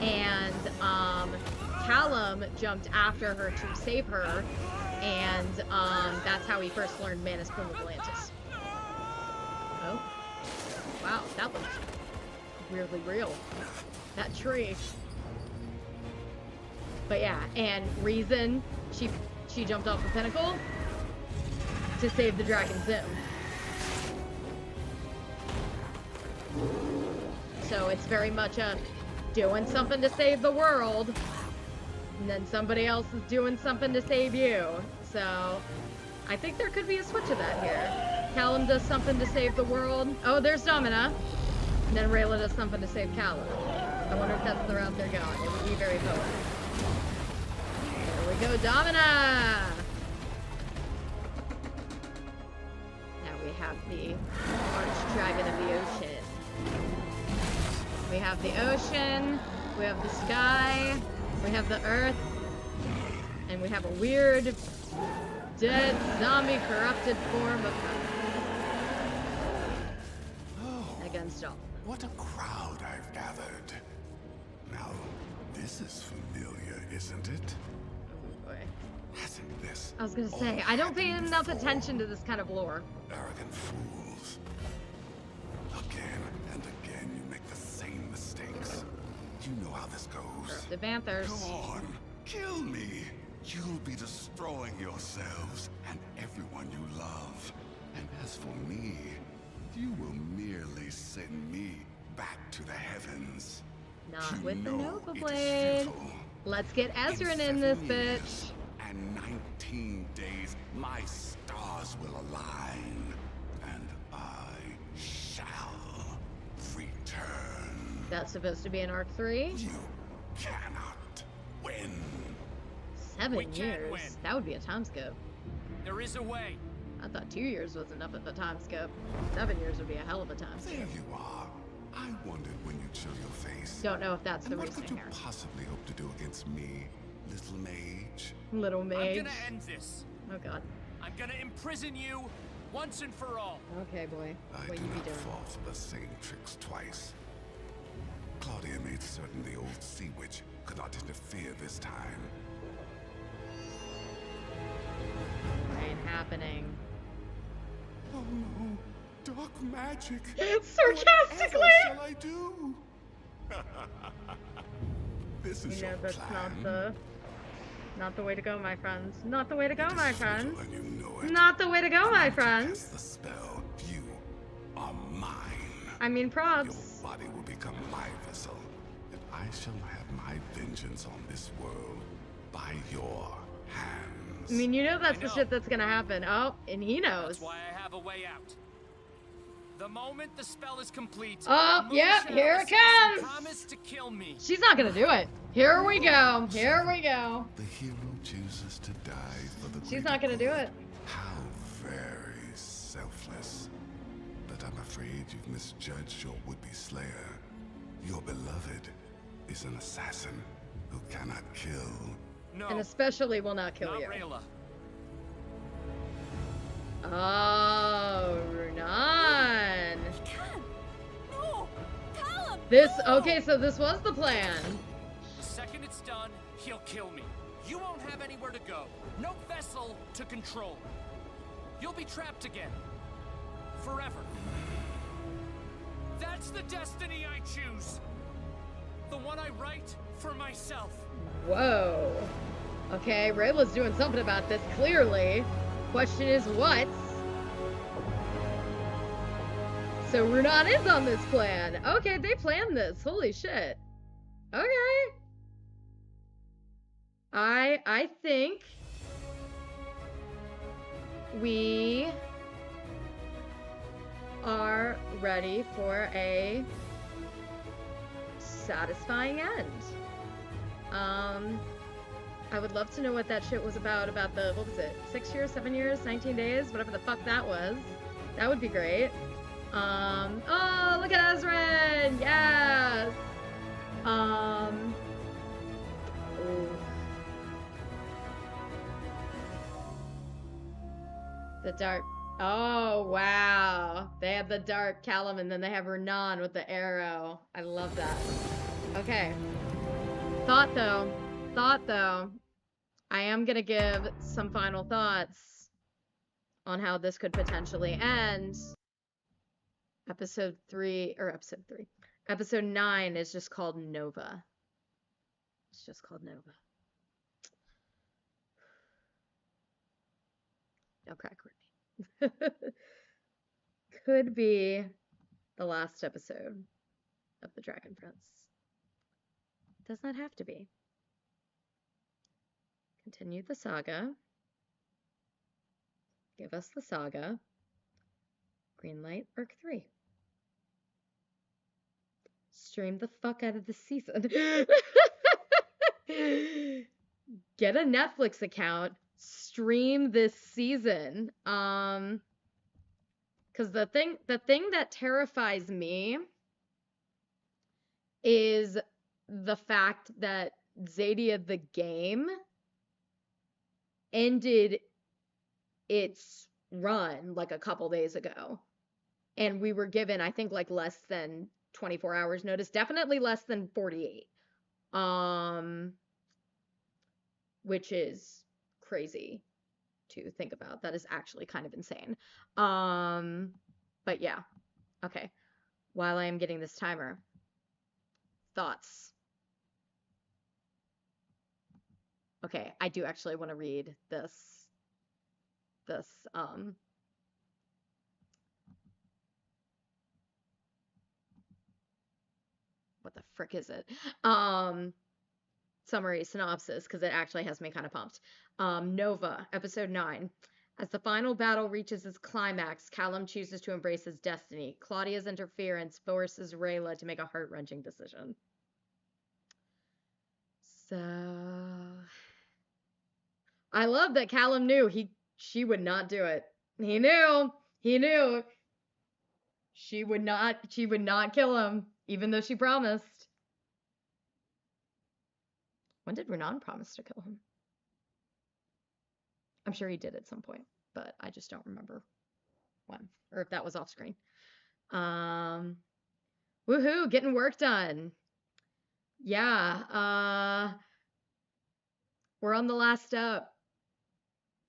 and Callum jumped after her to save her, and that's how he first learned Manus Plume of Atlantis. Oh. Wow, that looks weirdly real. That tree. But yeah, and Reason, she jumped off the pinnacle to save the Dragon Zim. So it's very much a doing something to save the world, and then somebody else is doing something to save you. So I think there could be a switch of that here. Callum does something to save the world. Oh, there's Domina. And then Rayla does something to save Callum. I wonder if that's the route they're going. It would be very poetic. There we go, Domina! Now we have the Archdragon of the Ocean. We have the ocean, we have the sky, we have the earth, and we have a weird, dead, zombie, corrupted form of against all. What a crowd I've gathered. Now, this is familiar, isn't it? Boy. Hasn't this? I was gonna say, I don't pay enough attention to this kind of lore. Arrogant fools. Again and again you make the same mistakes. You know how this goes. The Banthers. Go on, kill me. You'll be destroying yourselves and everyone you love. And as for me, you will merely send me back to the heavens. Not You with the know Nova it is Blade. futile. Let's get Ezra in 7 this years bitch. And 19 days, my stars will align, and I shall return. That's supposed to be in Arc 3? You cannot win. 7 years? That would be a time skip. There is a way. I thought 2 years was enough of a time skip. 7 years would be a hell of a time skip. There you are. I wondered when you'd show your face. Don't know if that's the and what reason could you here. possibly hope to do against me, little mage? Little mage. I'm gonna end this. Oh god. I'm gonna imprison you once and for all. Okay, boy. I What do you be not doing? fall for the same tricks twice. Claudia made certain the old sea witch could not interfere this time. Ain't happening. Oh no, dark magic. Sarcastically. What shall I do? This is You know your that's plan. not the way to go, my friends. Not the way to go, my friends. And you know it. Not the way to go, my Cast friends. the spell. You are mine. I mean, props. Your body will become my vessel, and I shall have my vengeance on this world by your hands. I mean, you know that's the shit that's gonna happen. Oh, and he knows. That's why I have a way out. The moment the spell is complete, Oh, the yep, Moonshine here it assassin comes. promised to kill me. She's not gonna do it. Here we go. Here we go. The hero chooses to die for the She's greater not gonna do good. it. How very selfless. But I'm afraid you've misjudged your would-be slayer. Your beloved is an assassin who cannot kill. No, And especially will not kill not you. Rayla. Oh, Renan. No! Callum! This, okay, so this was the plan. The second it's done, he'll kill me. You won't have anywhere to go. No vessel to control. You'll be trapped again. Forever. That's the destiny I choose. The one I write for myself. Whoa. Okay, Rayla's doing something about this, clearly. Question is what? So Runan is on this plan. Okay, they planned this. Holy shit. Okay. I think we are ready for a satisfying end. I would love to know what that shit was about the, what was it, 6 years, 7 years, 19 days, whatever the fuck that was. That would be great. Oh, look at Ezrin! Yes! Ooh. The dark, oh, wow. They have the dark Callum, and then they have Renan with the arrow. I love that. Okay. Thought though, I am gonna give some final thoughts on how this could potentially end. Episode 9 is just called Nova. It's just called Nova. No crack, Courtney. Could be the last episode of The Dragon Prince. Does not have to be. Continue the saga. Give us the saga. Greenlight Arc 3. Stream the fuck out of the season. Get a Netflix account. Stream this season. Because the thing that terrifies me is the fact that Zadia the game ended its run like a couple days ago. and we were given, I think, like less than 24 hours notice, definitely less than 48. Which is crazy to think about. That is actually kind of insane. But yeah. Okay. While I am getting this timer, thoughts. Okay, I do actually want to read this what the frick is it? Summary synopsis, because it actually has me kind of pumped. Nova, episode 9. As the final battle reaches its climax, Callum chooses to embrace his destiny. Claudia's interference forces Rayla to make a heart-wrenching decision. So I love that Callum knew she would not do it. He knew she would not kill him, even though she promised. When did Renan promise to kill him? I'm sure he did at some point, but I just don't remember when, or if that was off screen. Woohoo, getting work done. Yeah, we're on the last step.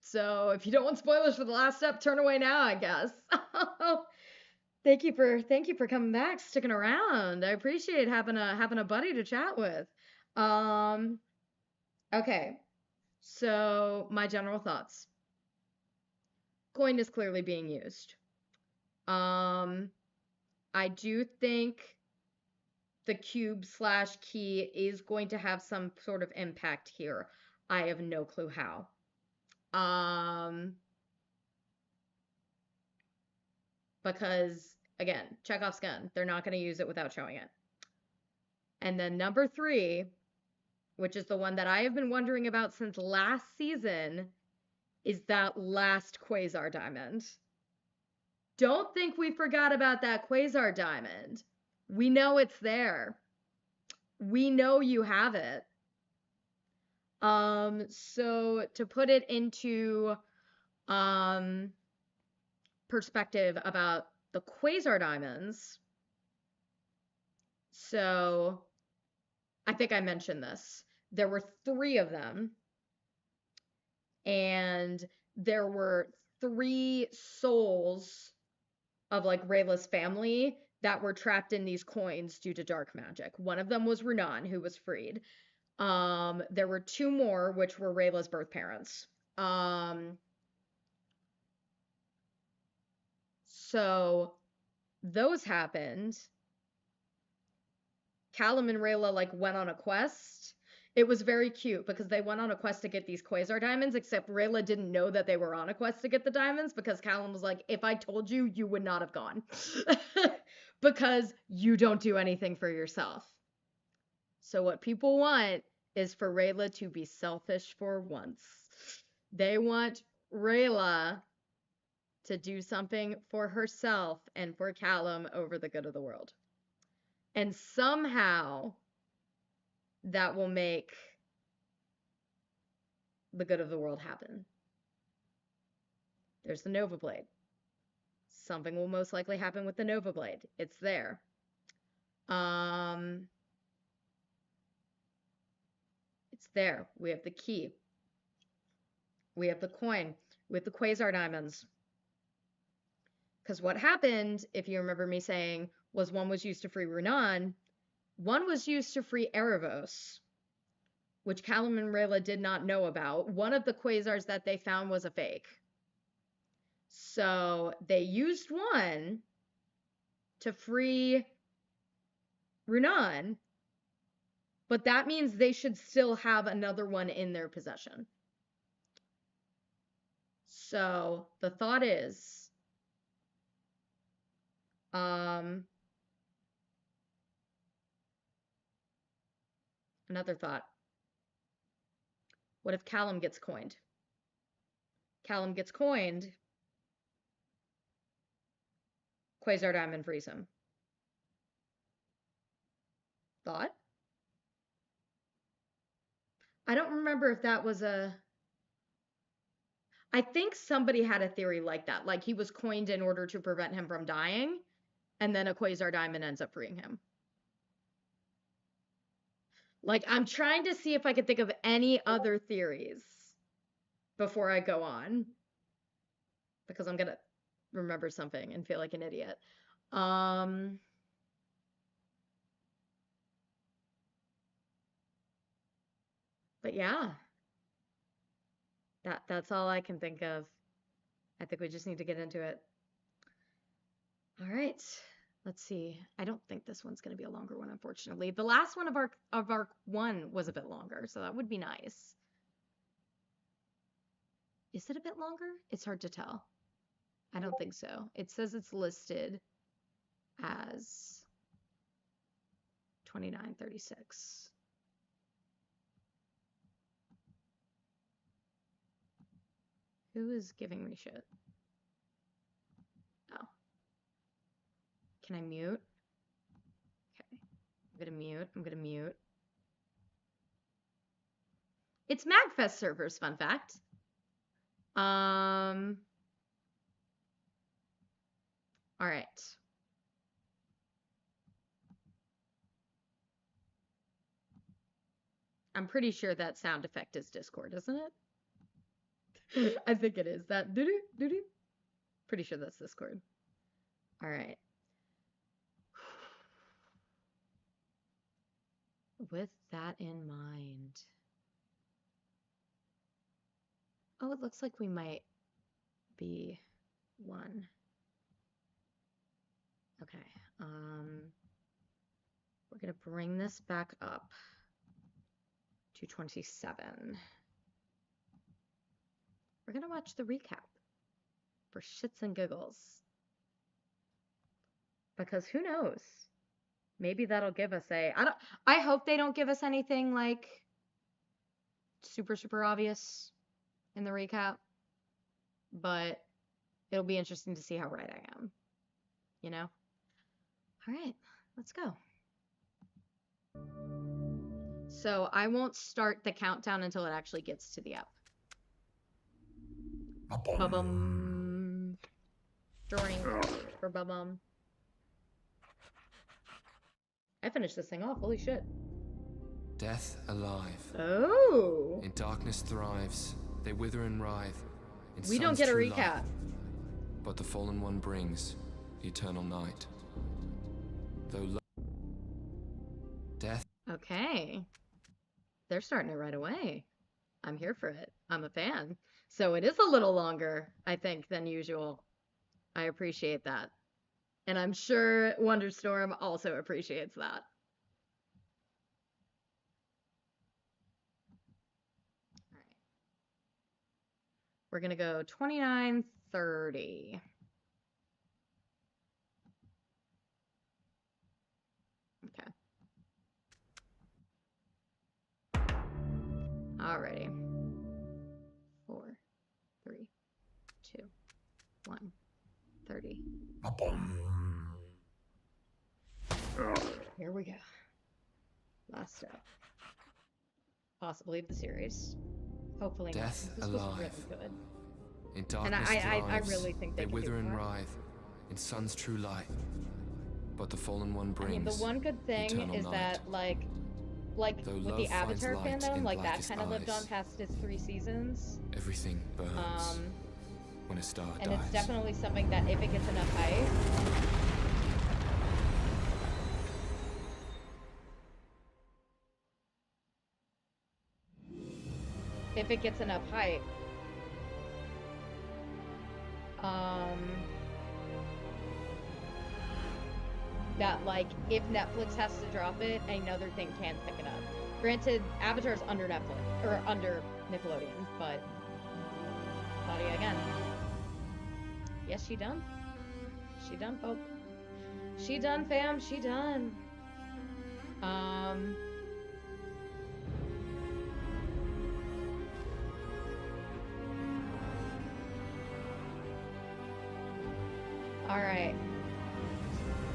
So if you don't want spoilers for the last step, turn away now, I guess. Thank you for coming back, sticking around. I appreciate having a buddy to chat with. Okay. So my general thoughts. Coin is clearly being used. I do think the cube/key is going to have some sort of impact here. I have no clue how. Because again, Chekhov's gun, they're not going to use it without showing it. And then number 3, which is the one that I have been wondering about since last season, is that last Quasar diamond. Don't think we forgot about that Quasar diamond. We know it's there. We know you have it. So to put it into perspective about the Quasar diamonds, so I think I mentioned this. There were 3 of them, and there were 3 souls of like Rayla's family that were trapped in these coins due to dark magic. One of them was Renan, who was freed. There were 2 more, which were Rayla's birth parents. So those happened. Callum and Rayla like went on a quest. It was very cute because they went on a quest to get these Quasar diamonds, except Rayla didn't know that they were on a quest to get the diamonds because Callum was like, if I told you, you would not have gone. Because you don't do anything for yourself. So what people want is for Rayla to be selfish for once. They want Rayla to do something for herself and for Callum over the good of the world. And somehow that will make the good of the world happen. There's the Nova Blade. Something will most likely happen with the Nova Blade. It's there. It's there. We have the key. We have the coin. We have the Quasar diamonds. Because what happened, if you remember me saying, was one was used to free Renan, one was used to free Erebos, which Callum and Rayla did not know about. One of the Quasars that they found was a fake. So they used one to free Renan, but that means they should still have another one in their possession. So the thought is, another thought. What if Callum gets coined? Callum gets coined. Quasar Diamond frees him. Thought? I don't remember if that was a... I think somebody had a theory like that. Like he was coined in order to prevent him from dying, and then a Quasar Diamond ends up freeing him. Like, I'm trying to see if I could think of any other theories before I go on, because I'm gonna remember something and feel like an idiot. But yeah, that's all I can think of. I think we just need to get into it. All right, let's see. I don't think this one's going to be a longer one, unfortunately. The last one of our one was a bit longer, so that would be nice. Is it a bit longer? It's hard to tell. I don't think so. It says it's listed as 29:36. Who is giving me shit? Oh. Can I mute? Okay. I'm gonna mute. It's MagFest servers, fun fact. All right. I'm pretty sure that sound effect is Discord, isn't it? I think it is. That doo-doo, doo-doo. Pretty sure that's Discord. All right. With that in mind. Oh, it looks like we might be one. Okay. We're gonna bring this back up to 27. We're gonna watch the recap for shits and giggles. Because who knows? Maybe that'll give us I hope they don't give us anything like super, super obvious in the recap. But it'll be interesting to see how right I am. You know? All right, let's go. So I won't start the countdown until it actually gets to the up. Ba-bum. Drawing for ba-bum. I finished this thing off. Holy shit. Death alive. Oh. In darkness thrives. They wither and writhe. We don't get a recap. Light. But the fallen one brings the eternal night. Though death. Okay. They're starting it right away. I'm here for it. I'm a fan. So it is a little longer, I think, than usual. I appreciate that. And I'm sure Wonderstorm also appreciates that. All right. We're going to go 29:30. Okay. Alrighty. 4, 3, 2, 1, 30. Here we go. Last step. Possibly of the series. Hopefully Death not. This alive. was really good. In darkness and I thrives. really think they can wither do and more. writhe in sun's true light. But the fallen one brings. I mean, the one good thing is that, like Though with the love finds Avatar light fandom, in like that blackest kind of lived on eyes. past its 3 seasons. Everything burns when a star And dies. it's definitely something that if it gets enough hype, that like if Netflix has to drop it, another thing can pick it up. Granted, Avatar's under Netflix or under Nickelodeon, but Claudia again. Yes, she done. She done, folk. She done, fam. She done. All right.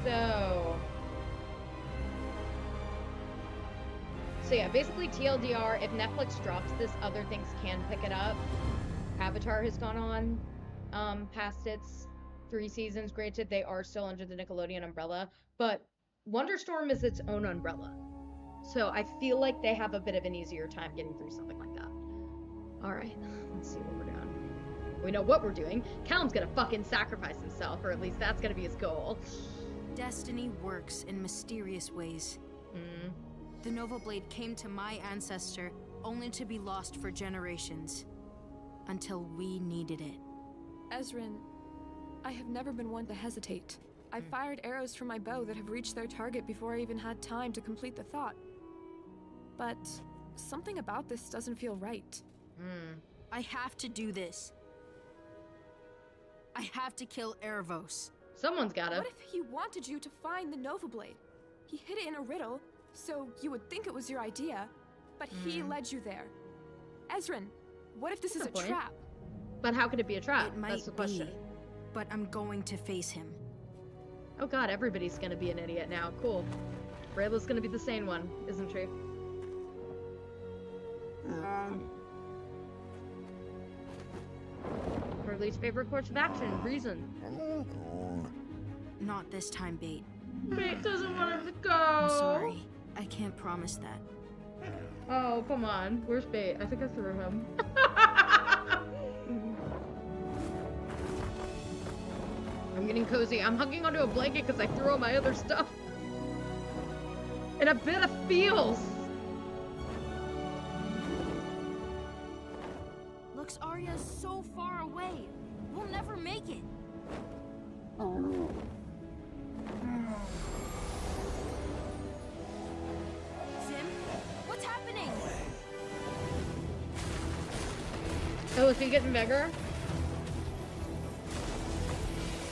So yeah, basically TLDR, if Netflix drops this, other things can pick it up. Avatar has gone on past its 3 seasons. Granted, they are still under the Nickelodeon umbrella, but Wonderstorm is its own umbrella. So I feel like they have a bit of an easier time getting through something like that. Alright, let's see what we're doing. We know what we're doing. Callum's gonna fucking sacrifice himself, or at least that's gonna be his goal. Destiny works in mysterious ways. The Nova Blade came to my ancestor only to be lost for generations. Until we needed it. Ezrin, I have never been one to hesitate. I fired arrows from my bow that have reached their target before I even had time to complete the thought. But something about this doesn't feel right. I have to do this. I have to kill Erebos. Someone's gotta. What if he wanted you to find the Nova Blade? He hid it in a riddle, so you would think it was your idea, but he led you there. Ezrin, what if this is a trap? But how could it be a trap? It might That's the question. be, but I'm going to face him. Oh god, everybody's gonna be an idiot now. Cool. Rayla's gonna be the sane one, isn't she? Her least favorite course of action. Reason. Not this time, Bait. Bait doesn't want him to go. I'm sorry. I can't promise that. Oh, come on. Where's Bait? I think I threw him. I'm getting cozy. I'm hugging onto a blanket because I threw all my other stuff. And a bit of feels. Luxaria's so far away. We'll never make it. Zim, what's happening? Oh, is he getting bigger?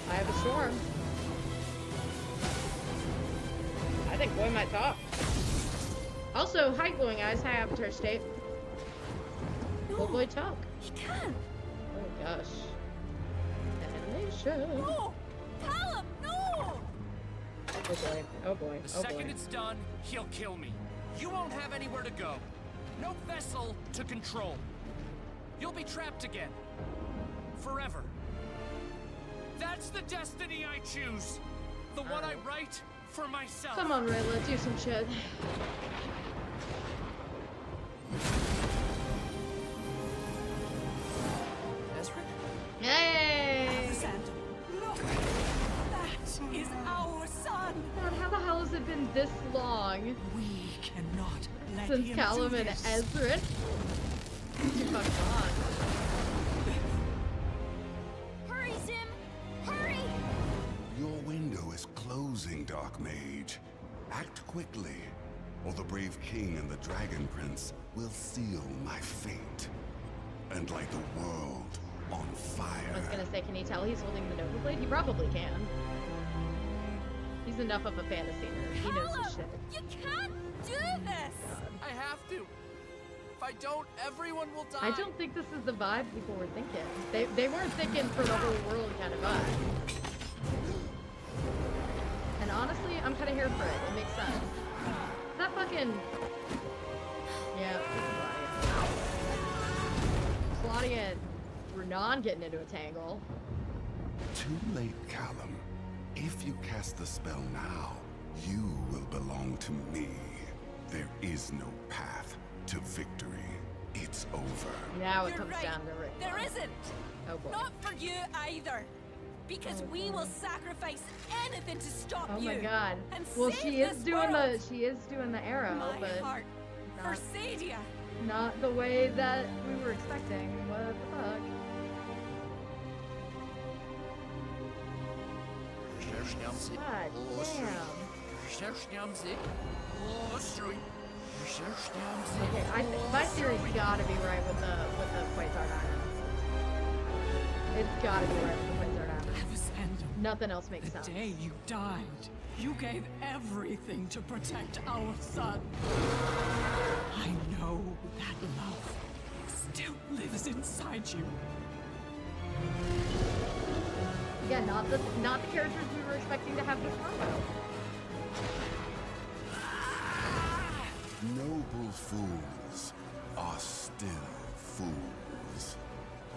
I have a storm. I think Boy might talk. Also, hi glowing eyes, hi Avatar State. Will Boy talk? He can! Oh gosh. Animation. No! Callum, no! Oh boy, oh boy, The oh second boy. it's done, he'll kill me. You won't have anywhere to go. No vessel to control. You'll be trapped again. Forever. That's the destiny I choose. The one I write for myself. Come on, Rayla, do some shit. Ezrin? Yay! Look! That is our son! God, how the hell has it been this long? We cannot let Since him Callum do and this. Ezrin? Too fucking long. Hurry, Zim! Hurry! Your window is closing, Dark Mage. Act quickly, or the brave king and the dragon prince will seal my fate and light the world on fire. I was gonna say, can you tell he's holding the Nova Blade? He probably can. He's enough of a fantasy nerd. He knows his shit. You can't do this! I have to. If I don't, everyone will die. I don't think this is the vibe people were thinking. They weren't thinking for the whole world kind of vibe. And honestly, I'm kind of here for it. It makes sense. That fucking... Yeah, Claudia and Renan getting into a tangle. Too late, Callum. If you cast the spell now, you will belong to me. There is no path to victory. It's over. Now it You're comes right. down to Rick. There isn't! Oh boy. Not for you either! Because we will sacrifice anything to stop Oh you! my god. And Well, save she is this doing world. the arrow, My but heart for not, Sadia! not the way that we were expecting. What the fuck? God damn. Okay, my theory's gotta be right with the Quasar Diamonds. It's gotta be right with the Quasar Diamonds. Nothing else makes sense. The day you died, you gave everything to protect our son. I know that love still lives inside you. Yeah, not the characters we were expecting to have this combo. Noble fools are still fools.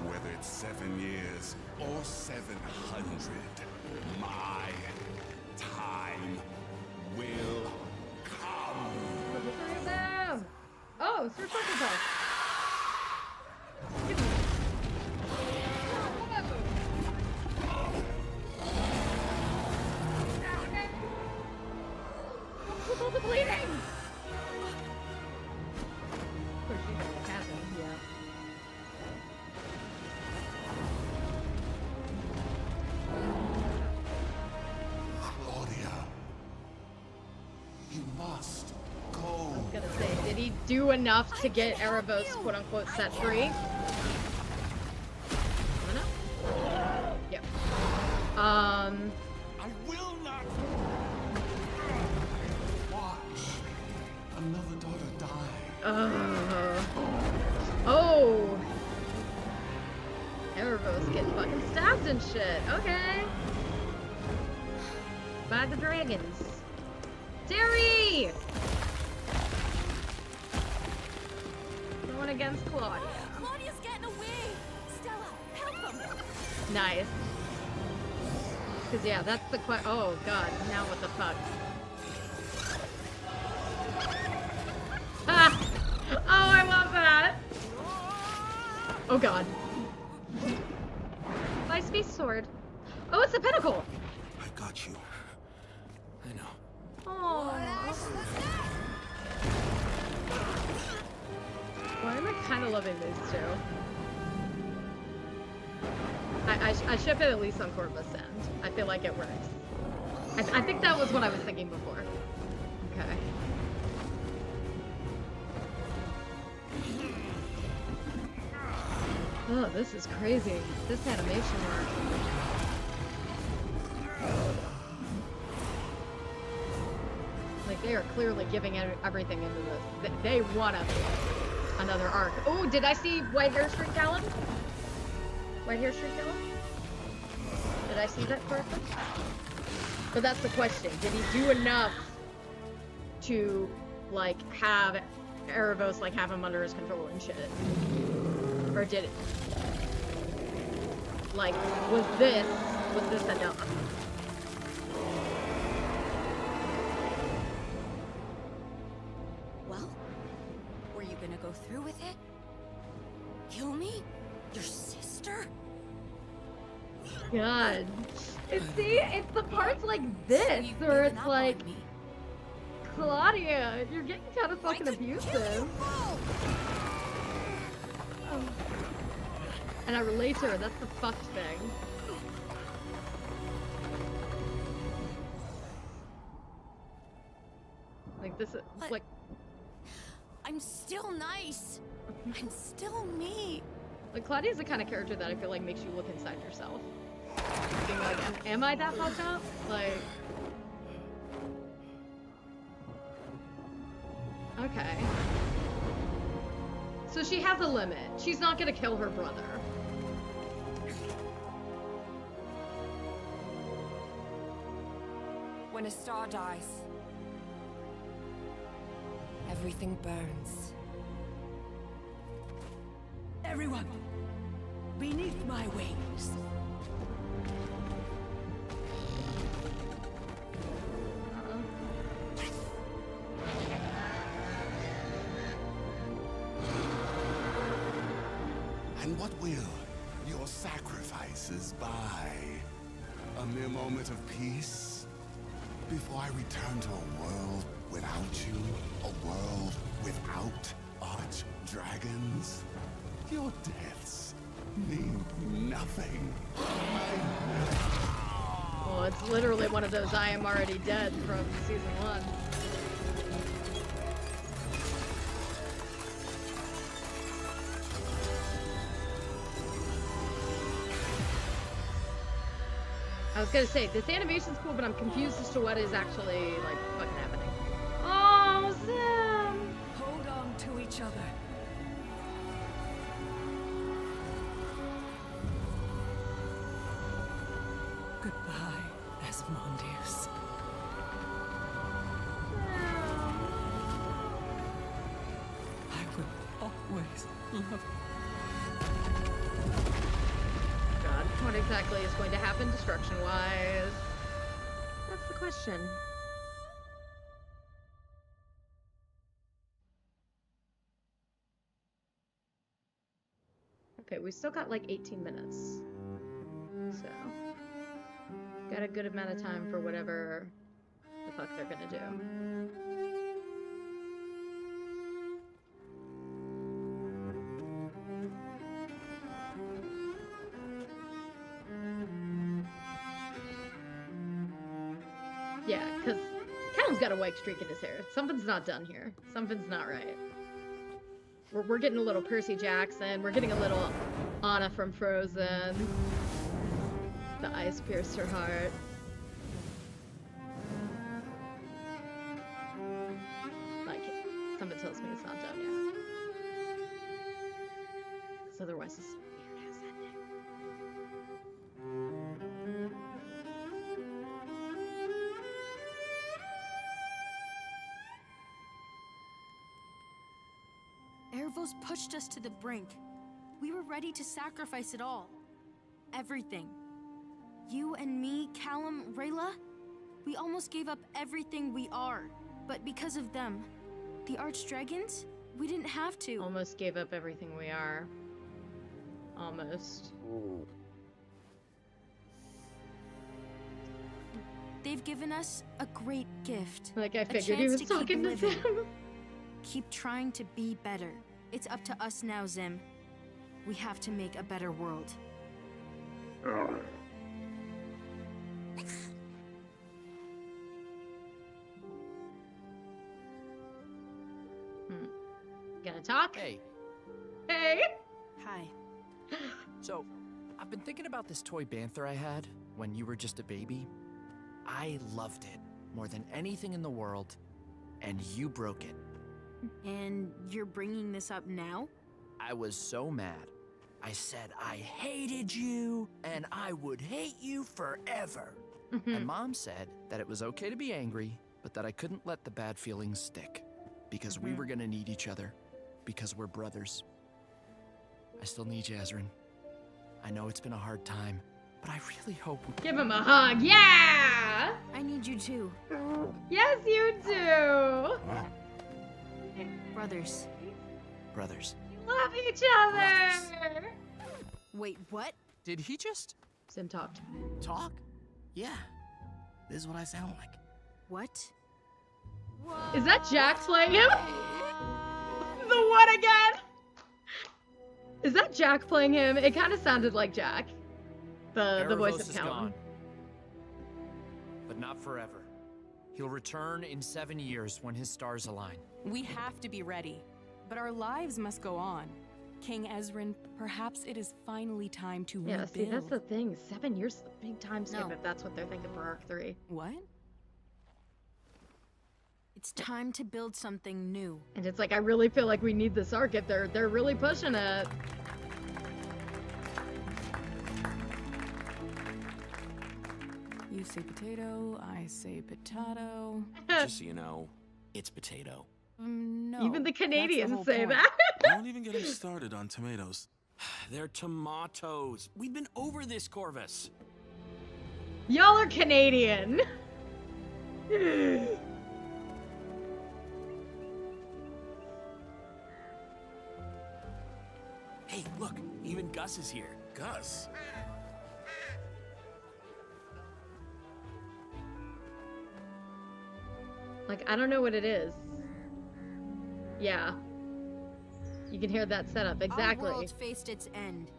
Whether it's 7 years or 700, my time will come. Look at the three of them. Oh, it's Sir Psychopath. What's all the bleeding? Of course, you know what happened, yeah. Claudia, you must go. I was gonna say, did he do enough to get Erebos quote unquote set free? Yep. I will not watch another daughter die. Oh. Erebos getting fucking stabbed and shit. Okay. By the dragons. Terry! Going against Claudia. Claudia's getting away! Stella, help him! Nice. Cause yeah, that's the oh god, now what the fuck? Ah! Oh, I love that! Oh god. My space sword. Oh, it's a pinnacle! I got you. I know. Oh. Why am I kind of loving these two? I ship it at least on Corvus end. I feel like it works. I think that was what I was thinking before. Okay. Oh, this is crazy. This animation work. Like, they are clearly giving everything into this. They want another arc. Oh, did I see White Hair Street Gallon? White Hair Street Gallon? Did I see that correctly? But that's the question. Did he do enough to, like, have Erebos, like, have him under his control and shit? Or did it? Like, was this enough? Well, were you gonna go through with it? Kill me? Your sister? God. It's the parts like this where it's like, Claudia, you're getting kind of fucking abusive. And I relate to her, that's the fucked thing. Like this is, like... I'm still nice. I'm still me. Like, Claudia's the kind of character that I feel like makes you look inside yourself. Being like, am I that fucked up? Like... Okay. So she has a limit. She's not gonna kill her brother. When a star dies, everything burns. Everyone, beneath my wings. And what will your sacrifices buy? A mere moment of peace? Before I return to a world without you? A world without arch-dragons? Your deaths mean nothing. Well, it's literally one of those I am already dead from season 1. I was gonna say, this animation's cool, but I'm confused as to what is actually, like, fucking happening. Oh, Sam! Hold on to each other. Goodbye, Asmodeus. I will always love you. What exactly is going to happen destruction-wise? That's the question. Okay, we still got like 18 minutes. So, got a good amount of time for whatever the fuck they're gonna do. Yeah, because Callum's got a white streak in his hair. Something's not done here. Something's not right. We're getting a little Percy Jackson. We're getting a little Anna from Frozen. The ice pierced her heart. Like, something tells me it's not done yet. Because otherwise it's a weird-ass ending. Ervos pushed us to the brink. We were ready to sacrifice it all. Everything. You and me, Callum, Rayla, we almost gave up everything we are. But because of them, the Archdragons, we didn't have to. Almost gave up everything we are. Almost. They've given us a great gift. Like I figured he was talking to Zim. Keep trying to be better. It's up to us now, Zim. We have to make a better world. Gonna talk? Hey. Hey! Hi. So, I've been thinking about this toy banther I had when you were just a baby. I loved it more than anything in the world, and you broke it. And you're bringing this up now? I was so mad. I said I hated you, and I would hate you forever. And Mom said that it was okay to be angry, but that I couldn't let the bad feelings stick. Because we were gonna need each other. Because we're brothers. I still need you, Ezrin. I know it's been a hard time, but I really hope we... Give him a hug, yeah! I need you too. Yes, you do! Brothers. Brothers. Love each other! Wait, what? Did he just... Sim talked. Talk? Yeah. This is what I sound like. What? Is that Jack playing him? The what again? Is that Jack playing him? It kind of sounded like Jack. The voice of Callum. But not forever. He'll return in 7 years when his stars align. We have to be ready, but our lives must go on. King Ezrin, perhaps it is finally time to rebuild. Yeah, see, that's the thing. 7 years is a big time skip if that's what they're thinking for Arc 3. What? It's time to build something new. And it's like, I really feel like we need this arc if they're really pushing it. You say potato, I say potato. Just so you know, it's potato. No. Even the Canadians whole say point. that. Don't even get him started on tomatoes. They're tomatoes. We've been over this, Corvus. Y'all are Canadian. Hey, look, even Gus is here. Gus? Like, I don't know what it is. Yeah. You can hear that setup, exactly. Our world faced its end,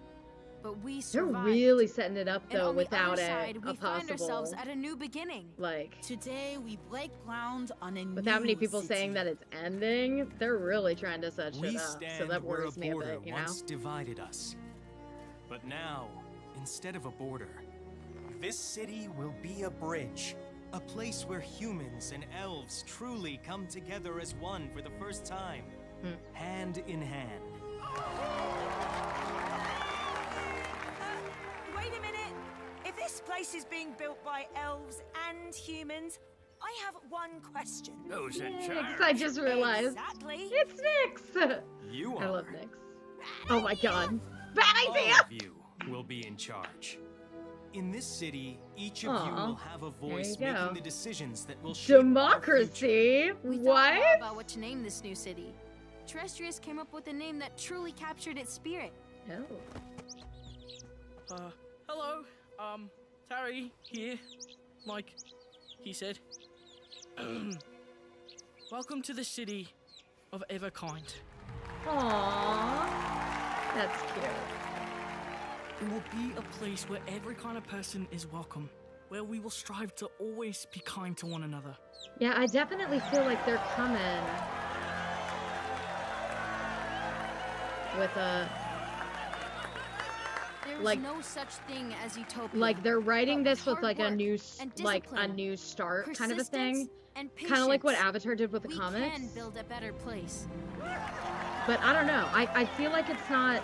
but we They're survived. really setting it up, And though, on the without other a side, we find ourselves possible... at a new beginning. Like, Today we break ground on a with that many new people city. saying that it's ending, they're really trying to set We shit up. stand So that where worries a me a border bit, you know? once divided us. But now, instead of a border, this city will be a bridge. A place where humans and elves truly come together as one for the first time. Hand in hand. Wait a minute! If this place is being built by elves and humans, I have one question. Who's in Nyx, I just realized. Exactly. It's Nyx! You I are. love Nyx. Oh my god. Bad All idea! of you will be in charge. In this city, each of you will have a voice There you go. making the decisions that will shape our future. Democracy? We thought What? a lot about what to name this new city. Terrestrius came up with a name that truly captured its spirit. Oh. Hello. Tari here. Like he said. Welcome to the city of Everkind. Aww. That's cute. It will be a place where every kind of person is welcome, where we will strive to always be kind to one another. Yeah, I definitely feel like they're coming with a There's like no such thing as utopia. like they're writing but this with hard like a work new and like a discipline, new start kind of a thing, persistence, and kind of like what patience, Avatar did with the we comics. can build a better place. But I don't know. I feel like it's not.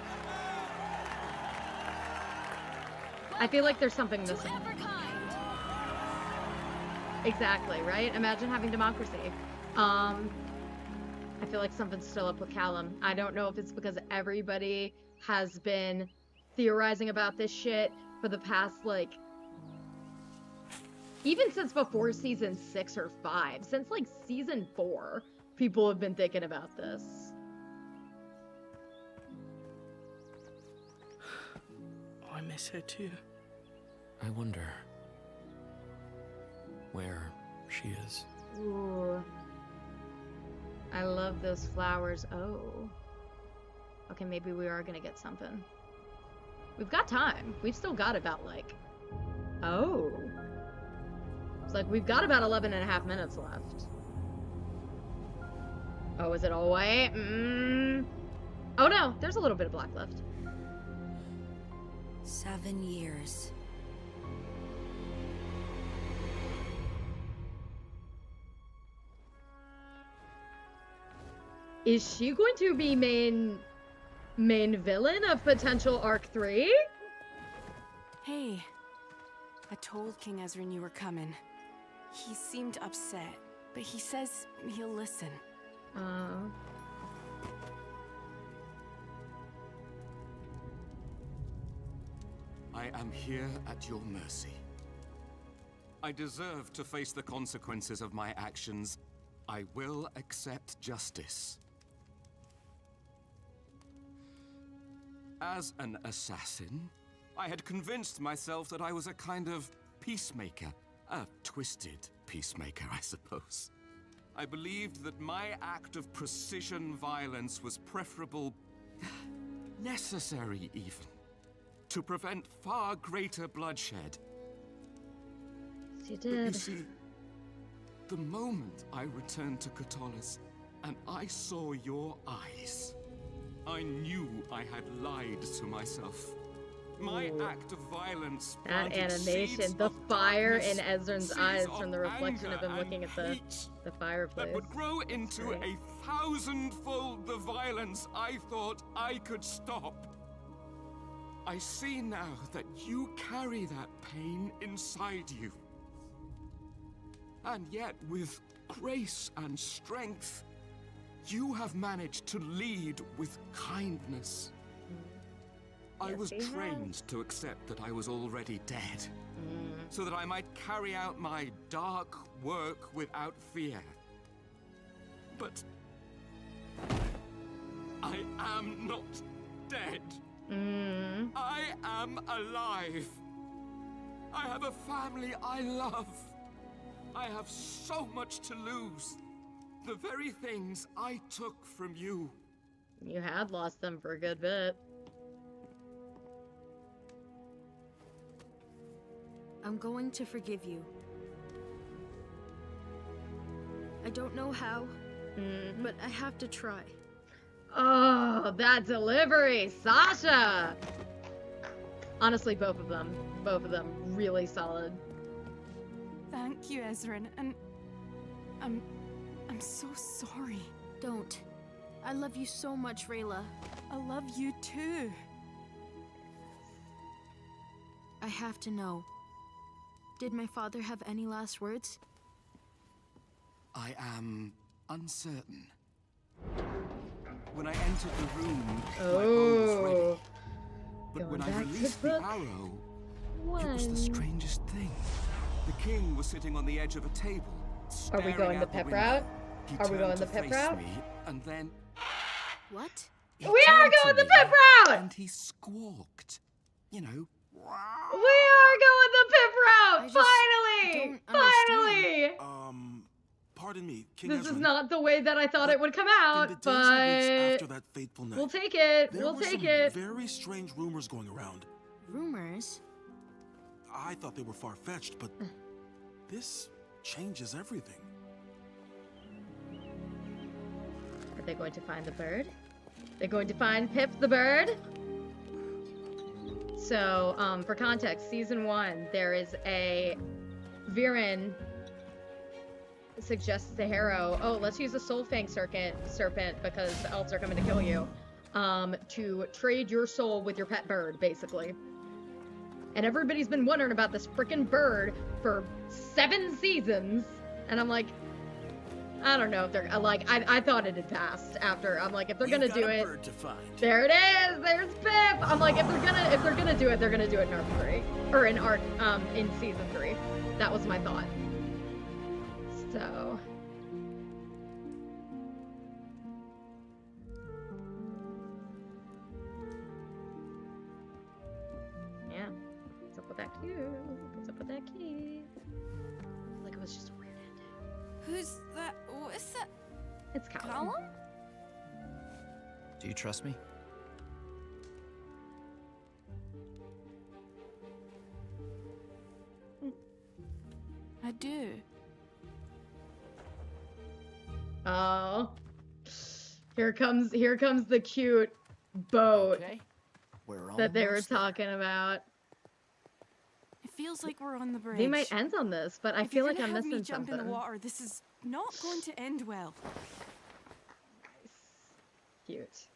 I feel like there's something missing. Exactly, right? Imagine having democracy. I feel like something's still up with Callum. I don't know if it's because everybody has been theorizing about this shit for the past, like, even since before season 6 or 5. Since, like, season 4, people have been thinking about this. I miss her too. I wonder where she is. Ooh. I love those flowers. Oh. Okay, maybe we are gonna get something. We've got time. We've still got about, like... Oh. It's like, we've got about 11 and a half minutes left. Oh, is it all white? Oh no, there's a little bit of black left. 7 years. Is she going to be main villain of potential Arc 3? Hey, I told King Ezrin you were coming. He seemed upset, but he says he'll listen. I am here at your mercy. I deserve to face the consequences of my actions. I will accept justice. As an assassin, I had convinced myself that I was a kind of peacemaker. A twisted peacemaker, I suppose. I believed that my act of precision violence was preferable, necessary even, to prevent far greater bloodshed. You But did. you see, the moment I returned to Catullus and I saw your eyes, I knew I had lied to myself. My act of violence. That planted animation, seeds the of fire darkness, in Ezrin's seeds eyes of from the reflection of anger him looking and at the hate fireplace. that would grow into a thousandfold the violence I thought I could stop. I see now that you carry that pain inside you. And yet, with grace and strength, you have managed to lead with kindness. I was trained to accept that I was already dead, so that I might carry out my dark work without fear. But I am not dead. I am alive. I have a family I love. I have so much to lose. The very things I took from you. You had lost them for a good bit. I'm going to forgive you. I don't know how, but I have to try. Oh, that delivery, Sasha! Honestly, both of them really solid. Thank you, Ezrin, and I'm so sorry. Don't. I love you so much, Rayla. I love you too. I have to know. Did my father have any last words? I am uncertain. When I entered the room, my bow was ready. But when I released the arrow, It was the strangest thing. The king was sitting on the edge of a table. Are we going the pip route? Are we going the pip route? And then What? he We are turned to going the me pip route! And he squawked. You know. We are going the pip route! Finally! Finally! Pardon me, King This is Ezra. not the way that I thought it would come out, Weeks but after that fateful night, we'll take it. there We'll were take some it. very strange rumors going around. Rumors? I thought they were far-fetched, but this changes everything. Are they going to find the bird? They're going to find Pip the bird? So, for context, season 1, there is a Viren suggests to Harrow, oh, let's use a soul fang serpent because the elves are coming to kill you, to trade your soul with your pet bird, basically. And everybody's been wondering about this freaking bird for 7 seasons, and I'm like, I don't know if they're like, I thought it had passed after. I'm like, if they're gonna do it, bird to find. there it is. There's Pip. I'm like, if they're gonna do it, they're gonna do it in Arc 3 or in season 3. That was my thought. So. Yeah. What's up with that key? What's up with that key? Like it was just a weird ending. Who's that? What's that? It's Callum. Do you trust me? I do. Oh. Here comes the cute boat that they were talking about. It feels like we're on the bridge. They might end on this, but I If feel you're like gonna I'm have me missing jump something. in the water, this is not going to end well. Cute.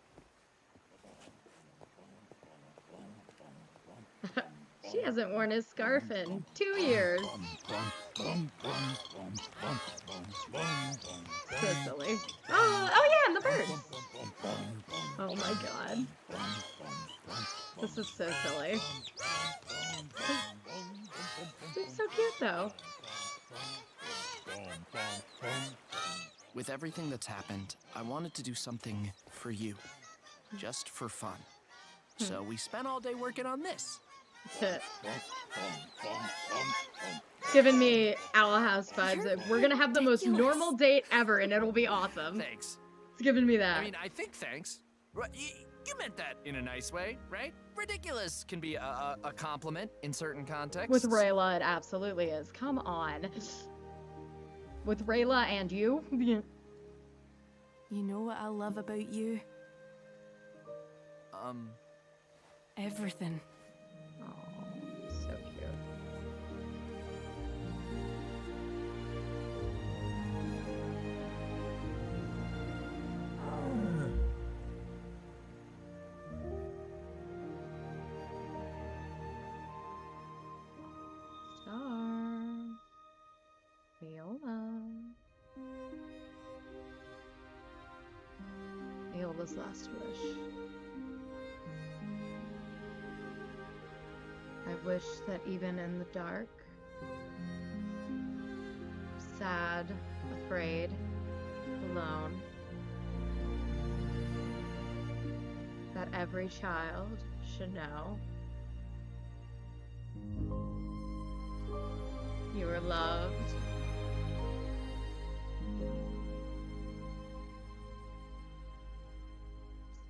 She hasn't worn his scarf in 2 years. So silly. Oh yeah, and the bird. Oh my god. This is so silly. It's so cute though. With everything that's happened, I wanted to do something for you. Just for fun. So we spent all day working on this. Giving me Owl House vibes. We're gonna have the most normal date ever and it'll be awesome. Thanks. It's giving me that. I mean, I think thanks. You meant that in a nice way, right? Ridiculous can be a compliment in certain contexts. With Rayla, it absolutely is. Come on. With Rayla and you? You know what I love about you? Everything. Oh, so cute. Star. Viola. Viola's last wish. I wish that even in the dark, sad, afraid, alone, that every child should know you are loved.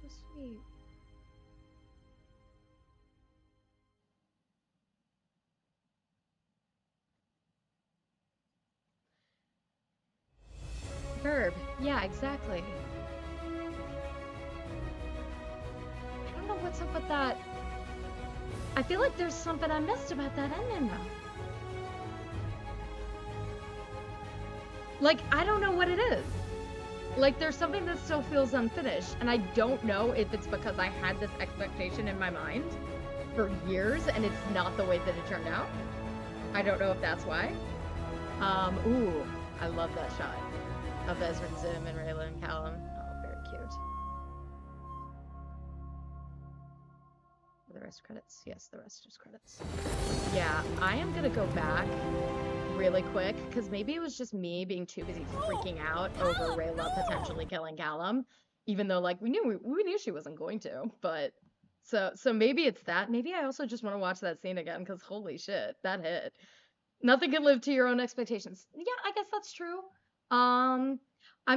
So sweet. Verb. Yeah, exactly. I don't know what's up with that. I feel like there's something I missed about that ending though. Like, I don't know what it is. Like, there's something that still feels unfinished, and I don't know if it's because I had this expectation in my mind for years, and it's not the way that it turned out. I don't know if that's why. Ooh, I love that shot of Ezra and Zim and Rayla and Callum. Oh, very cute. The rest credits? Yes, the rest is credits. Yeah, I am gonna go back really quick, because maybe it was just me being too busy freaking out over Rayla potentially killing Callum, even though, like, we knew she wasn't going to, but so maybe it's that. Maybe I also just want to watch that scene again, because holy shit, that hit. Nothing can live to your own expectations. Yeah, I guess that's true. I'm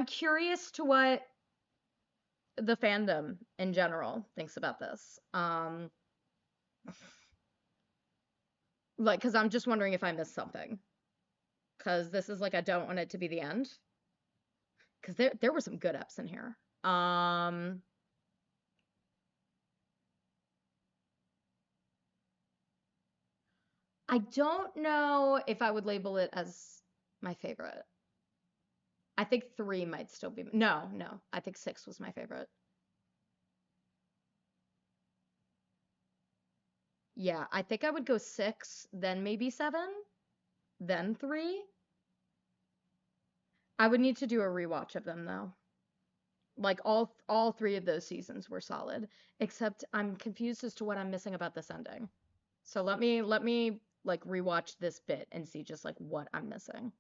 curious to what the fandom in general thinks about this. Like, because I'm just wondering if I missed something. Because this is like, I don't want it to be the end. Because there were some good eps in here. I don't know if I would label it as my favorite. I think 3 might still be. No. I think 6 was my favorite. Yeah, I think I would go 6, then maybe 7, then 3. I would need to do a rewatch of them though. Like all 3 of those seasons were solid, except I'm confused as to what I'm missing about this ending. So let me like rewatch this bit and see just like what I'm missing.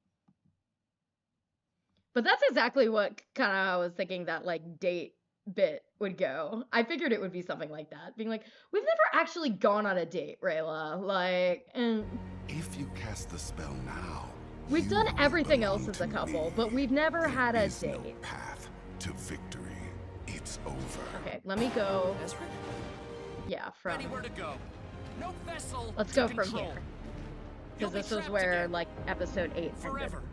But that's exactly what kind of I was thinking that like date bit would go. I figured it would be something like that, being like, we've never actually gone on a date, Rayla. Like, and If you cast the spell now, we've done everything else as a couple, but we've never had a date. no path to victory. It's over. Okay, let me go. Yeah, from. Anywhere to go. No vessel. Let's to go from control. here. Because this was where like episode 8 Forever. ended.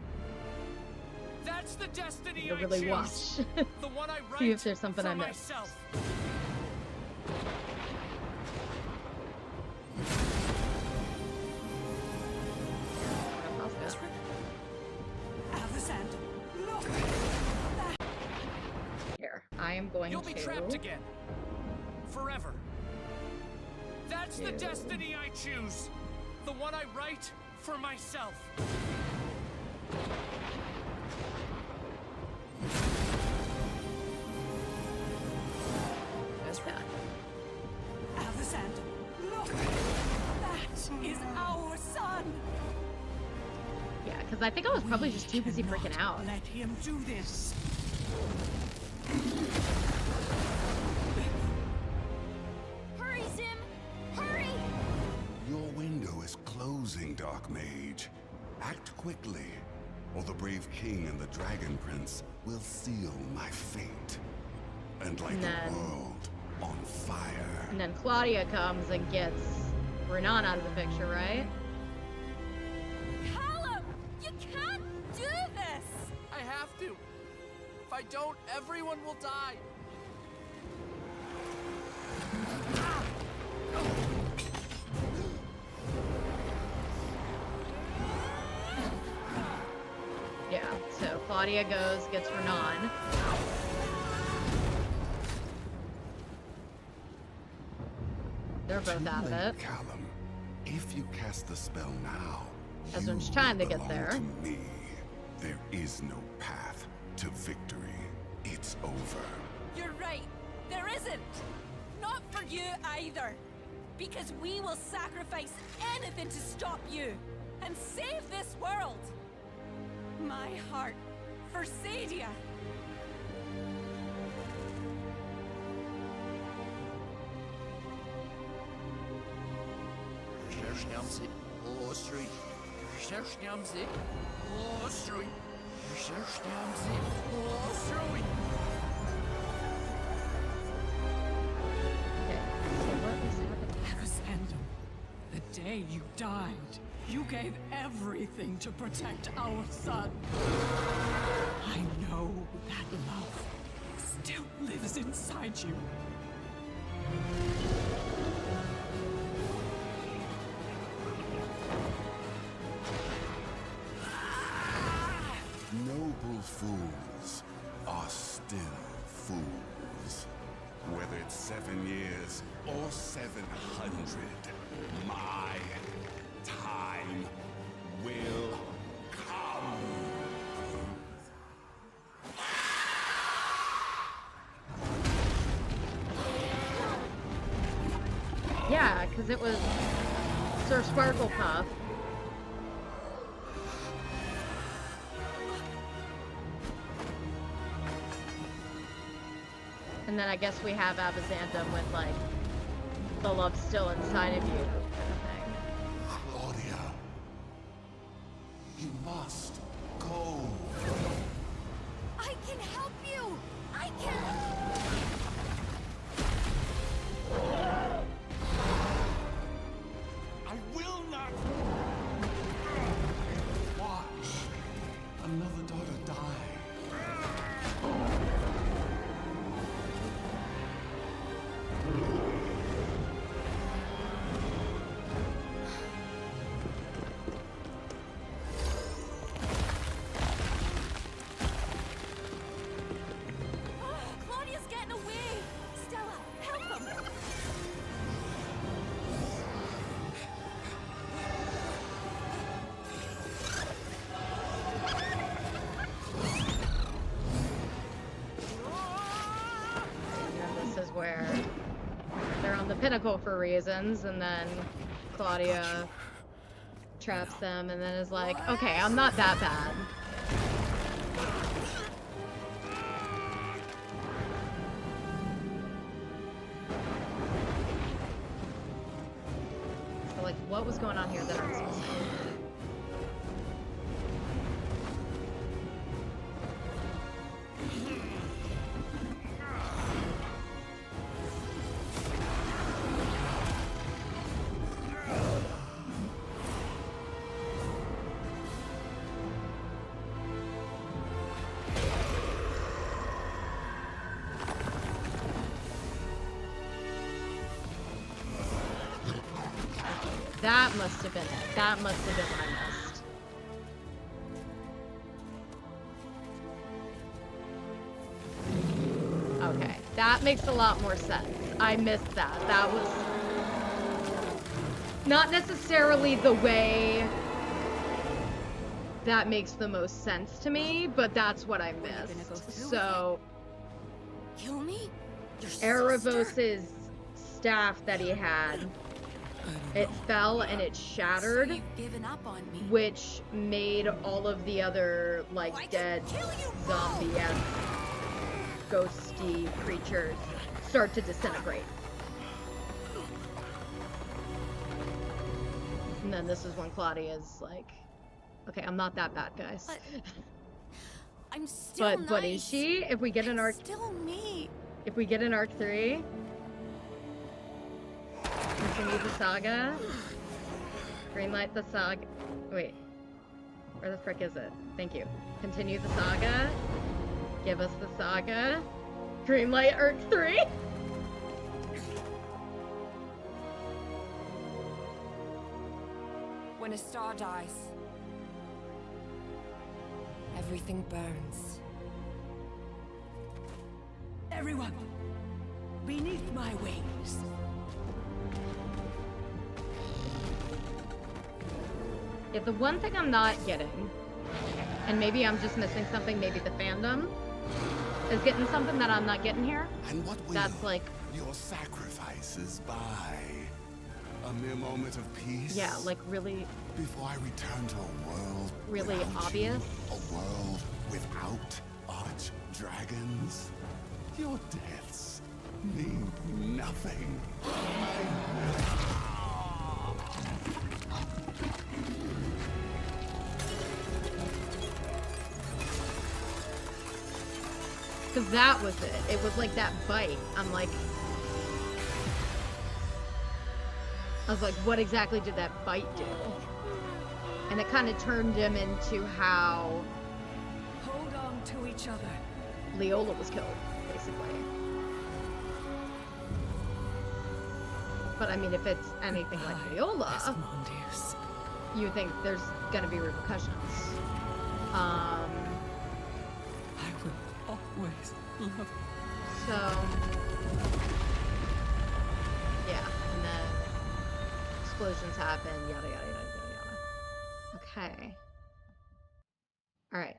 That's the destiny To I really choose. watch. The one I write See if there's something for I missed. myself. Here, I am going You'll to. be trapped again. Forever. That's the Ew. destiny I choose. The one I write for myself. Alexander, look! That is our son! Yeah, because I think I was probably just too busy freaking out. Let him do this. Hurry, Zim! Hurry! Your window is closing, Dark Mage. Act quickly, or the brave king and the dragon prince will seal my fate. And light the world on fire. And then Claudia comes and gets Renan out of the picture, right? Callum! You can't do this! I have to. If I don't, everyone will die. Yeah, so Claudia goes, gets Renan. They're both out of it. Callum, if you cast the spell now, Ezra's trying to get belong there. to me. There is no path to victory. It's over. You're right. There isn't. Not for you either. Because we will sacrifice anything to stop you and save this world. My heart for Sadia. Szerszniamcy, ostrój. Szerszniamcy, ostrój. Szerszniamcy, ostrój. Alexander, the day you died, you gave everything to protect our son. I know that love still lives inside you. Noble fools are still fools. Whether it's 7 years or 700, my time will come. Yeah, because it was Sir Sparklepuff. And then I guess we have Abazandum with, like, the love still inside of you kind of thing. Claudia, you must go. I can help you! I can... I will not watch another daughter die. Claudia's getting away! Stella, help him! And this is where they're on the pinnacle for reasons, and then Claudia traps them and then is like, okay, I'm not that bad. So, like, what was going on here that I'm missing? That must have been it. That must have been what I missed. Okay, that makes a lot more sense. I missed that. That was not necessarily the way that makes the most sense to me, but that's what I missed. So, Kill me? Erebos' staff that he had, it fell and it shattered, So you've given up on me. which made all of the other, like, dead zombie-esque ghosty creatures start to disintegrate. And then this is when Claudia's like, okay, I'm not that bad, guys. I'm still But is she? If we get an arc, still me. If we get an arc 3, continue the saga, greenlight the saga. Wait, where the frick is it? Thank you. Continue the saga. Give us the saga. Greenlight arc 3. When a star dies, everything burns. Everyone, beneath my wings. Yeah, the one thing I'm not getting, and maybe I'm just missing something, maybe the fandom is getting something that I'm not getting here. And what will That's like, your sacrifices buy? A mere moment of peace? yeah, like really, Before I return to a world really without obvious. You, a world without arch-dragons? Your deaths mean nothing. Because that was it. It was like that bite. I'm like, I was like, what exactly did that bite do? And it kind of turned him into how Hold on to each other. Leola was killed, basically. But I mean, if it's anything like Leola, Asmodeus. you think there's gonna be repercussions. I will always love you. So, yeah, and then explosions happen, yada, yada, yada, yada, yada. Okay. All right.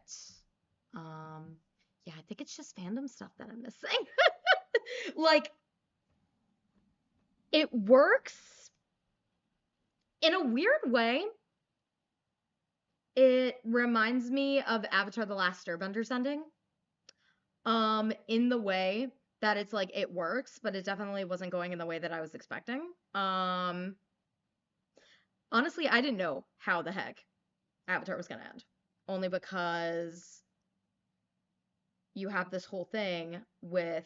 Yeah, I think it's just fandom stuff that I'm missing. Like, It works in a weird way. It reminds me of Avatar: The Last Airbender's ending. In the way that it's like it works, but it definitely wasn't going in the way that I was expecting. Honestly, I didn't know how the heck Avatar was gonna end. Only because you have this whole thing with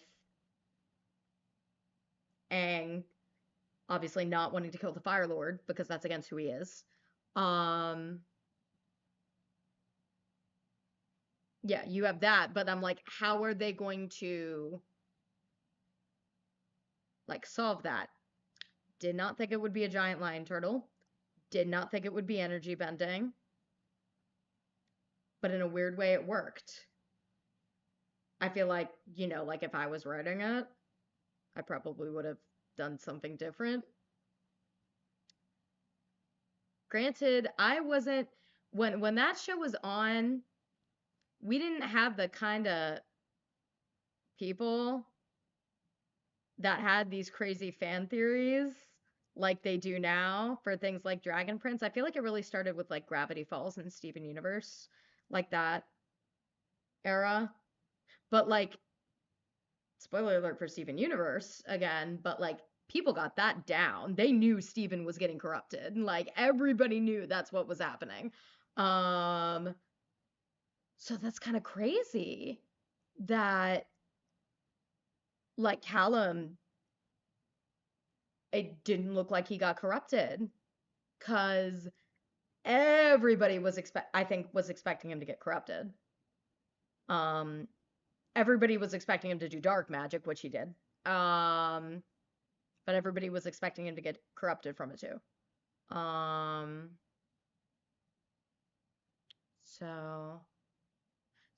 Aang obviously not wanting to kill the Fire Lord because that's against who he is. Yeah, you have that, but I'm like, how are they going to like solve that? Did not think it would be a giant lion turtle. Did not think it would be energy bending. But in a weird way, it worked. I feel like, you know, like if I was writing it, I probably would have done something different. Granted, I wasn't when that show was on, we didn't have the kind of people that had these crazy fan theories like they do now for things like Dragon Prince. I feel like it really started with like Gravity Falls and Steven Universe, like that era. But like, spoiler alert for Steven Universe again, but like people got that down. They knew Steven was getting corrupted. Like everybody knew that's what was happening. So that's kind of crazy that like Callum, it didn't look like he got corrupted because everybody was expecting him to get corrupted. Everybody was expecting him to do dark magic, which he did. But everybody was expecting him to get corrupted from it too. So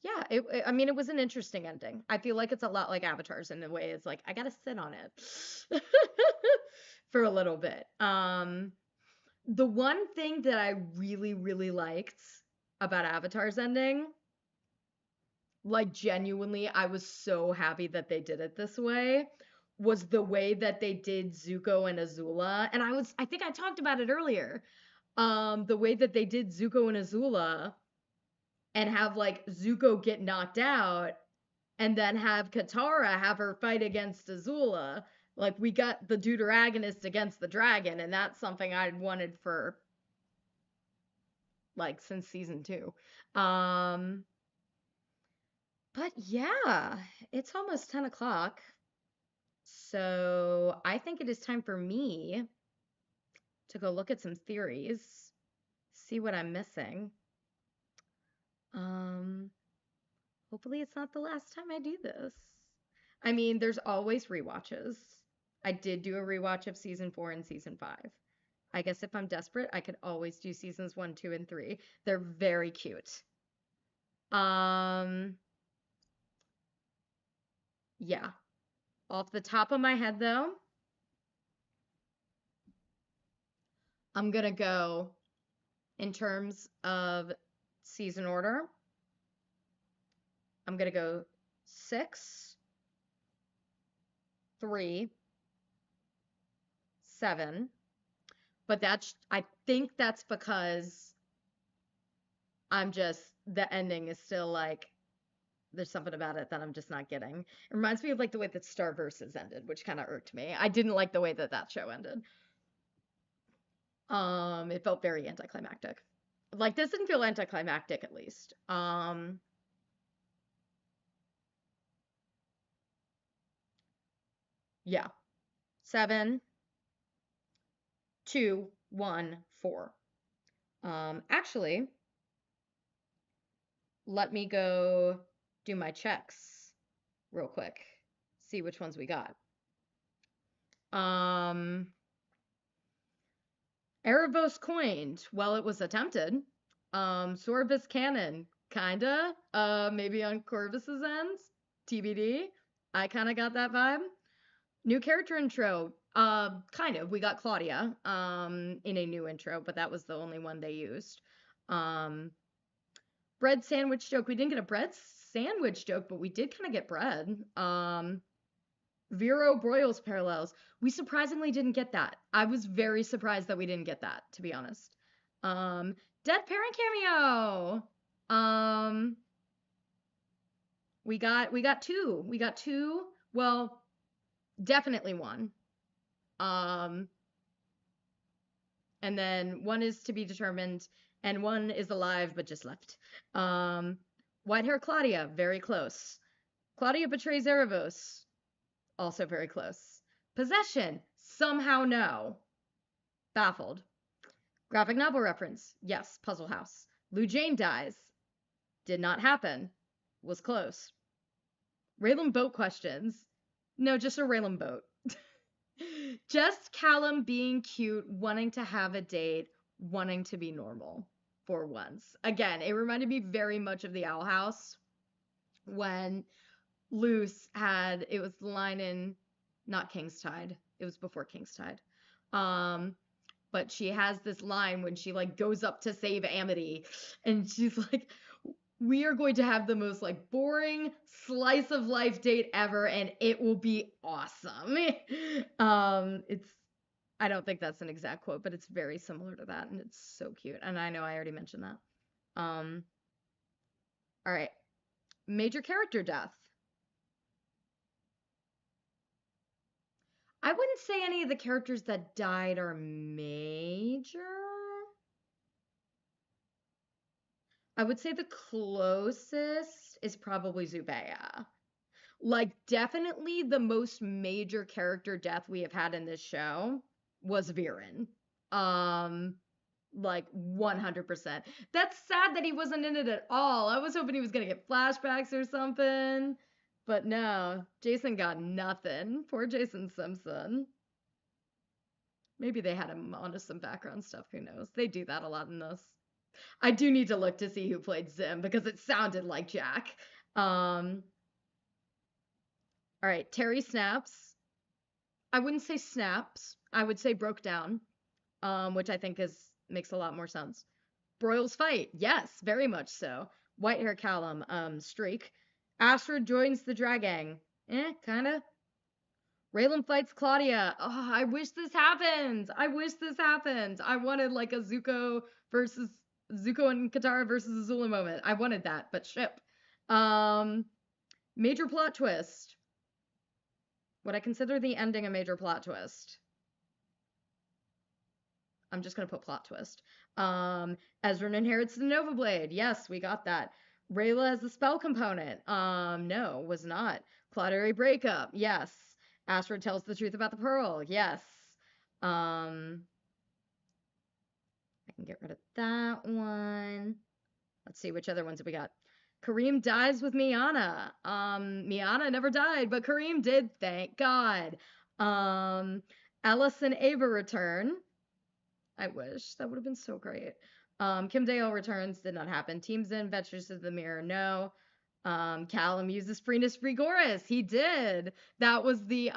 yeah, I mean, it was an interesting ending. I feel like it's a lot like Avatars in a way. It's like I gotta sit on it for a little bit. The one thing that I really, really liked about Avatar's ending, like genuinely, I was so happy that they did it this way, was the way that they did Zuko and Azula. And I think I talked about it earlier. The way that they did Zuko and Azula and have like Zuko get knocked out and then have Katara have her fight against Azula. Like we got the deuteragonist against the dragon, and that's something I'd wanted for like since season 2. But yeah, it's almost 10 o'clock. So I think it is time for me to go look at some theories, see what I'm missing. Hopefully it's not the last time I do this. I mean, there's always rewatches. I did do a rewatch of season 4 and season 5. I guess if I'm desperate, I could always do seasons 1, 2, and 3. They're very cute. Yeah. Off the top of my head, though, I'm gonna go in terms of season order. I'm gonna go 6, 3, 7. But I think that's because the ending is still like, there's something about it that I'm just not getting. It reminds me of like the way that Star Versus ended, which kind of irked me. I didn't like the way that show ended. It felt very anticlimactic. Like this didn't feel anticlimactic at least. Yeah. 7, 2, 1, 4. Actually, let me go do my checks real quick. See which ones we got. Erebos coined. Well, it was attempted. Sorbus canon. Kinda. Maybe on Corvus's ends. TBD. I kind of got that vibe. New character intro. Kind of. We got Claudia in a new intro, but that was the only one they used. Bread sandwich joke. We didn't get a bread sandwich joke, but we did kind of get bread. Vero Broyles parallels. We surprisingly didn't get that. I was very surprised that we didn't get that, to be honest. Dead parent cameo. We got two. We got two. Well, definitely one. And then one is to be determined, and one is alive but just left. White hair Claudia, very close. Claudia betrays Erebos, also very close. Possession, somehow no. Baffled. Graphic novel reference, yes, Puzzle House. Lou Jane dies. Did not happen. Was close. Raylan boat questions. No, just a Raylan boat. Just Callum being cute, wanting to have a date, wanting to be normal for once. Again, it reminded me very much of the Owl House when Luce had, it was the line in, not Kingstide, it was before Kingstide. But she has this line when she like goes up to save Amity and she's like, we are going to have the most like boring slice of life date ever and it will be awesome. It's, I don't think that's an exact quote, but it's very similar to that and it's so cute. And I know I already mentioned that. All right. Major character death. I wouldn't say any of the characters that died are major. I would say the closest is probably Zubea. Like, definitely the most major character death we have had in this show was Viren. Like 100%. That's sad that he wasn't in it at all. I was hoping he was gonna get flashbacks or something. But no, Jason got nothing. Poor Jason Simpson. Maybe they had him onto some background stuff. Who knows? They do that a lot in this. I do need to look to see who played Zim because it sounded like Jack. All right, Terry snaps. I wouldn't say snaps. I would say broke down, which I think makes a lot more sense. Broyles fight. Yes, very much so. White hair Callum, streak. Astrid joins the drag gang. Kinda. Raylan fights Claudia. Oh, I wish this happened. I wish this happened. I wanted like a Zuko and Katara versus Azula moment. I wanted that, but ship. Major plot twist. Would I consider the ending a major plot twist? I'm just gonna put plot twist. Ezran inherits the Nova Blade. Yes, we got that. Rayla has the spell component. No, was not. Claudere breakup. Yes. Astrid tells the truth about the pearl. Yes. I can get rid of that one. Let's see which other ones we got. Kareem dies with Miana. Miana never died, but Kareem did, thank God. Alice and Ava return. I wish. That would have been so great. Kim Dale returns. Did not happen. Team Zen ventures to the mirror. No. Callum uses Freenus Frigoris. He did. That was the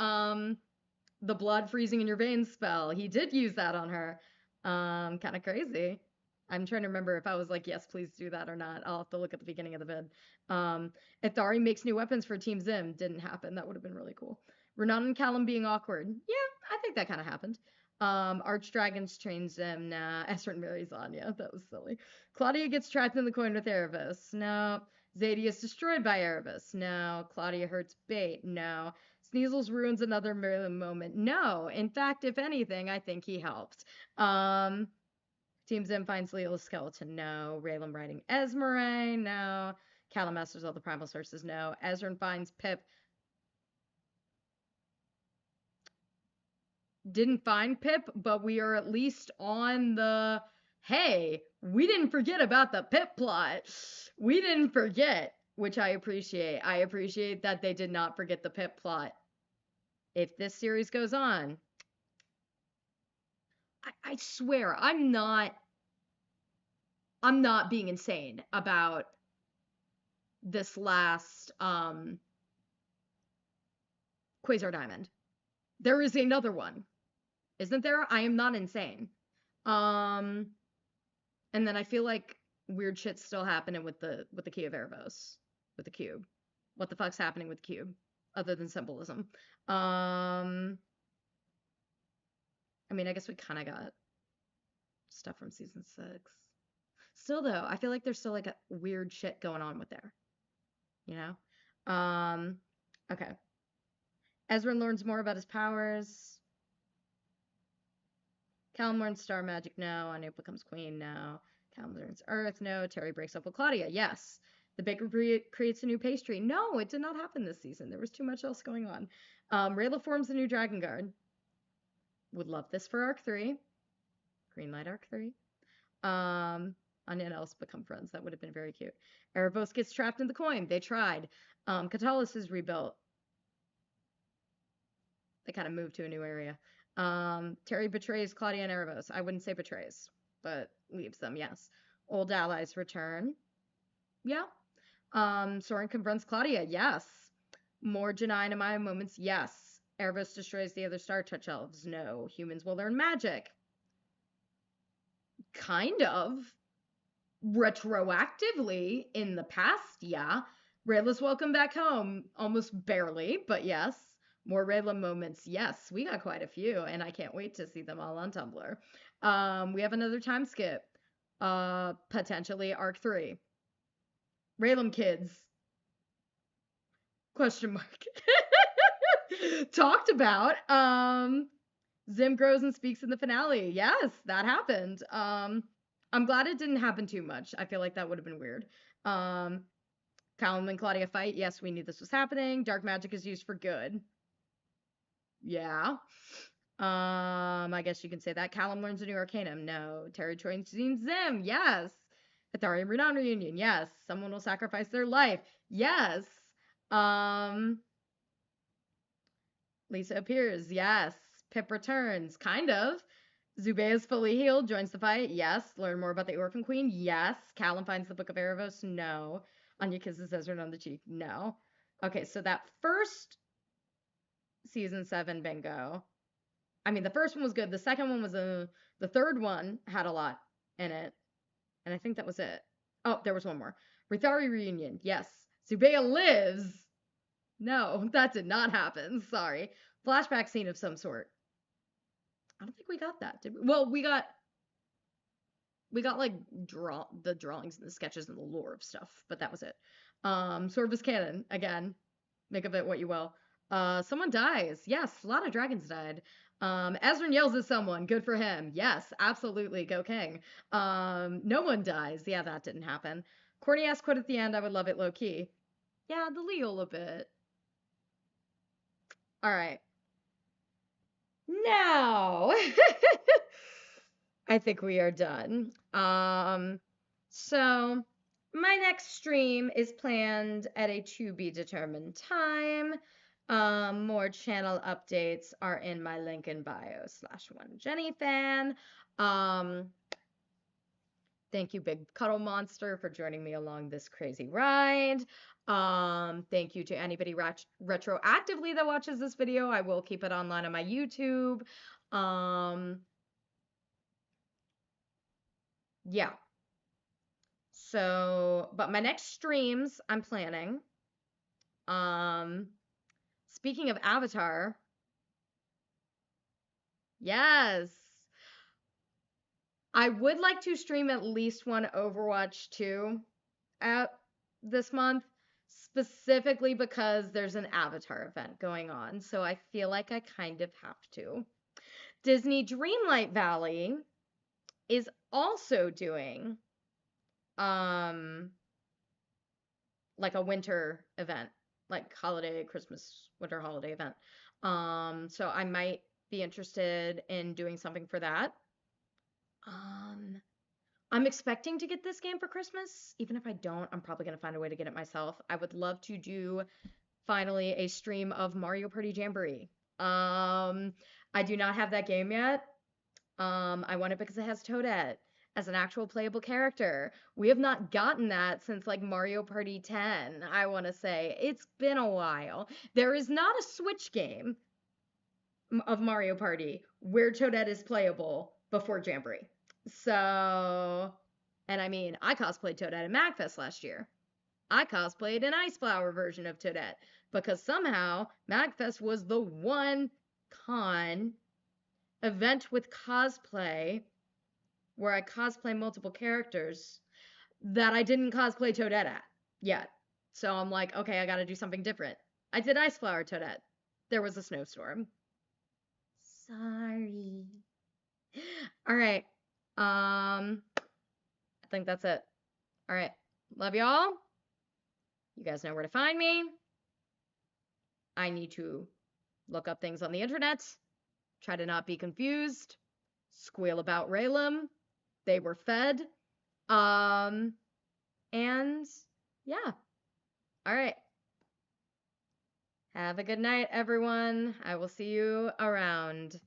blood freezing in your veins spell. He did use that on her. Kind of crazy. I'm trying to remember if I was like, yes, please do that or not. I'll have to look at the beginning of the vid. Ithari makes new weapons for Team Zim. Didn't happen. That would have been really cool. Renan and Callum being awkward. Yeah, I think that kind of happened. Archdragons train Zim. Nah. Ezra marries Anya. That was silly. Claudia gets trapped in the coin with Erebus. No. Zadie is destroyed by Erebus. No. Claudia hurts Bait. No. Sneasels ruins another Merlin moment. No. In fact, if anything, I think he helped. Team Zim finds Leo's skeleton. No. Raylan riding Esmeralda. No. Callum masters all the primal sources. No. Ezran finds Pip. Didn't find Pip, but we are at least on the, hey, we didn't forget about the Pip plot. We didn't forget, which I appreciate. I appreciate that they did not forget the Pip plot. If this series goes on, I swear, I'm not being insane about this last Quasar Diamond. There is another one. Isn't there? I am not insane. And then I feel like weird shit's still happening with the Key of Erebos. With the cube. What the fuck's happening with the cube? other than symbolism. I mean, I guess we kind of got stuff from season 6. Still though, I feel like there's still like a weird shit going on with there. You know? Okay. Ezra learns more about his powers. Callum learns star magic, no. Anya becomes queen, no. Callum learns earth, no. Terry breaks up with Claudia, yes. The baker creates a new pastry. No, it did not happen this season. There was too much else going on. Rayla forms a new dragon guard. Would love this for Arc 3. Greenlight Arc 3. Anya and Elsa become friends. That would have been very cute. Erebos gets trapped in the coin. They tried. Catullus is rebuilt. They kind of moved to a new area. Terry betrays Claudia and Erebos. I wouldn't say betrays, but leaves them, yes. Old allies return. Yeah. Soren confronts Claudia. Yes. More Janai and Amaya moments. Yes. Erebos destroys the other Star Touch elves. No. Humans will learn magic. Kind of. Retroactively in the past, yeah. Rayla's welcome back home. Almost barely, but yes. More Rayla moments. Yes, we got quite a few, and I can't wait to see them all on Tumblr. We have another time skip. Potentially Arc 3. Raylan kids. Question mark. Talked about. Zim grows and speaks in the finale. Yes, that happened. I'm glad it didn't happen too much. I feel like that would have been weird. Callum and Claudia fight. Yes, we knew this was happening. Dark magic is used for good. Yeah. I guess you can say that. Callum learns a new arcanum. No. Terry joins Zim. Yes. Atharian Renown reunion. Yes. Someone will sacrifice their life. Yes. Lisa appears. Yes. Pip returns. Kind of. Zubea is fully healed. Joins the fight. Yes. Learn more about the Orphan Queen. Yes. Callum finds the Book of Erebos. No. Anya kisses Ezra on the cheek. No. Okay, so that first season 7 bingo. I mean, the first one was good. The second one was the third one had a lot in it. And I think that was it. Oh, there was one more. Rithari reunion. Yes. Zubea lives. No, that did not happen. Sorry. Flashback scene of some sort. I don't think we got that, did we? Well, we got like the drawings and the sketches and the lore of stuff, but that was it. Sorvis canon, again. Make of it what you will. Someone dies. Yes, a lot of dragons died. Ezrin yells at someone. Good for him. Yes, absolutely. Go King. No one dies. Yeah, that didn't happen. Courtney asked quit at the end. I would love it low key. Yeah, the Leal a bit. All right. Now, I think we are done. So my next stream is planned at a to be determined time. More channel updates are in my link in bio /1JennyFan. Thank you, Big Cuddle Monster, for joining me along this crazy ride. Thank you to anybody retroactively that watches this video. I will keep it online on my YouTube. Yeah. So, but my next streams I'm planning. Speaking of Avatar. Yes. I would like to stream at least one Overwatch 2 at this month, specifically because there's an Avatar event going on, so I feel like I kind of have to. Disney Dreamlight Valley is also doing like a winter event, like holiday, Christmas, winter holiday event. So I might be interested in doing something for that. I'm expecting to get this game for Christmas. Even if I don't, I'm probably going to find a way to get it myself. I would love to do, finally, a stream of Mario Party Jamboree. I do not have that game yet. I want it because it has Toadette as an actual playable character. We have not gotten that since, like, Mario Party 10, I want to say. It's been a while. There is not a Switch game of Mario Party where Toadette is playable before Jamboree. So, and I mean, I cosplayed Toadette at MagFest last year. I cosplayed an Ice Flower version of Toadette. because somehow MagFest was the one con event with cosplay where I cosplay multiple characters that I didn't cosplay Toadette at yet. So I'm like, okay, I gotta do something different. I did Ice Flower Toadette. There was a snowstorm. Sorry. All right. I think that's it. All right. Love y'all. You guys know where to find me. I need to look up things on the internet. Try to not be confused. Squeal about Raylim. They were fed. And yeah. All right. Have a good night, everyone. I will see you around.